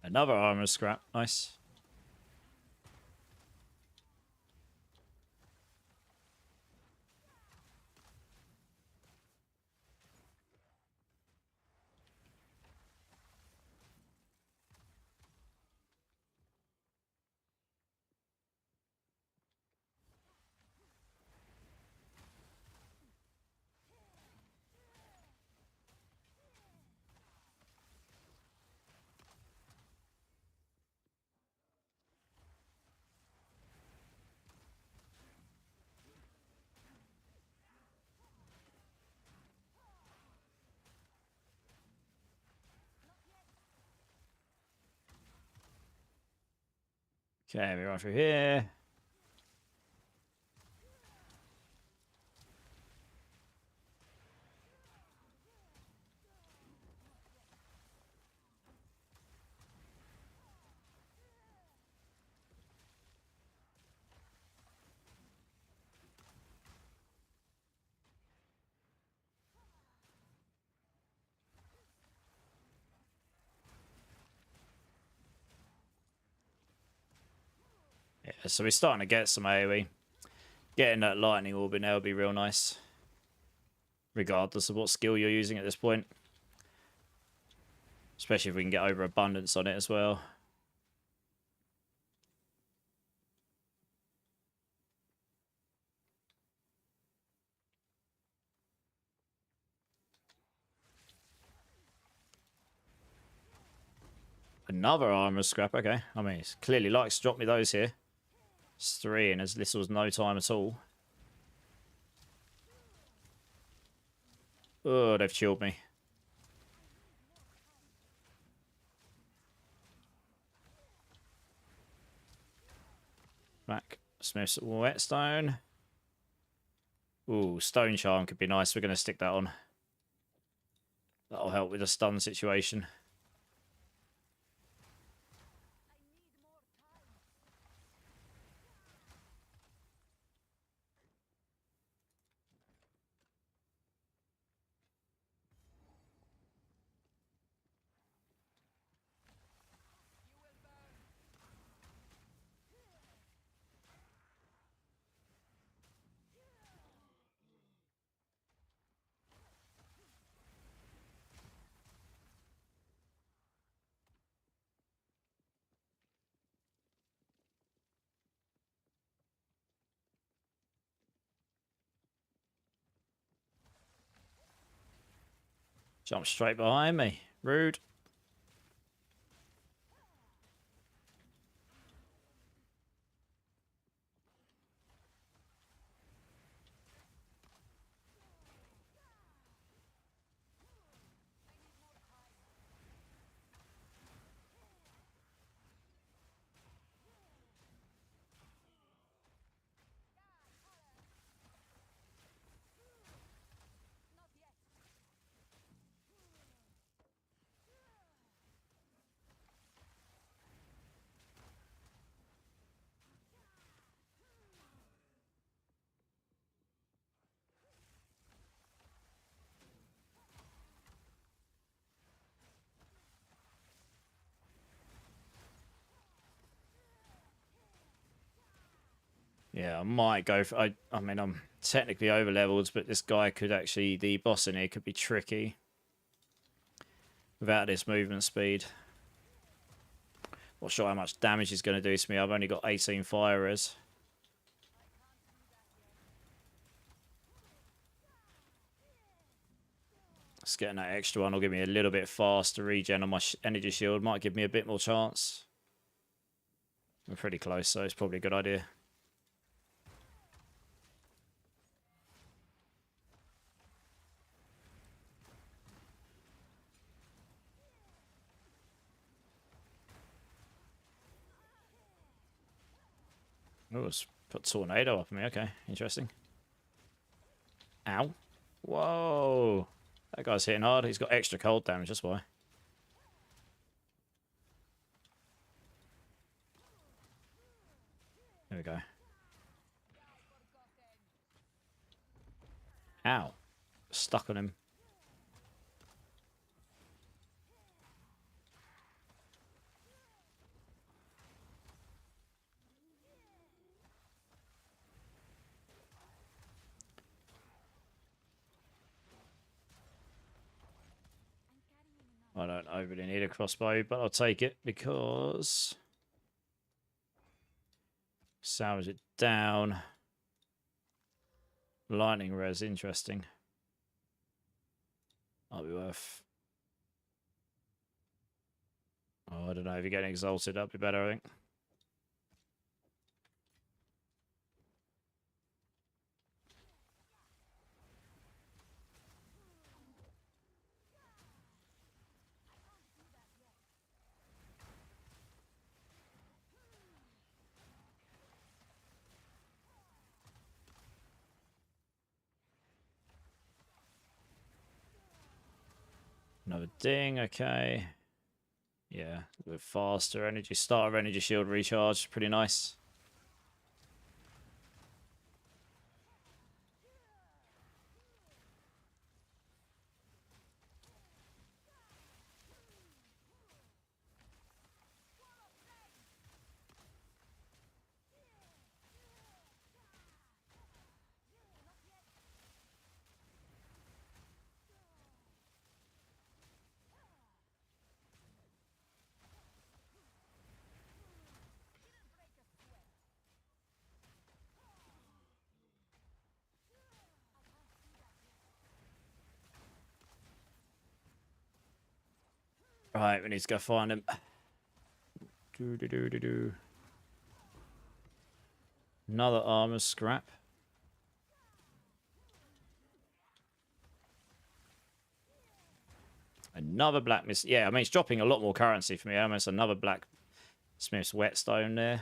Another armor scrap, nice. Okay, we run through here. Yeah, so we're starting to get some AoE. Getting that lightning orb in there will be real nice. Regardless of what skill you're using at this point. Especially if we can get overabundance on it as well. Another armor scrap, okay. I mean, it clearly likes to drop me those here. It's 3 in as little as no time at all. Oh, they've chilled me. Back. Smith's whetstone. Ooh, stone charm could be nice. We're going to stick that on. That'll help with the stun situation. Jump straight behind me. Rude. Yeah, I might go for... I mean, I'm technically over-leveled, but this guy could actually... The boss in here could be tricky. Without this movement speed. Not sure how much damage he's going to do to me. I've only got 18 fire res. Just getting that extra one will give me a little bit faster regen on my energy shield. Might give me a bit more chance. We're pretty close, so it's probably a good idea. Oh, let's put tornado up on me. Okay, interesting. Ow. Whoa. That guy's hitting hard. He's got extra cold damage, that's why. There we go. Ow. Stuck on him. I don't overly need a crossbow, but I'll take it because... Salvage it down. Lightning res, interesting. Might be worth... Oh, I don't know. If you're getting exalted, that'd be better, I think. Another ding, okay. Yeah, a bit faster. Energy starter, energy shield recharge, pretty nice. Right, we need to go find him. Another armor scrap. Another blacksmith. Yeah, I mean, it's dropping a lot more currency for me. Almost another blacksmith's whetstone there.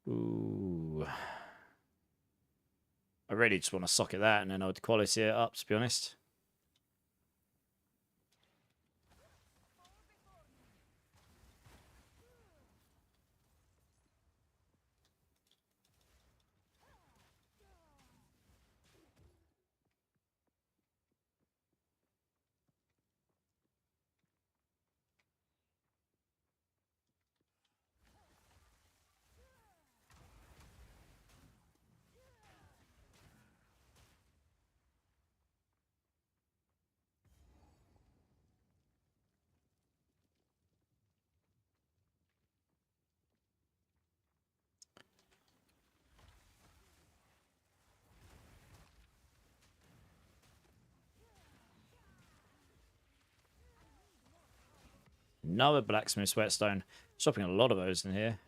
Ooh. I really just want to socket that and then I would quality it up, to be honest. Another blacksmith's whetstone. Shopping a lot of those in here.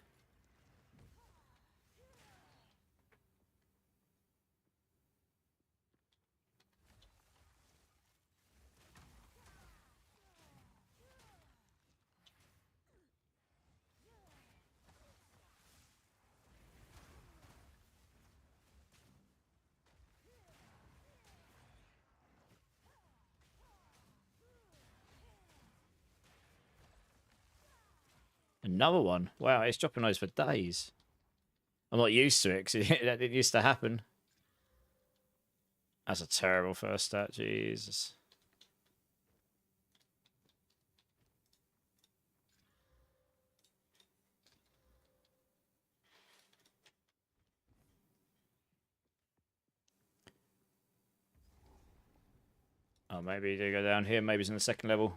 Another one. Wow, it's dropping those for days. I'm not used to it because it used to happen. That's a terrible first stat. Jesus. Oh, maybe they go down here. Maybe it's in the second level.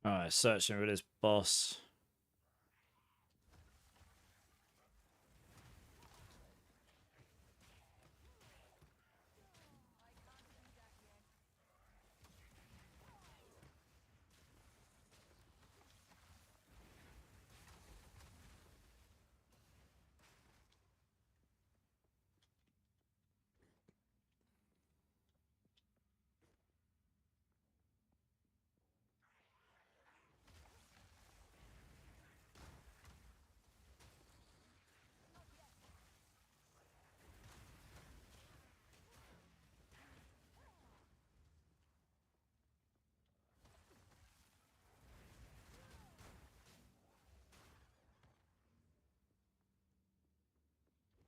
Alright, searching for this boss.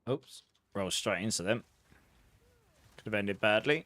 Oops. Roll straight into them. Could have ended badly.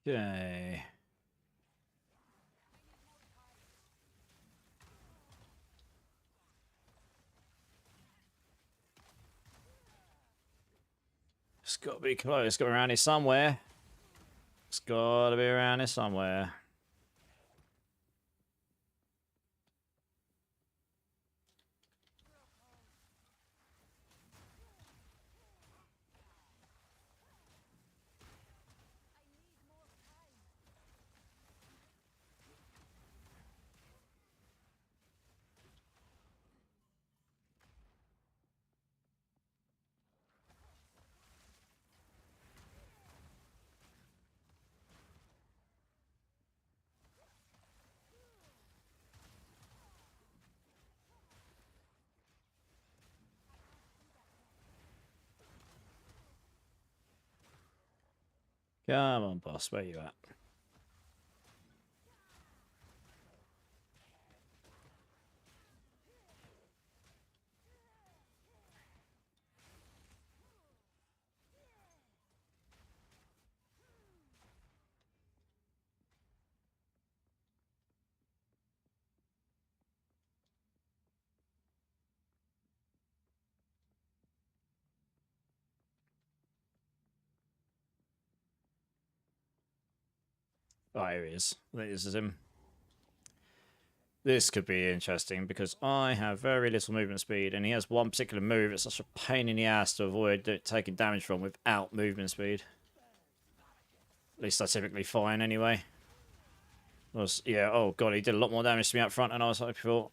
Okay. It's got to be close. It's got to be around here somewhere. It's got to be around here somewhere. Come on, boss. Where you at? Oh, here he is. I think this is him. This could be interesting because I have very little movement speed and he has one particular move. It's such a pain in the ass to avoid taking damage from without movement speed. At least I typically find anyway. Yeah, oh god, he did a lot more damage to me up front than I was hoping for.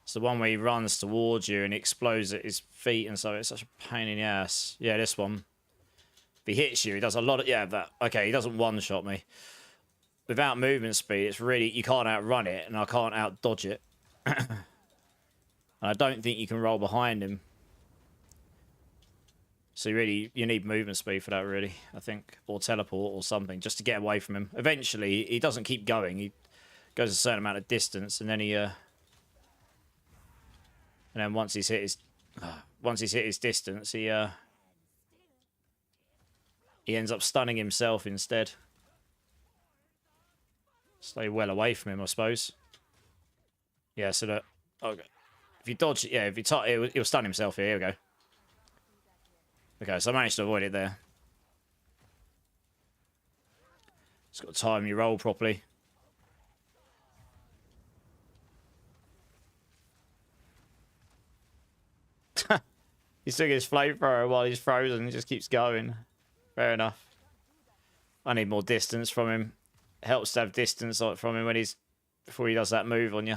It's the one where he runs towards you and explodes at his feet and so it's such a pain in the ass. Yeah, this one. If he hits you, he does a lot of... Yeah, that... Okay, he doesn't one-shot me. Without movement speed, it's really... You can't outrun it and I can't out-dodge it. I don't think you can roll behind him. So you need movement speed for that, really, I think. Or teleport or something, just to get away from him. Eventually, he doesn't keep going. He goes a certain amount of distance, and then and then once he's hit his distance, he ends up stunning himself instead. Stay well away from him, I suppose. Yeah, so that... Okay. If you dodge... Yeah, if you he'll stun himself here. Here we go. Okay, so I managed to avoid it there. Just got to time your roll properly. He's doing his flamethrower while he's frozen. He just keeps going. Fair enough. I need more distance from him. It helps to have distance from him before he does that move on you.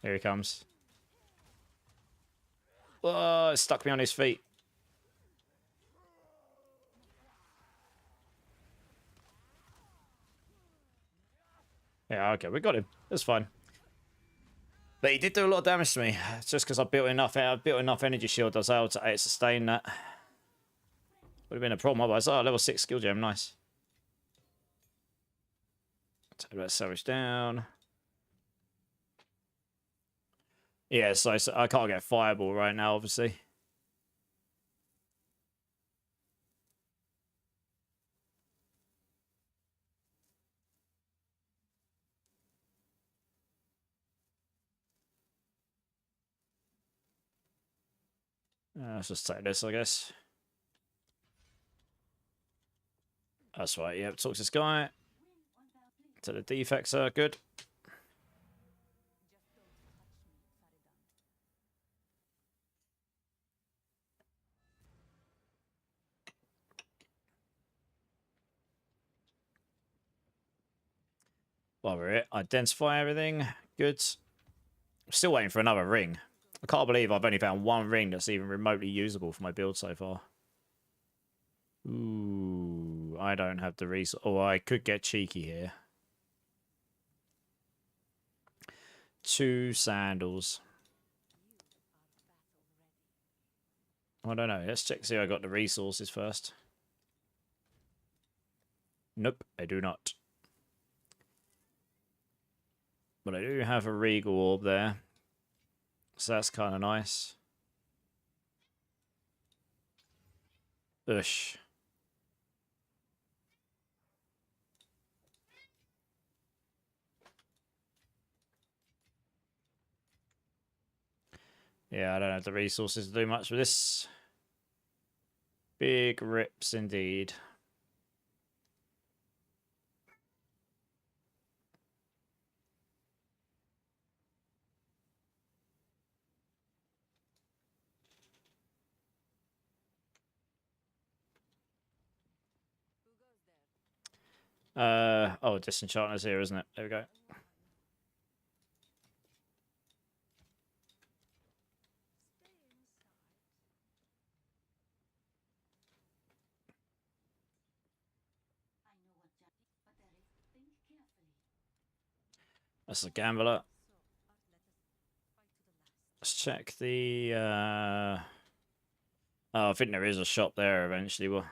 Here he comes. Whoa, it stuck me on his feet. Yeah, okay, we got him. That's fine. But he did do a lot of damage to me. It's just because I built enough energy shield as well to sustain that. Would have been a problem otherwise. Oh, level 6 skill gem, nice. Take that savage down. Yeah, so I can't get fireball right now, obviously. Let's just take this, I guess. That's right, yeah, talk to this guy. So the defects are good. While we're at it, identify everything. Good. I'm still waiting for another ring. I can't believe I've only found one ring that's even remotely usable for my build so far. Ooh, I don't have the resource. Oh, I could get cheeky here. 2 sandals. I don't know. Let's check see if I got the resources first. Nope, I do not. But I do have a regal orb there. So that's kind of nice. Ush. Yeah, I don't have the resources to do much with this. Big rips indeed. Oh, Disenchantment's here, isn't it? There we go. That's a gambler. Let's check the... Oh, I think there is a shop there eventually. Well,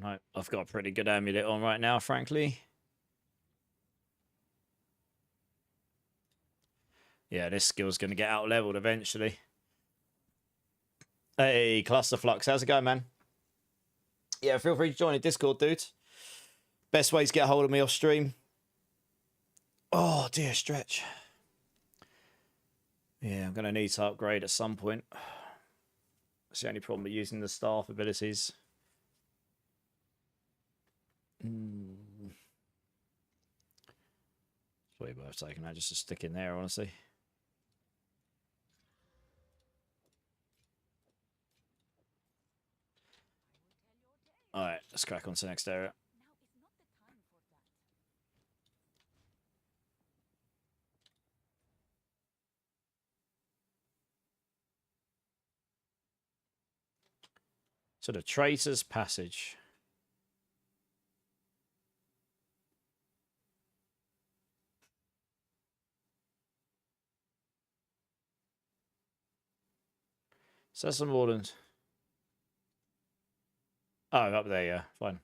no, I've got a pretty good amulet on right now, frankly. Yeah, this skill's going to get out-leveled eventually. Hey, Clusterflux, how's it going, man? Yeah, feel free to join the Discord, dude. Best way to get a hold of me off stream. Oh, dear, stretch. Yeah, I'm going to need to upgrade at some point. That's the only problem with using the staff abilities. It's way worth taking that just to stick in there, honestly. Alright, let's crack on to the next area. To the Traitor's Passage. Sesame Wardens. Oh, up there, yeah. Fine.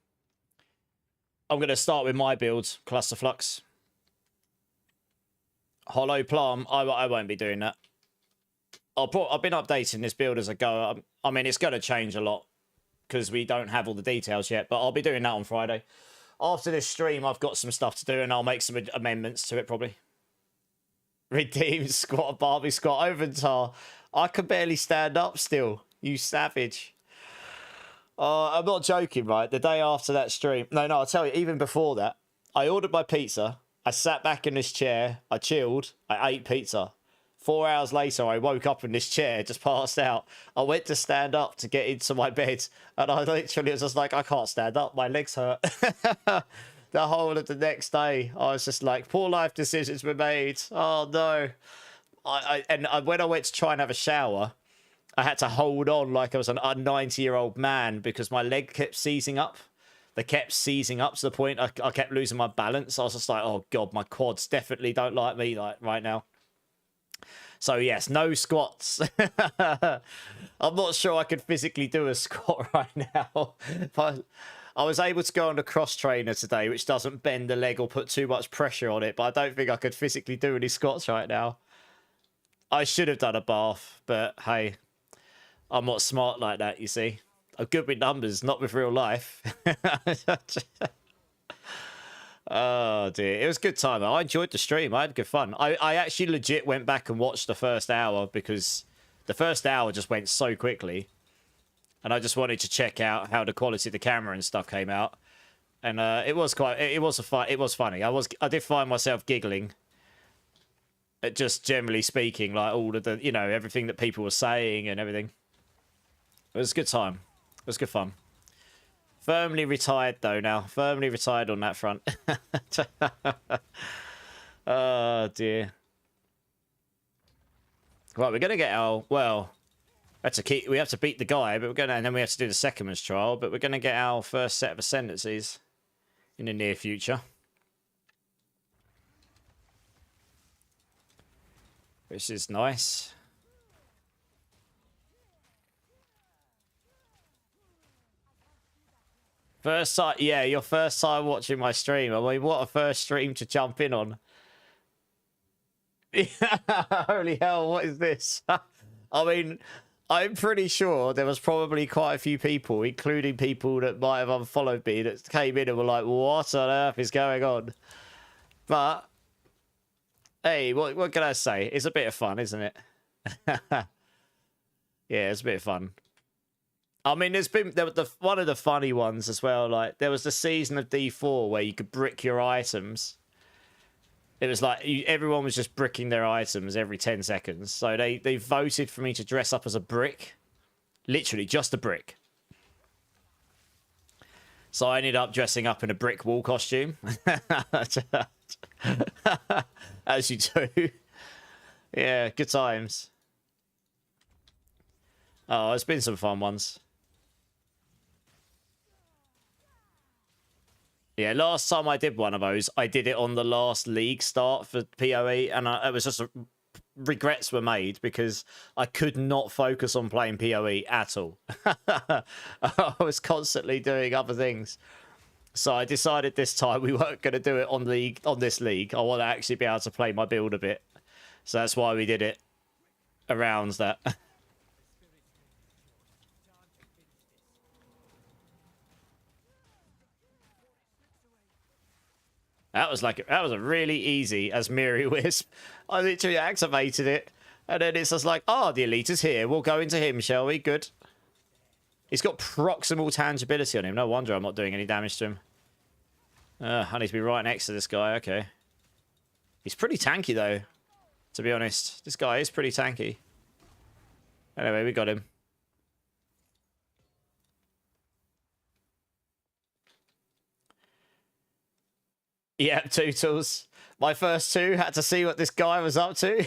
I'm going to start with my build, Cluster Flux. Hollow Plum, I won't be doing that. I've been updating this build as I go. I mean, it's going to change a lot because we don't have all the details yet, but I'll be doing that on Friday. After this stream, I've got some stuff to do, and I'll make some amendments to it, probably. Redeem, squat, Barbie, squat, Oventar. I can barely stand up still, you savage. I'm not joking, right? The day after that stream... No, I'll tell you, even before that, I ordered my pizza, I sat back in this chair, I chilled, I ate pizza. 4 hours later, I woke up in this chair, just passed out. I went to stand up to get into my bed, and I literally was just like, I can't stand up, my legs hurt. The whole of the next day, I was just like, poor life decisions were made. Oh, no. When I went to try and have a shower, I had to hold on like I was a 90-year-old man because my leg kept seizing up. They kept seizing up to the point I kept losing my balance. I was just like, oh, God, my quads definitely don't like me like right now. So, yes, no squats. I'm not sure I could physically do a squat right now. But I was able to go on the cross trainer today, which doesn't bend the leg or put too much pressure on it. But I don't think I could physically do any squats right now. I should have done a bath, but hey, I'm not smart like that, you see. I'm good with numbers, not with real life. Oh dear, it was a good time. I enjoyed the stream. I had good fun. I actually legit went back and watched the first hour because the first hour just went so quickly, and I just wanted to check out how the quality of the camera and stuff came out. And it was funny. I did find myself giggling at just generally speaking, like all of the everything that people were saying and everything. It was a good time. It was good fun. Firmly retired, though, now. Firmly retired on that front. Oh, dear. Right, we're going to get our... Well, we have to beat the guy, but and then we have to do the secondman's trial, but we're going to get our first set of ascendancies in the near future. Which is nice. First time, yeah, your first time watching my stream. I mean, what a first stream to jump in on. Holy hell, what is this? I mean, I'm pretty sure there was probably quite a few people, including people that might have unfollowed me, that came in and were like, what on earth is going on? But, hey, what can I say? It's a bit of fun, isn't it? Yeah, it's a bit of fun. I mean, there was one of the funny ones as well. Like, there was the season of D4 where you could brick your items. It was like everyone was just bricking their items every 10 seconds. So they voted for me to dress up as a brick. Literally, just a brick. So I ended up dressing up in a brick wall costume. As you do. Yeah, good times. Oh, it's been some fun ones. Yeah, last time I did one of those, I did it on the last league start for PoE, and it was just regrets were made because I could not focus on playing PoE at all. I was constantly doing other things. So I decided this time we weren't going to do it on this league. I want to actually be able to play my build a bit. So that's why we did it around that. That was a really easy as Miri Wisp. I literally activated it, and then it's just like, oh, the elite is here. We'll go into him, shall we? Good. He's got proximal tangibility on him. No wonder I'm not doing any damage to him. I need to be right next to this guy. Okay. He's pretty tanky, though, to be honest. This guy is pretty tanky. Anyway, we got him. Yeah, Tootles. My first two had to see what this guy was up to.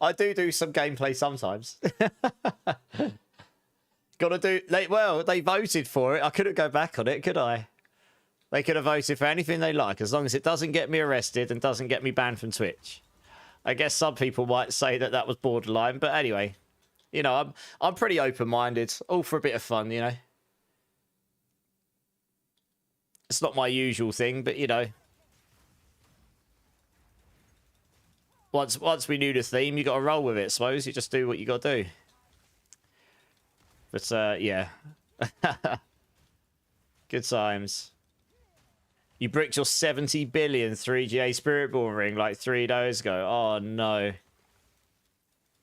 I do some gameplay sometimes. Gotta do... Well, they voted for it. I couldn't go back on it, could I? They could have voted for anything they like, as long as it doesn't get me arrested and doesn't get me banned from Twitch. I guess some people might say that that was borderline, but anyway. You know, I'm pretty open-minded. All for a bit of fun, you know. It's not my usual thing, but, you know. Once we knew the theme, you got to roll with it, I suppose. You just do what you got to do. But, yeah. Good times. You bricked your 70 billion 3GA Spirit Ball ring like 3 days ago. Oh, no.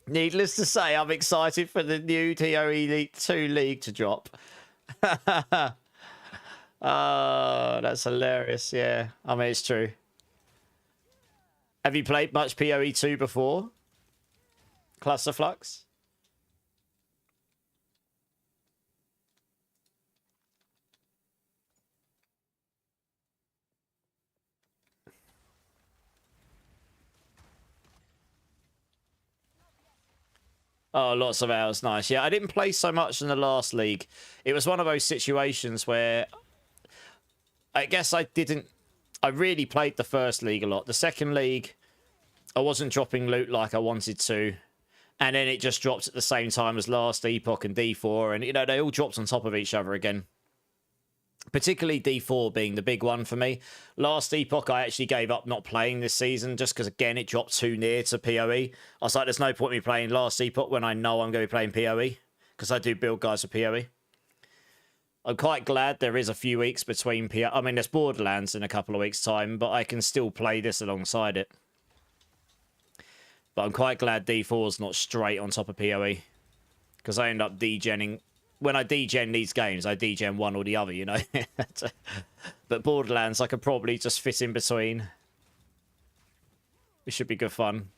Needless to say, I'm excited for the new PoE Elite 2 League to drop. Oh, that's hilarious. Yeah, I mean, it's true. Have you played much PoE2 before? Clusterflux? Oh, lots of hours. Nice. Yeah, I didn't play so much in the last league. It was one of those situations where I guess I really played the first league a lot. The second league, I wasn't dropping loot like I wanted to. And then it just dropped at the same time as last Epoch and D4. And, you know, they all dropped on top of each other again. Particularly D4 being the big one for me. Last Epoch, I actually gave up not playing this season just because, again, it dropped too near to PoE. I was like, there's no point in me playing last Epoch when I know I'm going to be playing PoE because I do build guys for PoE. I'm quite glad there is a few weeks between PoE. I mean, there's Borderlands in a couple of weeks' time, but I can still play this alongside it. But I'm quite glad D4's not straight on top of PoE because I end up degenning. When I degen these games, I degen one or the other, you know. But Borderlands, I could probably just fit in between. It should be good fun.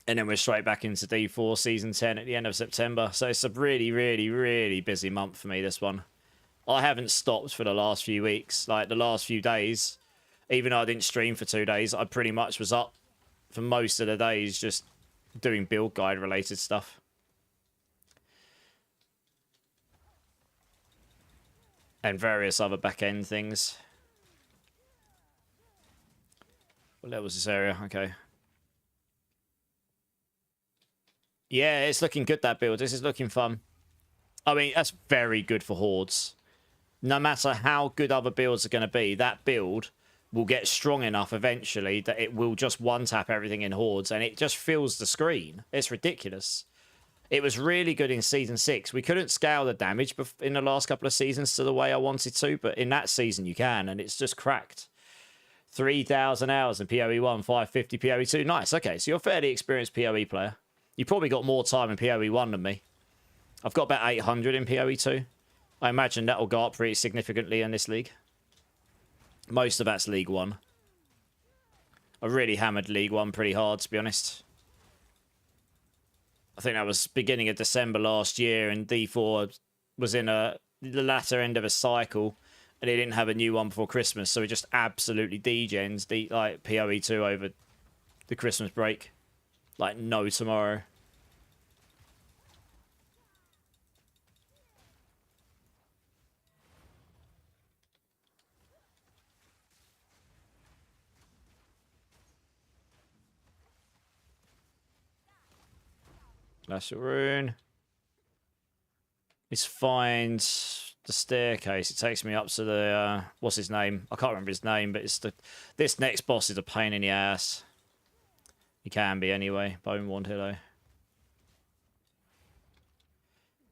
And then we're straight back into D4 Season 10 at the end of September. So it's a really, really, really busy month for me, this one. I haven't stopped for the last few weeks. Like, the last few days, even though I didn't stream for 2 days, I pretty much was up for most of the days just doing build guide related stuff. And various other back-end things. What level was this area? Okay. Yeah, it's looking good, that build. This is looking fun. I mean, that's very good for hordes. No matter how good other builds are going to be, that build will get strong enough eventually that it will just one-tap everything in hordes, and it just fills the screen. It's ridiculous. It was really good in Season 6. We couldn't scale the damage in the last couple of seasons to the way I wanted to, but in that season you can, and it's just cracked. 3,000 hours in PoE1, 550 PoE2. Nice, okay, so you're a fairly experienced PoE player. You probably got more time in PoE1 than me. I've got about 800 in PoE2. I imagine that will go up pretty significantly in this league. Most of that's League 1. I really hammered League 1 pretty hard, to be honest. I think that was beginning of December last year, and D4 was in the latter end of a cycle, and they didn't have a new one before Christmas, so it just absolutely degens like PoE2 over the Christmas break. Like no tomorrow. Glacial Rune. Let's find the staircase. It takes me up to the what's his name? I can't remember his name, but it's this next boss is a pain in the ass. He can be anyway. Bone Wand Hillo.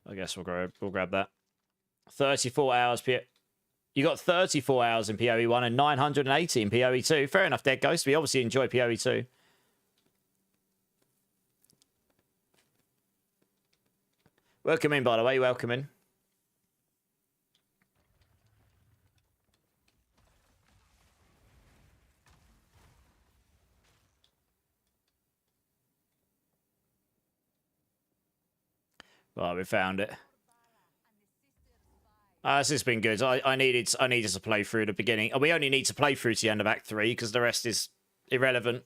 I guess we'll grab that. 34 hours. You got 34 hours in PoE1 and 980 in PoE2. Fair enough, Dead Ghost. We obviously enjoy PoE2. Welcome in, by the way. Welcome in. Well, we found it. This has been good. I needed to play through the beginning. We only need to play through to the end of Act 3 because the rest is irrelevant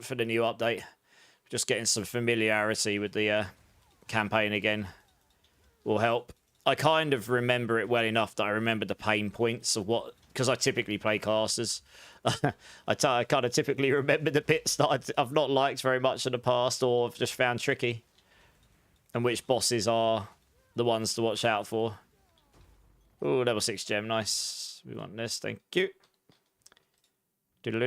for the new update. Just getting some familiarity with the campaign again will help. I kind of remember it well enough that I remember the pain points of what, because I typically play classes. I kind of typically remember the bits that I've not liked very much in the past or have just found tricky, and which bosses are the ones to watch out for. Oh, level 6 gem, nice. We want this, thank you. I don't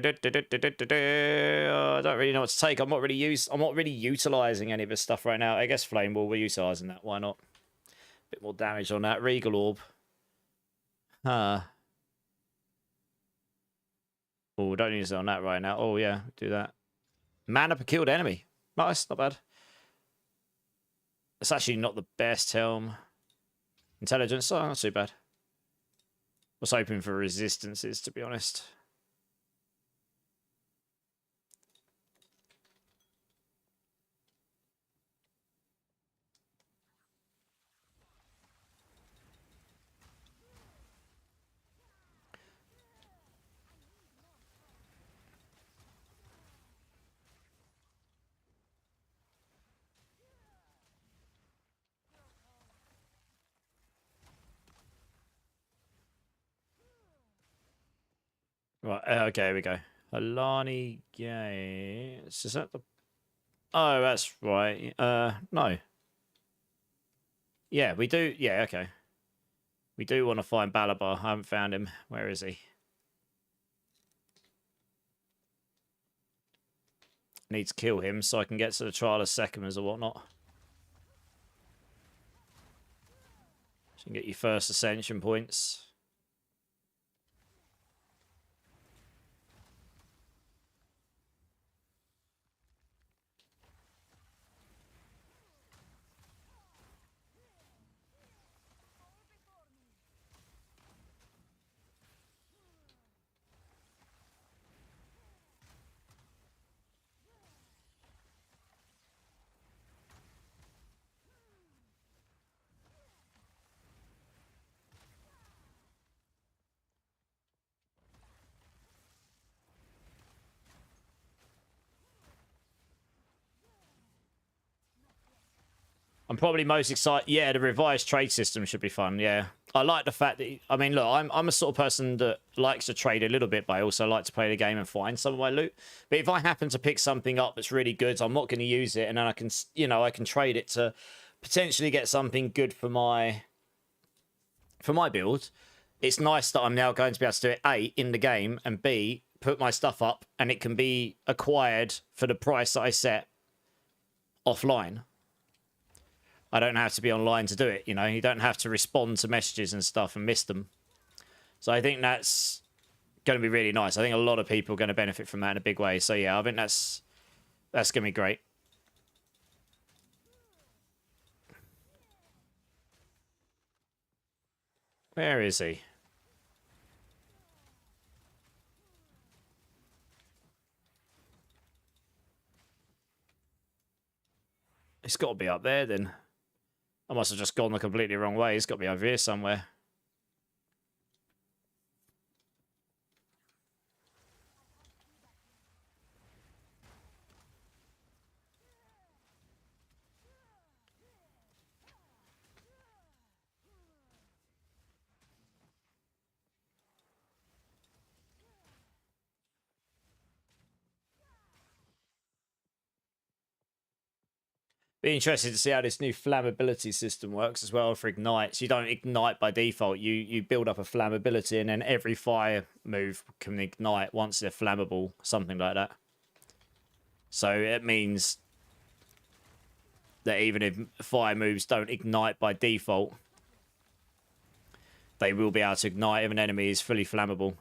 really know what to take. I'm not really utilizing any of this stuff right now. I guess Flame Ball, we're utilizing that. Why not? Bit more damage on that. Regal Orb. Huh. Oh, don't use it on that right now. Oh, yeah, do that. Mana per killed enemy. Nice, not bad. It's actually not the best helm. Intelligence, oh, not too bad. Was hoping for resistances, to be honest. Right, okay, here we go. Alani Gates. Is that the... Oh, that's right. No. Yeah, we do. Yeah, okay. We do want to find Balabar. I haven't found him. Where is he? Need to kill him so I can get to the Trial of Sekhmet or whatnot. So you can get your first ascension points. I'm probably most excited. Yeah, the revised trade system should be fun. Yeah, I like the fact that, I mean, look, I'm a sort of person that likes to trade a little bit, but I also like to play the game and find some of my loot. But if I happen to pick something up that's really good, I'm not going to use it, and then I can, you know, I can trade it to potentially get something good for my build. It's nice that I'm now going to be able to do it, A, in the game, and B, put my stuff up, and it can be acquired for the price that I set offline. I don't have to be online to do it, you know. You don't have to respond to messages and stuff and miss them. So I think that's going to be really nice. I think a lot of people are going to benefit from that in a big way. So yeah, I think that's going to be great. Where is he? It's got to be up there then. I must have just gone the completely wrong way. It's got to be over here somewhere. Be interested to see how this new flammability system works as well for ignites. You don't ignite by default. You build up a flammability, and then every fire move can ignite once they're flammable, something like that. So it means that even if fire moves don't ignite by default, they will be able to ignite if an enemy is fully flammable.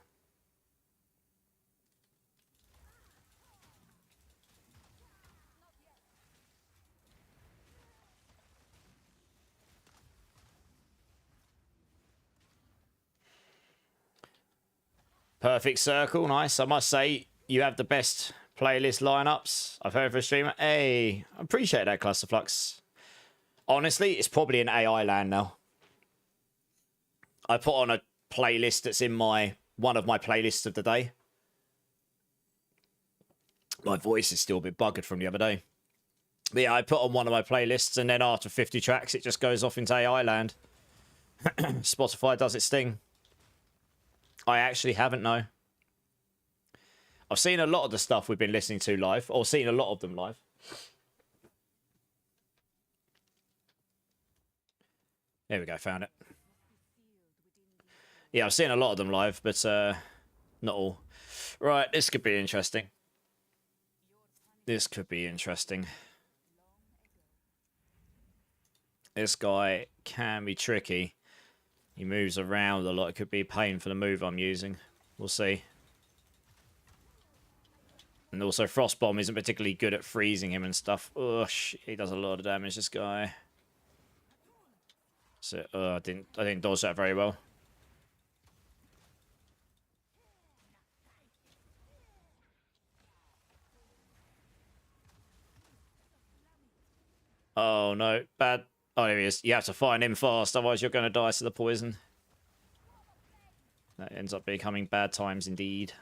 Perfect circle, nice. I must say, you have the best playlist lineups I've heard for a streamer. Hey, I appreciate that, Clusterflux. Honestly, it's probably an AI land now. I put on a playlist that's in one of my playlists of the day. My voice is still a bit buggered from the other day. But yeah, I put on one of my playlists, and then after 50 tracks, it just goes off into AI land. Spotify does its thing. I actually haven't, no. I've seen a lot of the stuff we've been listening to live, or seen a lot of them live. There we go, found it. Yeah, I've seen a lot of them live, but not all. Right, this could be interesting. This could be interesting. This guy can be tricky. He moves around a lot. It could be a pain for the move I'm using. We'll see. And also, Frostbomb isn't particularly good at freezing him and stuff. Oh, he does a lot of damage, this guy. So, I didn't dodge that very well. Oh, no. Bad. Oh, there he is. You have to find him fast, otherwise you're going to die to the poison. That ends up becoming bad times indeed.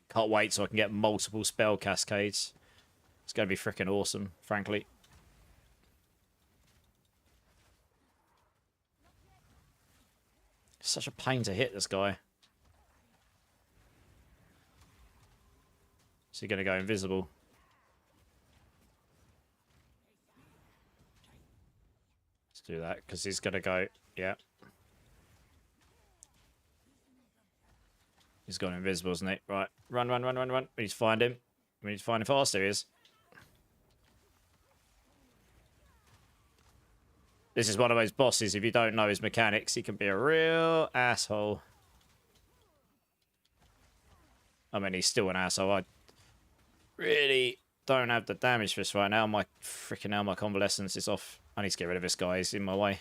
Can't wait so I can get multiple spell cascades. It's going to be freaking awesome, frankly. It's such a pain to hit this guy. Is he going to go invisible? Let's do that, because he's going to go... Yeah. He's gone invisible, isn't he? Right. Run, run, run, run, run. We need to find him. We need to find him fast. There he is. This is one of those bosses. If you don't know his mechanics, he can be a real asshole. I mean, he's still an asshole. I really don't have the damage for this right now. My freaking hell, my convalescence is off. I need to get rid of this guy. He's in my way.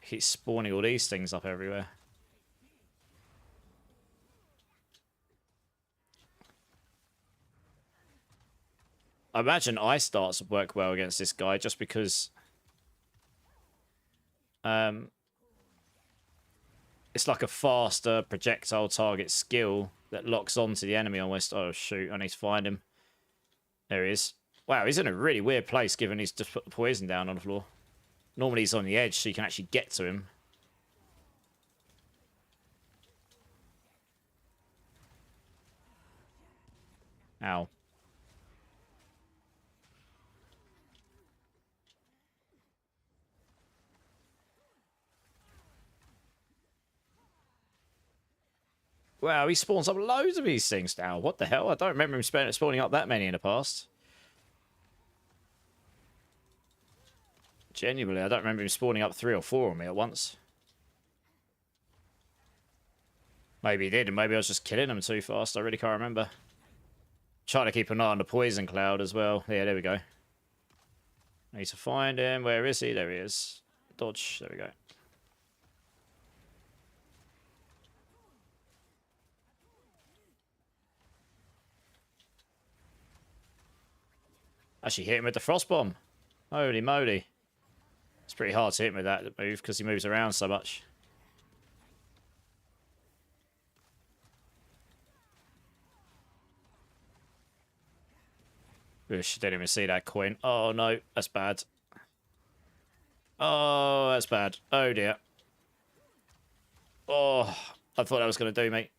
He's spawning all these things up everywhere. I imagine Ice Darts would work well against this guy just because it's like a faster projectile target skill that locks onto the enemy almost. Oh, shoot. I need to find him. There he is. Wow, he's in a really weird place given he's just put the poison down on the floor. Normally he's on the edge so you can actually get to him. Ow. Wow, he spawns up loads of these things now. What the hell? I don't remember him spawning up that many in the past. Genuinely, I don't remember him spawning up 3 or 4 on me at once. Maybe he did, and maybe I was just killing them too fast. I really can't remember. Trying to keep an eye on the poison cloud as well. Yeah, there we go. I need to find him. Where is he? There he is. Dodge. There we go. Actually hit him with the frost bomb. Holy moly. It's pretty hard to hit him with that move because he moves around so much. Oosh, didn't even see that coin. Oh no, that's bad. Oh, that's bad. Oh dear. Oh, I thought that was going to do me.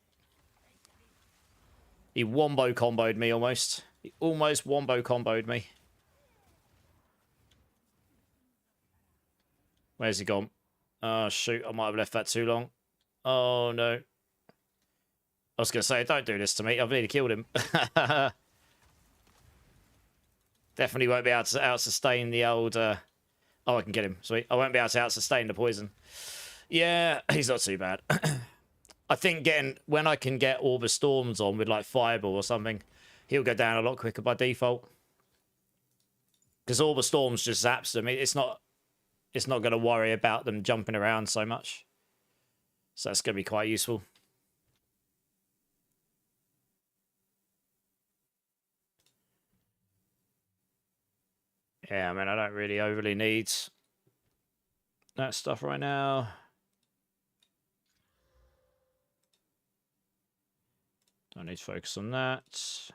He wombo comboed me almost. He almost wombo comboed me. Where's he gone? Oh, shoot. I might have left that too long. Oh, no. I was going to say, don't do this to me. I've nearly killed him. Definitely won't be able to out-sustain the old... Oh, I can get him. Sweet. I won't be able to out-sustain the poison. Yeah, he's not too bad. I think when I can get all the storms on with like Fireball or something, he'll go down a lot quicker by default. Because all the storms just zaps them. It's not going to worry about them jumping around so much. So that's going to be quite useful. Yeah, I mean, I don't really overly need that stuff right now. I need to focus on that.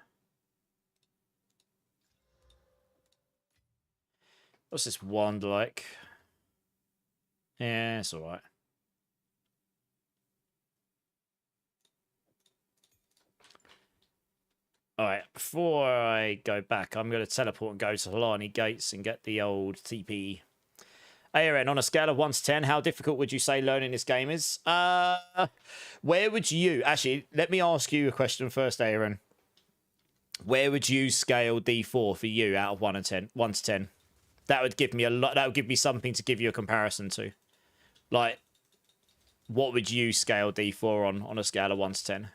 What's this wand like? Yeah, it's alright. Alright, before I go back, I'm going to teleport and go to Halani Gates and get the old TP. ARN, on a scale of 1 to 10, how difficult would you say learning this game is? Where would you... Actually, let me ask you a question first, ARN. Where would you scale D4 for you out of 1 to 10? That would give me a lot. That would give me something to give you a comparison to. Like, what would you scale D4 on a scale of 1 to 10?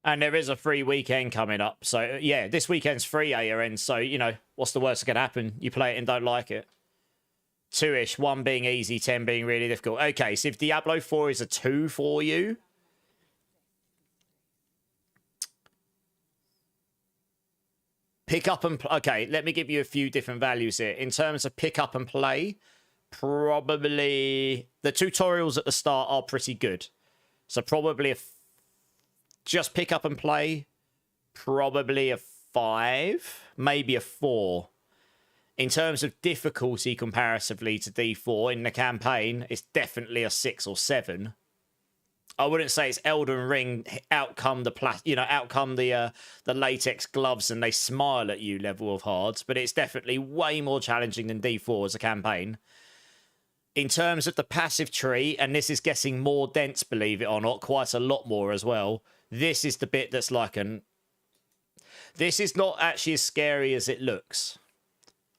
And there is a free weekend coming up. So, yeah, this weekend's free, ARN. So, you know, what's the worst that could happen? You play it and don't like it. 2-ish, 1 being easy, 10 being really difficult. Okay, so if Diablo 4 is a 2 for you... Pick up and... Okay, let me give you a few different values here. In terms of pick up and play, probably... The tutorials at the start are pretty good. So probably a... Just pick up and play, probably a 5, maybe a 4. In terms of difficulty comparatively to D4 in the campaign, it's definitely a 6 or 7. I wouldn't say it's Elden Ring outcome the latex gloves and they smile at you level of hard, but it's definitely way more challenging than D4 as a campaign. In terms of the passive tree, and this is getting more dense, believe it or not, quite a lot more as well. This is the bit that's like this is not actually as scary as it looks.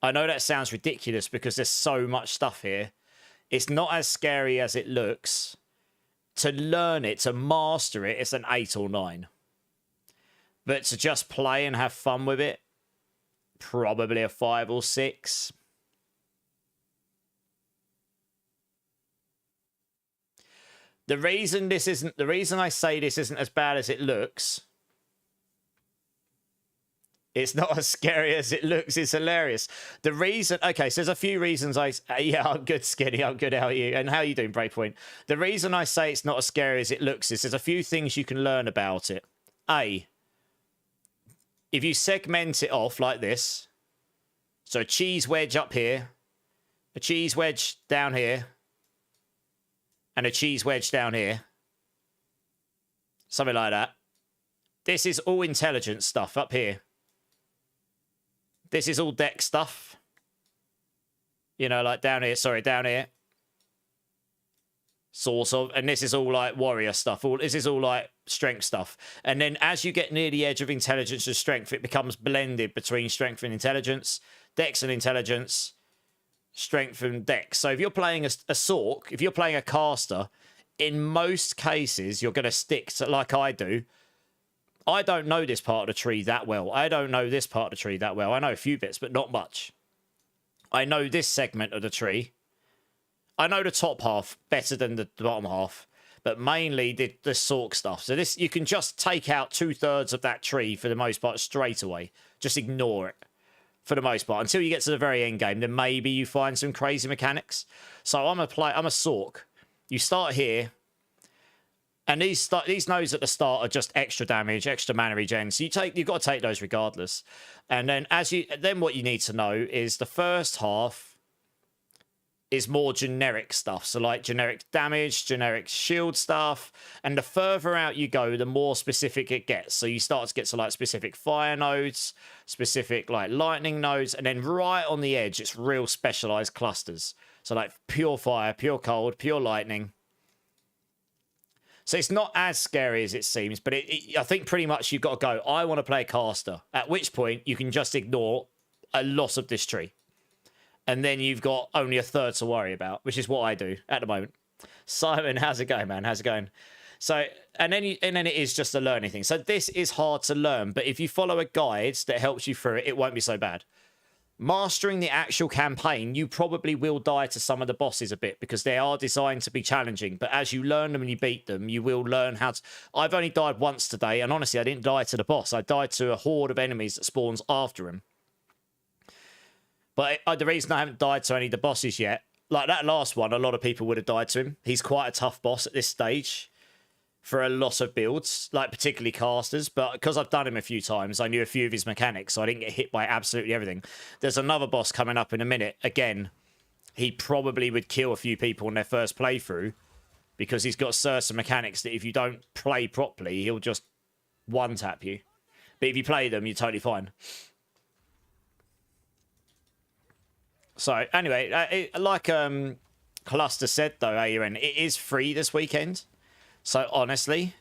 I know that sounds ridiculous because there's so much stuff here. It's not as scary as it looks. To learn it, to master it, it's an 8 or 9. But to just play and have fun with it, probably a 5 or 6. The reason I say this isn't as bad as it looks, it's not as scary as it looks, it's hilarious. The reason, okay, so there's a few reasons yeah, I'm good, Skinny, I'm good, how are you? And how are you doing, Breakpoint? The reason I say it's not as scary as it looks is there's a few things you can learn about it. A, if you segment it off like this, so a cheese wedge up here, a cheese wedge down here, and a cheese wedge down here. Something like that. This is all intelligence stuff up here. This is all deck stuff. You know, like down here. Sorry, down here. Sort of. And this is all like warrior stuff. This is all like strength stuff. And then as you get near the edge of intelligence and strength, it becomes blended between strength and intelligence. Dex and intelligence. Strength and dex. So if you're playing a Sorc, if you're playing a caster, in most cases, you're going to stick to, like I do. I don't know this part of the tree that well. I don't know this part of the tree that well. I know a few bits, but not much. I know this segment of the tree. I know the top half better than the bottom half, but mainly the Sorc stuff. So this, you can just take out 2/3 of that tree for the most part straight away. Just ignore it. For the most part, until you get to the very end game, then maybe you find some crazy mechanics. So I'm a Sorc. You start here, and these nodes at the start are just extra damage, extra mana regen. So you've got to take those regardless. And then then what you need to know is the first half is more generic stuff. So like generic damage, generic shield stuff. And the further out you go, the more specific it gets. So you start to get to like specific fire nodes, specific like lightning nodes. And then right on the edge, it's real specialized clusters. So like pure fire, pure cold, pure lightning. So it's not as scary as it seems, but I think pretty much you've got to go, I want to play a caster. At which point you can just ignore a lot of this tree. And then you've got only 1/3 to worry about, which is what I do at the moment. Simon, how's it going, man? How's it going? So, and then it is just a learning thing. So this is hard to learn, but if you follow a guide that helps you through it, it won't be so bad. mastering the actual campaign, you probably will die to some of the bosses a bit because they are designed to be challenging. But as you learn them and you beat them, you will learn how to... I've only died once today, and honestly, I didn't die to the boss. I died to a horde of enemies that spawns after him. But the reason I haven't died to any of the bosses yet, like that last one, a lot of people would have died to him. He's quite a tough boss at this stage for a lot of builds, like particularly casters. But because I've done him a few times, I knew a few of his mechanics, so I didn't get hit by absolutely everything. There's another boss coming up in a minute. Again, he probably would kill a few people in their first playthrough because he's got certain mechanics that if you don't play properly, he'll just one-tap you. But if you play them, you're totally fine. So, anyway, like Cluster said, though, Aaron, it is free this weekend. So, honestly,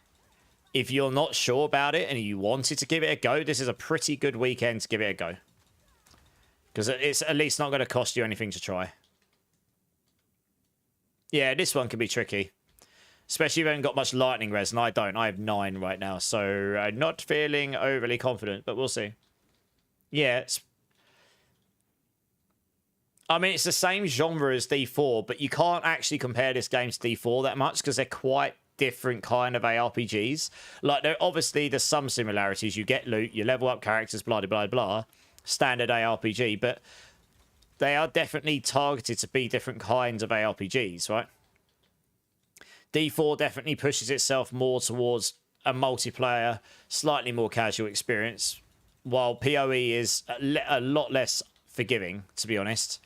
if you're not sure about it and you wanted to give it a go, this is a pretty good weekend to give it a go. Because it's at least not going to cost you anything to try. Yeah, this one can be tricky. Especially if you haven't got much lightning res, and I don't. I have 9 right now, so not feeling overly confident, but we'll see. Yeah, I mean, it's the same genre as D4, but you can't actually compare this game to D4 that much because they're quite different kind of ARPGs. Like, obviously, there's some similarities. You get loot, you level up characters, blah, blah, blah. Standard ARPG, but they are definitely targeted to be different kinds of ARPGs, right? D4 definitely pushes itself more towards a multiplayer, slightly more casual experience, while PoE is a lot less forgiving, to be honest.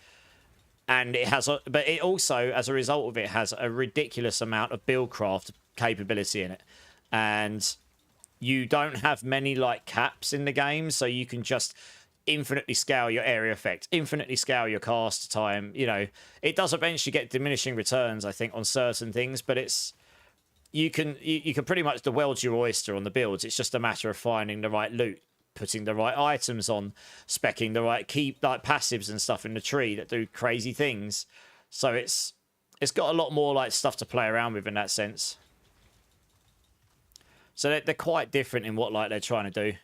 And it has, but it also, as a result of it, has a ridiculous amount of buildcraft capability in it. And you don't have many, like, caps in the game, so you can just infinitely scale your area effect, infinitely scale your cast time. You know, it does eventually get diminishing returns, I think, on certain things, but it's, you can pretty much, the world's your oyster on the builds. It's just a matter of finding the right loot, putting the right items on, specking the right key, like passives and stuff in the tree that do crazy things. So it's got a lot more like stuff to play around with in that sense. So they're quite different in what like they're trying to do.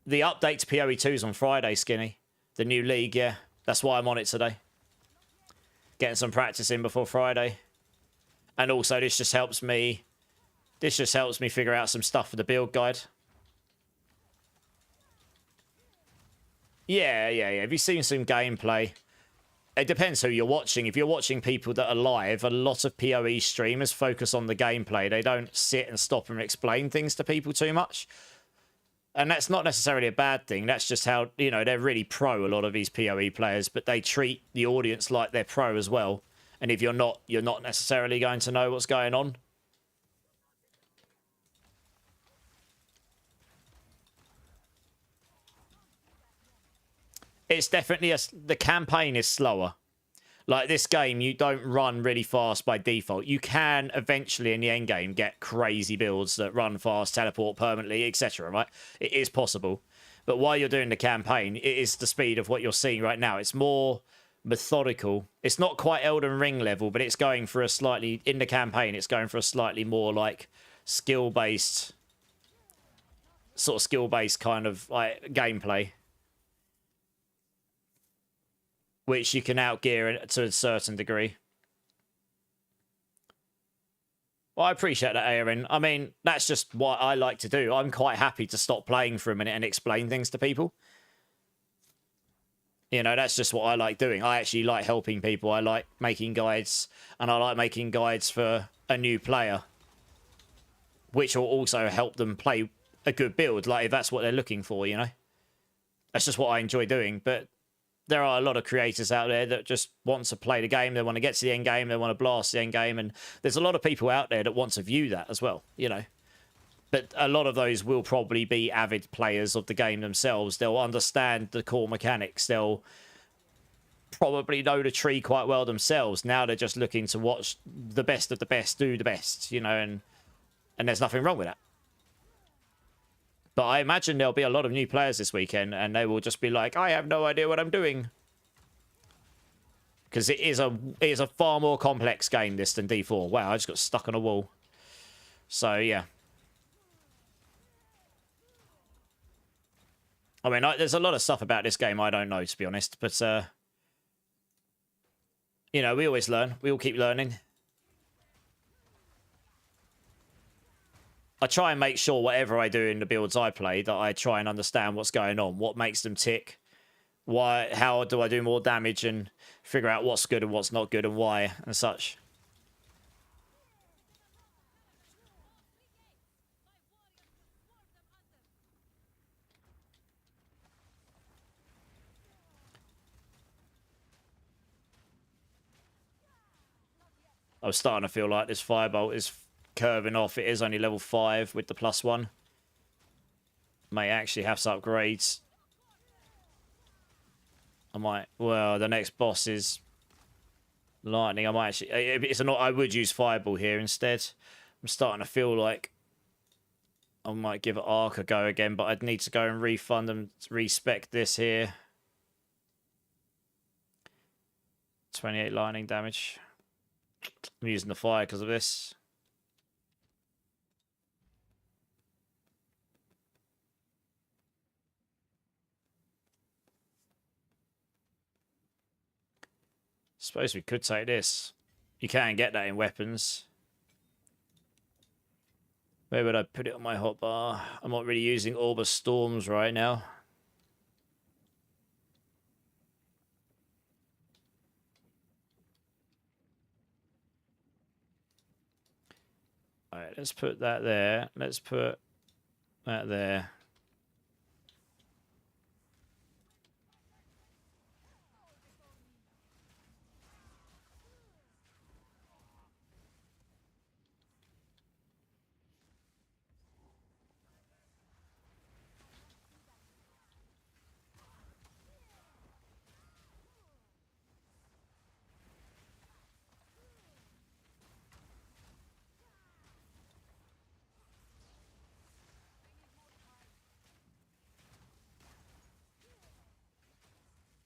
The update to PoE2 is on Friday, Skinny. The new league, yeah. That's why I'm on it today. Getting some practice in before Friday. And also this just helps me figure out some stuff for the build guide. Yeah. Have you seen some gameplay? It depends who you're watching. If you're watching people that are live, a lot of PoE streamers focus on the gameplay. They don't sit and stop and explain things to people too much. And that's not necessarily a bad thing. That's just how, you know, they're really pro, a lot of these PoE players, but they treat the audience like they're pro as well. And if you're not necessarily going to know what's going on. It's definitely the campaign is slower. Like this game, you don't run really fast by default. You can eventually in the end game get crazy builds that run fast, teleport permanently, etc. Right? It is possible. But while you're doing the campaign, it is the speed of what you're seeing right now. It's more methodical. It's not quite Elden Ring level, but it's going for a slightly, in the campaign, it's going for a slightly more like skill-based, sort of skill-based kind of like gameplay. Which you can outgear to a certain degree. Well, I appreciate that, Aaron. I mean, that's just what I like to do. I'm quite happy to stop playing for a minute and explain things to people. You know, that's just what I like doing. I actually like helping people. I like making guides, and I like making guides for a new player, which will also help them play a good build, like if that's what they're looking for, you know? That's just what I enjoy doing, but there are a lot of creators out there that just want to play the game. They want to get to the end game. They want to blast the end game. And there's a lot of people out there that want to view that as well, you know. But a lot of those will probably be avid players of the game themselves. They'll understand the core mechanics. They'll probably know the tree quite well themselves. Now they're just looking to watch the best of the best do the best, you know, and there's nothing wrong with that. But I imagine there'll be a lot of new players this weekend, and they will just be like, I have no idea what I'm doing. Because it is a far more complex game, this, than D4. Wow, I just got stuck on a wall. So, yeah. I mean, there's a lot of stuff about this game I don't know, to be honest. But, you know, we always learn. We all keep learning. I try and make sure whatever I do in the builds I play, that I try and understand what's going on, what makes them tick, how do I do more damage, and figure out what's good and what's not good and why and such. I was starting to feel like this firebolt is curving off. It is only level 5 with the +1. May actually have some upgrades. I might... Well, the next boss is lightning. I might actually... I would use fireball here instead. I'm starting to feel like I might give Arc a go again, but I'd need to go and refund and respec this here. 28 lightning damage. I'm using the fire because of this. Suppose we could take this. You can get that in weapons. Where would I put it on my hotbar? I'm not really using Orb of Storms right now. Alright, let's put that there. Let's put that there.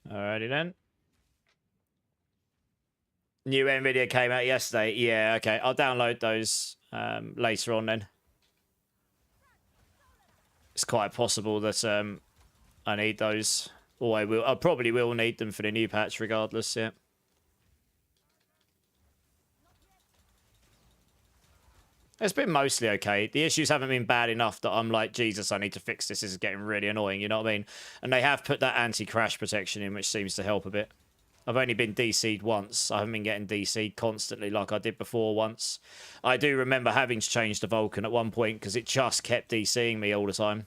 Alrighty then. New NVIDIA came out yesterday. Yeah, okay. I'll download those later on then. It's quite possible that I need those. Or I probably will need them for the new patch regardless, yeah. It's been mostly okay. The issues haven't been bad enough that I'm like, Jesus, I need to fix this. This is getting really annoying, you know what I mean? And they have put that anti-crash protection in, which seems to help a bit. I've only been DC'd once. I haven't been getting DC'd constantly like I did before once. I do remember having to change the Vulcan at one point because it just kept DCing me all the time.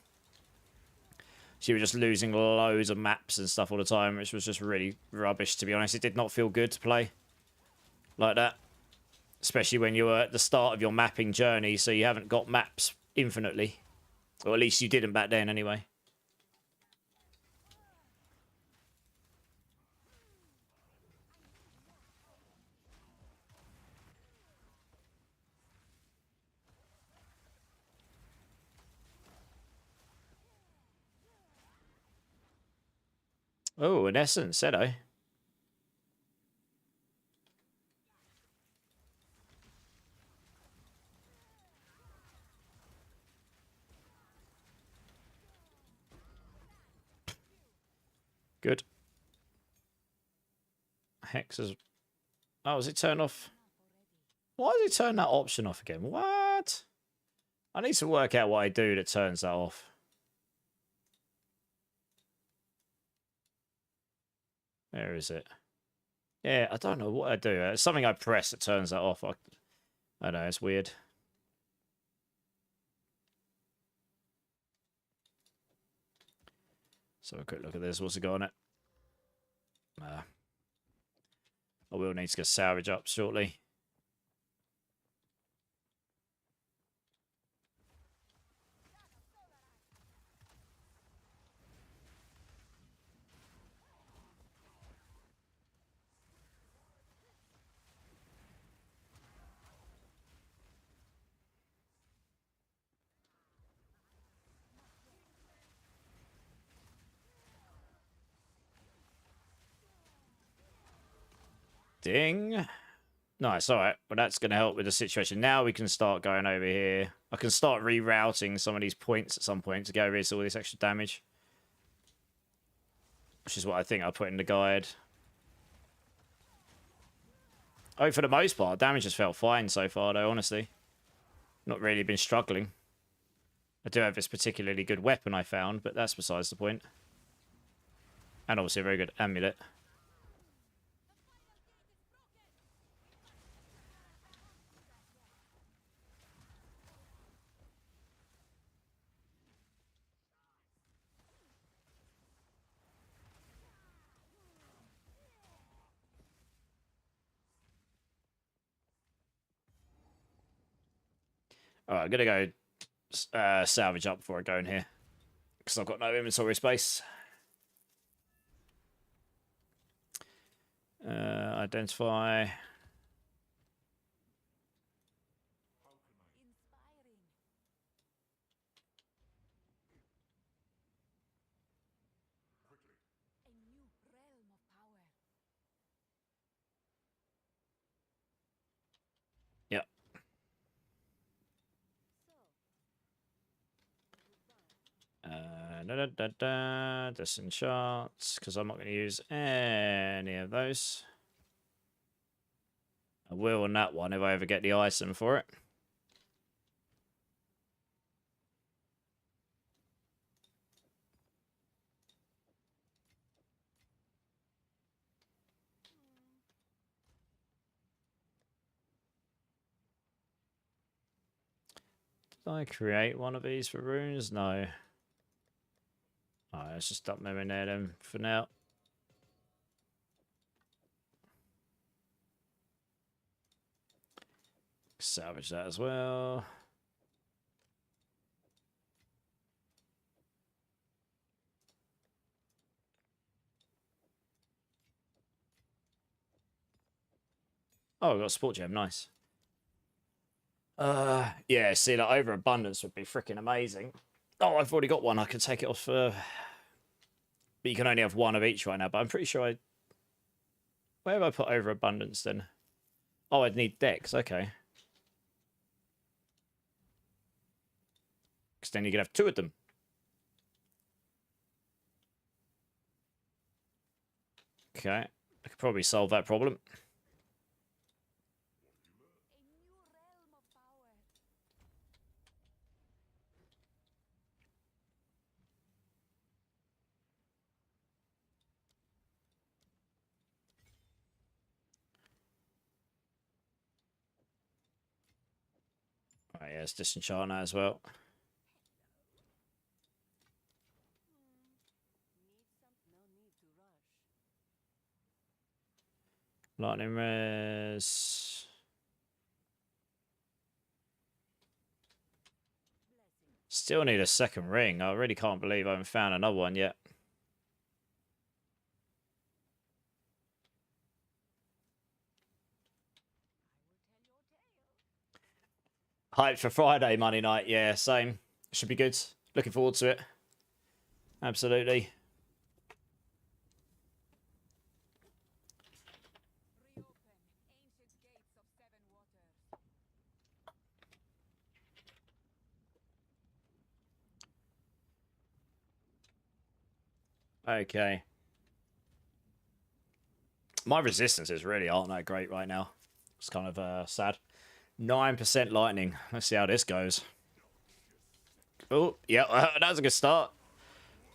So you were just losing loads of maps and stuff all the time, which was just really rubbish, to be honest. It did not feel good to play like that. Especially when you're at the start of your mapping journey, so you haven't got maps infinitely. Or at least you didn't back then, anyway. Oh, an essence, said I. Good. Hex is... Oh, does it turn off? Why does it turn that option off again? What? I need to work out what I do that turns that off. Where is it? Yeah, I don't know what I do. It's something I press that turns that off. I don't know, it's weird. So a quick look at this. What's it got on it? I will need to get salvage up shortly. Ding. Nice, alright. But that's going to help with the situation. Now we can start going over here. I can start rerouting some of these points at some point to get rid of all this extra damage. which is what I think I put in the guide. Oh, for the most part, damage has felt fine so far, though, honestly. Not really been struggling. I do have this particularly good weapon I found, but that's besides the point. And obviously a very good amulet. Alright, I'm going to go salvage up before I go in here. Because I've got no inventory space. Identify. Yep. Disenchant, because I'm not going to use any of those. I will on that one if I ever get the item for it. Did I create one of these for runes? No. Alright, let's just dump them in there then for now. Salvage that as well. Oh, I got a sport gem, nice. Yeah, see, like overabundance would be freaking amazing. Oh, I've already got one. I could take it off. But you can only have one of each right now. But I'm pretty sure where have I put overabundance then? Oh, I'd need decks. Okay. Because then you could have two of them. Okay. I could probably solve that problem. Right, yeah, it's disenchant that as well. Lightning res. Still need a second ring. I really can't believe I haven't found another one yet. Hyped for Friday, Monday night. Yeah, same. Should be good. Looking forward to it. Absolutely. Okay. My resistances really aren't that great right now. It's kind of sad. 9% lightning. Let's see how this goes. Oh, yeah, that was a good start.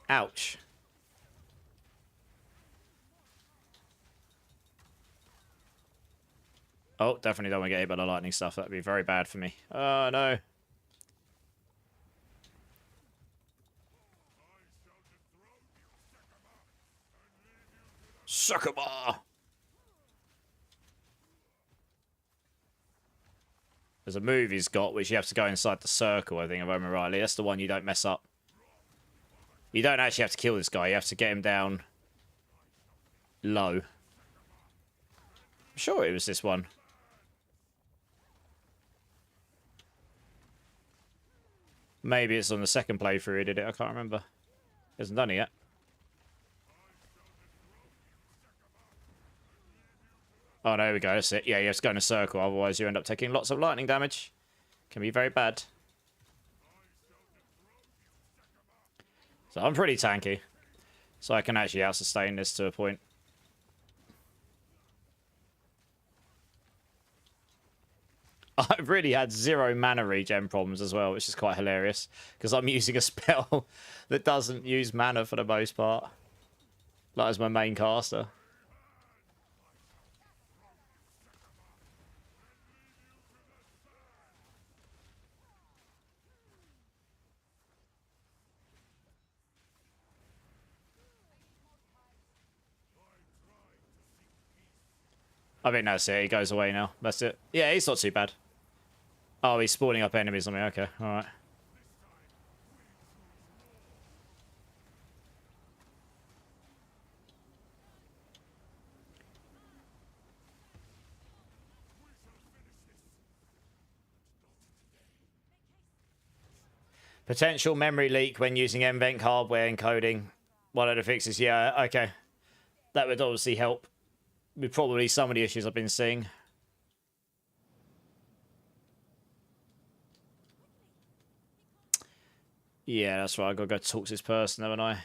Ouch. Oh, definitely don't want to get hit by the lightning stuff. That'd be very bad for me. Oh, no. Succubah! There's a move he's got, which you have to go inside the circle, I think, if I remember rightly. That's the one you don't mess up. You don't actually have to kill this guy. You have to get him down low. I'm sure it was this one. Maybe it's on the second playthrough he did it. I can't remember. He hasn't done it yet. Oh, there we go. That's it. Yeah, you have to go in a circle. Otherwise, you end up taking lots of lightning damage. Can be very bad. So I'm pretty tanky. So I can actually out-sustain this to a point. I've really had 0 mana regen problems as well, which is quite hilarious. Because I'm using a spell that doesn't use mana for the most part. Like as my main caster. I think that's it. He goes away now. That's it. Yeah, he's not too bad. Oh, he's spawning up enemies on me. Okay, alright. Potential memory leak when using NVENC hardware encoding. One of the fixes. Yeah, okay. That would obviously help with probably some of the issues I've been seeing. Yeah, that's right. I've got to go talk to this person, haven't I?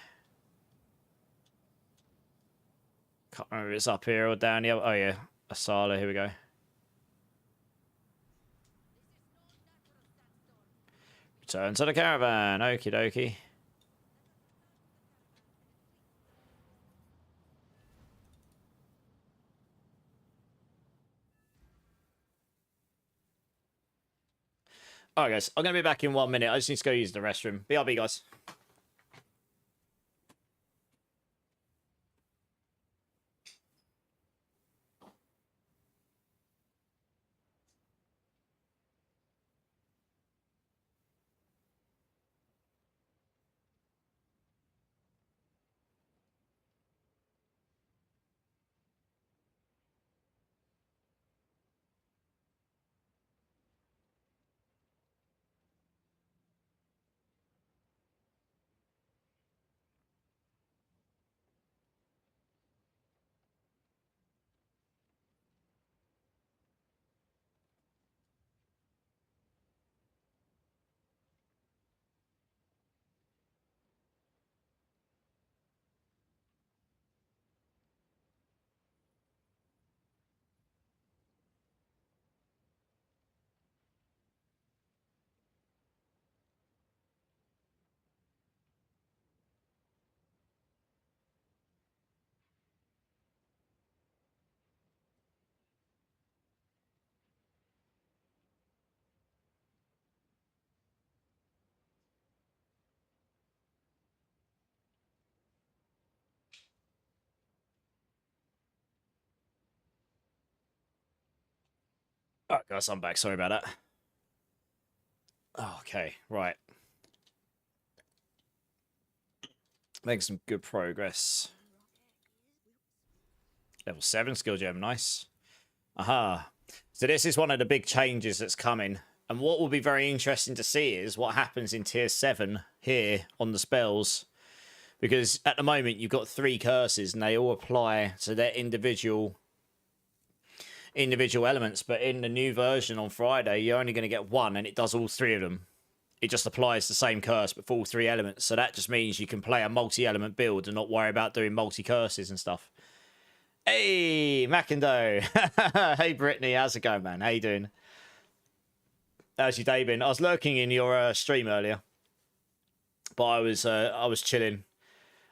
Can't remember if it's up here or down here. Oh, yeah. Asala, here we go. Return to the caravan. Okie dokie. Alright, guys. I'm going to be back in 1 minute. I just need to go use the restroom. BRB, guys. Alright, guys. I'm back. Sorry about that. Okay, right. Making some good progress. Level 7 skill gem, nice. Aha. So this is one of the big changes that's coming. And what will be very interesting to see is what happens in tier 7 here on the spells. Because at the moment you've got 3 curses and they all apply to their individual elements. But in the new version on Friday, you're only going to get 1 and it does all 3 of them. It just applies the same curse, but for all 3 elements. So that just means you can play a multi-element build and not worry about doing multi-curses and stuff. Hey, Macindo. Hey, Brittany. How's it going, man? How you doing? How's your day been? I was lurking in your stream earlier, but I was chilling.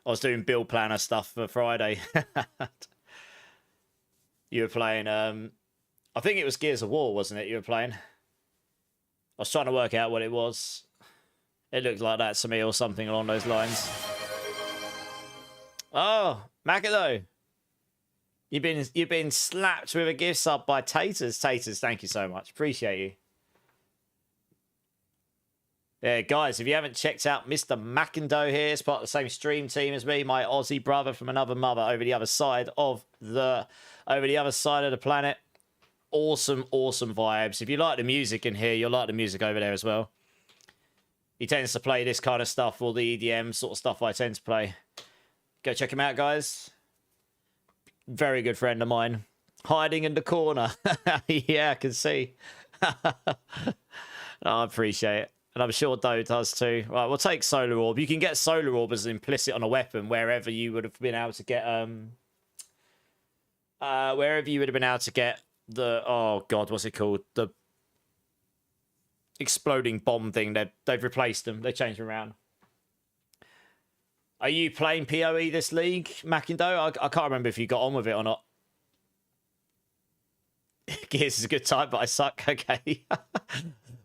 I was doing build planner stuff for Friday. You were playing, I think it was Gears of War, wasn't it? You were playing. I was trying to work out what it was. It looked like that to me or something along those lines. Oh, Macido. You've been slapped with a gift sub by Taters. Taters, thank you so much. Appreciate you. Yeah, guys, if you haven't checked out Mr. Macindo here, it's part of the same stream team as me, my Aussie brother from another mother over the other side of the planet. Awesome, awesome vibes. If you like the music in here, you'll like the music over there as well. He tends to play this kind of stuff, all the EDM sort of stuff I tend to play. Go check him out, guys. Very good friend of mine. Hiding in the corner. Yeah, I can see. Oh, I appreciate it. And I'm sure Doe does too. Right, we'll take Solar Orb. You can get Solar Orb as implicit on a weapon wherever you would have been able to get wherever you would have been able to get the, oh god, what's it called? The exploding bomb thing. They've replaced them. They changed them around. Are you playing PoE this league, Mackindo? I can't remember if you got on with it or not. Gears is a good time, but I suck. Okay.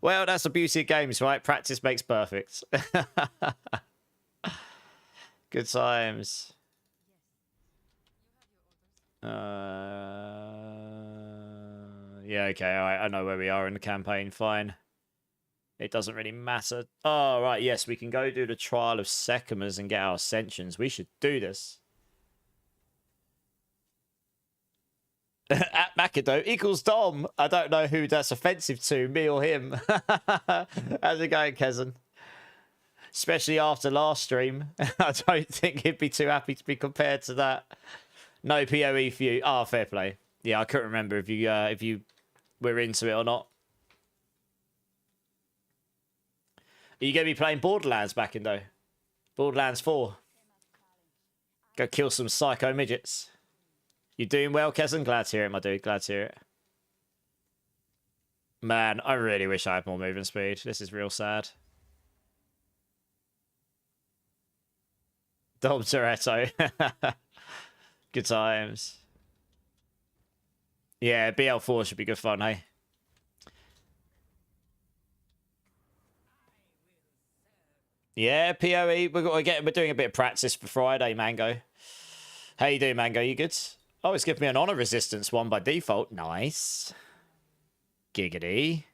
Well, that's the beauty of games, right? Practice makes perfect. Good times. Yeah, okay. All right. I know where we are in the campaign. Fine. It doesn't really matter. Oh, right. Yes, we can go do the Trial of Sekhmet and get our Ascensions. We should do this. At Macado equals Dom. I don't know who that's offensive to, me or him. How's it going, Kezen? Especially after last stream. I don't think he'd be too happy to be compared to that. No PoE for you. Ah, fair play. Yeah, I couldn't remember if you were into it or not. Are you going to be playing Borderlands back in, though? Borderlands 4. Go kill some psycho midgets. You doing well, Kezen? Glad to hear it, my dude. Glad to hear it. Man, I really wish I had more movement speed. This is real sad. Dom Toretto. Good times. Yeah, BL4 should be good fun, hey? Yeah, PoE. We're doing a bit of practice for Friday, Mango. How you doing, Mango? You good? Oh, it's giving me an honor resistance one by default. Nice. Giggity.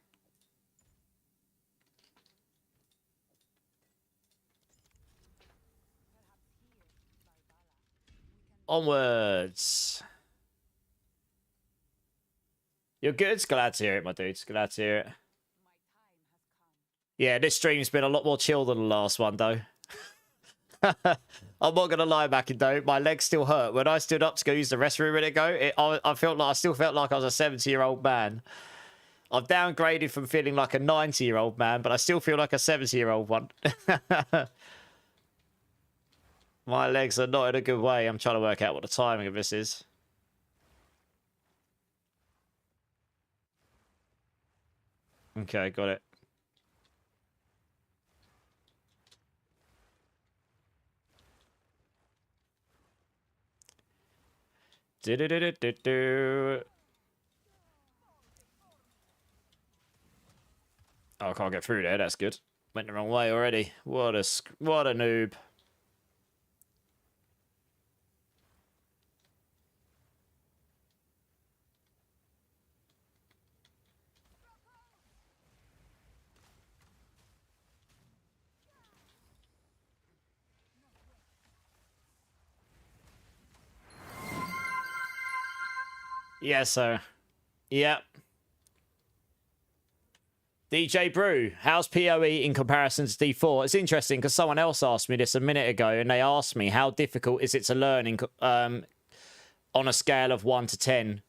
Onwards. You're good? Glad to hear it, my dudes. Glad to hear it. Yeah, this stream's been a lot more chill than the last one, though. I'm not going to lie, Mackindo. My legs still hurt. When I stood up to go use the restroom a minute ago, I still felt like I was a 70-year-old man. I've downgraded from feeling like a 90-year-old man, but I still feel like a 70-year-old one. My legs are not in a good way. I'm trying to work out what the timing of this is. Okay, got it. Do-do-do-do-do-do. Oh, I can't get through there. That's good. Went the wrong way already. What a noob. Yeah, so. Yep. DJ Brew, how's PoE in comparison to D4? It's interesting because someone else asked me this a minute ago, and they asked me how difficult is it to learn on a scale of 1 to 10.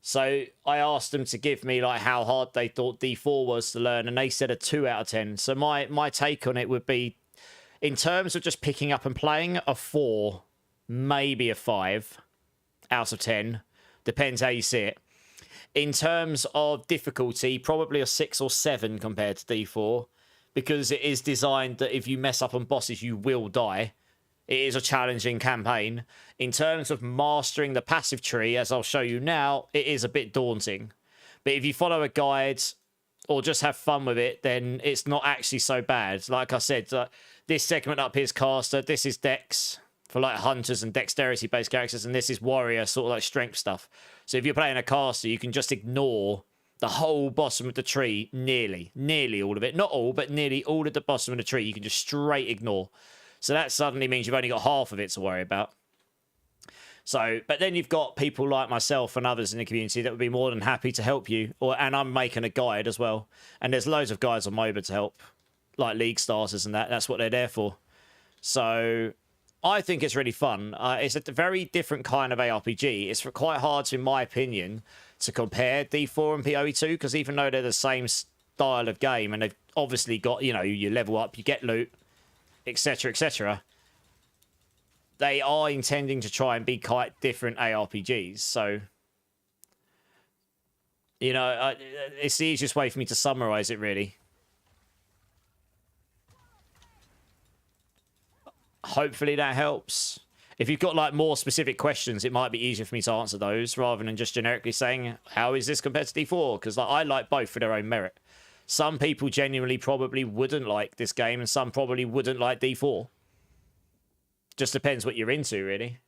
So I asked them to give me like how hard they thought D4 was to learn, and they said a 2 out of 10. So my take on it would be, in terms of just picking up and playing, a 4, maybe a 5 out of 10. Depends how you see it. In terms of difficulty, probably a 6 or 7 compared to D4, because it is designed that if you mess up on bosses, you will die. It is a challenging campaign. In terms of mastering the passive tree, as I'll show you now, it is a bit daunting. But if you follow a guide or just have fun with it, then it's not actually so bad. Like I said, this segment up here is caster, this is dex for like hunters and dexterity based characters, and this is warrior, sort of like strength stuff. So if you're playing a caster, you can just ignore the whole bottom of the tree, nearly all of it. Not all, but nearly all of the bottom of the tree you can just straight ignore. So that suddenly means you've only got half of it to worry about. So, but then you've got people like myself and others in the community that would be more than happy to help you. And I'm making a guide as well. And there's loads of guides on MOBA to help, like League starters and that. That's what they're there for. So I think it's really fun. It's a very different kind of ARPG. It's quite hard, in my opinion, to compare D4 and PoE2, because even though they're the same style of game, and they've obviously got, you know, you level up, you get loot, etc., etc. They are intending to try and be quite different ARPGs, so, you know, it's the easiest way for me to summarize it, really. Hopefully that helps. If you've got like more specific questions, it might be easier for me to answer those rather than just generically saying, how is this compared to D4? Because like, I like both for their own merit. Some people genuinely probably wouldn't like this game, and some probably wouldn't like D4. Just depends what you're into, really.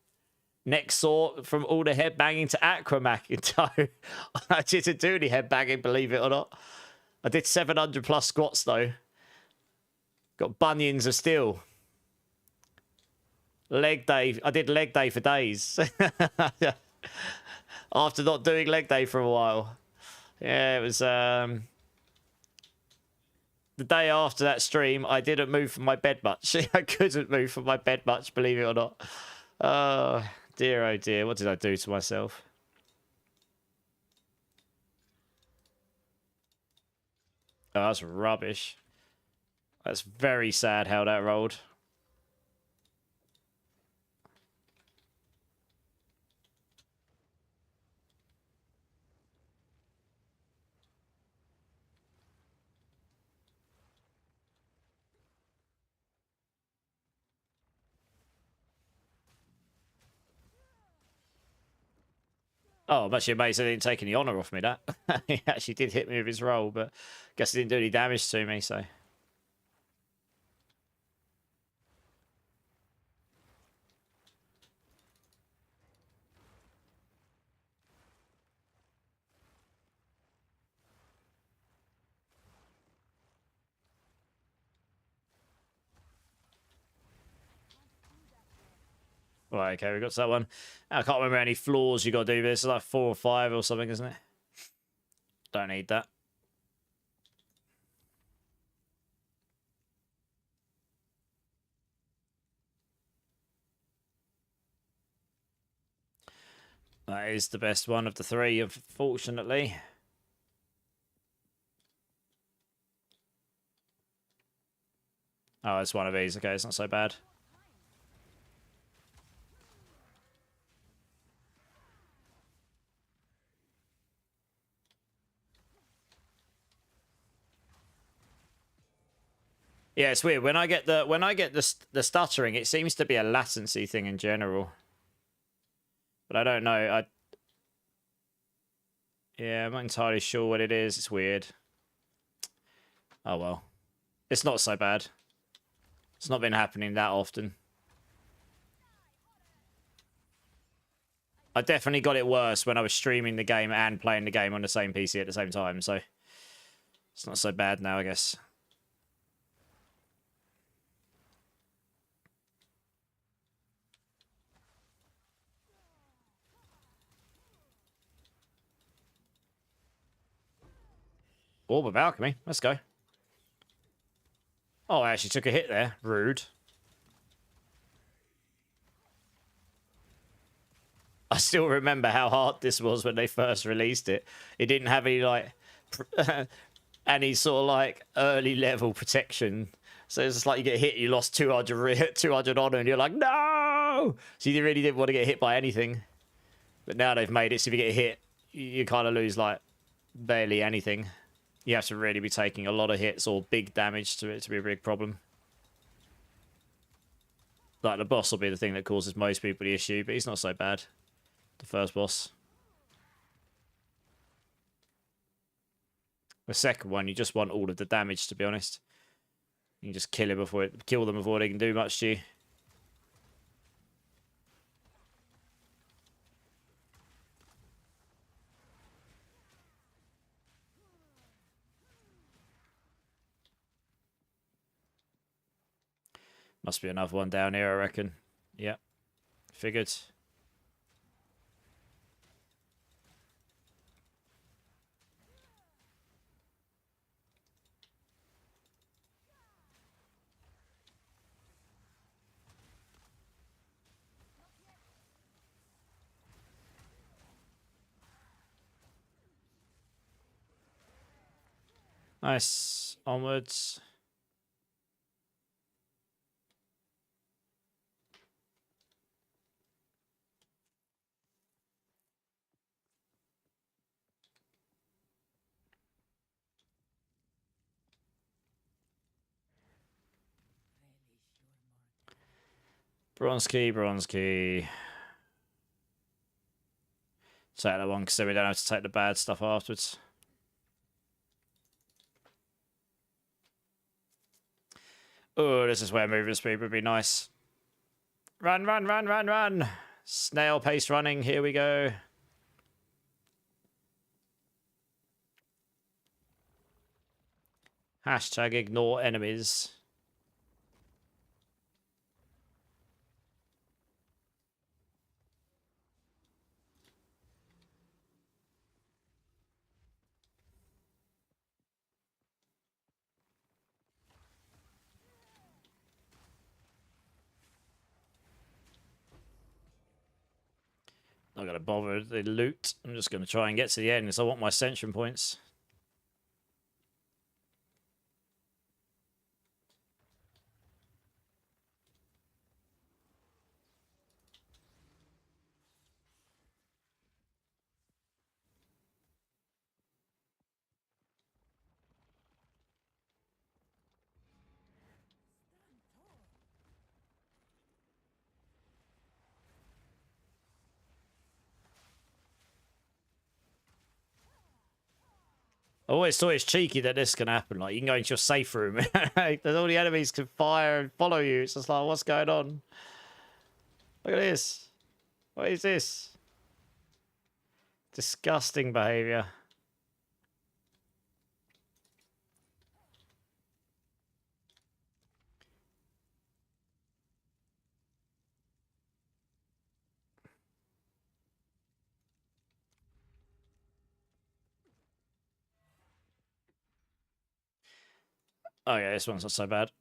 Next saw from all the headbanging to acromac. I didn't do any headbanging, believe it or not. I did 700 plus squats though. Got bunions of steel. Leg day. I did leg day for days. After not doing leg day for a while. Yeah, it was the day after that stream, I didn't move from my bed much. I couldn't move from my bed much, believe it or not. Oh, dear, oh dear. What did I do to myself? Oh, that's rubbish. That's very sad how that rolled. Oh, I'm actually amazed they didn't take any honour off me, that. He actually did hit me with his roll, but guess he didn't do any damage to me, so... Right, okay, we got that one. I can't remember any floors you got to do this. It's like 4 or 5 or something, isn't it? Don't need that. That is the best one of the 3, unfortunately. Oh, it's one of these. Okay, it's not so bad. Yeah, it's weird. When I get the stuttering, it seems to be a latency thing in general. But I don't know. Yeah, I'm not entirely sure what it is. It's weird. Oh well. It's not so bad. It's not been happening that often. I definitely got it worse when I was streaming the game and playing the game on the same PC at the same time, so it's not so bad now, I guess. Orb of Alchemy. Let's go. Oh, I actually took a hit there. Rude. I still remember how hard this was when they first released it. It didn't have any, like, any sort of, like, early level protection. So it's just like you get hit, you lost 200 honor, and you're like, no! So you really didn't want to get hit by anything. But now they've made it so if you get hit, you kind of lose, like, barely anything. You have to really be taking a lot of hits or big damage to it to be a big problem. Like, the boss will be the thing that causes most people the issue, but he's not so bad. The first boss. The second one, you just want all of the damage, to be honest. You can just kill them before they can do much to you. Must be another one down here, I reckon. Yep. Figured. Nice. Onwards. Bronze key, bronze key. Take that one because then we don't have to take the bad stuff afterwards. Oh, this is where movement speed would be nice. Run, run, run, run, run. Snail pace running. Here we go. Hashtag ignore enemies. Not going to bother with the loot. I'm just going to try and get to the end because I want my ascension points. I always thought it's cheeky that this can happen. Like, you can go into your safe room. There's all the enemies can fire and follow you. It's just like, what's going on? Look at this. What is this? Disgusting behavior. Oh yeah, this one's not so bad.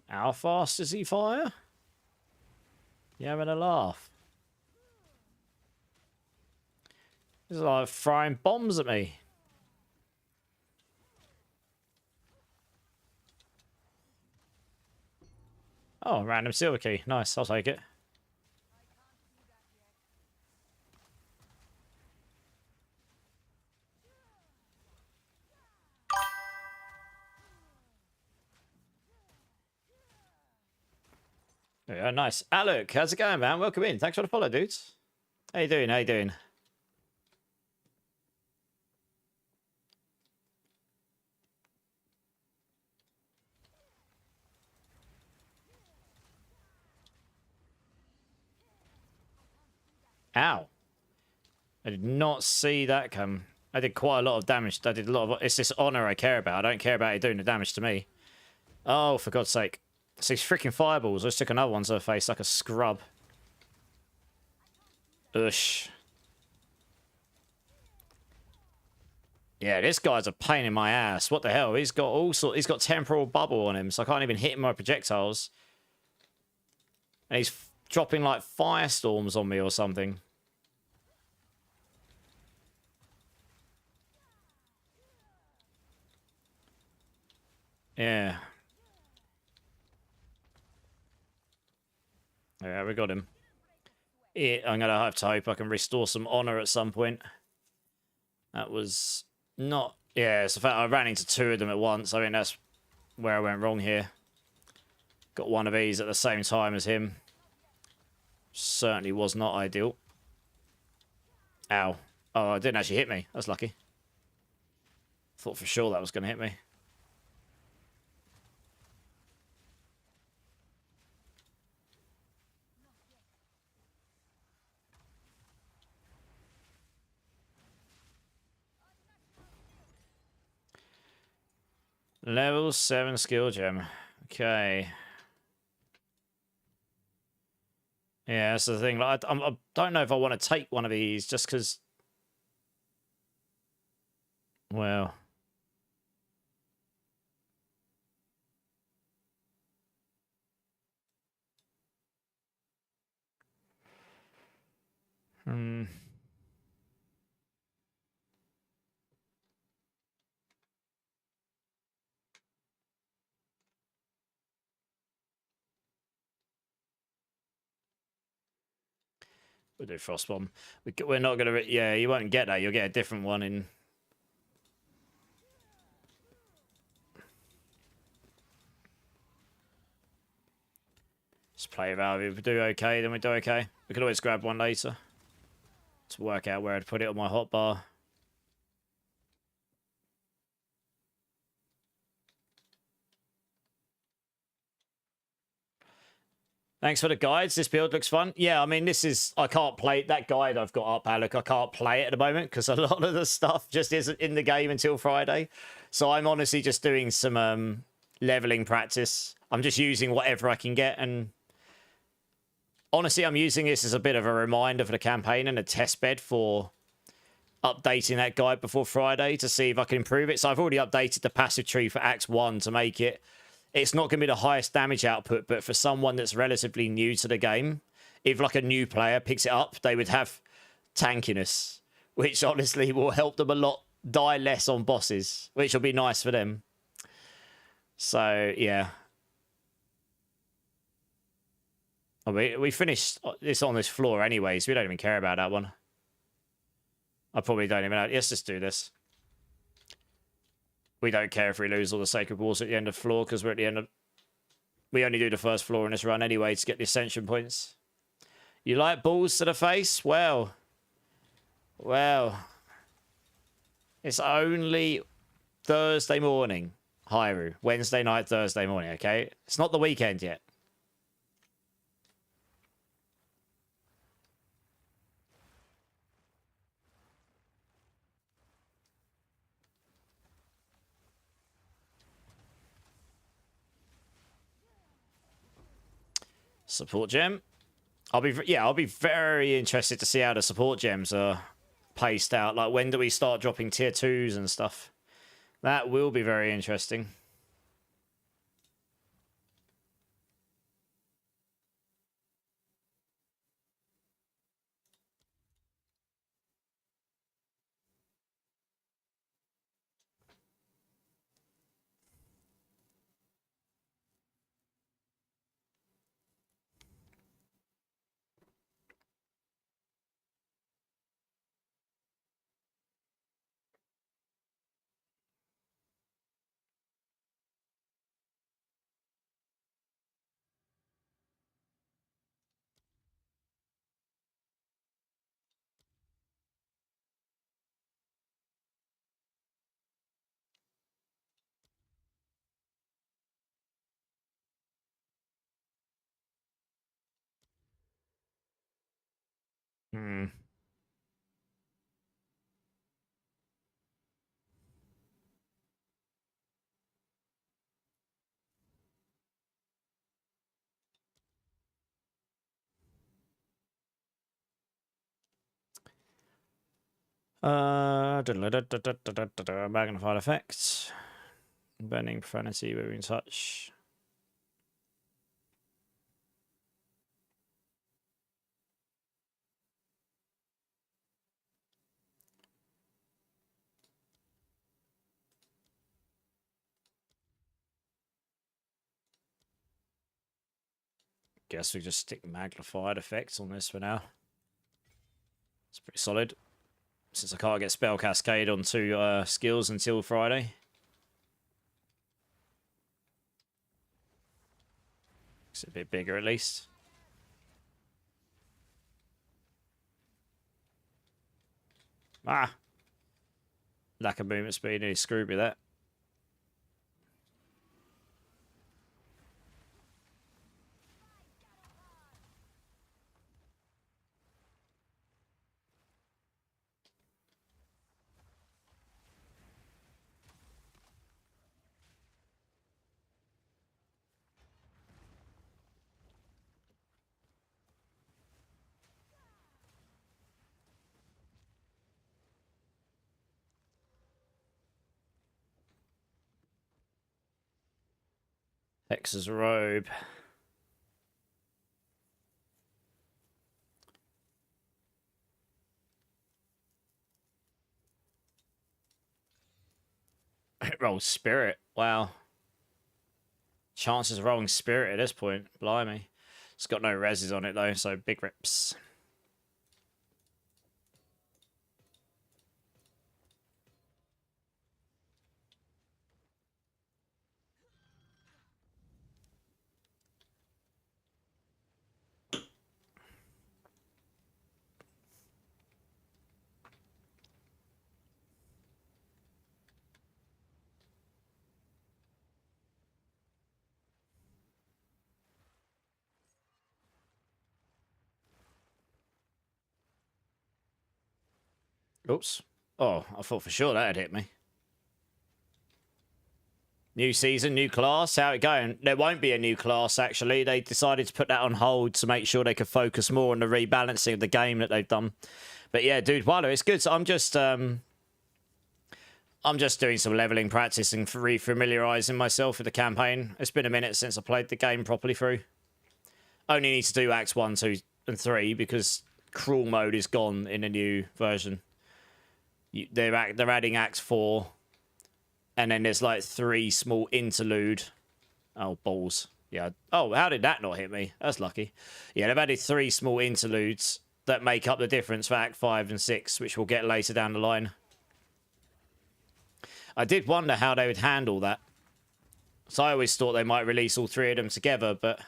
How fast does he fire? You having a laugh? He's like throwing bombs at me. Oh, random silver key. Nice, I'll take it. Yeah, nice. Alec, how's it going, man? Welcome in. Thanks for the follow, dudes. How you doing? How you doing? Ow. I did not see that come. I did quite a lot of damage. I did a lot of... It's this honor I care about. I don't care about it doing the damage to me. Oh, for God's sake. It's these freaking fireballs. I just took another one to the face like a scrub. Ush. Yeah, this guy's a pain in my ass. What the hell? He's got all sort. He's got temporal bubble on him, so I can't even hit him with projectiles. And he's dropping like firestorms on me or something. Yeah. Yeah, we got him. I'm gonna have to hope I can restore some honor at some point. That was not... Yeah, it's the fact I ran into two of them at once. I mean, that's where I went wrong here. Got one of these at the same time as him. Certainly was not ideal. Ow. Oh, it didn't actually hit me. That's lucky. Thought for sure that was going to hit me. Level 7 skill gem. Okay. Yeah, that's the thing. Like, I don't know if I want to take one of these just because... Well... We'll do Frostbomb. We're not going to... Yeah, you won't get that. You'll get a different one in... Just play about it. If we do okay, then we do okay. We can always grab one later. To work out where I'd put it on my hotbar. Thanks for the guides. This build looks fun. Yeah, I mean, this is... I can't play... That guide I've got up, Alec, I can't play it at the moment because a lot of the stuff just isn't in the game until Friday. So I'm honestly just doing some leveling practice. I'm just using whatever I can get. And honestly, I'm using this as a bit of a reminder for the campaign and a test bed for updating that guide before Friday to see if I can improve it. So I've already updated the passive tree for Axe 1 to make it... It's not going to be the highest damage output, but for someone that's relatively new to the game, if like a new player picks it up, they would have tankiness, which honestly will help them a lot die less on bosses, which will be nice for them. So, yeah. Oh, we finished this on this floor anyway, so we don't even care about that one. I probably don't even know. Let's just do this. We don't care if we lose all the sacred walls at the end of the floor because we're at the end of... We only do the first floor in this run anyway to get the ascension points. You like balls to the face? Well. It's only Thursday morning, Hyrule. Wednesday night, Thursday morning, okay? It's not the weekend yet. Support gem. I'll be very interested to see how the support gems are paced out. Like, when do we start dropping tier 2s and stuff? That will be very interesting. Hmm. Magnified effects. Burning profanity, moving touch. Guess we just stick magnified effects on this for now. It's pretty solid. Since I can't get spell cascade on 2 skills until Friday. It's a bit bigger at least. Ah! Lack of movement speed, nearly screwed me that. Hex's robe. roll spirit. Wow. Chances of rolling spirit at this point. Blimey. It's got no reses on it though, so big rips. Oops. Oh, I thought for sure that had hit me. New season, new class. How it going? There won't be a new class, actually. They decided to put that on hold to make sure they could focus more on the rebalancing of the game that they've done. But yeah, dude, Wallow, it's good. So I'm just doing some leveling practice and re-familiarising myself with the campaign. It's been a minute since I played the game properly through. Only need to do Acts 1, 2, and 3 because Cruel mode is gone in a new version. They're adding Acts 4. And then there's like 3 small interlude. Oh, balls. Yeah. Oh, how did that not hit me? That's lucky. Yeah, they've added 3 small interludes that make up the difference for Act 5 and 6, which we'll get later down the line. I did wonder how they would handle that. So I always thought they might release all 3 of them together, but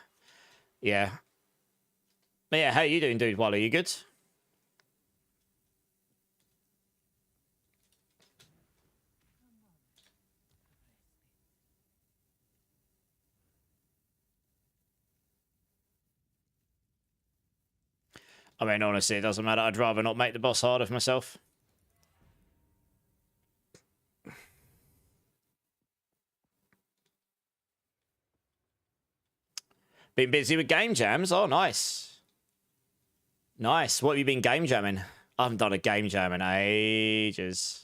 yeah. But yeah, how you doing, dude? Wally, you good? I mean, honestly, it doesn't matter. I'd rather not make the boss harder for myself. Been busy with game jams? Oh, nice. Nice. What have you been game jamming? I haven't done a game jam in ages.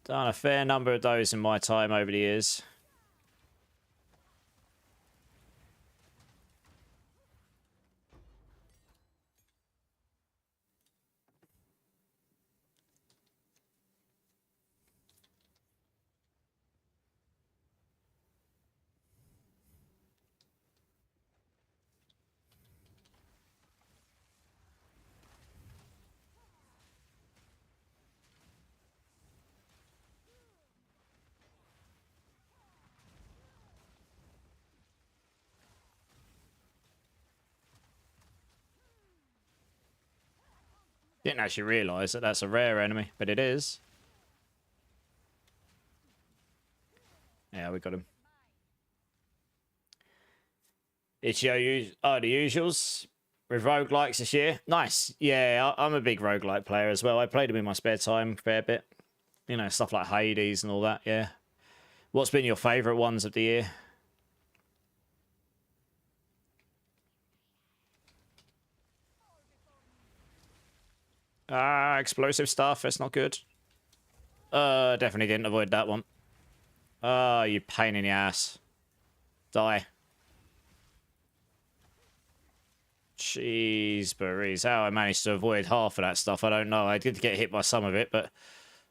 Done a fair number of those in my time over the years. Didn't actually realise that that's a rare enemy, but it is. Yeah, we got him. It's the usuals. With roguelikes this year. Nice. Yeah, I'm a big roguelike player as well. I played them in my spare time a fair bit. You know, stuff like Hades and all that, yeah. What's been your favourite ones of the year? Ah, explosive stuff. That's not good. Definitely didn't avoid that one. Oh, you pain in the ass. Die. Cheeseberries. How I managed to avoid half of that stuff, I don't know. I did get hit by some of it, but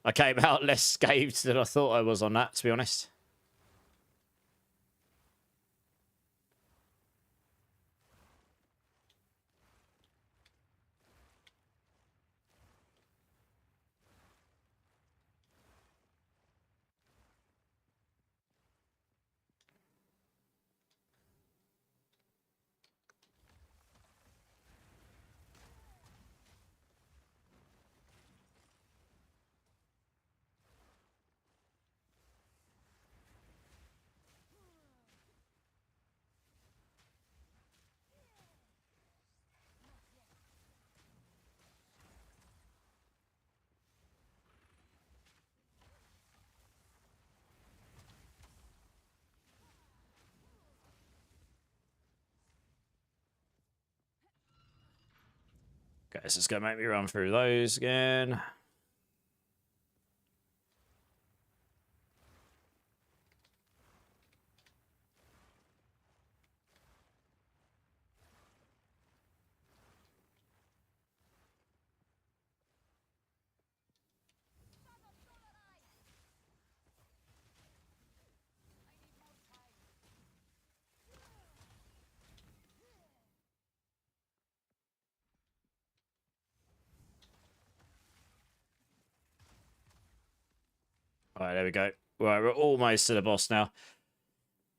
I came out less scathed than I thought I was on that, to be honest. Okay, this is going to make me run through those again. All right, there we go. Right, we're almost to the boss now.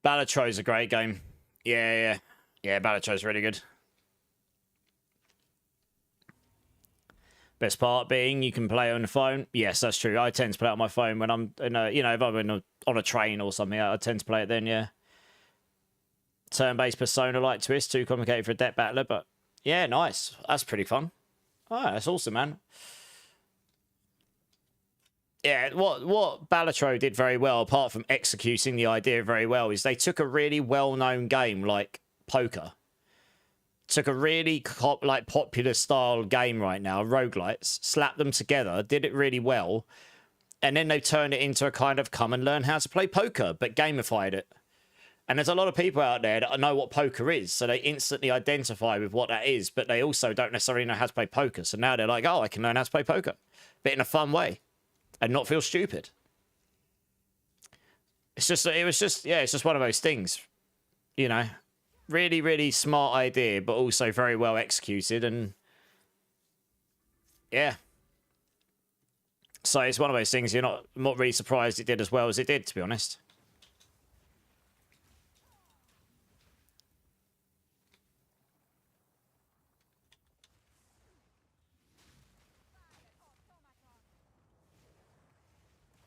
Balatrod's a great game. Yeah. Balatrod's really good. Best part being you can play on the phone. Yes, that's true. I tend to play it on my phone when I'm in a, if I'm on a train or something. I tend to play it then. Yeah. Turn-based Persona-like twist, too complicated for a deck battler, but yeah, nice. That's pretty fun. Oh, that's awesome, man. Yeah, what Balatro did very well, apart from executing the idea very well, is they took a really well-known game like poker, took a really popular style game right now, roguelites, slapped them together, did it really well, and then they turned it into a kind of come and learn how to play poker, but gamified it. And there's a lot of people out there that know what poker is, so they instantly identify with what that is, but they also don't necessarily know how to play poker. So now they're like, oh, I can learn how to play poker, but in a fun way, and not feel stupid. It's just one of those things, really, really smart idea, but also very well executed, and yeah. So it's one of those things I'm not really surprised it did as well as it did, to be honest.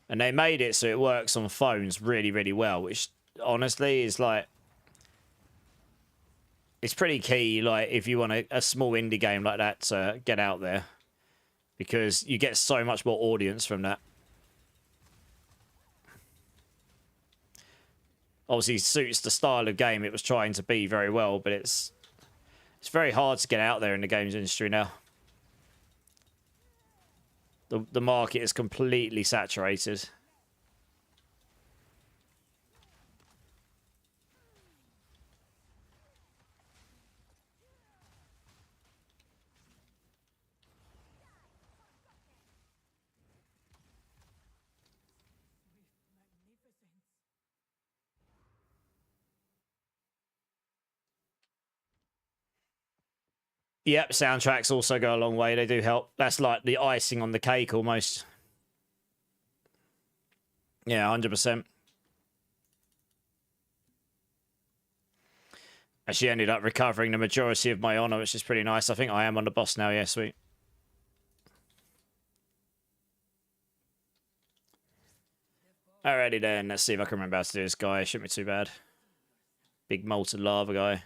And they made it so it works on phones really, really well, which honestly is like, it's pretty key, like, if you want a small indie game like that to get out there, because you get so much more audience from that. Obviously suits the style of game it was trying to be very well, but it's very hard to get out there in the games industry now. The market is completely saturated. Yep, soundtracks also go a long way. They do help. That's like the icing on the cake almost. Yeah, 100%. Actually ended up recovering the majority of my honor, which is pretty nice. I think I am on the boss now. Yeah, sweet. Alrighty then, let's see if I can remember how to do this guy. Shouldn't be too bad. Big molten lava guy.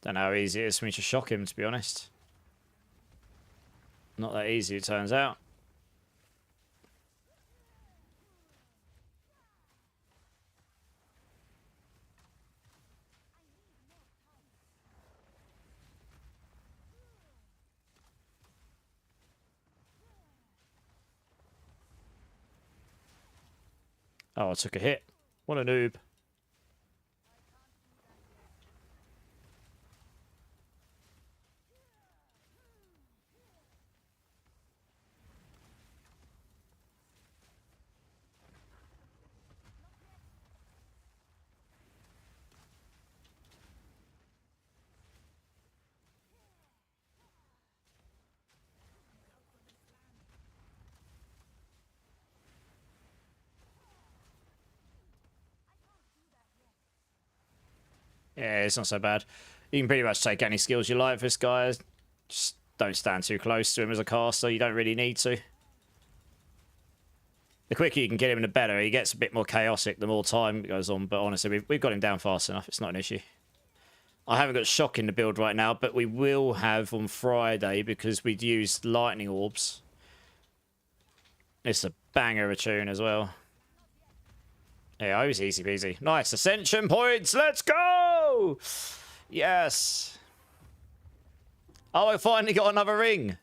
Don't know how easy it is for me to shock him, to be honest. Not that easy, it turns out. Oh, I took a hit. What a noob. Yeah, it's not so bad. You can pretty much take any skills you like for this guy. Just don't stand too close to him as a caster. You don't really need to. The quicker you can get him, the better. He gets a bit more chaotic the more time goes on. But honestly, we've got him down fast enough. It's not an issue. I haven't got shock in the build right now, but we will have on Friday because we'd used lightning orbs. It's a banger of a tune as well. Yeah, it was easy peasy. Nice. Ascension points. Let's go. Yes. Oh, I finally got another ring.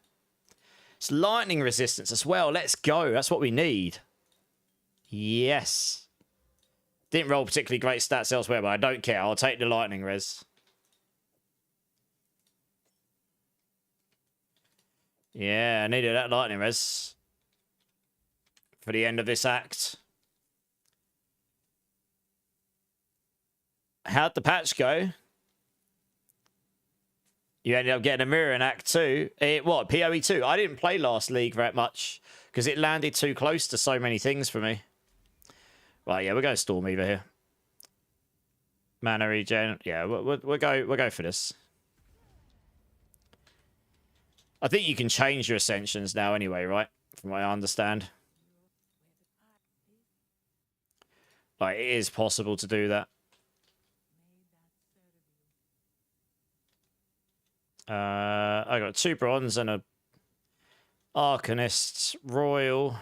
It's lightning resistance as well. Let's go. That's what we need. Yes. Didn't roll particularly great stats elsewhere, but I don't care. I'll take the lightning res. Yeah, I needed that lightning res for the end of this act. How'd the patch go? You ended up getting a mirror in Act 2. What, PoE2? I didn't play last league that much because it landed too close to so many things for me. Right, yeah, we're going Stormweaver here. Mana regen. Yeah, we'll go for this. I think you can change your ascensions now anyway, right? From what I understand. Like, it is possible to do that. I got 2 bronze and a Arcanist Royal.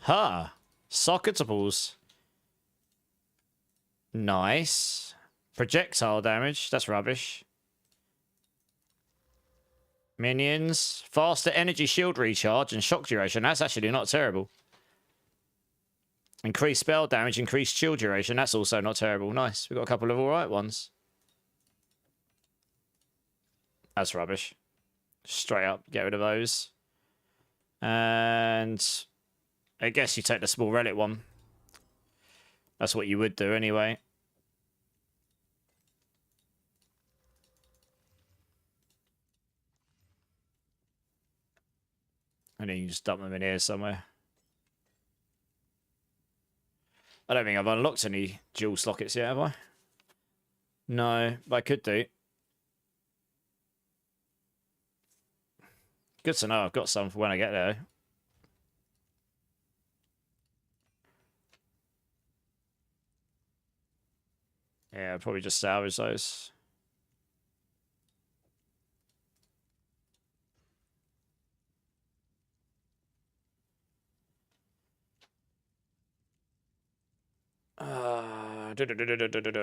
Huh. Socketables. Nice. Projectile damage. That's rubbish. Minions. Faster energy shield recharge and shock duration. That's actually not terrible. Increased spell damage, increased shield duration. That's also not terrible. Nice. We've got a couple of alright ones. That's rubbish. Straight up, get rid of those. And I guess you take the small relic one. That's what you would do anyway. And then you just dump them in here somewhere. I don't think I've unlocked any dual sockets yet, have I? No, but I could do. Good to know I've got some for when I get there. Yeah, I'll probably just salvage those.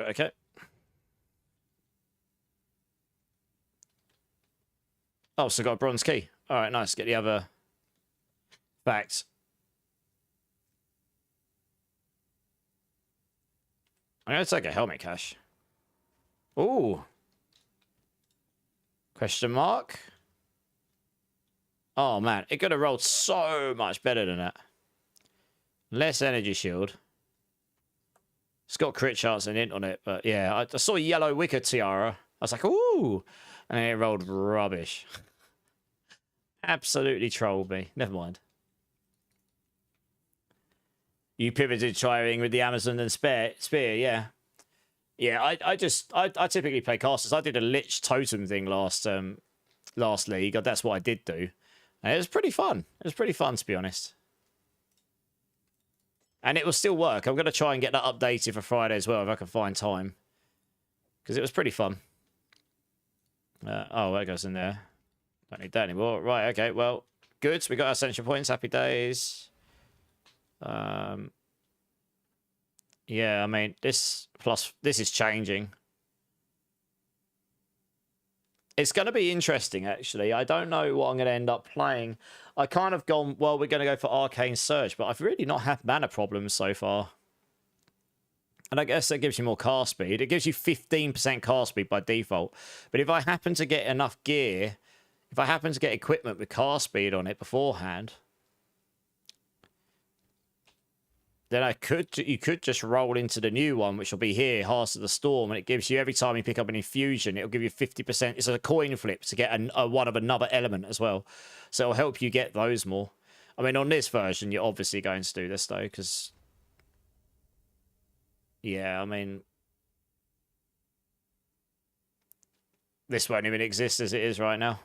Okay. Oh, so got a bronze key. All right, nice. Get the other facts. I'm going to take a helmet cache. Ooh. Question mark. Oh, man. It could have rolled so much better than that. Less energy shield. It's got crit chance and int on it, but yeah. I saw a yellow wicker tiara. I was like, ooh. And then it rolled rubbish. Absolutely trolled me. Never mind. You pivoted trying with the Amazon and Spear, yeah. Yeah, I typically play casters. I did a Lich Totem thing last league. That's what I did do. And it was pretty fun. It was pretty fun, to be honest. And it will still work. I'm going to try and get that updated for Friday as well, if I can find time. Because it was pretty fun. Oh, that goes in there. Don't need that anymore. Right, okay, well, good. We got our Ascension points. Happy days. Yeah, I mean, this is changing. It's going to be interesting, actually. I don't know what I'm going to end up playing. I kind of gone, well, we're going to go for Arcane Surge, but I've really not had mana problems so far. And I guess that gives you more cast speed. It gives you 15% cast speed by default. But if I happen to get enough gear, if I happen to get equipment with cast speed on it beforehand, then you could just roll into the new one, which will be here, Hearts of the Storm, and it gives you, every time you pick up an infusion, it'll give you 50%. It's a coin flip to get a one of another element as well. So it'll help you get those more. I mean, on this version, you're obviously going to do this, though, because... Yeah, I mean... This won't even exist as it is right now.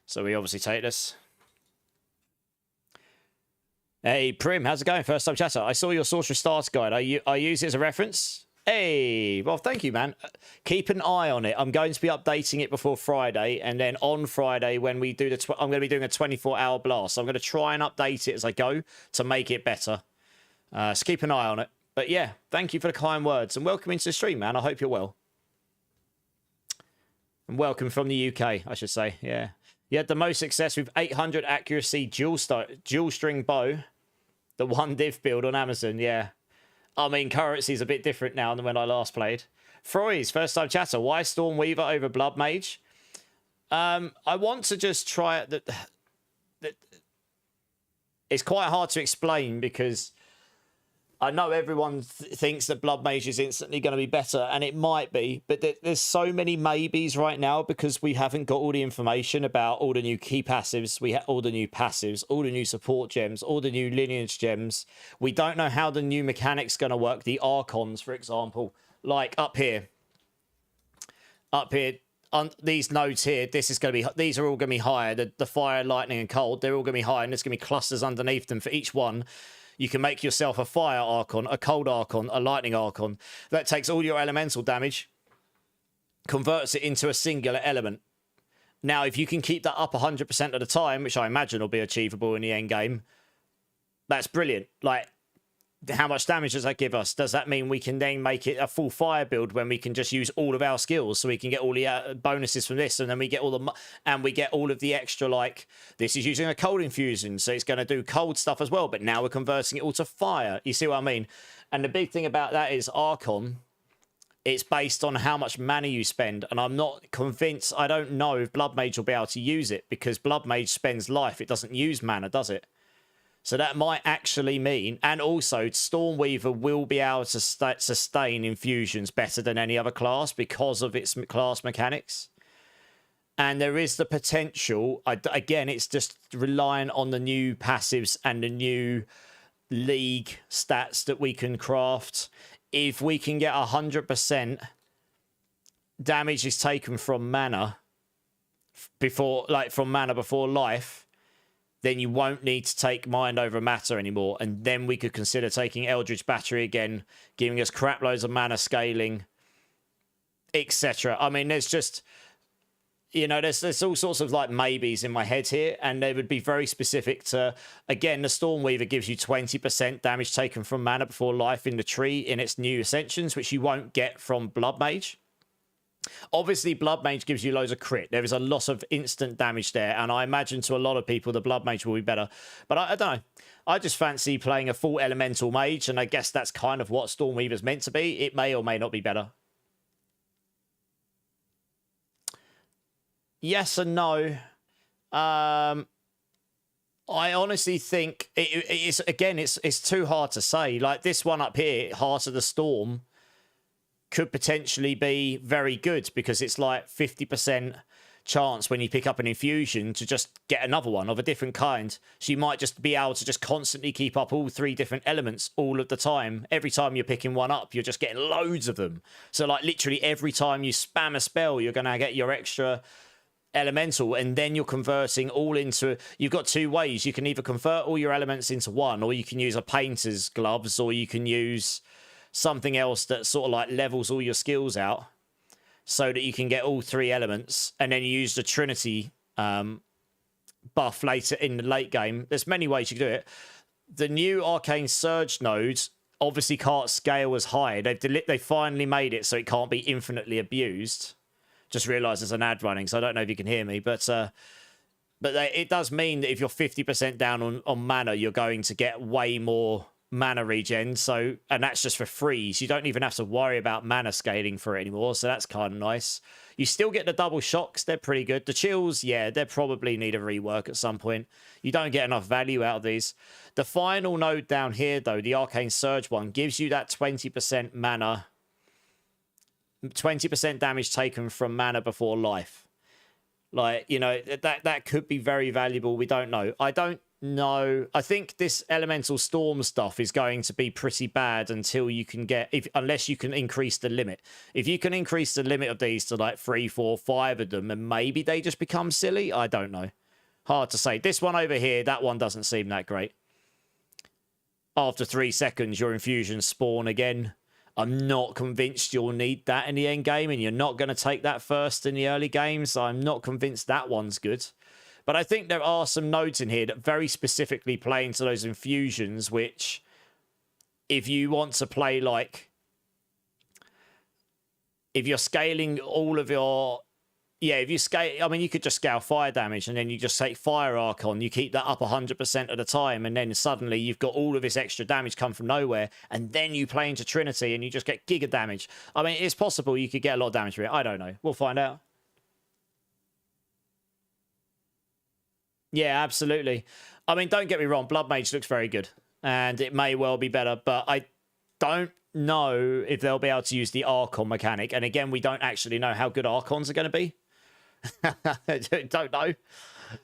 So we obviously take this. Hey, Prim, how's it going? First time chatter. I saw your Sorcerer Starter Guide. I use it as a reference. Hey, well, thank you, man. Keep an eye on it. I'm going to be updating it before Friday, and then on Friday, when we do I'm going to be doing a 24-hour blast. So I'm going to try and update it as I go to make it better. So keep an eye on it. But yeah, thank you for the kind words, and welcome into the stream, man. I hope you're well. And welcome from the UK, I should say. Yeah. You had the most success with 800 accuracy dual string bow. The one div build on Amazon, yeah. I mean, currency's a bit different now than when I last played. Froy's first time chatter. Why Stormweaver over Blood Mage? I want to just try it. It's quite hard to explain because I know everyone thinks that Blood Mage is instantly going to be better, and it might be, but there's so many maybes right now because we haven't got all the information about all the new key passives, all the new passives, all the new support gems, all the new lineage gems. We don't know how the new mechanic's going to work. The Archons, for example, like up here, on these nodes here, these are all going to be higher. The fire, lightning, and cold, they're all going to be higher, and there's going to be clusters underneath them for each one. You can make yourself a fire Archon, a cold Archon, a lightning Archon. That takes all your elemental damage, converts it into a singular element. Now, if you can keep that up 100% of the time, which I imagine will be achievable in the end game, that's brilliant. Like, how much damage does that give us? Does that mean we can then make it a full fire build when we can just use all of our skills, so we can get all the bonuses from this, and then we get all of the extra, like this is using a cold infusion, so it's going to do cold stuff as well, but now we're converting it all to fire. You see what I mean? And the big thing about that is Archon, it's based on how much mana you spend, and I'm not convinced. I don't know if Blood Mage will be able to use it, because Blood Mage spends life. It doesn't use mana, does it? So that might actually mean, and also Stormweaver will be able to sustain infusions better than any other class because of its class mechanics. And there is the potential, again, it's just relying on the new passives and the new league stats that we can craft. If we can get 100% damage is taken from mana before life, then you won't need to take mind over matter anymore. And then we could consider taking Eldritch Battery again, giving us crap loads of mana scaling, etc. I mean, there's just, you know, there's all sorts of like maybes in my head here, and they would be very specific to, again, the Stormweaver gives you 20% damage taken from mana before life in the tree in its new ascensions, which you won't get from Blood Mage. Obviously, Blood Mage gives you loads of crit. There is a lot of instant damage there, and I imagine to a lot of people the Blood Mage will be better. But I don't know. I just fancy playing a full Elemental Mage, and I guess that's kind of what Stormweaver's meant to be. It may or may not be better. Yes and no. I honestly think it's too hard to say. Like this one up here, Heart of the Storm, could potentially be very good because it's like 50% chance when you pick up an infusion to just get another one of a different kind. So you might just be able to just constantly keep up all three different elements all of the time. Every time you're picking one up, you're just getting loads of them. So like literally every time you spam a spell, you're going to get your extra elemental, and then you're converting all into, you've got two ways. You can either convert all your elements into one, or you can use a painter's gloves, or you can use something else that sort of like levels all your skills out so that you can get all three elements, and then you use the Trinity buff later in the late game. There's many ways you can do it. The new Arcane Surge nodes obviously can't scale as high. They finally made it so it can't be infinitely abused. Just realised there's an ad running, so I don't know if you can hear me, but it does mean that if you're 50% down on mana, you're going to get way more mana regen, so, and that's just for free, so you don't even have to worry about mana scaling for it anymore, so that's kind of nice. You still get the double shocks, they're pretty good. The chills, yeah, they probably need a rework at some point. You don't get enough value out of these. The final node down here, though, the Arcane Surge one, gives you that 20% mana, 20% damage taken from mana before life. Like, you know, that could be very valuable. We don't know. I don't know. I think this Elemental Storm stuff is going to be pretty bad until you can get, unless you can increase the limit. If you can increase the limit of these to like 3, 4, 5 of them, and maybe they just become silly. I don't know. Hard to say. This one over here, that one doesn't seem that great. After 3 seconds, your infusions spawn again. I'm not convinced you'll need that in the end game, and you're not going to take that first in the early games. So I'm not convinced that one's good. But I think there are some nodes in here that very specifically play into those infusions, which if you want to play like, if you're scaling all of your, yeah, if you scale, I mean, you could just scale fire damage and then you just take Fire Archon, you keep that up 100% of the time, and then suddenly you've got all of this extra damage come from nowhere, and then you play into Trinity and you just get giga damage. I mean, it's possible you could get a lot of damage for it. I don't know. We'll find out. Yeah, absolutely. I mean, don't get me wrong, Blood Mage looks very good. and it may well be better, but I don't know if they'll be able to use the Archon mechanic. And again, we don't actually know how good Archons are going to be. Don't know.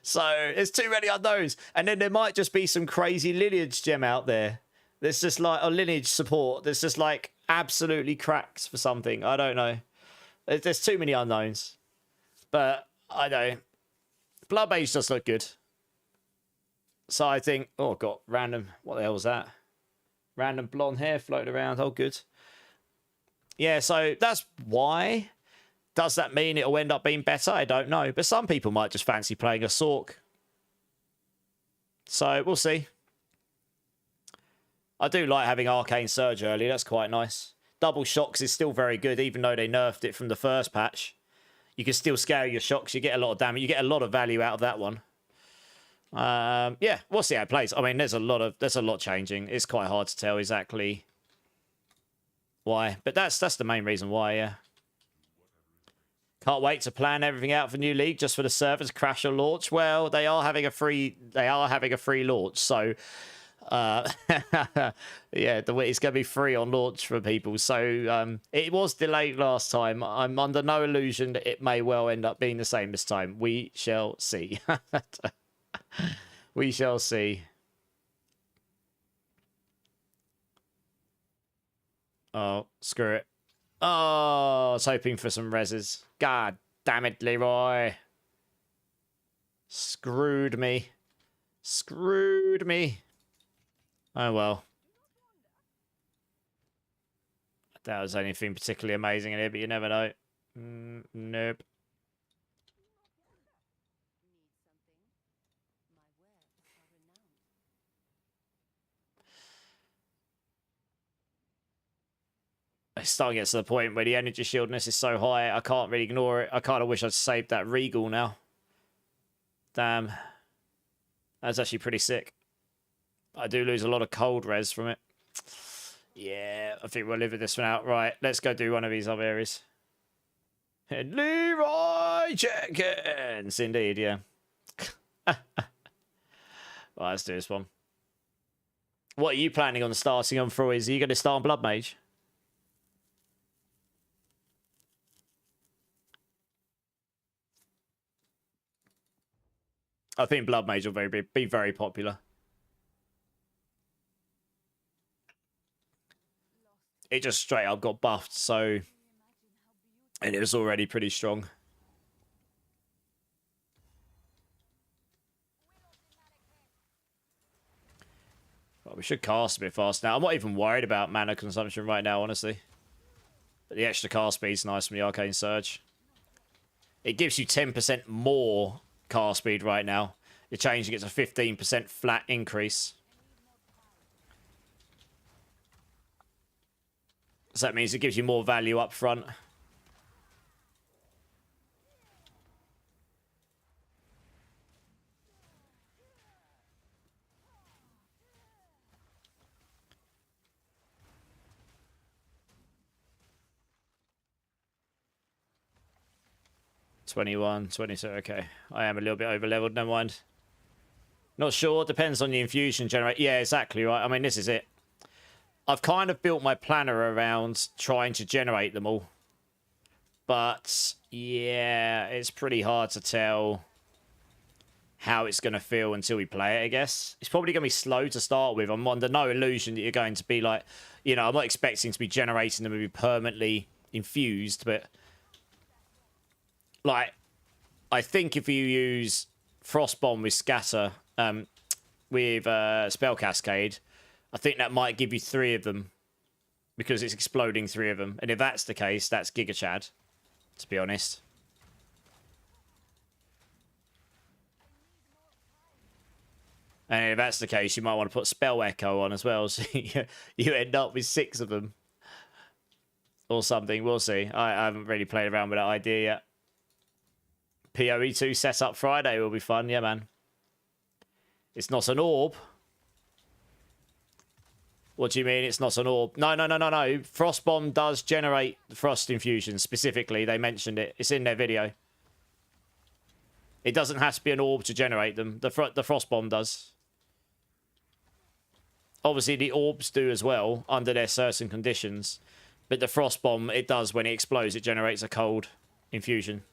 So there's too many unknowns. And then there might just be some crazy lineage gem out there. There's just like a lineage support. There's just like absolutely cracks for something. I don't know. There's too many unknowns. But I know. Blood Mage does look good. So I think, oh god, random, what the hell was that? Random blonde hair floating around. Oh, good. Yeah, so that's why. Does that mean it'll end up being better? I don't know. But some people might just fancy playing a Sorc. So we'll see. I do like having Arcane Surge early. That's quite nice. Double Shocks is still very good, even though they nerfed it from the first patch. You can still scale your shocks. You get a lot of damage. You get a lot of value out of that one. Yeah, we'll see how it plays. I mean, there's a lot changing. It's quite hard to tell exactly why, but that's the main reason why. Yeah. Can't wait to plan everything out for New League just for the servers crash or launch. Well, they are having a free launch, so yeah, it's going to be free on launch for people. So it was delayed last time. I'm under no illusion that it may well end up being the same this time. We shall see. We shall see. Oh, screw it. Oh, I was hoping for some reses. God damn it, Leroy. Screwed me. Screwed me. Oh, well. I doubt there's anything particularly amazing in here, but you never know. Nope. It's starting to get to the point where the energy shieldness is so high, I can't really ignore it. I kind of wish I'd saved that Regal now. Damn. That's actually pretty sick. I do lose a lot of cold res from it. Yeah, I think we'll live with this one out. Right, let's go do one of these other areas. Leroy Jenkins! Indeed, yeah. Right, let's do this one. What are you planning on starting on, Freud? Are you going to start on Blood Mage? I think Blood Mage will be very popular. It just straight up got buffed, so... And it was already pretty strong. Well, we should cast a bit fast now. I'm not even worried about mana consumption right now, honestly. But the extra cast speed's nice from the Arcane Surge. It gives you 10% more cast speed right now. You're changing it to 15% flat increase. So that means it gives you more value up front. $21, $22, okay. I am a little bit over leveled, never mind. Not sure, depends on the infusion generate. Yeah, exactly right. I mean, this is it. I've kind of built my planner around trying to generate them all. But, yeah, it's pretty hard to tell how it's going to feel until we play it, I guess. It's probably going to be slow to start with. I'm under no illusion that you're going to be like... You know, I'm not expecting to be generating them to be permanently infused, but... Like, I think if you use Frostbomb with Scatter, with Spell Cascade, I think that might give you 3 of them. Because it's exploding 3 of them. And if that's the case, that's Giga Chad, to be honest. And if that's the case, you might want to put Spell Echo on as well. So you end up with 6 of them. Or something. We'll see. I haven't really played around with that idea yet. PoE2 setup Friday will be fun. Yeah, man. It's not an orb. What do you mean it's not an orb? No. Frostbomb does generate frost infusions specifically. They mentioned it. It's in their video. It doesn't have to be an orb to generate them. The Frostbomb does. Obviously, the orbs do as well under their certain conditions. But the frost bomb, it does when it explodes, it generates a cold infusion.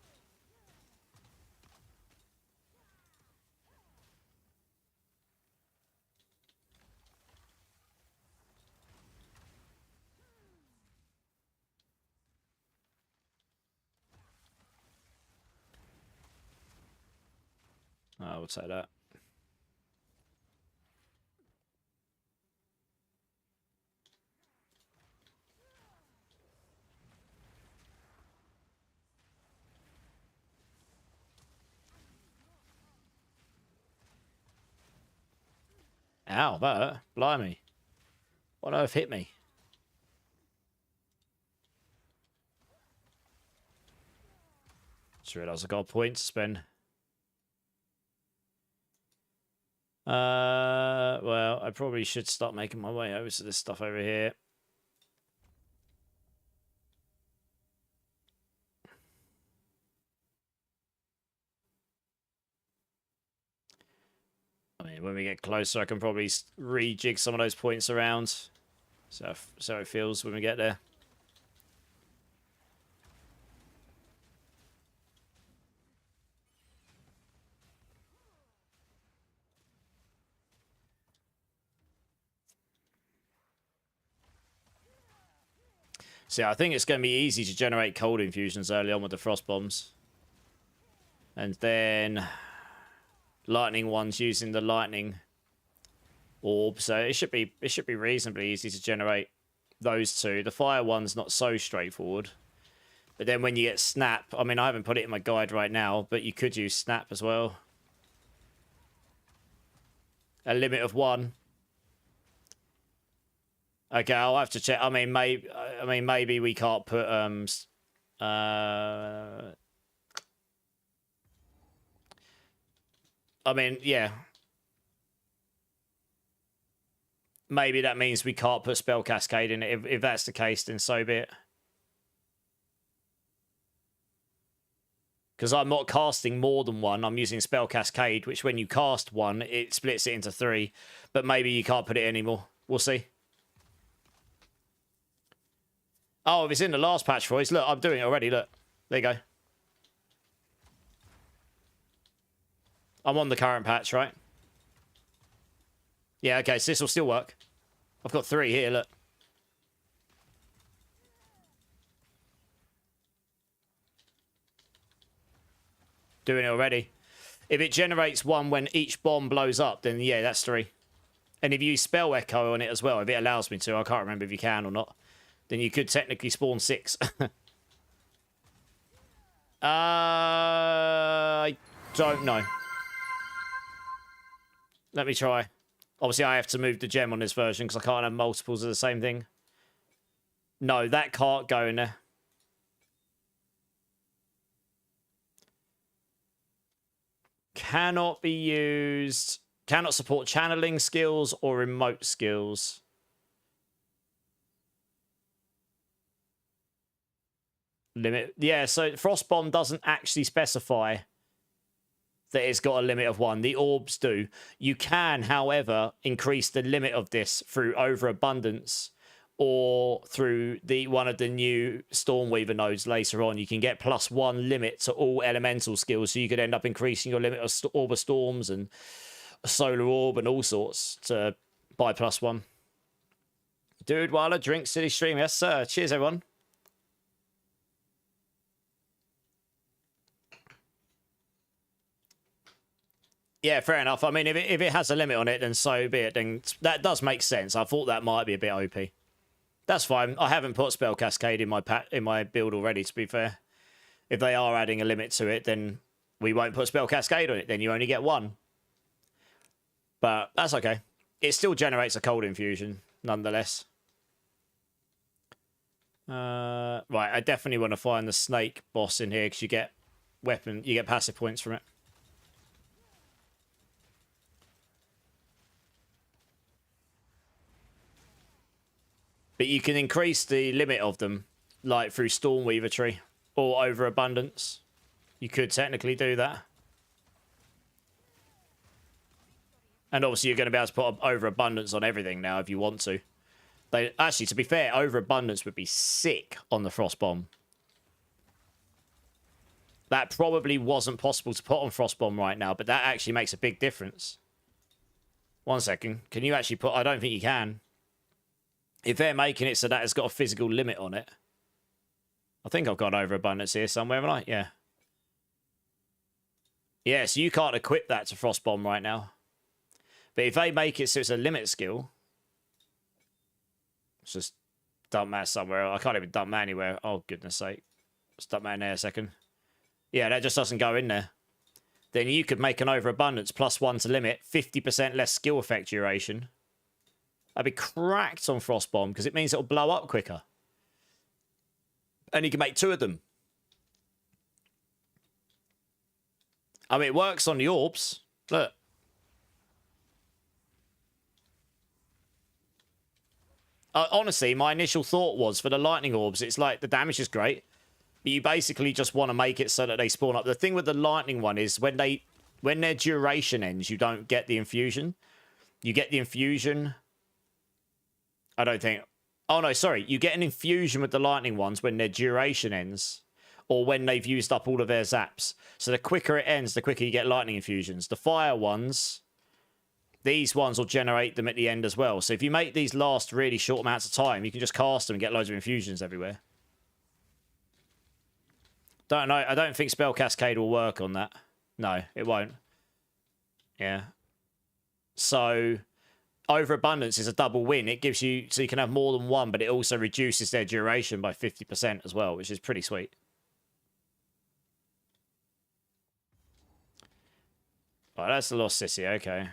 I would say that. Ow, that hurt. Blimey. What on earth hit me? Just realised I got a point to spend. Well, I probably should start making my way over to this stuff over here. I mean, when we get closer, I can probably rejig some of those points around. So it feels when we get there. So I think it's going to be easy to generate cold infusions early on with the frost bombs. And then lightning ones using the lightning orb. So it should be reasonably easy to generate those two. The fire one's not so straightforward. But then when you get snap, I mean, I haven't put it in my guide right now, but you could use snap as well. A limit of 1. Okay, I'll have to check. I mean, maybe we can't put I mean, yeah. Maybe that means we can't put spell cascade in it. If that's the case, then so be it. Because I'm not casting more than 1. I'm using spell cascade, which when you cast 1, it splits it into 3. But maybe you can't put it anymore. We'll see. Oh, if it's in the last patch, Royce. Look, I'm doing it already. Look. There you go. I'm on the current patch, right? Yeah, okay, so this will still work. I've got 3 here, look. Doing it already. If it generates 1 when each bomb blows up, then yeah, that's 3. And if you use Spell Echo on it as well, if it allows me to, I can't remember if you can or not, then you could technically spawn 6. I don't know. Let me try. Obviously, I have to move the gem on this version because I can't have multiples of the same thing. No, that can't go in there. Cannot be used. Cannot support channeling skills or remote skills. Limit. Yeah, so Frostbomb doesn't actually specify that it's got a limit of 1. The orbs do. You can, however, increase the limit of this through overabundance or through one of the new Stormweaver nodes later on. You can get +1 limit to all elemental skills, so you could end up increasing your limit of Orb of Storms and Solar Orb and all sorts to buy +1. Dude, while I drink City Stream. Yes, sir. Cheers, everyone. Yeah, fair enough. I mean, if it has a limit on it, then so be it. Then that does make sense. I thought that might be a bit OP. That's fine. I haven't put Spell Cascade in my build already, to be fair. If they are adding a limit to it, then we won't put Spell Cascade on it. Then you only get 1. But that's okay. It still generates a cold infusion, nonetheless. Right, I definitely want to find the snake boss in here because you get passive points from it. But you can increase the limit of them, like through Stormweaver tree or overabundance. You could technically do that. And obviously you're going to be able to put overabundance on everything now if you want to. They actually, to be fair, overabundance would be sick on the frost bomb. That probably wasn't possible to put on frost bomb right now, but that actually makes a big difference. 1 second. Can you actually put... I don't think you can. If they're making it so that it's got a physical limit on it. I think I've got overabundance here somewhere, haven't I? Yeah. Yeah, so you can't equip that to frost bomb right now. But if they make it so it's a limit skill... Let's just dump that somewhere. I can't even dump that anywhere. Oh, goodness sake. Let's dump that in there a second. Yeah, that just doesn't go in there. Then you could make an overabundance +1 to limit, 50% less skill effect duration. That'd be cracked on frost bomb because it means it'll blow up quicker. And you can make 2 of them. I mean, it works on the orbs. Look. Honestly, my initial thought was for the lightning orbs, it's like the damage is great. But you basically just want to make it so that they spawn up. The thing with the lightning one is when their duration ends, you don't get the infusion. You get the infusion. I don't think... Oh, no, sorry. You get an infusion with the lightning ones when their duration ends. Or when they've used up all of their zaps. So the quicker it ends, the quicker you get lightning infusions. The fire ones... These ones will generate them at the end as well. So if you make these last really short amounts of time, you can just cast them and get loads of infusions everywhere. Don't know. I don't think Spell Cascade will work on that. No, it won't. Yeah. So, overabundance is a double win. It gives you... So you can have more than one, but it also reduces their duration by 50% as well, which is pretty sweet. Oh, that's the Lost City. Okay.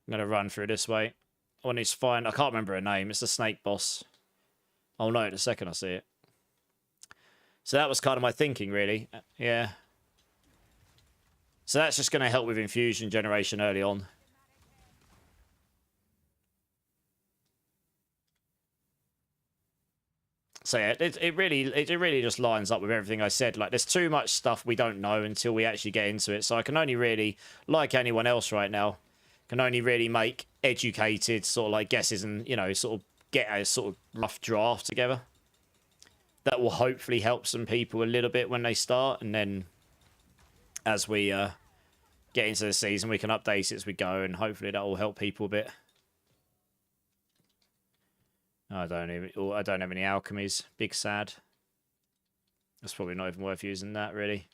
I'm going to run through this way. I need to find... I can't remember her name. It's the snake boss. I'll know it the second I see it. So that was kind of my thinking, really. Yeah. So that's just going to help with infusion generation early on. So yeah, it really just lines up with everything I said. Like, there's too much stuff we don't know until we actually get into it. So I can only really, like anyone else right now, can only really make educated sort of like guesses and, you know, sort of get a sort of rough draft together. That will hopefully help some people a little bit when they start. And then as we get into the season, we can update it as we go. And hopefully that will help people a bit. I don't have any alchemies. Big sad. That's probably not even worth using that, really.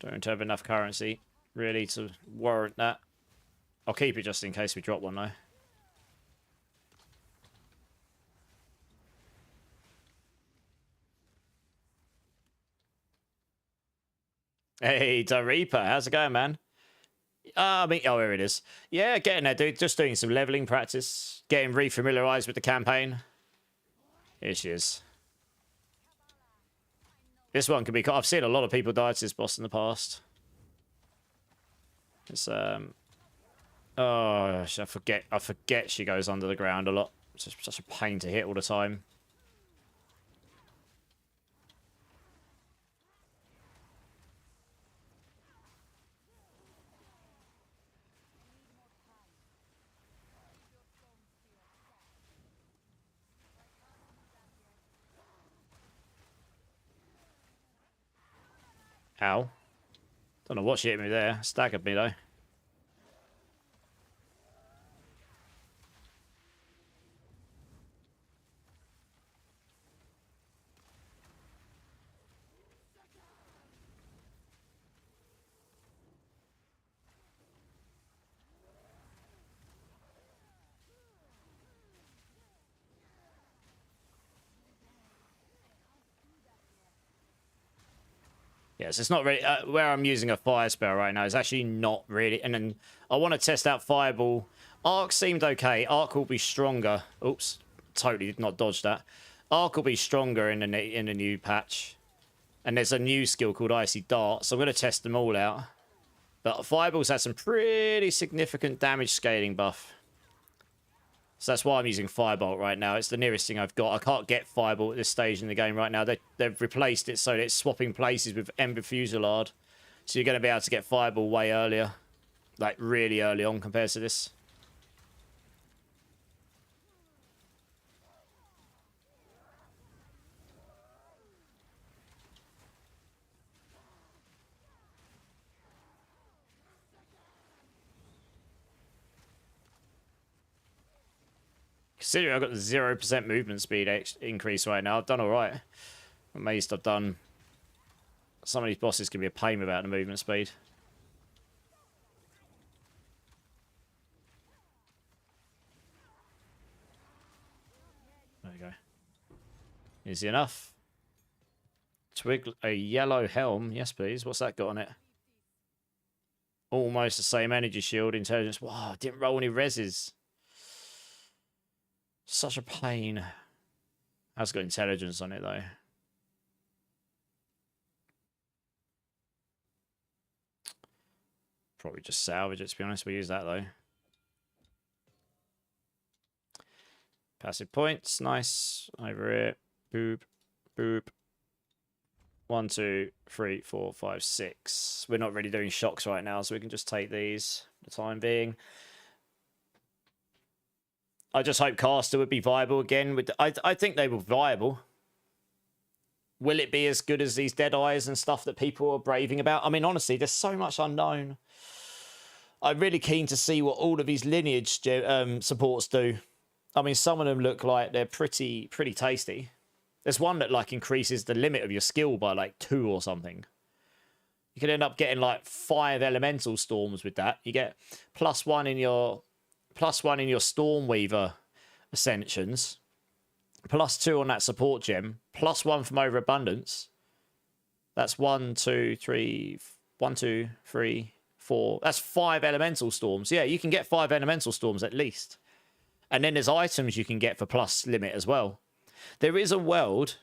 Don't have enough currency, really, to warrant that. I'll keep it just in case we drop one, though. Hey, the Reaper. How's it going, man? I mean, oh, here it is. Yeah, getting there, dude. Just doing some leveling practice. Getting refamiliarized with the campaign. Here she is. This one can be... I've seen a lot of people die to this boss in the past. It's, oh, I forget she goes under the ground a lot. It's just such a pain to hit all the time. Ow. Don't know what she hit me there. Staggered me, though. Yes, it's not really... where I'm using a fire spell right now is actually not really... And then I want to test out Fireball. Arc seemed okay. Arc will be stronger. Oops. Totally did not dodge that. Arc will be stronger in the new patch. And there's a new skill called Icy Dart. So I'm going to test them all out. But Fireball's had some pretty significant damage scaling buff. So that's why I'm using Firebolt right now. It's the nearest thing I've got. I can't get Firebolt at this stage in the game right now. They've replaced it so that it's swapping places with Ember Fusillade. So you're going to be able to get Fireball way earlier. Like, really early on compared to this. Considering I've got the 0% movement speed increase right now, I've done alright. I'm amazed I've done... Some of these bosses can be a pain without the movement speed. There you go. Easy enough. Twig, a yellow helm. Yes, please. What's that got on it? Almost the same energy shield. Intelligence. Wow, didn't roll any reses. Such a pain. Has got intelligence on it, though. Probably just salvage it, to be honest. We use that, though. Passive points. Nice. Over here. Boop. Boop. 1, 2, 3, 4, 5, 6. We're not really doing shocks right now, so we can just take these for the time being. I just hope Caster would be viable again. I think they were viable. Will it be as good as these Dead Eyes and stuff that people are braving about? I mean, honestly, there's so much unknown. I'm really keen to see what all of these lineage supports do. I mean, some of them look like they're pretty tasty. There's one that like increases the limit of your skill by like 2 or something. You could end up getting like 5 elemental storms with that. You get +1 in your Stormweaver ascensions, +2 on that support gem, +1 from overabundance. That's 1, 2, 3, 4. That's 5 elemental storms. Yeah, you can get 5 elemental storms at least. And then there's items you can get for plus limit as well. There is a world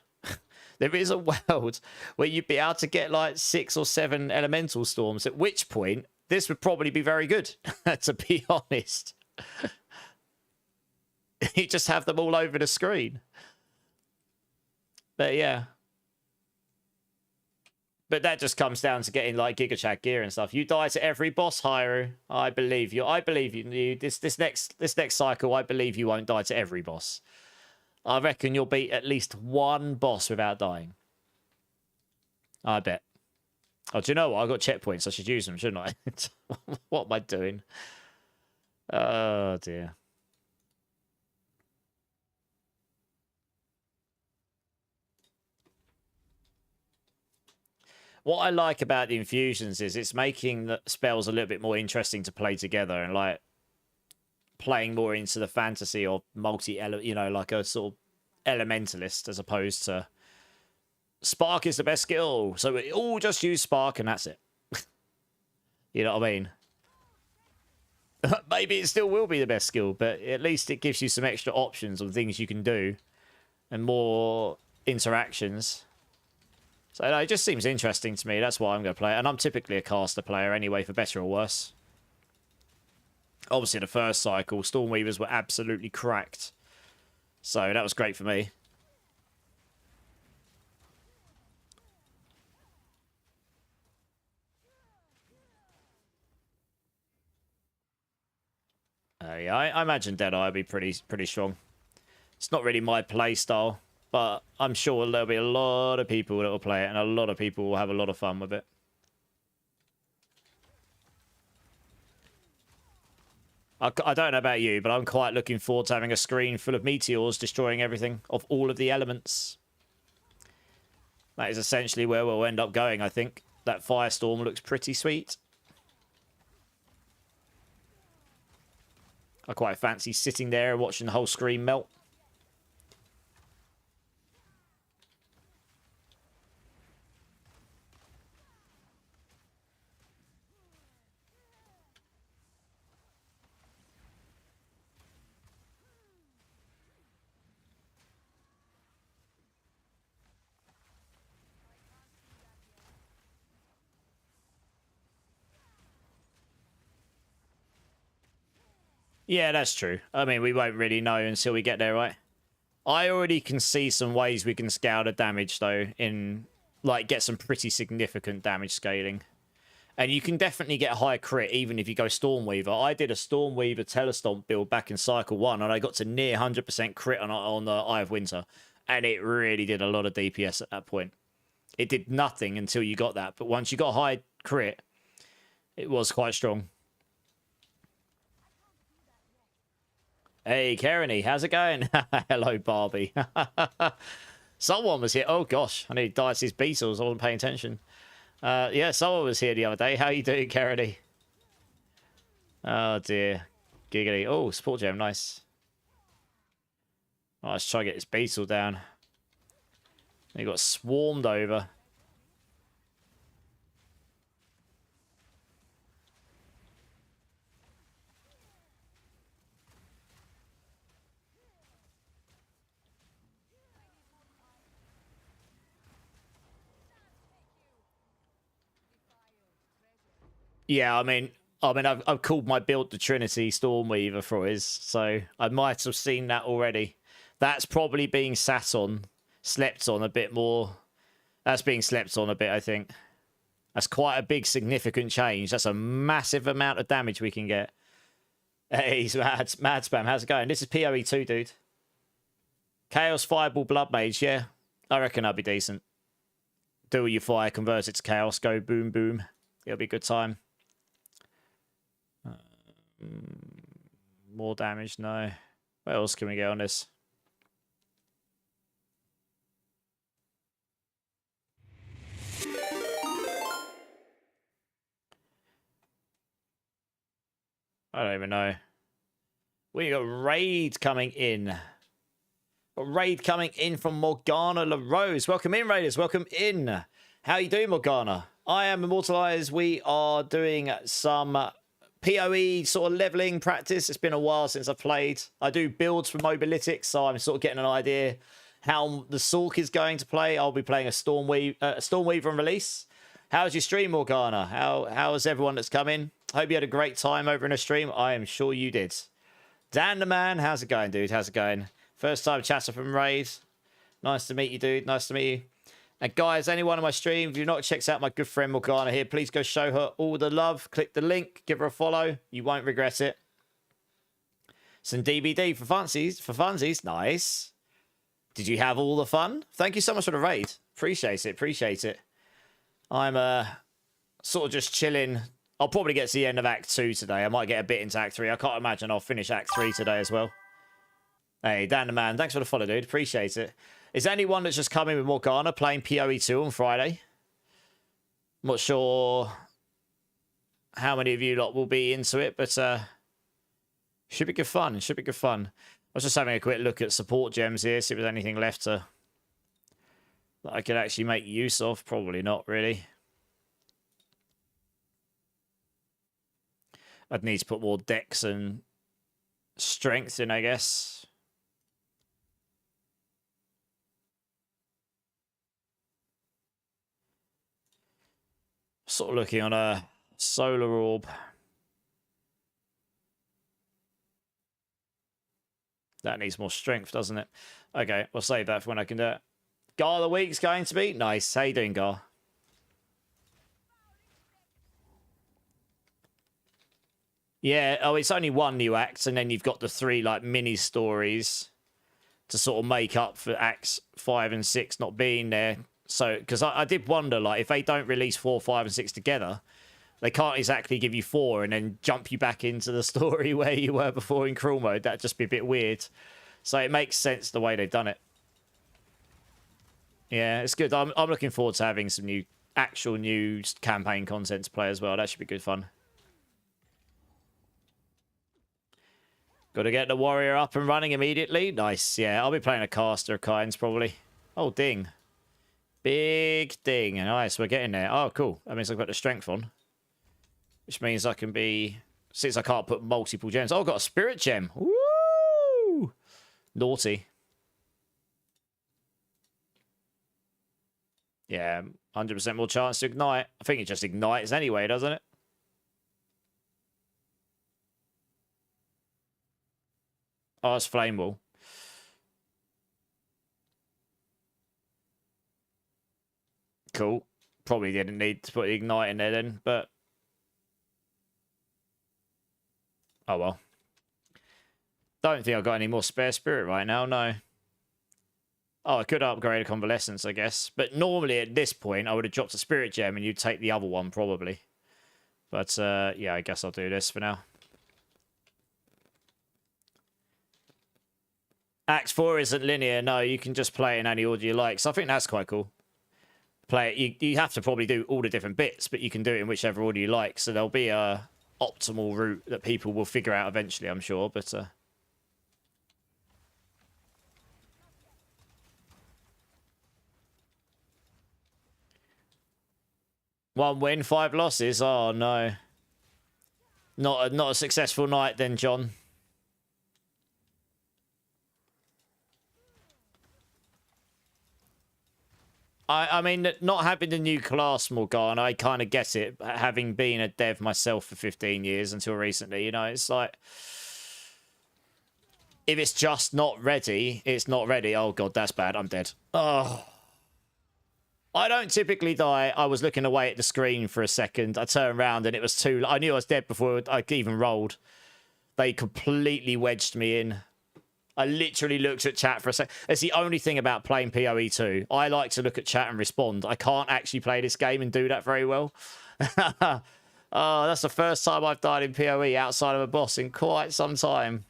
where you'd be able to get like 6 or 7 elemental storms, at which point this would probably be very good, to be honest. You just have them all over the screen. But yeah. But that just comes down to getting like Giga Chad gear and stuff. You die to every boss, Hyrule. I believe you. I believe you. This next cycle, I believe you won't die to every boss. I reckon you'll beat at least 1 boss without dying. I bet. Oh, do you know what? I've got checkpoints. I should use them, shouldn't I? What am I doing? Oh, dear. What I like about the infusions is it's making the spells a little bit more interesting to play together and like playing more into the fantasy or like a sort of elementalist as opposed to Spark is the best skill. So we all just use Spark and that's it. You know what I mean? Maybe it still will be the best skill, but at least it gives you some extra options of things you can do and more interactions. So it just seems interesting to me. That's why I'm going to play it. And I'm typically a caster player anyway, for better or worse. Obviously, the first cycle, Stormweavers were absolutely cracked. So that was great for me. Yeah, I imagine Deadeye will be pretty strong. It's not really my play style. But I'm sure there'll be a lot of people that will play it, and a lot of people will have a lot of fun with it. I don't know about you, but I'm quite looking forward to having a screen full of meteors destroying everything of all of the elements. That is essentially where we'll end up going, I think. That firestorm looks pretty sweet. I quite fancy sitting there and watching the whole screen melt. Yeah, that's true. I mean, we won't really know until we get there, right? I already can see some ways we can scale the damage, though, in, like, get some pretty significant damage scaling. And you can definitely get a high crit even if you go Stormweaver. I did a Stormweaver Telestomp build back in Cycle 1, and I got to near 100% crit on the Eye of Winter. And it really did a lot of DPS at that point. It did nothing until you got that. But once you got high crit, it was quite strong. Hey, Kerany, how's it going? Hello, Barbie. Someone was here. Oh, gosh. I need Dicey's Beetles. I wasn't paying attention. Yeah, someone was here the other day. How you doing, Kerany? Oh, dear. Giggly. Oh, support gem. Nice. Oh, let's try to get this Beetle down. He got swarmed over. Yeah, I mean, I've called my build the Trinity Stormweaver for his, so I might have seen that already. That's probably being slept on a bit more. That's being slept on a bit, I think. That's quite a big, significant change. That's a massive amount of damage we can get. Hey, Mad Spam, how's it going? This is PoE2, dude. Chaos Fireball Blood Mage, yeah. I reckon that'd be decent. Do your fire, convert it to Chaos, go boom, boom. It'll be a good time. More damage, no. What else can we get on this? I don't even know. We got raid coming in. Got raid coming in from Morgana LaRose. Welcome in, Raiders. Welcome in. How you doing, Morgana? I am Immortalized. We are doing some PoE sort of leveling practice. It's been a while since I've played. I do builds for Mobalytics, so I'm sort of getting an idea how the Sork is going to play. I'll be playing a Stormweaver on release. How's your stream, Morgana? How's everyone that's come in? Hope you had a great time over in a stream. I am sure you did. Dan the man, how's it going, dude? How's it going? First time chatter from Raid. Nice to meet you, dude. Nice to meet you. And guys, anyone on my stream, if you've not checked out my good friend Morgana here, please go show her all the love. Click the link, give her a follow. You won't regret it. Some DBD for funsies. Nice. Did you have all the fun? Thank you so much for the raid. Appreciate it. I'm sort of just chilling. I'll probably get to the end of Act 2 today. I might get a bit into Act 3. I can't imagine I'll finish Act 3 today as well. Hey, Dan the man, thanks for the follow, dude. Appreciate it. Is anyone that's just coming with Morgana playing PoE2 on Friday? I'm not sure how many of you lot will be into it, but should be good fun. Should be good fun. I was just having a quick look at support gems here, see if there's anything left that I could actually make use of. Probably not, really. I'd need to put more dex and strength in, I guess. Sort of looking on a solar orb. That needs more strength, doesn't it? Okay, we'll save that for when I can do it. Gar of the week's going to be nice. How you doing, Gar? Yeah, oh, it's only one new act, and then you've got the 3 like mini stories to sort of make up for acts 5 and 6 not being there. So, because I did wonder, like, if they don't release 4, 5, and 6 together, they can't exactly give you 4 and then jump you back into the story where you were before in cruel mode. That'd just be a bit weird. So it makes sense the way they've done it. Yeah, it's good. I'm looking forward to having some actual new campaign content to play as well. That should be good fun. Got to get the warrior up and running immediately. Nice. Yeah, I'll be playing a caster of kinds probably. Oh, ding. Big ding. Nice, we're getting there. Oh, cool. That means I've got the strength on. Which means I can be... Since I can't put multiple gems. Oh, I've got a spirit gem. Woo! Naughty. Yeah, 100% more chance to ignite. I think it just ignites anyway, doesn't it? Oh, it's Flame Wall. Cool. Probably didn't need to put the Ignite in there then, but... Oh, well. Don't think I've got any more spare Spirit right now, no. Oh, I could upgrade a Convalescence, I guess. But normally at this point, I would have dropped a Spirit Gem and you'd take the other one, probably. But, yeah, I guess I'll do this for now. Act 4 isn't linear. No, you can just play it in any order you like. So I think that's quite cool. Play it. You have to probably do all the different bits, but you can do it in whichever order you like. So there'll be a optimal route that people will figure out eventually, I'm sure. But... 1 win, 5 losses. Oh, no. Not a successful night then, John. I mean, not having the new class, Morgana, I kind of get it. Having been a dev myself for 15 years until recently, you know, it's like... If it's just not ready, it's not ready. Oh, God, that's bad. I'm dead. Oh... I don't typically die. I was looking away at the screen for a second. I turned around and it was too... I knew I was dead before I even rolled. They completely wedged me in. I literally looked at chat for a second. It's the only thing about playing PoE2. I like to look at chat and respond. I can't actually play this game and do that very well. Oh, that's the first time I've died in PoE outside of a boss in quite some time.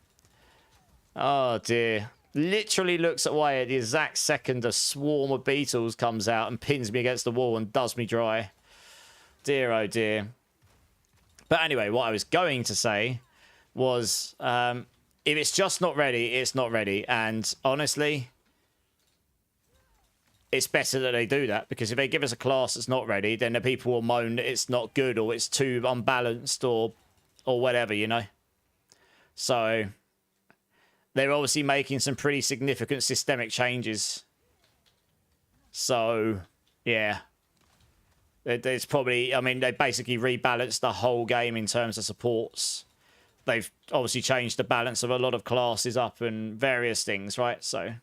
Oh, dear. Literally looks away at the exact second a swarm of beetles comes out and pins me against the wall and does me dry. Dear, oh dear. But anyway, what I was going to say was, if it's just not ready, it's not ready. And honestly, it's better that they do that, because if they give us a class that's not ready, then the people will moan that it's not good or it's too unbalanced or whatever, you know? So... They're obviously making some pretty significant systemic changes. So, yeah. There's probably... I mean, they basically rebalanced the whole game in terms of supports. They've obviously changed the balance of a lot of classes up and various things, right? So...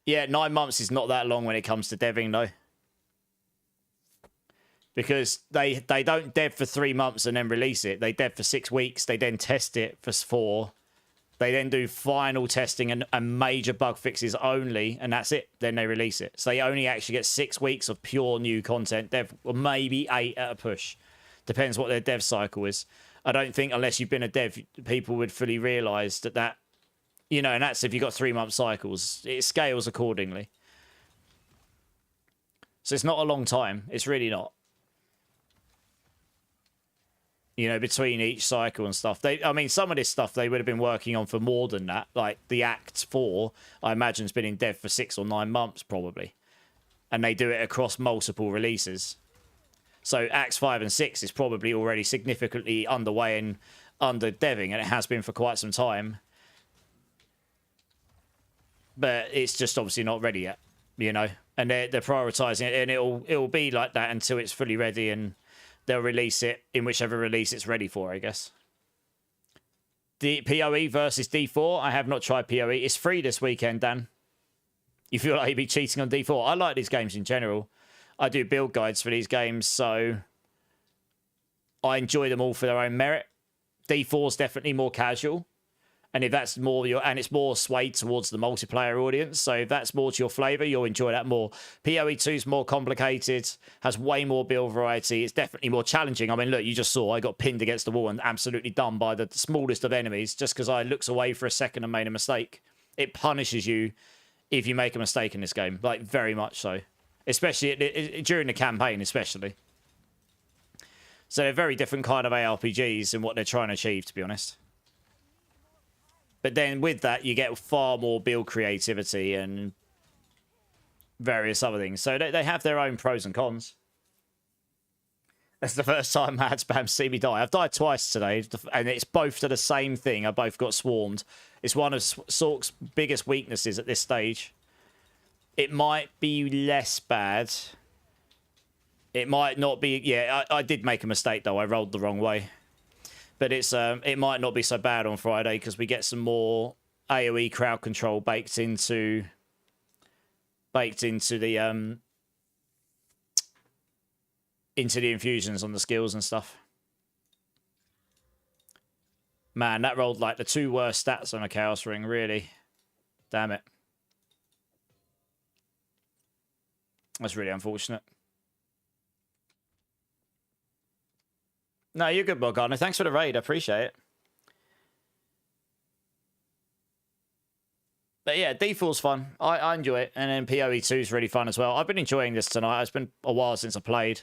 Yeah, 9 months is not that long when it comes to deving, though. Because they don't dev for 3 months and then release it. They dev for 6 weeks. They then test it for 4. They then do final testing and major bug fixes only, and that's it. Then they release it. So they only actually get 6 weeks of pure new content. Dev, or maybe 8 at a push. Depends what their dev cycle is. I don't think, unless you've been a dev, people would fully realise that, you know, and that's if you've got 3-month cycles. It scales accordingly. So it's not a long time. It's really not. You know, between each cycle and stuff. I mean, some of this stuff they would have been working on for more than that. Like the Act 4, I imagine, has been in dev for 6 or 9 months, probably. And they do it across multiple releases. So Acts 5 and 6 is probably already significantly underway and under deving, and it has been for quite some time. But it's just obviously not ready yet, you know? And they're prioritising it, and it'll be like that until it's fully ready, and they'll release it in whichever release it's ready for, I guess. The PoE versus D4. I have not tried PoE. It's free this weekend, Dan. You feel like you'd be cheating on D4. I like these games in general. I do build guides for these games, so I enjoy them all for their own merit. D4 is definitely more casual. And if that's more and it's more swayed towards the multiplayer audience. So if that's more to your flavour, you'll enjoy that more. PoE2 is more complicated, has way more build variety. It's definitely more challenging. I mean, look, you just saw I got pinned against the wall and absolutely done by the smallest of enemies just because I looked away for a second and made a mistake. It punishes you if you make a mistake in this game, like very much so. Especially during the campaign, especially. So they're very different kind of ARPGs in what they're trying to achieve, to be honest. But then with that, you get far more build creativity and various other things. So they have their own pros and cons. That's the first time Mad Spam see me die. I've died twice today, and it's both to the same thing. I both got swarmed. It's one of Sork's biggest weaknesses at this stage. It might be less bad It might not be... Yeah, I did make a mistake, though. I rolled the wrong way. But it's it might not be so bad on Friday because we get some more AoE crowd control baked into the infusions on the skills and stuff. Man, that rolled like the 2 worst stats on a Chaos Ring, really. Damn it. That's really unfortunate. No, you're good, Morgana. Thanks for the raid. I appreciate it. But yeah, default's fun. I enjoy it. And then PoE2 is really fun as well. I've been enjoying this tonight. It's been a while since I played.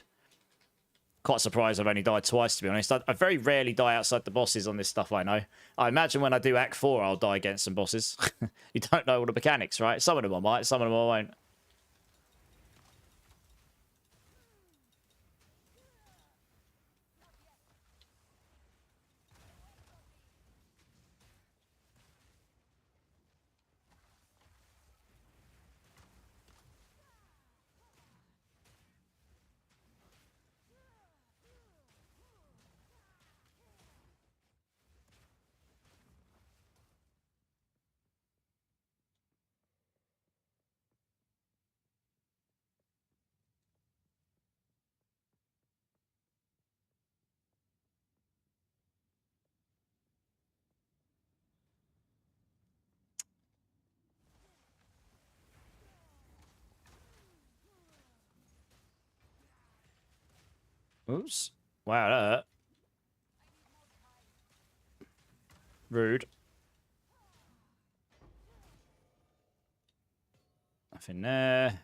Quite surprised I've only died twice, to be honest. I very rarely die outside the bosses on this stuff, I know. I imagine when I do Act 4, I'll die against some bosses. You don't know all the mechanics, right? Some of them I might, some of them I won't. Oops. Wow, that hurt. Rude. Nothing there.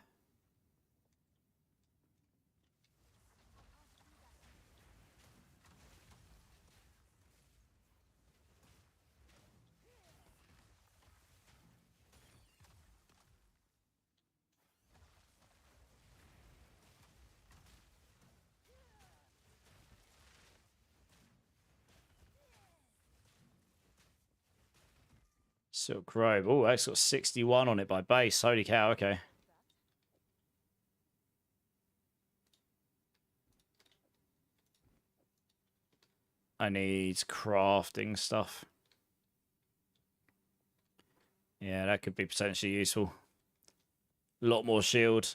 Silk Robe. Oh, that's got 61 on it by base. Holy cow, okay. I need crafting stuff. Yeah, that could be potentially useful. A lot more shield.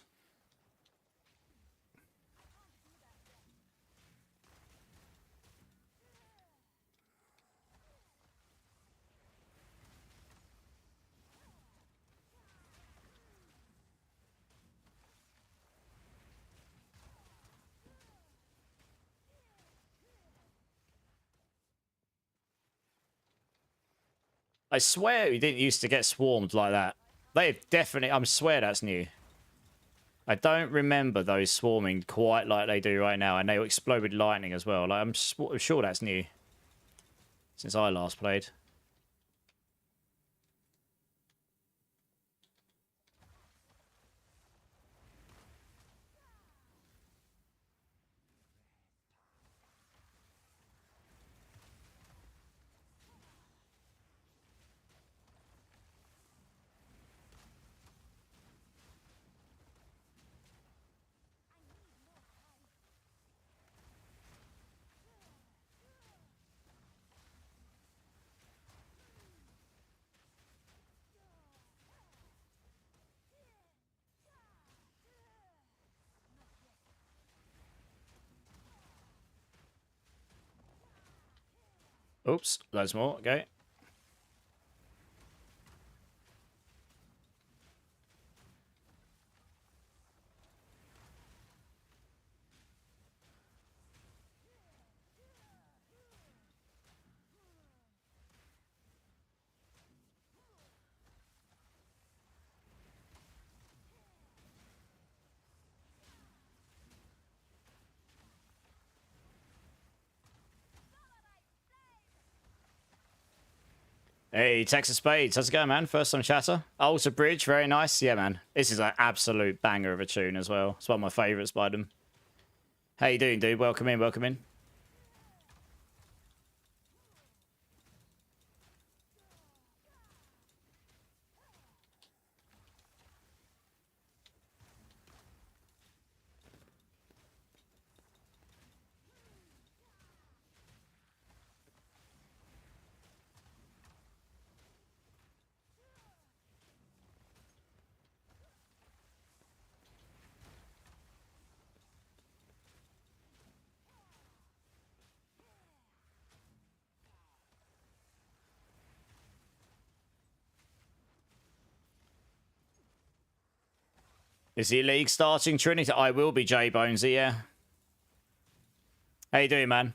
I swear we didn't used to get swarmed like that. They've definitely... I swear that's new. I don't remember those swarming quite like they do right now. And they explode with lightning as well. Like, I'm sure that's new. Since I last played. Oops, loads more. Okay. Hey, Texas Spades. How's it going, man? First time chatter. Alter Bridge, very nice. Yeah, man. This is an absolute banger of a tune as well. It's one of my favourites by them. How you doing, dude? Welcome in, welcome in. Is the league starting, Trinity? I will be, J Bonesy, yeah. How you doing, man?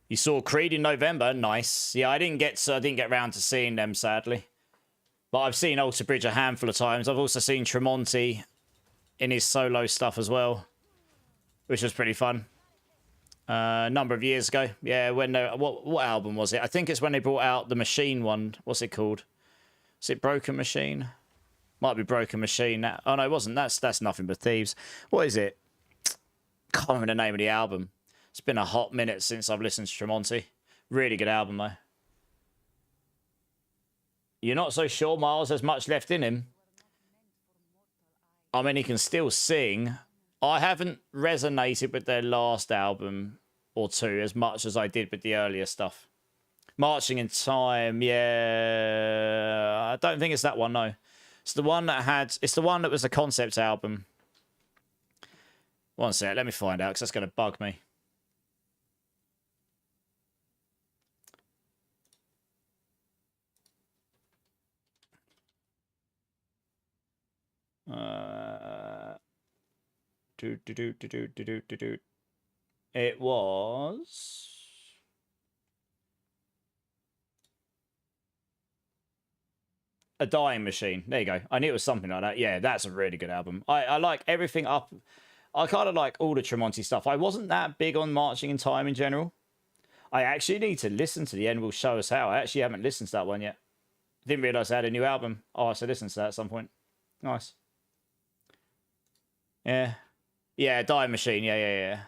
You saw Creed in November, nice. Yeah, I didn't get round to seeing them, sadly. But I've seen Alter Bridge a handful of times. I've also seen Tremonti in his solo stuff as well, which was pretty fun. A number of years ago. Yeah, when what album was it? I think it's when they brought out the Machine one. What's it called? Is it Broken Machine? Might be Broken Machine. Oh, no, it wasn't. That's Nothing But Thieves. What is it? Can't remember the name of the album. It's been a hot minute since I've listened to Tremonti. Really good album, though. You're not so sure Miles has much left in him? I mean, he can still sing. I haven't resonated with their last album or two as much as I did with the earlier stuff. Marching in Time, yeah. I don't think it's that one, no. It's the one that was a concept album. One sec, let me find out, because that's going to bug me. It was... A Dying Machine. There you go. I knew it was something like that. Yeah, that's a really good album. I like everything up. I kind of like all the Tremonti stuff. I wasn't that big on Marching in Time in general. I actually need to listen to The End Will Show Us How. I actually haven't listened to that one yet. Didn't realise they had a new album. Oh, I should listen to that at some point. Nice. Yeah. Yeah, Dying Machine. Yeah.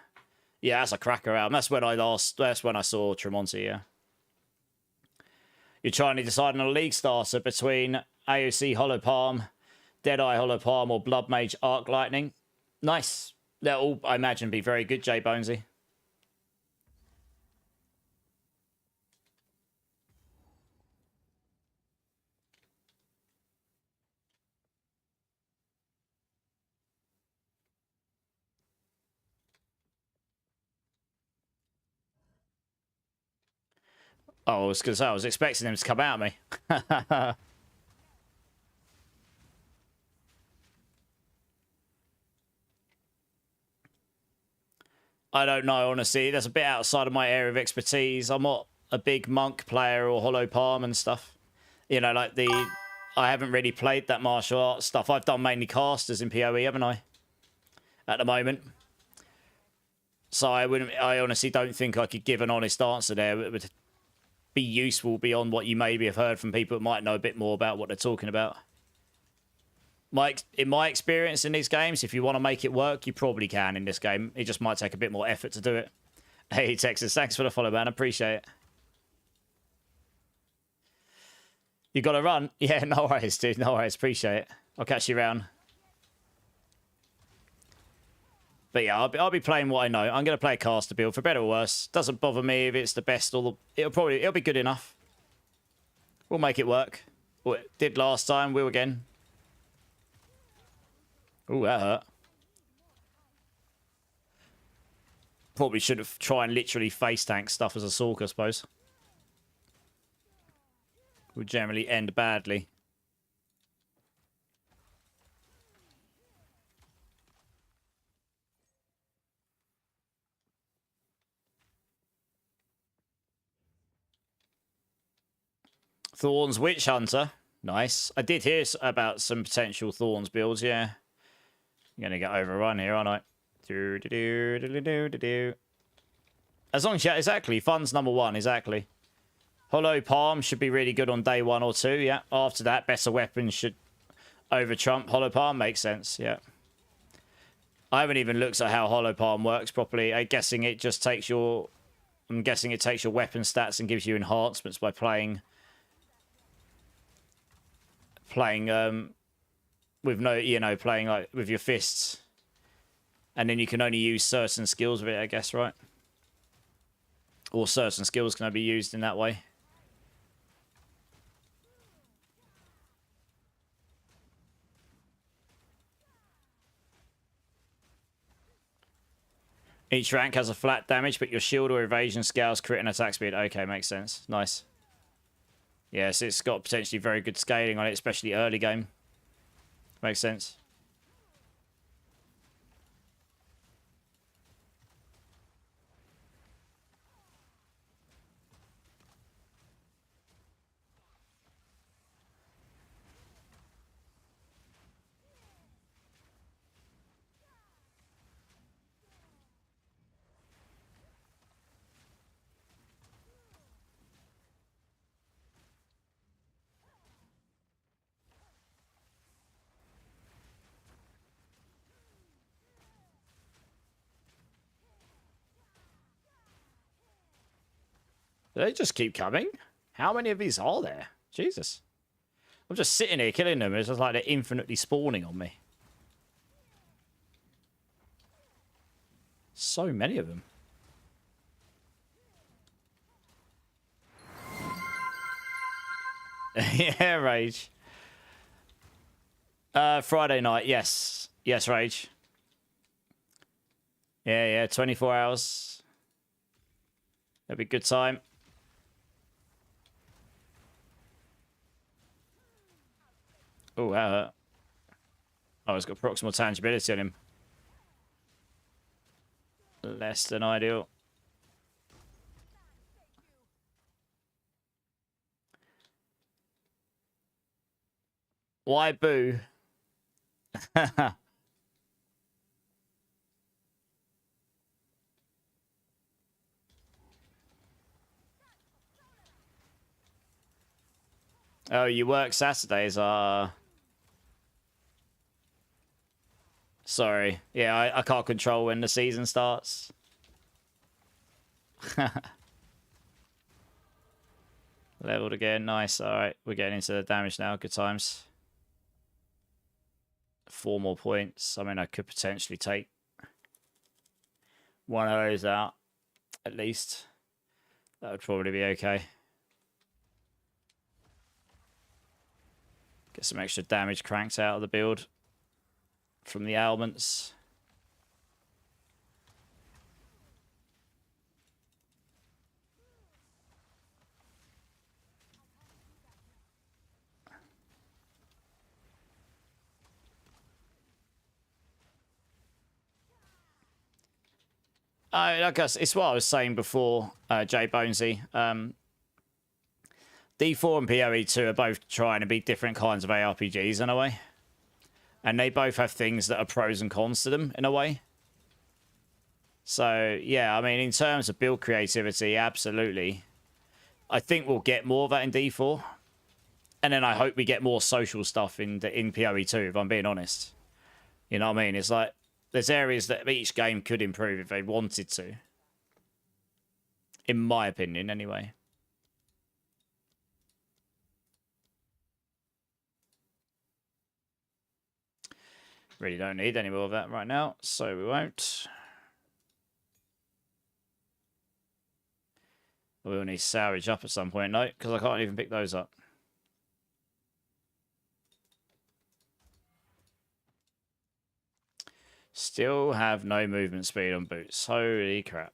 Yeah, that's a cracker album. That's when I saw Tremonti, yeah. You're trying to decide on a league starter between AOC Hollow Palm, Deadeye Hollow Palm, or Blood Mage Arc Lightning. Nice. They'll all, I imagine, be very good, J Bonesy. Oh, I was going to say, I was expecting them to come at me. I don't know, honestly. That's a bit outside of my area of expertise. I'm not a big Monk player or Hollow Palm and stuff. You know, like I haven't really played that martial arts stuff. I've done mainly casters in PoE, haven't I? At the moment. So I honestly don't think I could give an honest answer there. It would be useful beyond what you maybe have heard from people that might know a bit more about what they're talking about. In my experience in these games, if you want to make it work, you probably can in this game. It just might take a bit more effort to do it. Hey, Texas, thanks for the follow, man. I appreciate it. You got to run? Yeah, no worries, dude. No worries. Appreciate it. I'll catch you around. But yeah, I'll be playing what I know. I'm going to play a caster build, for better or worse. Doesn't bother me if it's the best or it'll be good enough. We'll make it work. Well, it did last time. Will again. Ooh, that hurt. Probably should have tried and literally face tank stuff as a Sork, I suppose. Would generally end badly. Thorns Witch Hunter. Nice. I did hear about some potential Thorns builds, yeah. I'm going to get overrun here, aren't I? As long as you... Exactly. Fun's number one, exactly. Hollow Palm should be really good on day 1 or 2, yeah. After that, better weapons should over-trump. Hollow Palm makes sense, yeah. I haven't even looked at how Hollow Palm works properly. I'm guessing it just takes your... I'm guessing it takes your weapon stats and gives you enhancements by playing with no, you know, playing like with your fists, and then you can only use certain skills with it, I guess, right? Or certain skills can be used in that way. Each rank has a flat damage, but your shield or evasion scales crit and attack speed. Okay, makes sense. Nice. Yes, it's got potentially very good scaling on it, especially early game. Makes sense. Do they just keep coming? How many of these are there? Jesus. I'm just sitting here killing them. It's just like they're infinitely spawning on me. So many of them. Yeah, Rage. Friday night, yes. Yes, Rage. Yeah, 24 hours. It'll be a good time. Oh, that hurt. Oh, it's got proximal tangibility on him. Less than ideal. Why boo? Oh, you work Saturdays? Sorry. Yeah, I can't control when the season starts. Leveled again. Nice. All right. We're getting into the damage now. Good times. 4 more points. I mean, I could potentially take one of those out, at least. That would probably be okay. Get some extra damage cranked out of the build from the ailments. I guess it's what I was saying before, Jay Bonesy. D4 and PoE2 are both trying to be different kinds of ARPGs in a way. And they both have things that are pros and cons to them in a way. So, yeah, I mean, in terms of build creativity, absolutely. I think we'll get more of that in D4. And then I hope we get more social stuff in PoE2, if I'm being honest. You know what I mean? It's like, there's areas that each game could improve if they wanted to. In my opinion, anyway. Really don't need any more of that right now, so we won't. We'll need salvage up at some point, no, because I can't even pick those up. Still have no movement speed on boots. Holy crap.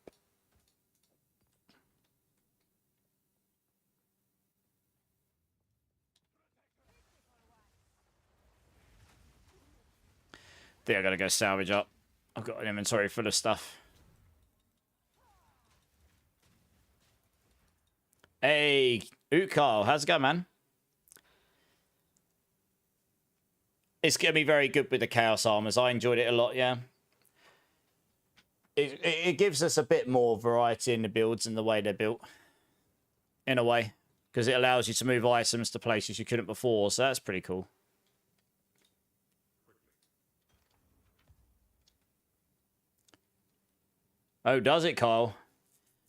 I think I gotta go salvage up. I've got an inventory full of stuff. Hey, Carl, how's it going, man? It's gonna be very good with the Chaos Armors. I enjoyed it a lot, yeah. It gives us a bit more variety in the builds and the way they're built. In a way. Because it allows you to move items to places you couldn't before, so that's pretty cool. Oh, does it, Kyle?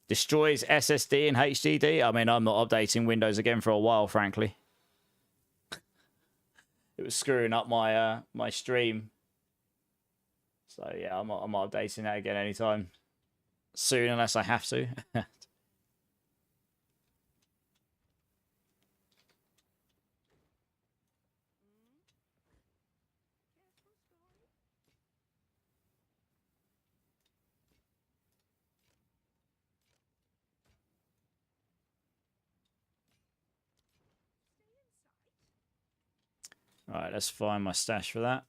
Destroys SSD and HDD? I mean, I'm not updating Windows again for a while, frankly. It was screwing up my my stream. So, yeah, I'm not updating that again anytime soon, unless I have to. Right, let's find my stash for that.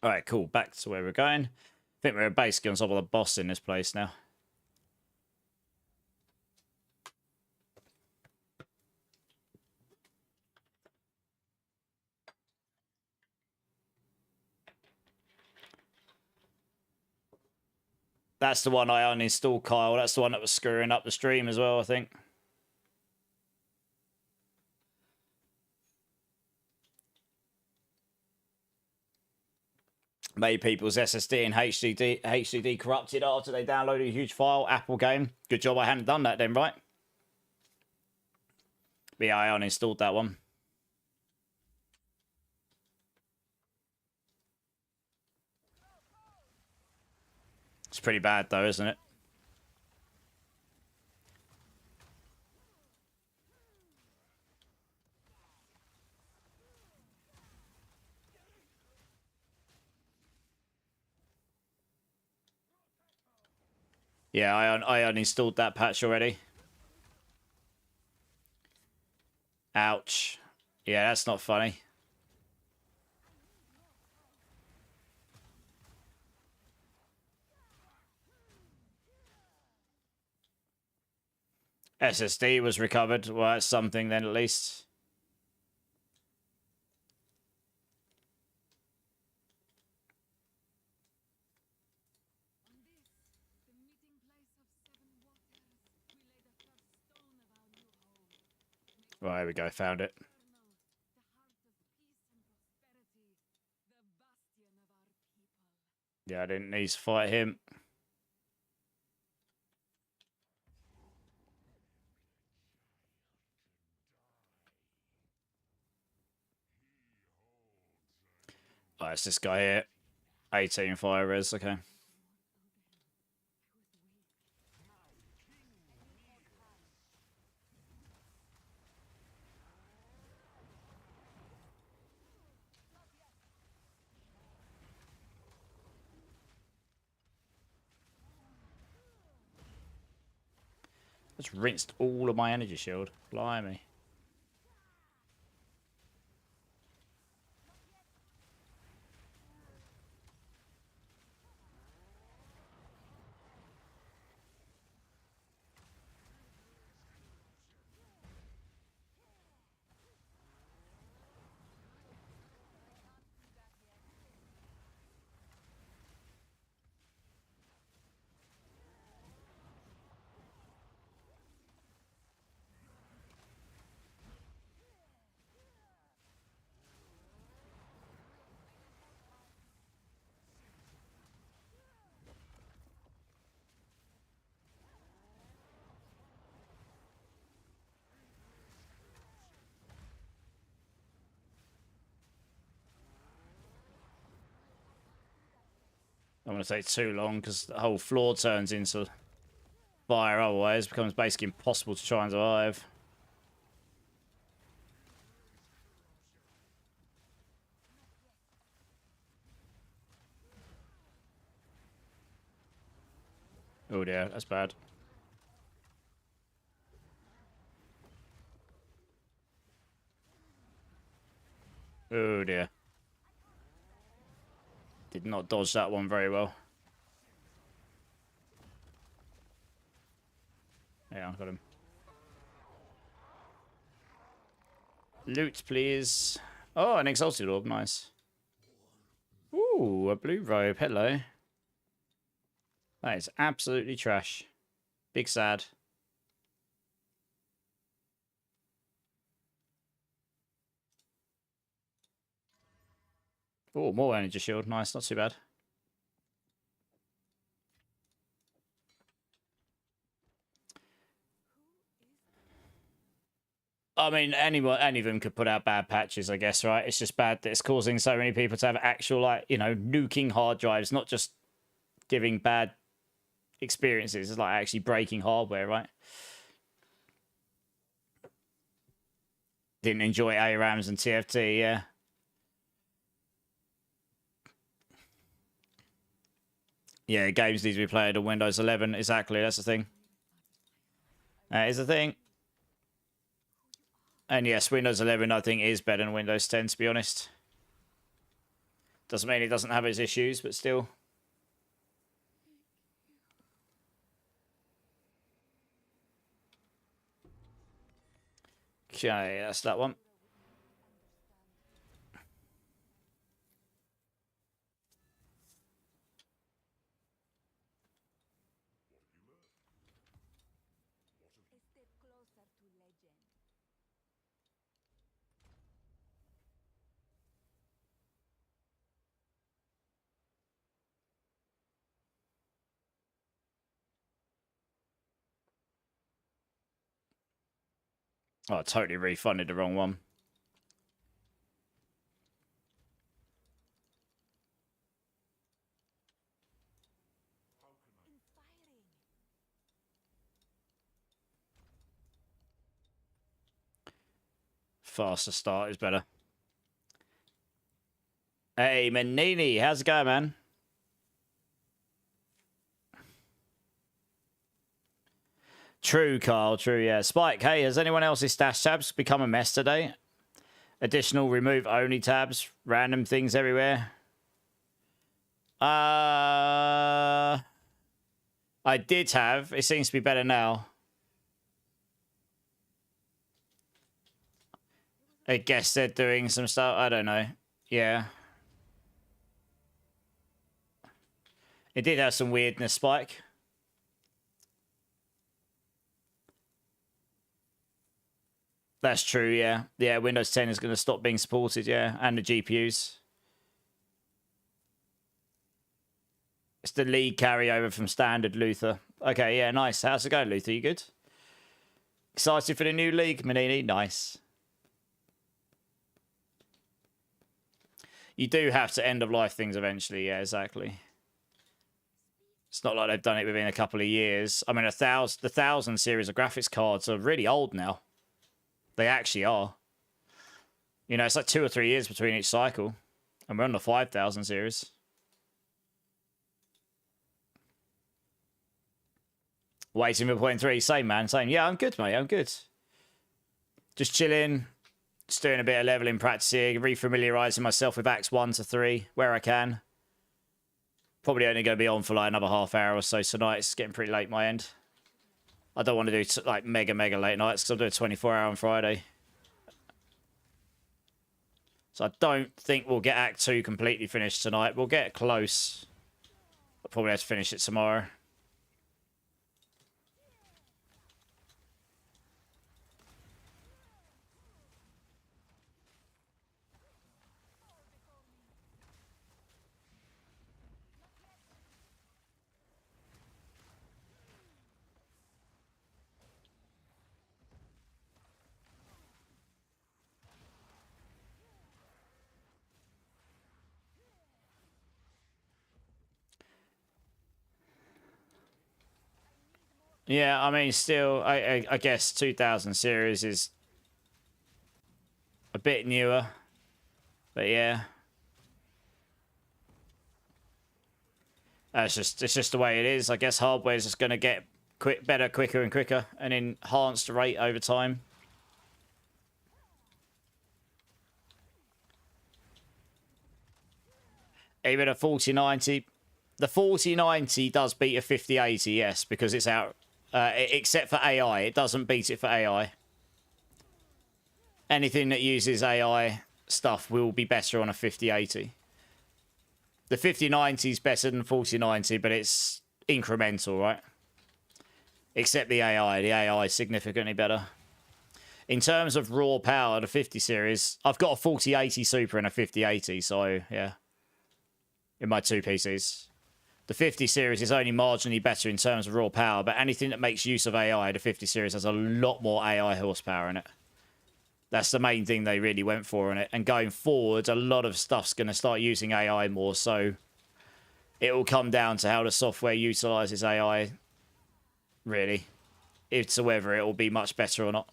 All right, cool. Back to where we're going. I think we're basically on top of the boss in this place now. That's the one I uninstalled, Kyle. That's the one that was screwing up the stream as well, I think. Made people's SSD and HDD corrupted after they downloaded a huge file. Apple game. Good job I hadn't done that then, right? But yeah, I uninstalled that one. It's pretty bad though, isn't it? Yeah, I uninstalled that patch already. Ouch. Yeah, that's not funny. SSD was recovered. Well, that's something then at least. Right, here we go. Found it. Yeah, I didn't need to fight him. Oh, it's this guy here. 18 fire res, okay. Just rinsed all of my energy shield. Blimey. I don't want to take too long because the whole floor turns into fire otherwise. It becomes basically impossible to try and survive. Oh dear, that's bad. Oh dear. Did not dodge that one very well. Yeah, I got him. Loot, please. Oh, an exalted orb, nice. Ooh, a blue robe, hello. That is absolutely trash. Big sad. Oh, more energy shield, nice, not too bad. I mean, any of them could put out bad patches, I guess, right? It's just bad that it's causing so many people to have actual, like, you know, nuking hard drives, not just giving bad experiences. It's like actually breaking hardware, right? Didn't enjoy ARAMs and TFT, yeah. Yeah, games need to be played on Windows 11. Exactly, that's the thing. That is the thing. And yes, Windows 11, I think, is better than Windows 10, to be honest. Doesn't mean it doesn't have its issues, but still. Okay, that's that one. Oh, I totally refunded the wrong one. Faster start is better. Hey, Menini, how's it going, man? True, Carl, true, yeah. Spike, hey, has anyone else's stash tabs become a mess today? Additional remove only tabs, random things everywhere. I did have. It seems to be better now. I guess they're doing some stuff. I don't know. Yeah. It did have some weirdness, Spike. That's true, yeah. Yeah, Windows 10 is going to stop being supported, yeah. And the GPUs. It's the league carryover from standard, Luther. Okay, yeah, nice. How's it going, Luther? You good? Excited for the new league, Manini? Nice. You do have to end of life things eventually, yeah, exactly. It's not like they've done it within a couple of years. I mean, the 1000 series of graphics cards are really old now. They actually are. You know, it's like 2 or 3 years between each cycle. And we're on the 5000 series. Waiting for point 3. Same, man. Same. Yeah, I'm good, mate. I'm good. Just chilling. Just doing a bit of leveling, practicing, refamiliarizing myself with Acts 1 to 3 where I can. Probably only going to be on for like another half hour or so tonight. It's getting pretty late my end. I don't want to do like mega late nights because I'll do a 24-hour on Friday. So I don't think we'll get Act 2 completely finished tonight. We'll get close. I'll probably have to finish it tomorrow. Yeah, I mean, still, I guess 2000 series is a bit newer. But yeah. It's just the way it is. I guess hardware is just going to get better, quicker and quicker, and enhanced rate over time. Even a 4090. The 4090 does beat a 5080, yes, because it's out. Except for AI. It doesn't beat it for AI. Anything that uses AI stuff will be better on a 5080. The 5090 is better than 4090, but it's incremental, right? Except the AI. The AI is significantly better. In terms of raw power, the 50 series, I've got a 4080 Super and a 5080, so yeah. In my two PCs. The 50 series is only marginally better in terms of raw power, but anything that makes use of AI, the 50 series has a lot more AI horsepower in it. That's the main thing they really went for on it. And going forward, a lot of stuff's going to start using AI more. So it will come down to how the software utilizes AI, really. It's whether it will be much better or not.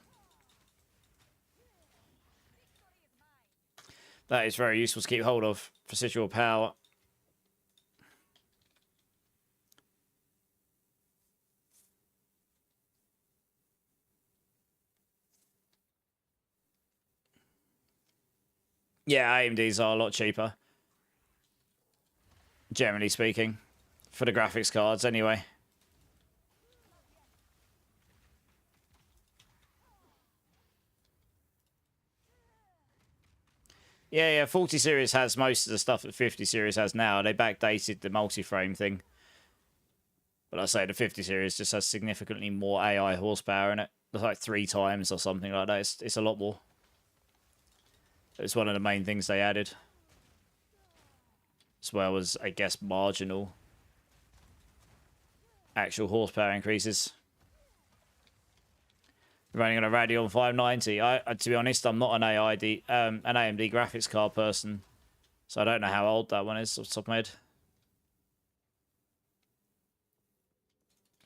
That is very useful to keep hold of. Residual power. Yeah, AMDs are a lot cheaper. Generally speaking. For the graphics cards, anyway. Yeah, 40 series has most of the stuff that 50 series has now. They backdated the multi-frame thing. But I say the 50 series just has significantly more AI horsepower in it. It's like 3 times or something like that. It's a lot more. It's one of the main things they added. As well as, I guess, marginal actual horsepower increases. Running on a Radeon 590. To be honest, I'm not an AMD graphics card person. So I don't know how old that one is off the top of my head.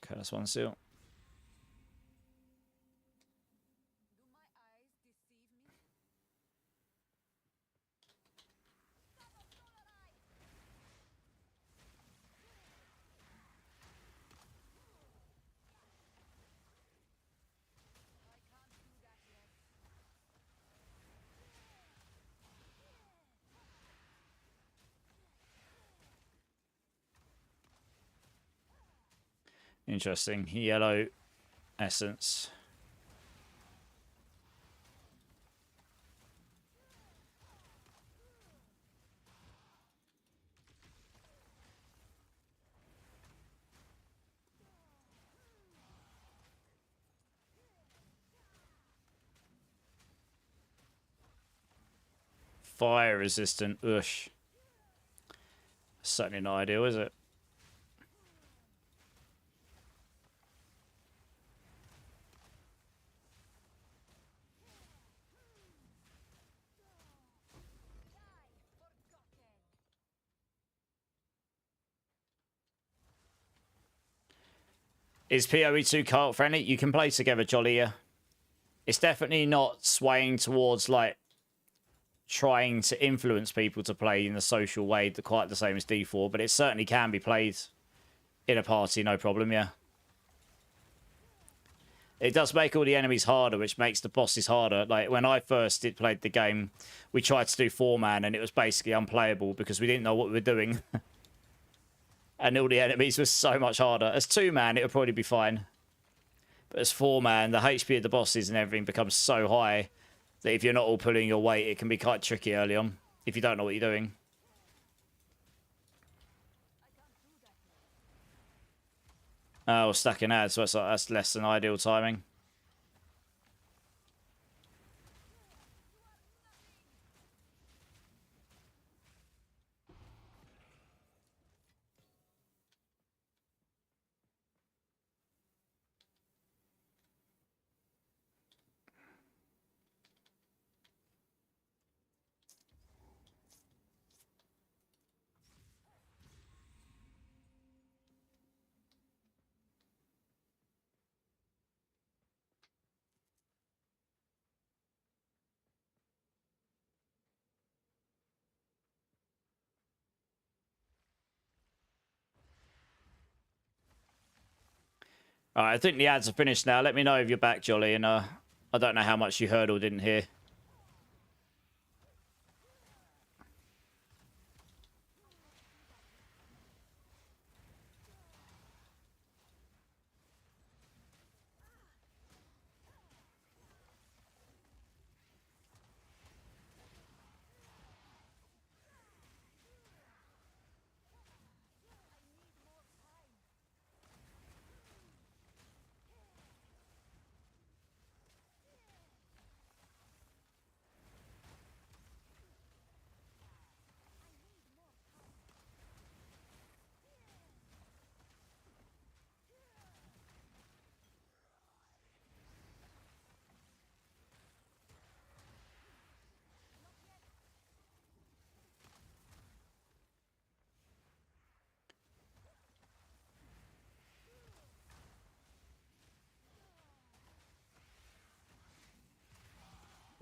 Okay, that's one seal. Interesting. Yellow essence. Fire resistant. Ush. Certainly not ideal, is it? Is PoE2 cult friendly? You can play together, Jolly. Yeah. It's definitely not swaying towards like trying to influence people to play in a social way, quite the same as D4, but it certainly can be played in a party, no problem. Yeah. It does make all the enemies harder, which makes the bosses harder. Like, when I first played the game, we tried to do 4-man, and it was basically unplayable because we didn't know what we were doing. And all the enemies were so much harder. As 2-man, it would probably be fine. But as 4-man, the HP of the bosses and everything becomes so high that if you're not all pulling your weight, it can be quite tricky early on if you don't know what you're doing. Oh, stacking ads, so that's less than ideal timing. All right, I think the ads are finished now. Let me know if you're back, Jolly, and I don't know how much you heard or didn't hear.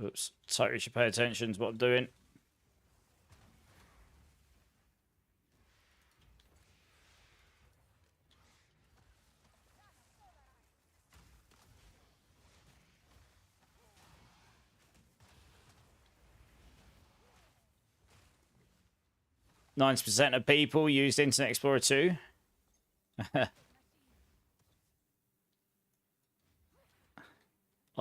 Oops. Totally should pay attention to what I'm doing. %90 of people used Internet Explorer 2. I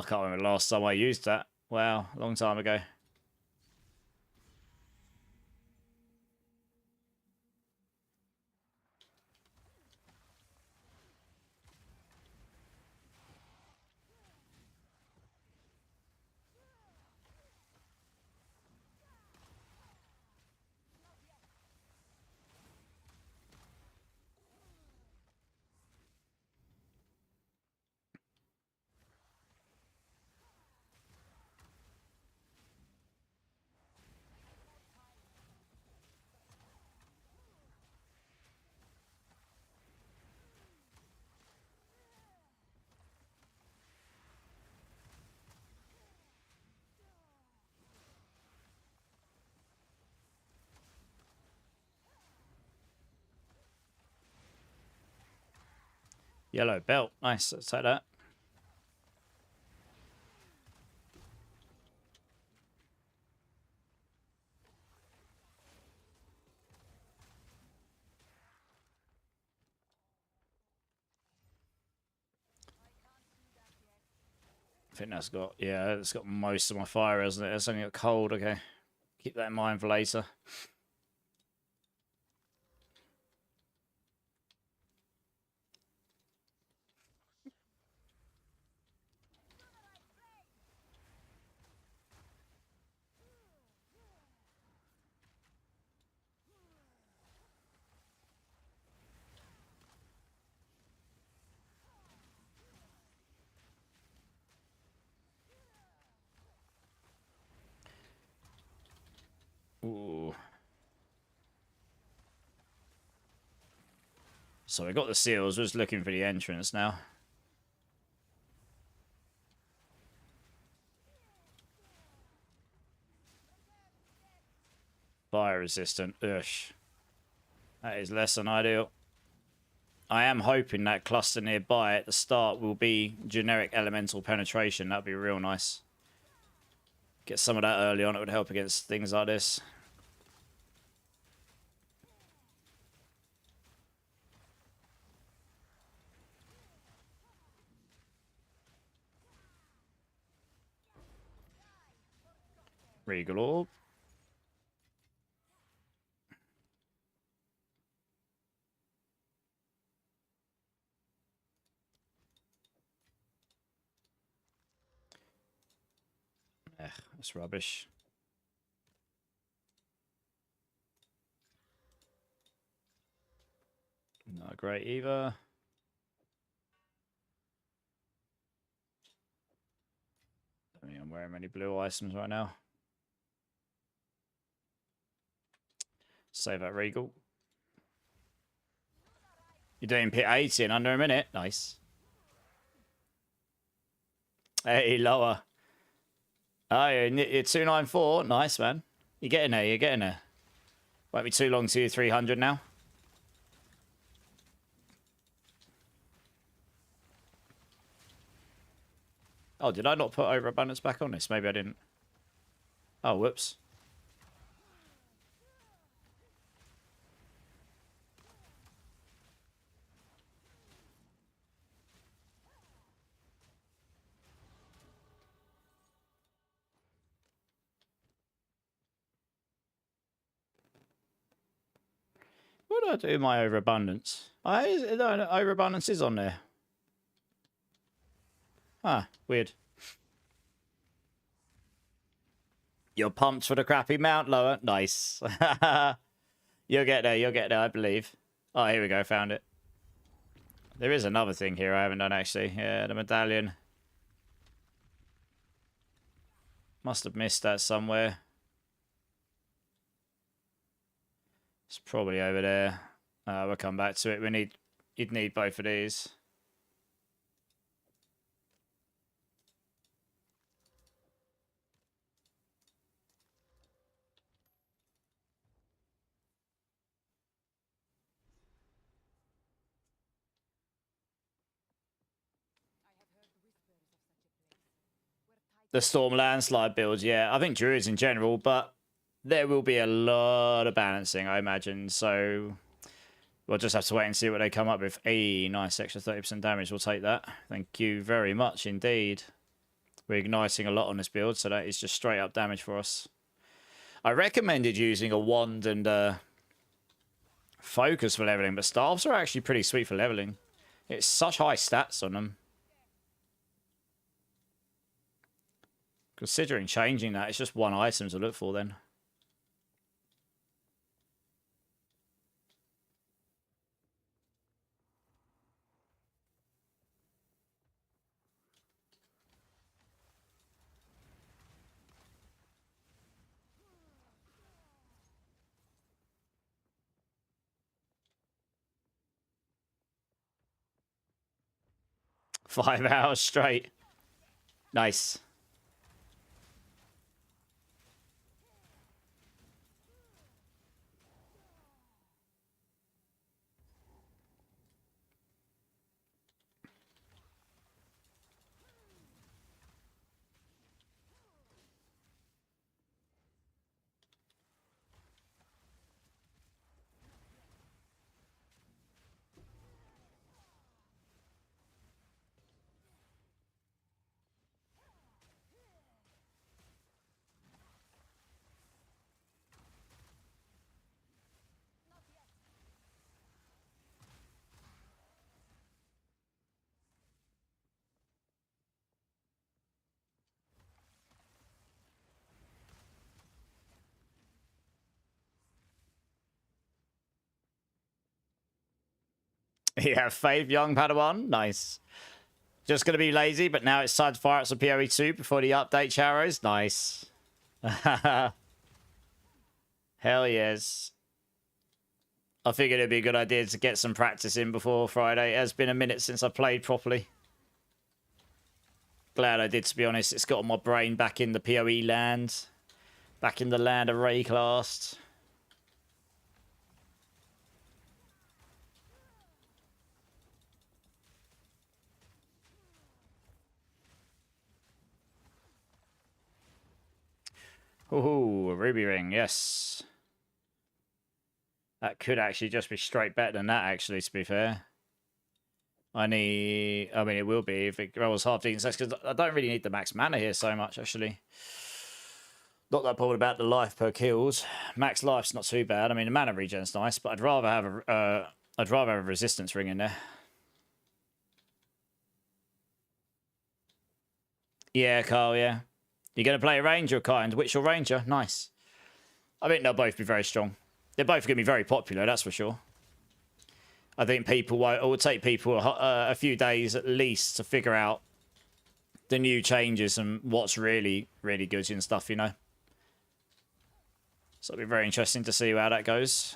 can't remember the last time I used that. Wow, a long time ago. Yellow belt. Nice. Let's take that. I think that's got, yeah, it's got most of my fire, hasn't it? It's only got cold. Okay. Keep that in mind for later. Ooh. So we got the seals. We're just looking for the entrance now. Fire resistant. Ugh. That is less than ideal. I am hoping that cluster nearby at the start will be generic elemental penetration. That'd be real nice. Get some of that early on. It would help against things like this. Regal Orb. That's rubbish. Not great either. I don't think I'm wearing many blue items right now. Save that Regal. You're doing pit 80 in under a minute. Nice. Hey, lower. Oh, you're 294. Nice, man. You're getting there. You're getting there. Won't be too long to 300 now. Oh, did I not put overabundance back on this? Maybe I didn't. Oh, whoops. What do I do with my overabundance? Overabundance is on there. Ah, weird. You're pumped for the crappy mount, lower. Nice. You'll get there. You'll get there, I believe. Oh, here we go. Found it. There is another thing here I haven't done, actually. Yeah, the medallion. Must have missed that somewhere. It's probably over there. We'll come back to it. You'd need both of these. The Storm Landslide builds, yeah. I think Druids in general, but there will be a lot of balancing, I imagine. So we'll just have to wait and see what they come up with. Hey, nice extra 30% damage. We'll take that. Thank you very much indeed. We're igniting a lot on this build, so that is just straight up damage for us. I recommended using a wand and focus for leveling, but staffs are actually pretty sweet for leveling. It's such high stats on them. Considering changing that, it's just one item to look for then. Five hours straight. Nice. Yeah, Faith Young Padawan. Nice. Just going to be lazy, but now it's time to fire up some PoE2 before the update, Charos. Nice. Hell yes. I figured it'd be a good idea to get some practice in before Friday. It has been a minute since I played properly. Glad I did, to be honest. It's got my brain back in the PoE land. Back in the land of Rayclast. Ooh, a ruby ring, yes. That could actually just be straight better than that, actually, to be fair. I mean, it will be if it rolls half decent sets, because I don't really need the max mana here so much, actually. Not that bothered about the life per kills. Max life's not too bad. I mean, the mana regen's nice, but I'd rather have a resistance ring in there. Yeah, Carl, yeah. You're going to play a ranger, kind. Which your ranger? Nice. I think they'll both be very strong. They're both going to be very popular, that's for sure. I think it will take people a few days at least to figure out the new changes and what's really, really good and stuff, you know. So it'll be very interesting to see how that goes.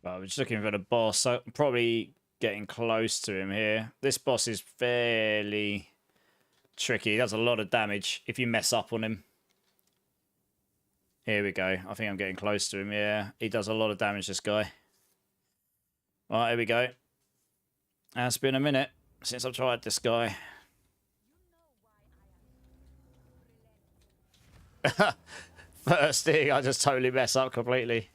Well, we're just looking for the boss, so I'm probably getting close to him here. This boss is fairly tricky. He does a lot of damage if you mess up on him. Here we go. I think I'm getting close to him. Yeah, he does a lot of damage, this guy. All right, here we go. It's been a minute since I've tried this guy. First thing, I just totally mess up completely.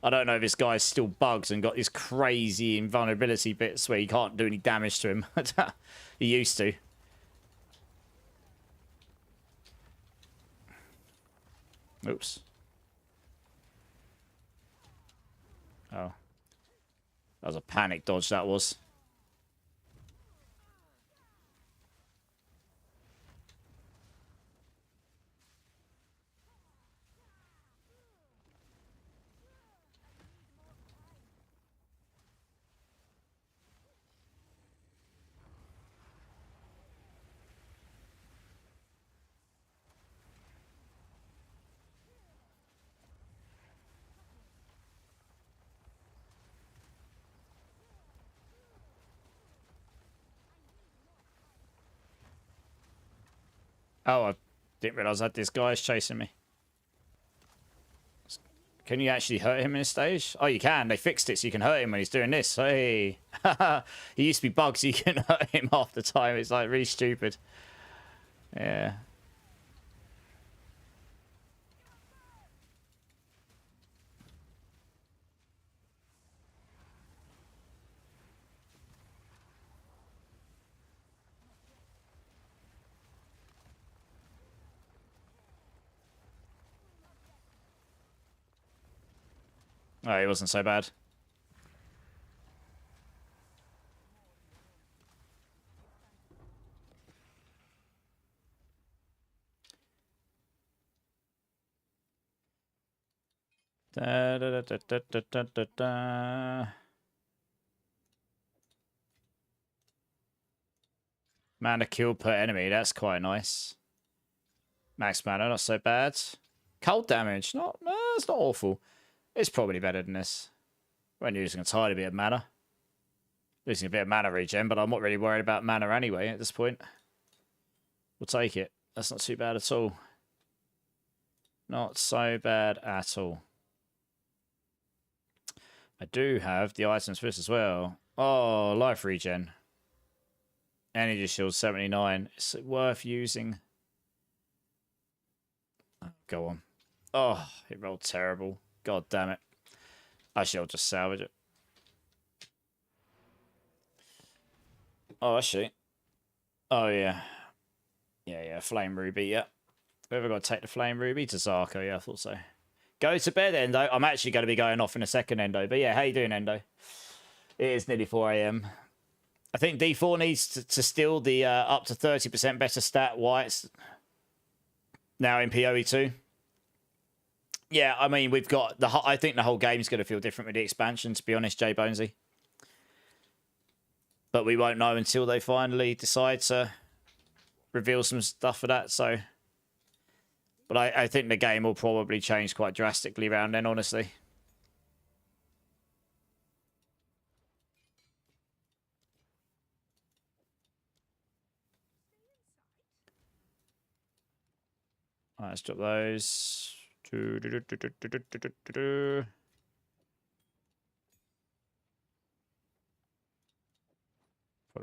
I don't know if this guy's still bugs and got these crazy invulnerability bits where you can't do any damage to him. He used to. Oops. Oh. That was a panic dodge, that was. Oh, I didn't realise that this guy's chasing me. Can you actually hurt him in this stage? Oh, you can. They fixed it so you can hurt him when he's doing this. Hey. He used to be bugged so you can hurt him half the time. It's like really stupid. Yeah. Oh, he wasn't so bad. Da, da, da, da, da, da, da, da. Mana kill per enemy, that's quite nice. Max mana, not so bad. Cold damage, it's not awful. It's probably better than this. We're using a tiny bit of mana. Losing a bit of mana regen, but I'm not really worried about mana anyway at this point. We'll take it. That's not too bad at all. Not so bad at all. I do have the items for this as well. Oh, life regen. Energy shield 79. Is it worth using? Oh, go on. Oh, it rolled terrible. God damn it. Actually, I'll just salvage it. Oh, actually. Oh, yeah. Yeah. Flame Ruby, yeah. Whoever got to take the Flame Ruby to Zarko? Yeah, I thought so. Go to bed, Endo. I'm actually going to be going off in a second, Endo. But yeah, how you doing, Endo? It is nearly 4 AM. I think D4 needs to steal the up to 30% better stat whites now in PoE2. Yeah, I mean, we've got I think the whole game's going to feel different with the expansion, to be honest, Jay Bonesy. But we won't know until they finally decide to reveal some stuff for that, so... But I think the game will probably change quite drastically around then, honestly. Alright, let's drop those. Probably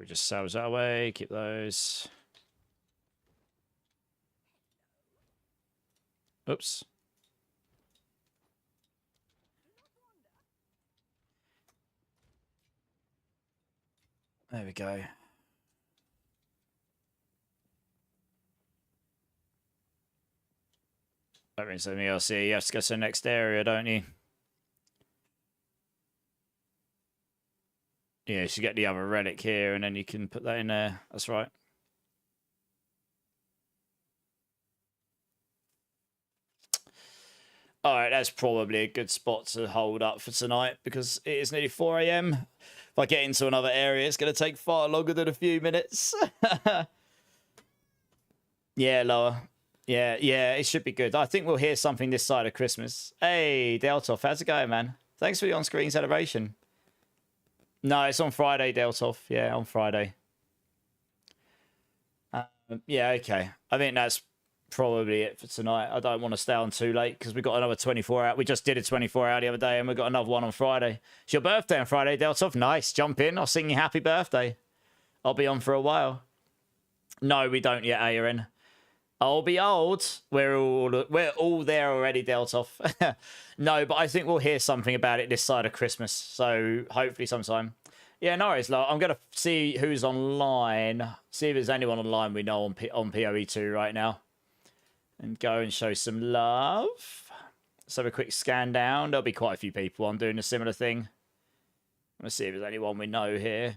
just salvage that away, keep those. Oops. There we go. That means something else here. You have to go to the next area, don't you? Yeah, you should get the other relic here, and then you can put that in there. That's right. Alright, that's probably a good spot to hold up for tonight, because it is nearly 4 AM. If I get into another area, it's going to take far longer than a few minutes. Yeah, lower. Yeah, it should be good. I think we'll hear something this side of Christmas. Hey, Deltoff, how's it going, man? Thanks for the on-screen celebration. No, it's on Friday, Deltoff. Yeah, on Friday. Yeah, okay. I think that's probably it for tonight. I don't want to stay on too late because we got another 24 hour. We just did a 24 hour the other day and we got another one on Friday. It's your birthday on Friday, Deltoff. Nice. Jump in. I'll sing you happy birthday. I'll be on for a while. No, we don't yet, Aaron. I'll be old. We're all there already, Deltoff. No, but I think we'll hear something about it this side of Christmas. So hopefully sometime. Yeah, no worries. I'm going to see who's online. See if there's anyone online we know on PoE2 right now. And go and show some love. Let's have a quick scan down. There'll be quite a few people on doing a similar thing. Let's see if there's anyone we know here.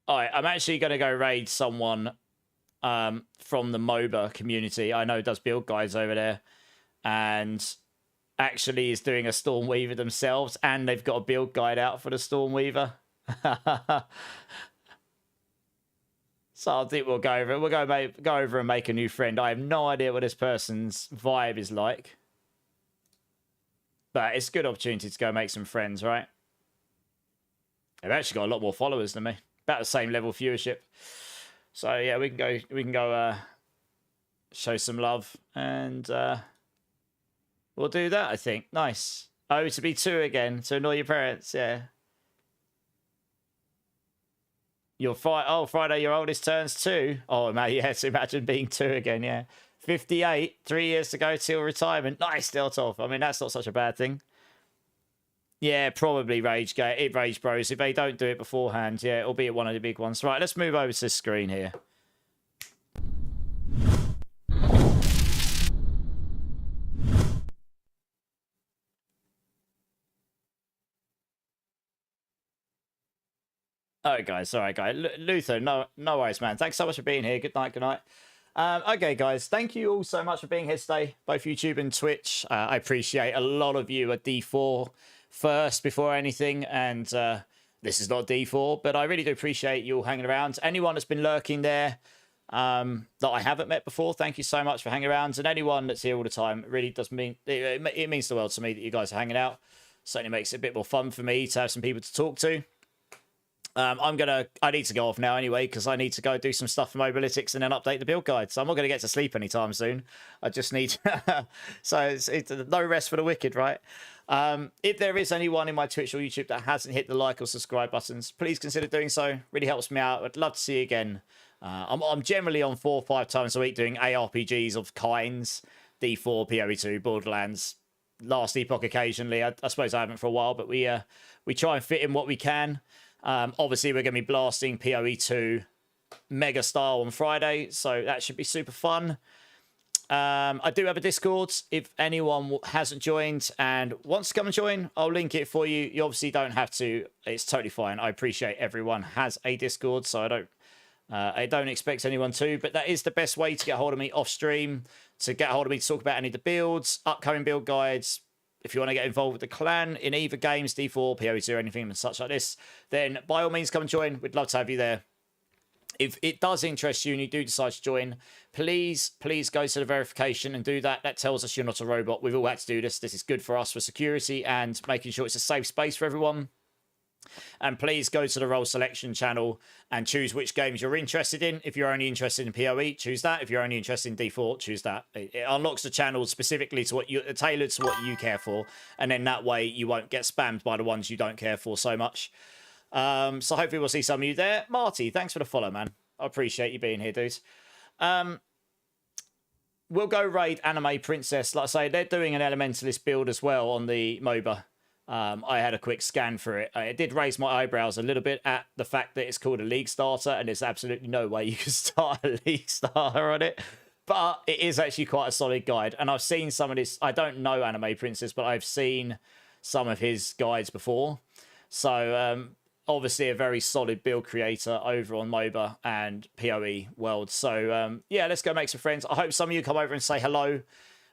Alright, I'm actually going to go raid someone from the MOBA community. I know does build guides over there. And actually is doing a Stormweaver themselves. And they've got a build guide out for the Stormweaver. So I think we'll go over it. We'll go over and make a new friend. I have no idea what this person's vibe is like. But it's a good opportunity to go make some friends, right? They've actually got a lot more followers than me. About the same level of viewership. So yeah, we can go show some love and we'll do that, I think. Nice. Oh, to be 2 again, to annoy your parents, yeah. Friday, your oldest turns 2. Oh man, yes, imagine being 2 again, yeah. 58, 3 years to go till retirement. Nice, Deltoff. I mean, that's not such a bad thing. Yeah, probably Rage Bros. If they don't do it beforehand, yeah, it'll be at one of the big ones. Right, let's move over to the screen here. Oh, guys, sorry, guys. Luther, no worries, man. Thanks so much for being here. Good night, good night. Okay, guys, thank you all so much for being here today, both YouTube and Twitch. I appreciate a lot of you at D4 first before anything, and this is not D4, but I really do appreciate you all hanging around. Anyone that's been lurking there that I haven't met before, thank you so much for hanging around, and anyone that's here all the time, it really does mean it means the world to me that you guys are hanging out. Certainly makes it a bit more fun for me to have some people to talk to. I need to go off now anyway, because I need to go do some stuff for Mobalytics and then update the build guide. So I'm not going to get to sleep anytime soon. I just need so it's no rest for the wicked, right? If there is anyone in my Twitch or YouTube that hasn't hit the like or subscribe buttons, please consider doing so. Really helps me out. I'd love to see you again. I'm generally on 4 or 5 times a week doing ARPGs of kinds. D4, PoE2, Borderlands, Last Epoch occasionally. I suppose I haven't for a while, but we try and fit in what we can. Obviously, we're going to be blasting PoE2 Mega Style on Friday, so that should be super fun. I do have a Discord. If anyone hasn't joined and wants to come and join, I'll link it for you. You obviously don't have to. It's totally fine. I appreciate everyone has a Discord, so I don't expect anyone to, but that is the best way to get hold of me off stream, to get hold of me to talk about any of the builds, upcoming build guides. If you want to get involved with the clan in either games, D4, PoE2, or anything and such like this, then by all means come and join. We'd love to have you there. If it does interest you and you do decide to join, please go to the verification and do that. That tells us you're not a robot. We've all had to do this. This is good for us for security and making sure it's a safe space for everyone. And please go to the role selection channel and choose which games you're interested in. If you're only interested in PoE, choose that. If you're only interested in D4, choose that. It unlocks the channel specifically to what you tailored to what you care for, and then that way you won't get spammed by the ones you don't care for so much. So hopefully we'll see some of you there. Marty, thanks for the follow, man. I appreciate you being here, dudes. We'll go raid Anime Princess. Like I say, they're doing an Elementalist build as well on the MOBA. I had a quick scan for it. It did raise my eyebrows a little bit at the fact that it's called a League Starter, and there's absolutely no way you can start a League Starter on it. But it is actually quite a solid guide. And I've seen some of this. I don't know Anime Princess, but I've seen some of his guides before. So, obviously a very solid build creator over on MOBA and PoE world. So, yeah, let's go make some friends. I hope some of you come over and say hello.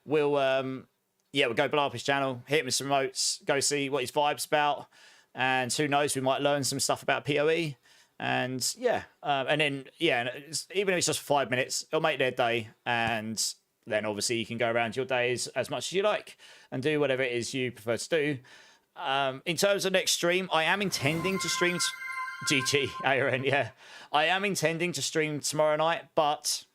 We'll go blow up his channel, hit him with some remotes, go see what his vibe's about, and who knows, we might learn some stuff about PoE. And yeah, and then even if it's just for 5 minutes, it'll make their day, and then obviously you can go around your days as much as you like and do whatever it is you prefer to do. In terms of next stream, I am intending to stream GG, Aaron, yeah. I am intending to stream tomorrow night, but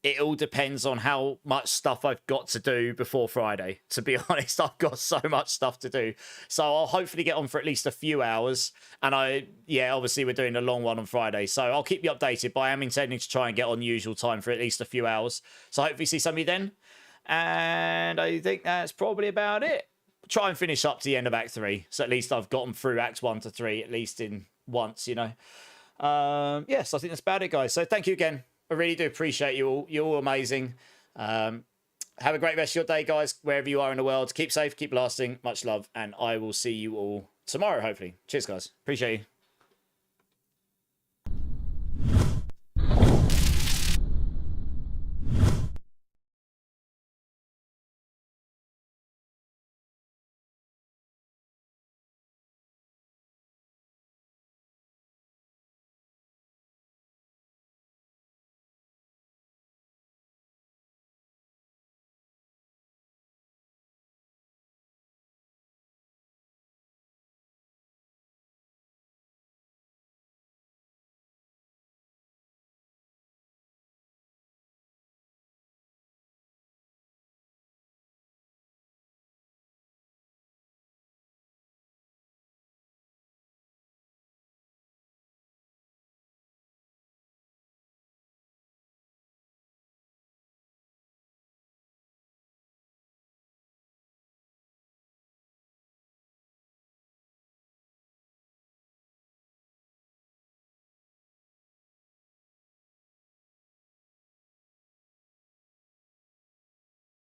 it all depends on how much stuff I've got to do before Friday. To be honest, I've got so much stuff to do. So I'll hopefully get on for at least a few hours. And obviously we're doing a long one on Friday. So I'll keep you updated, but I am intending to try and get on usual time for at least a few hours. So hopefully see some of you then. And I think that's probably about it. Try and finish up to the end of Act 3. So at least I've gotten through Acts 1 to 3, at least in once, you know. Yes, I think that's about it, guys. So thank you again. I really do appreciate you all. You're all amazing. Have a great rest of your day, guys, wherever you are in the world. Keep safe, keep lasting. Much love, and I will see you all tomorrow, hopefully. Cheers, guys. Appreciate you.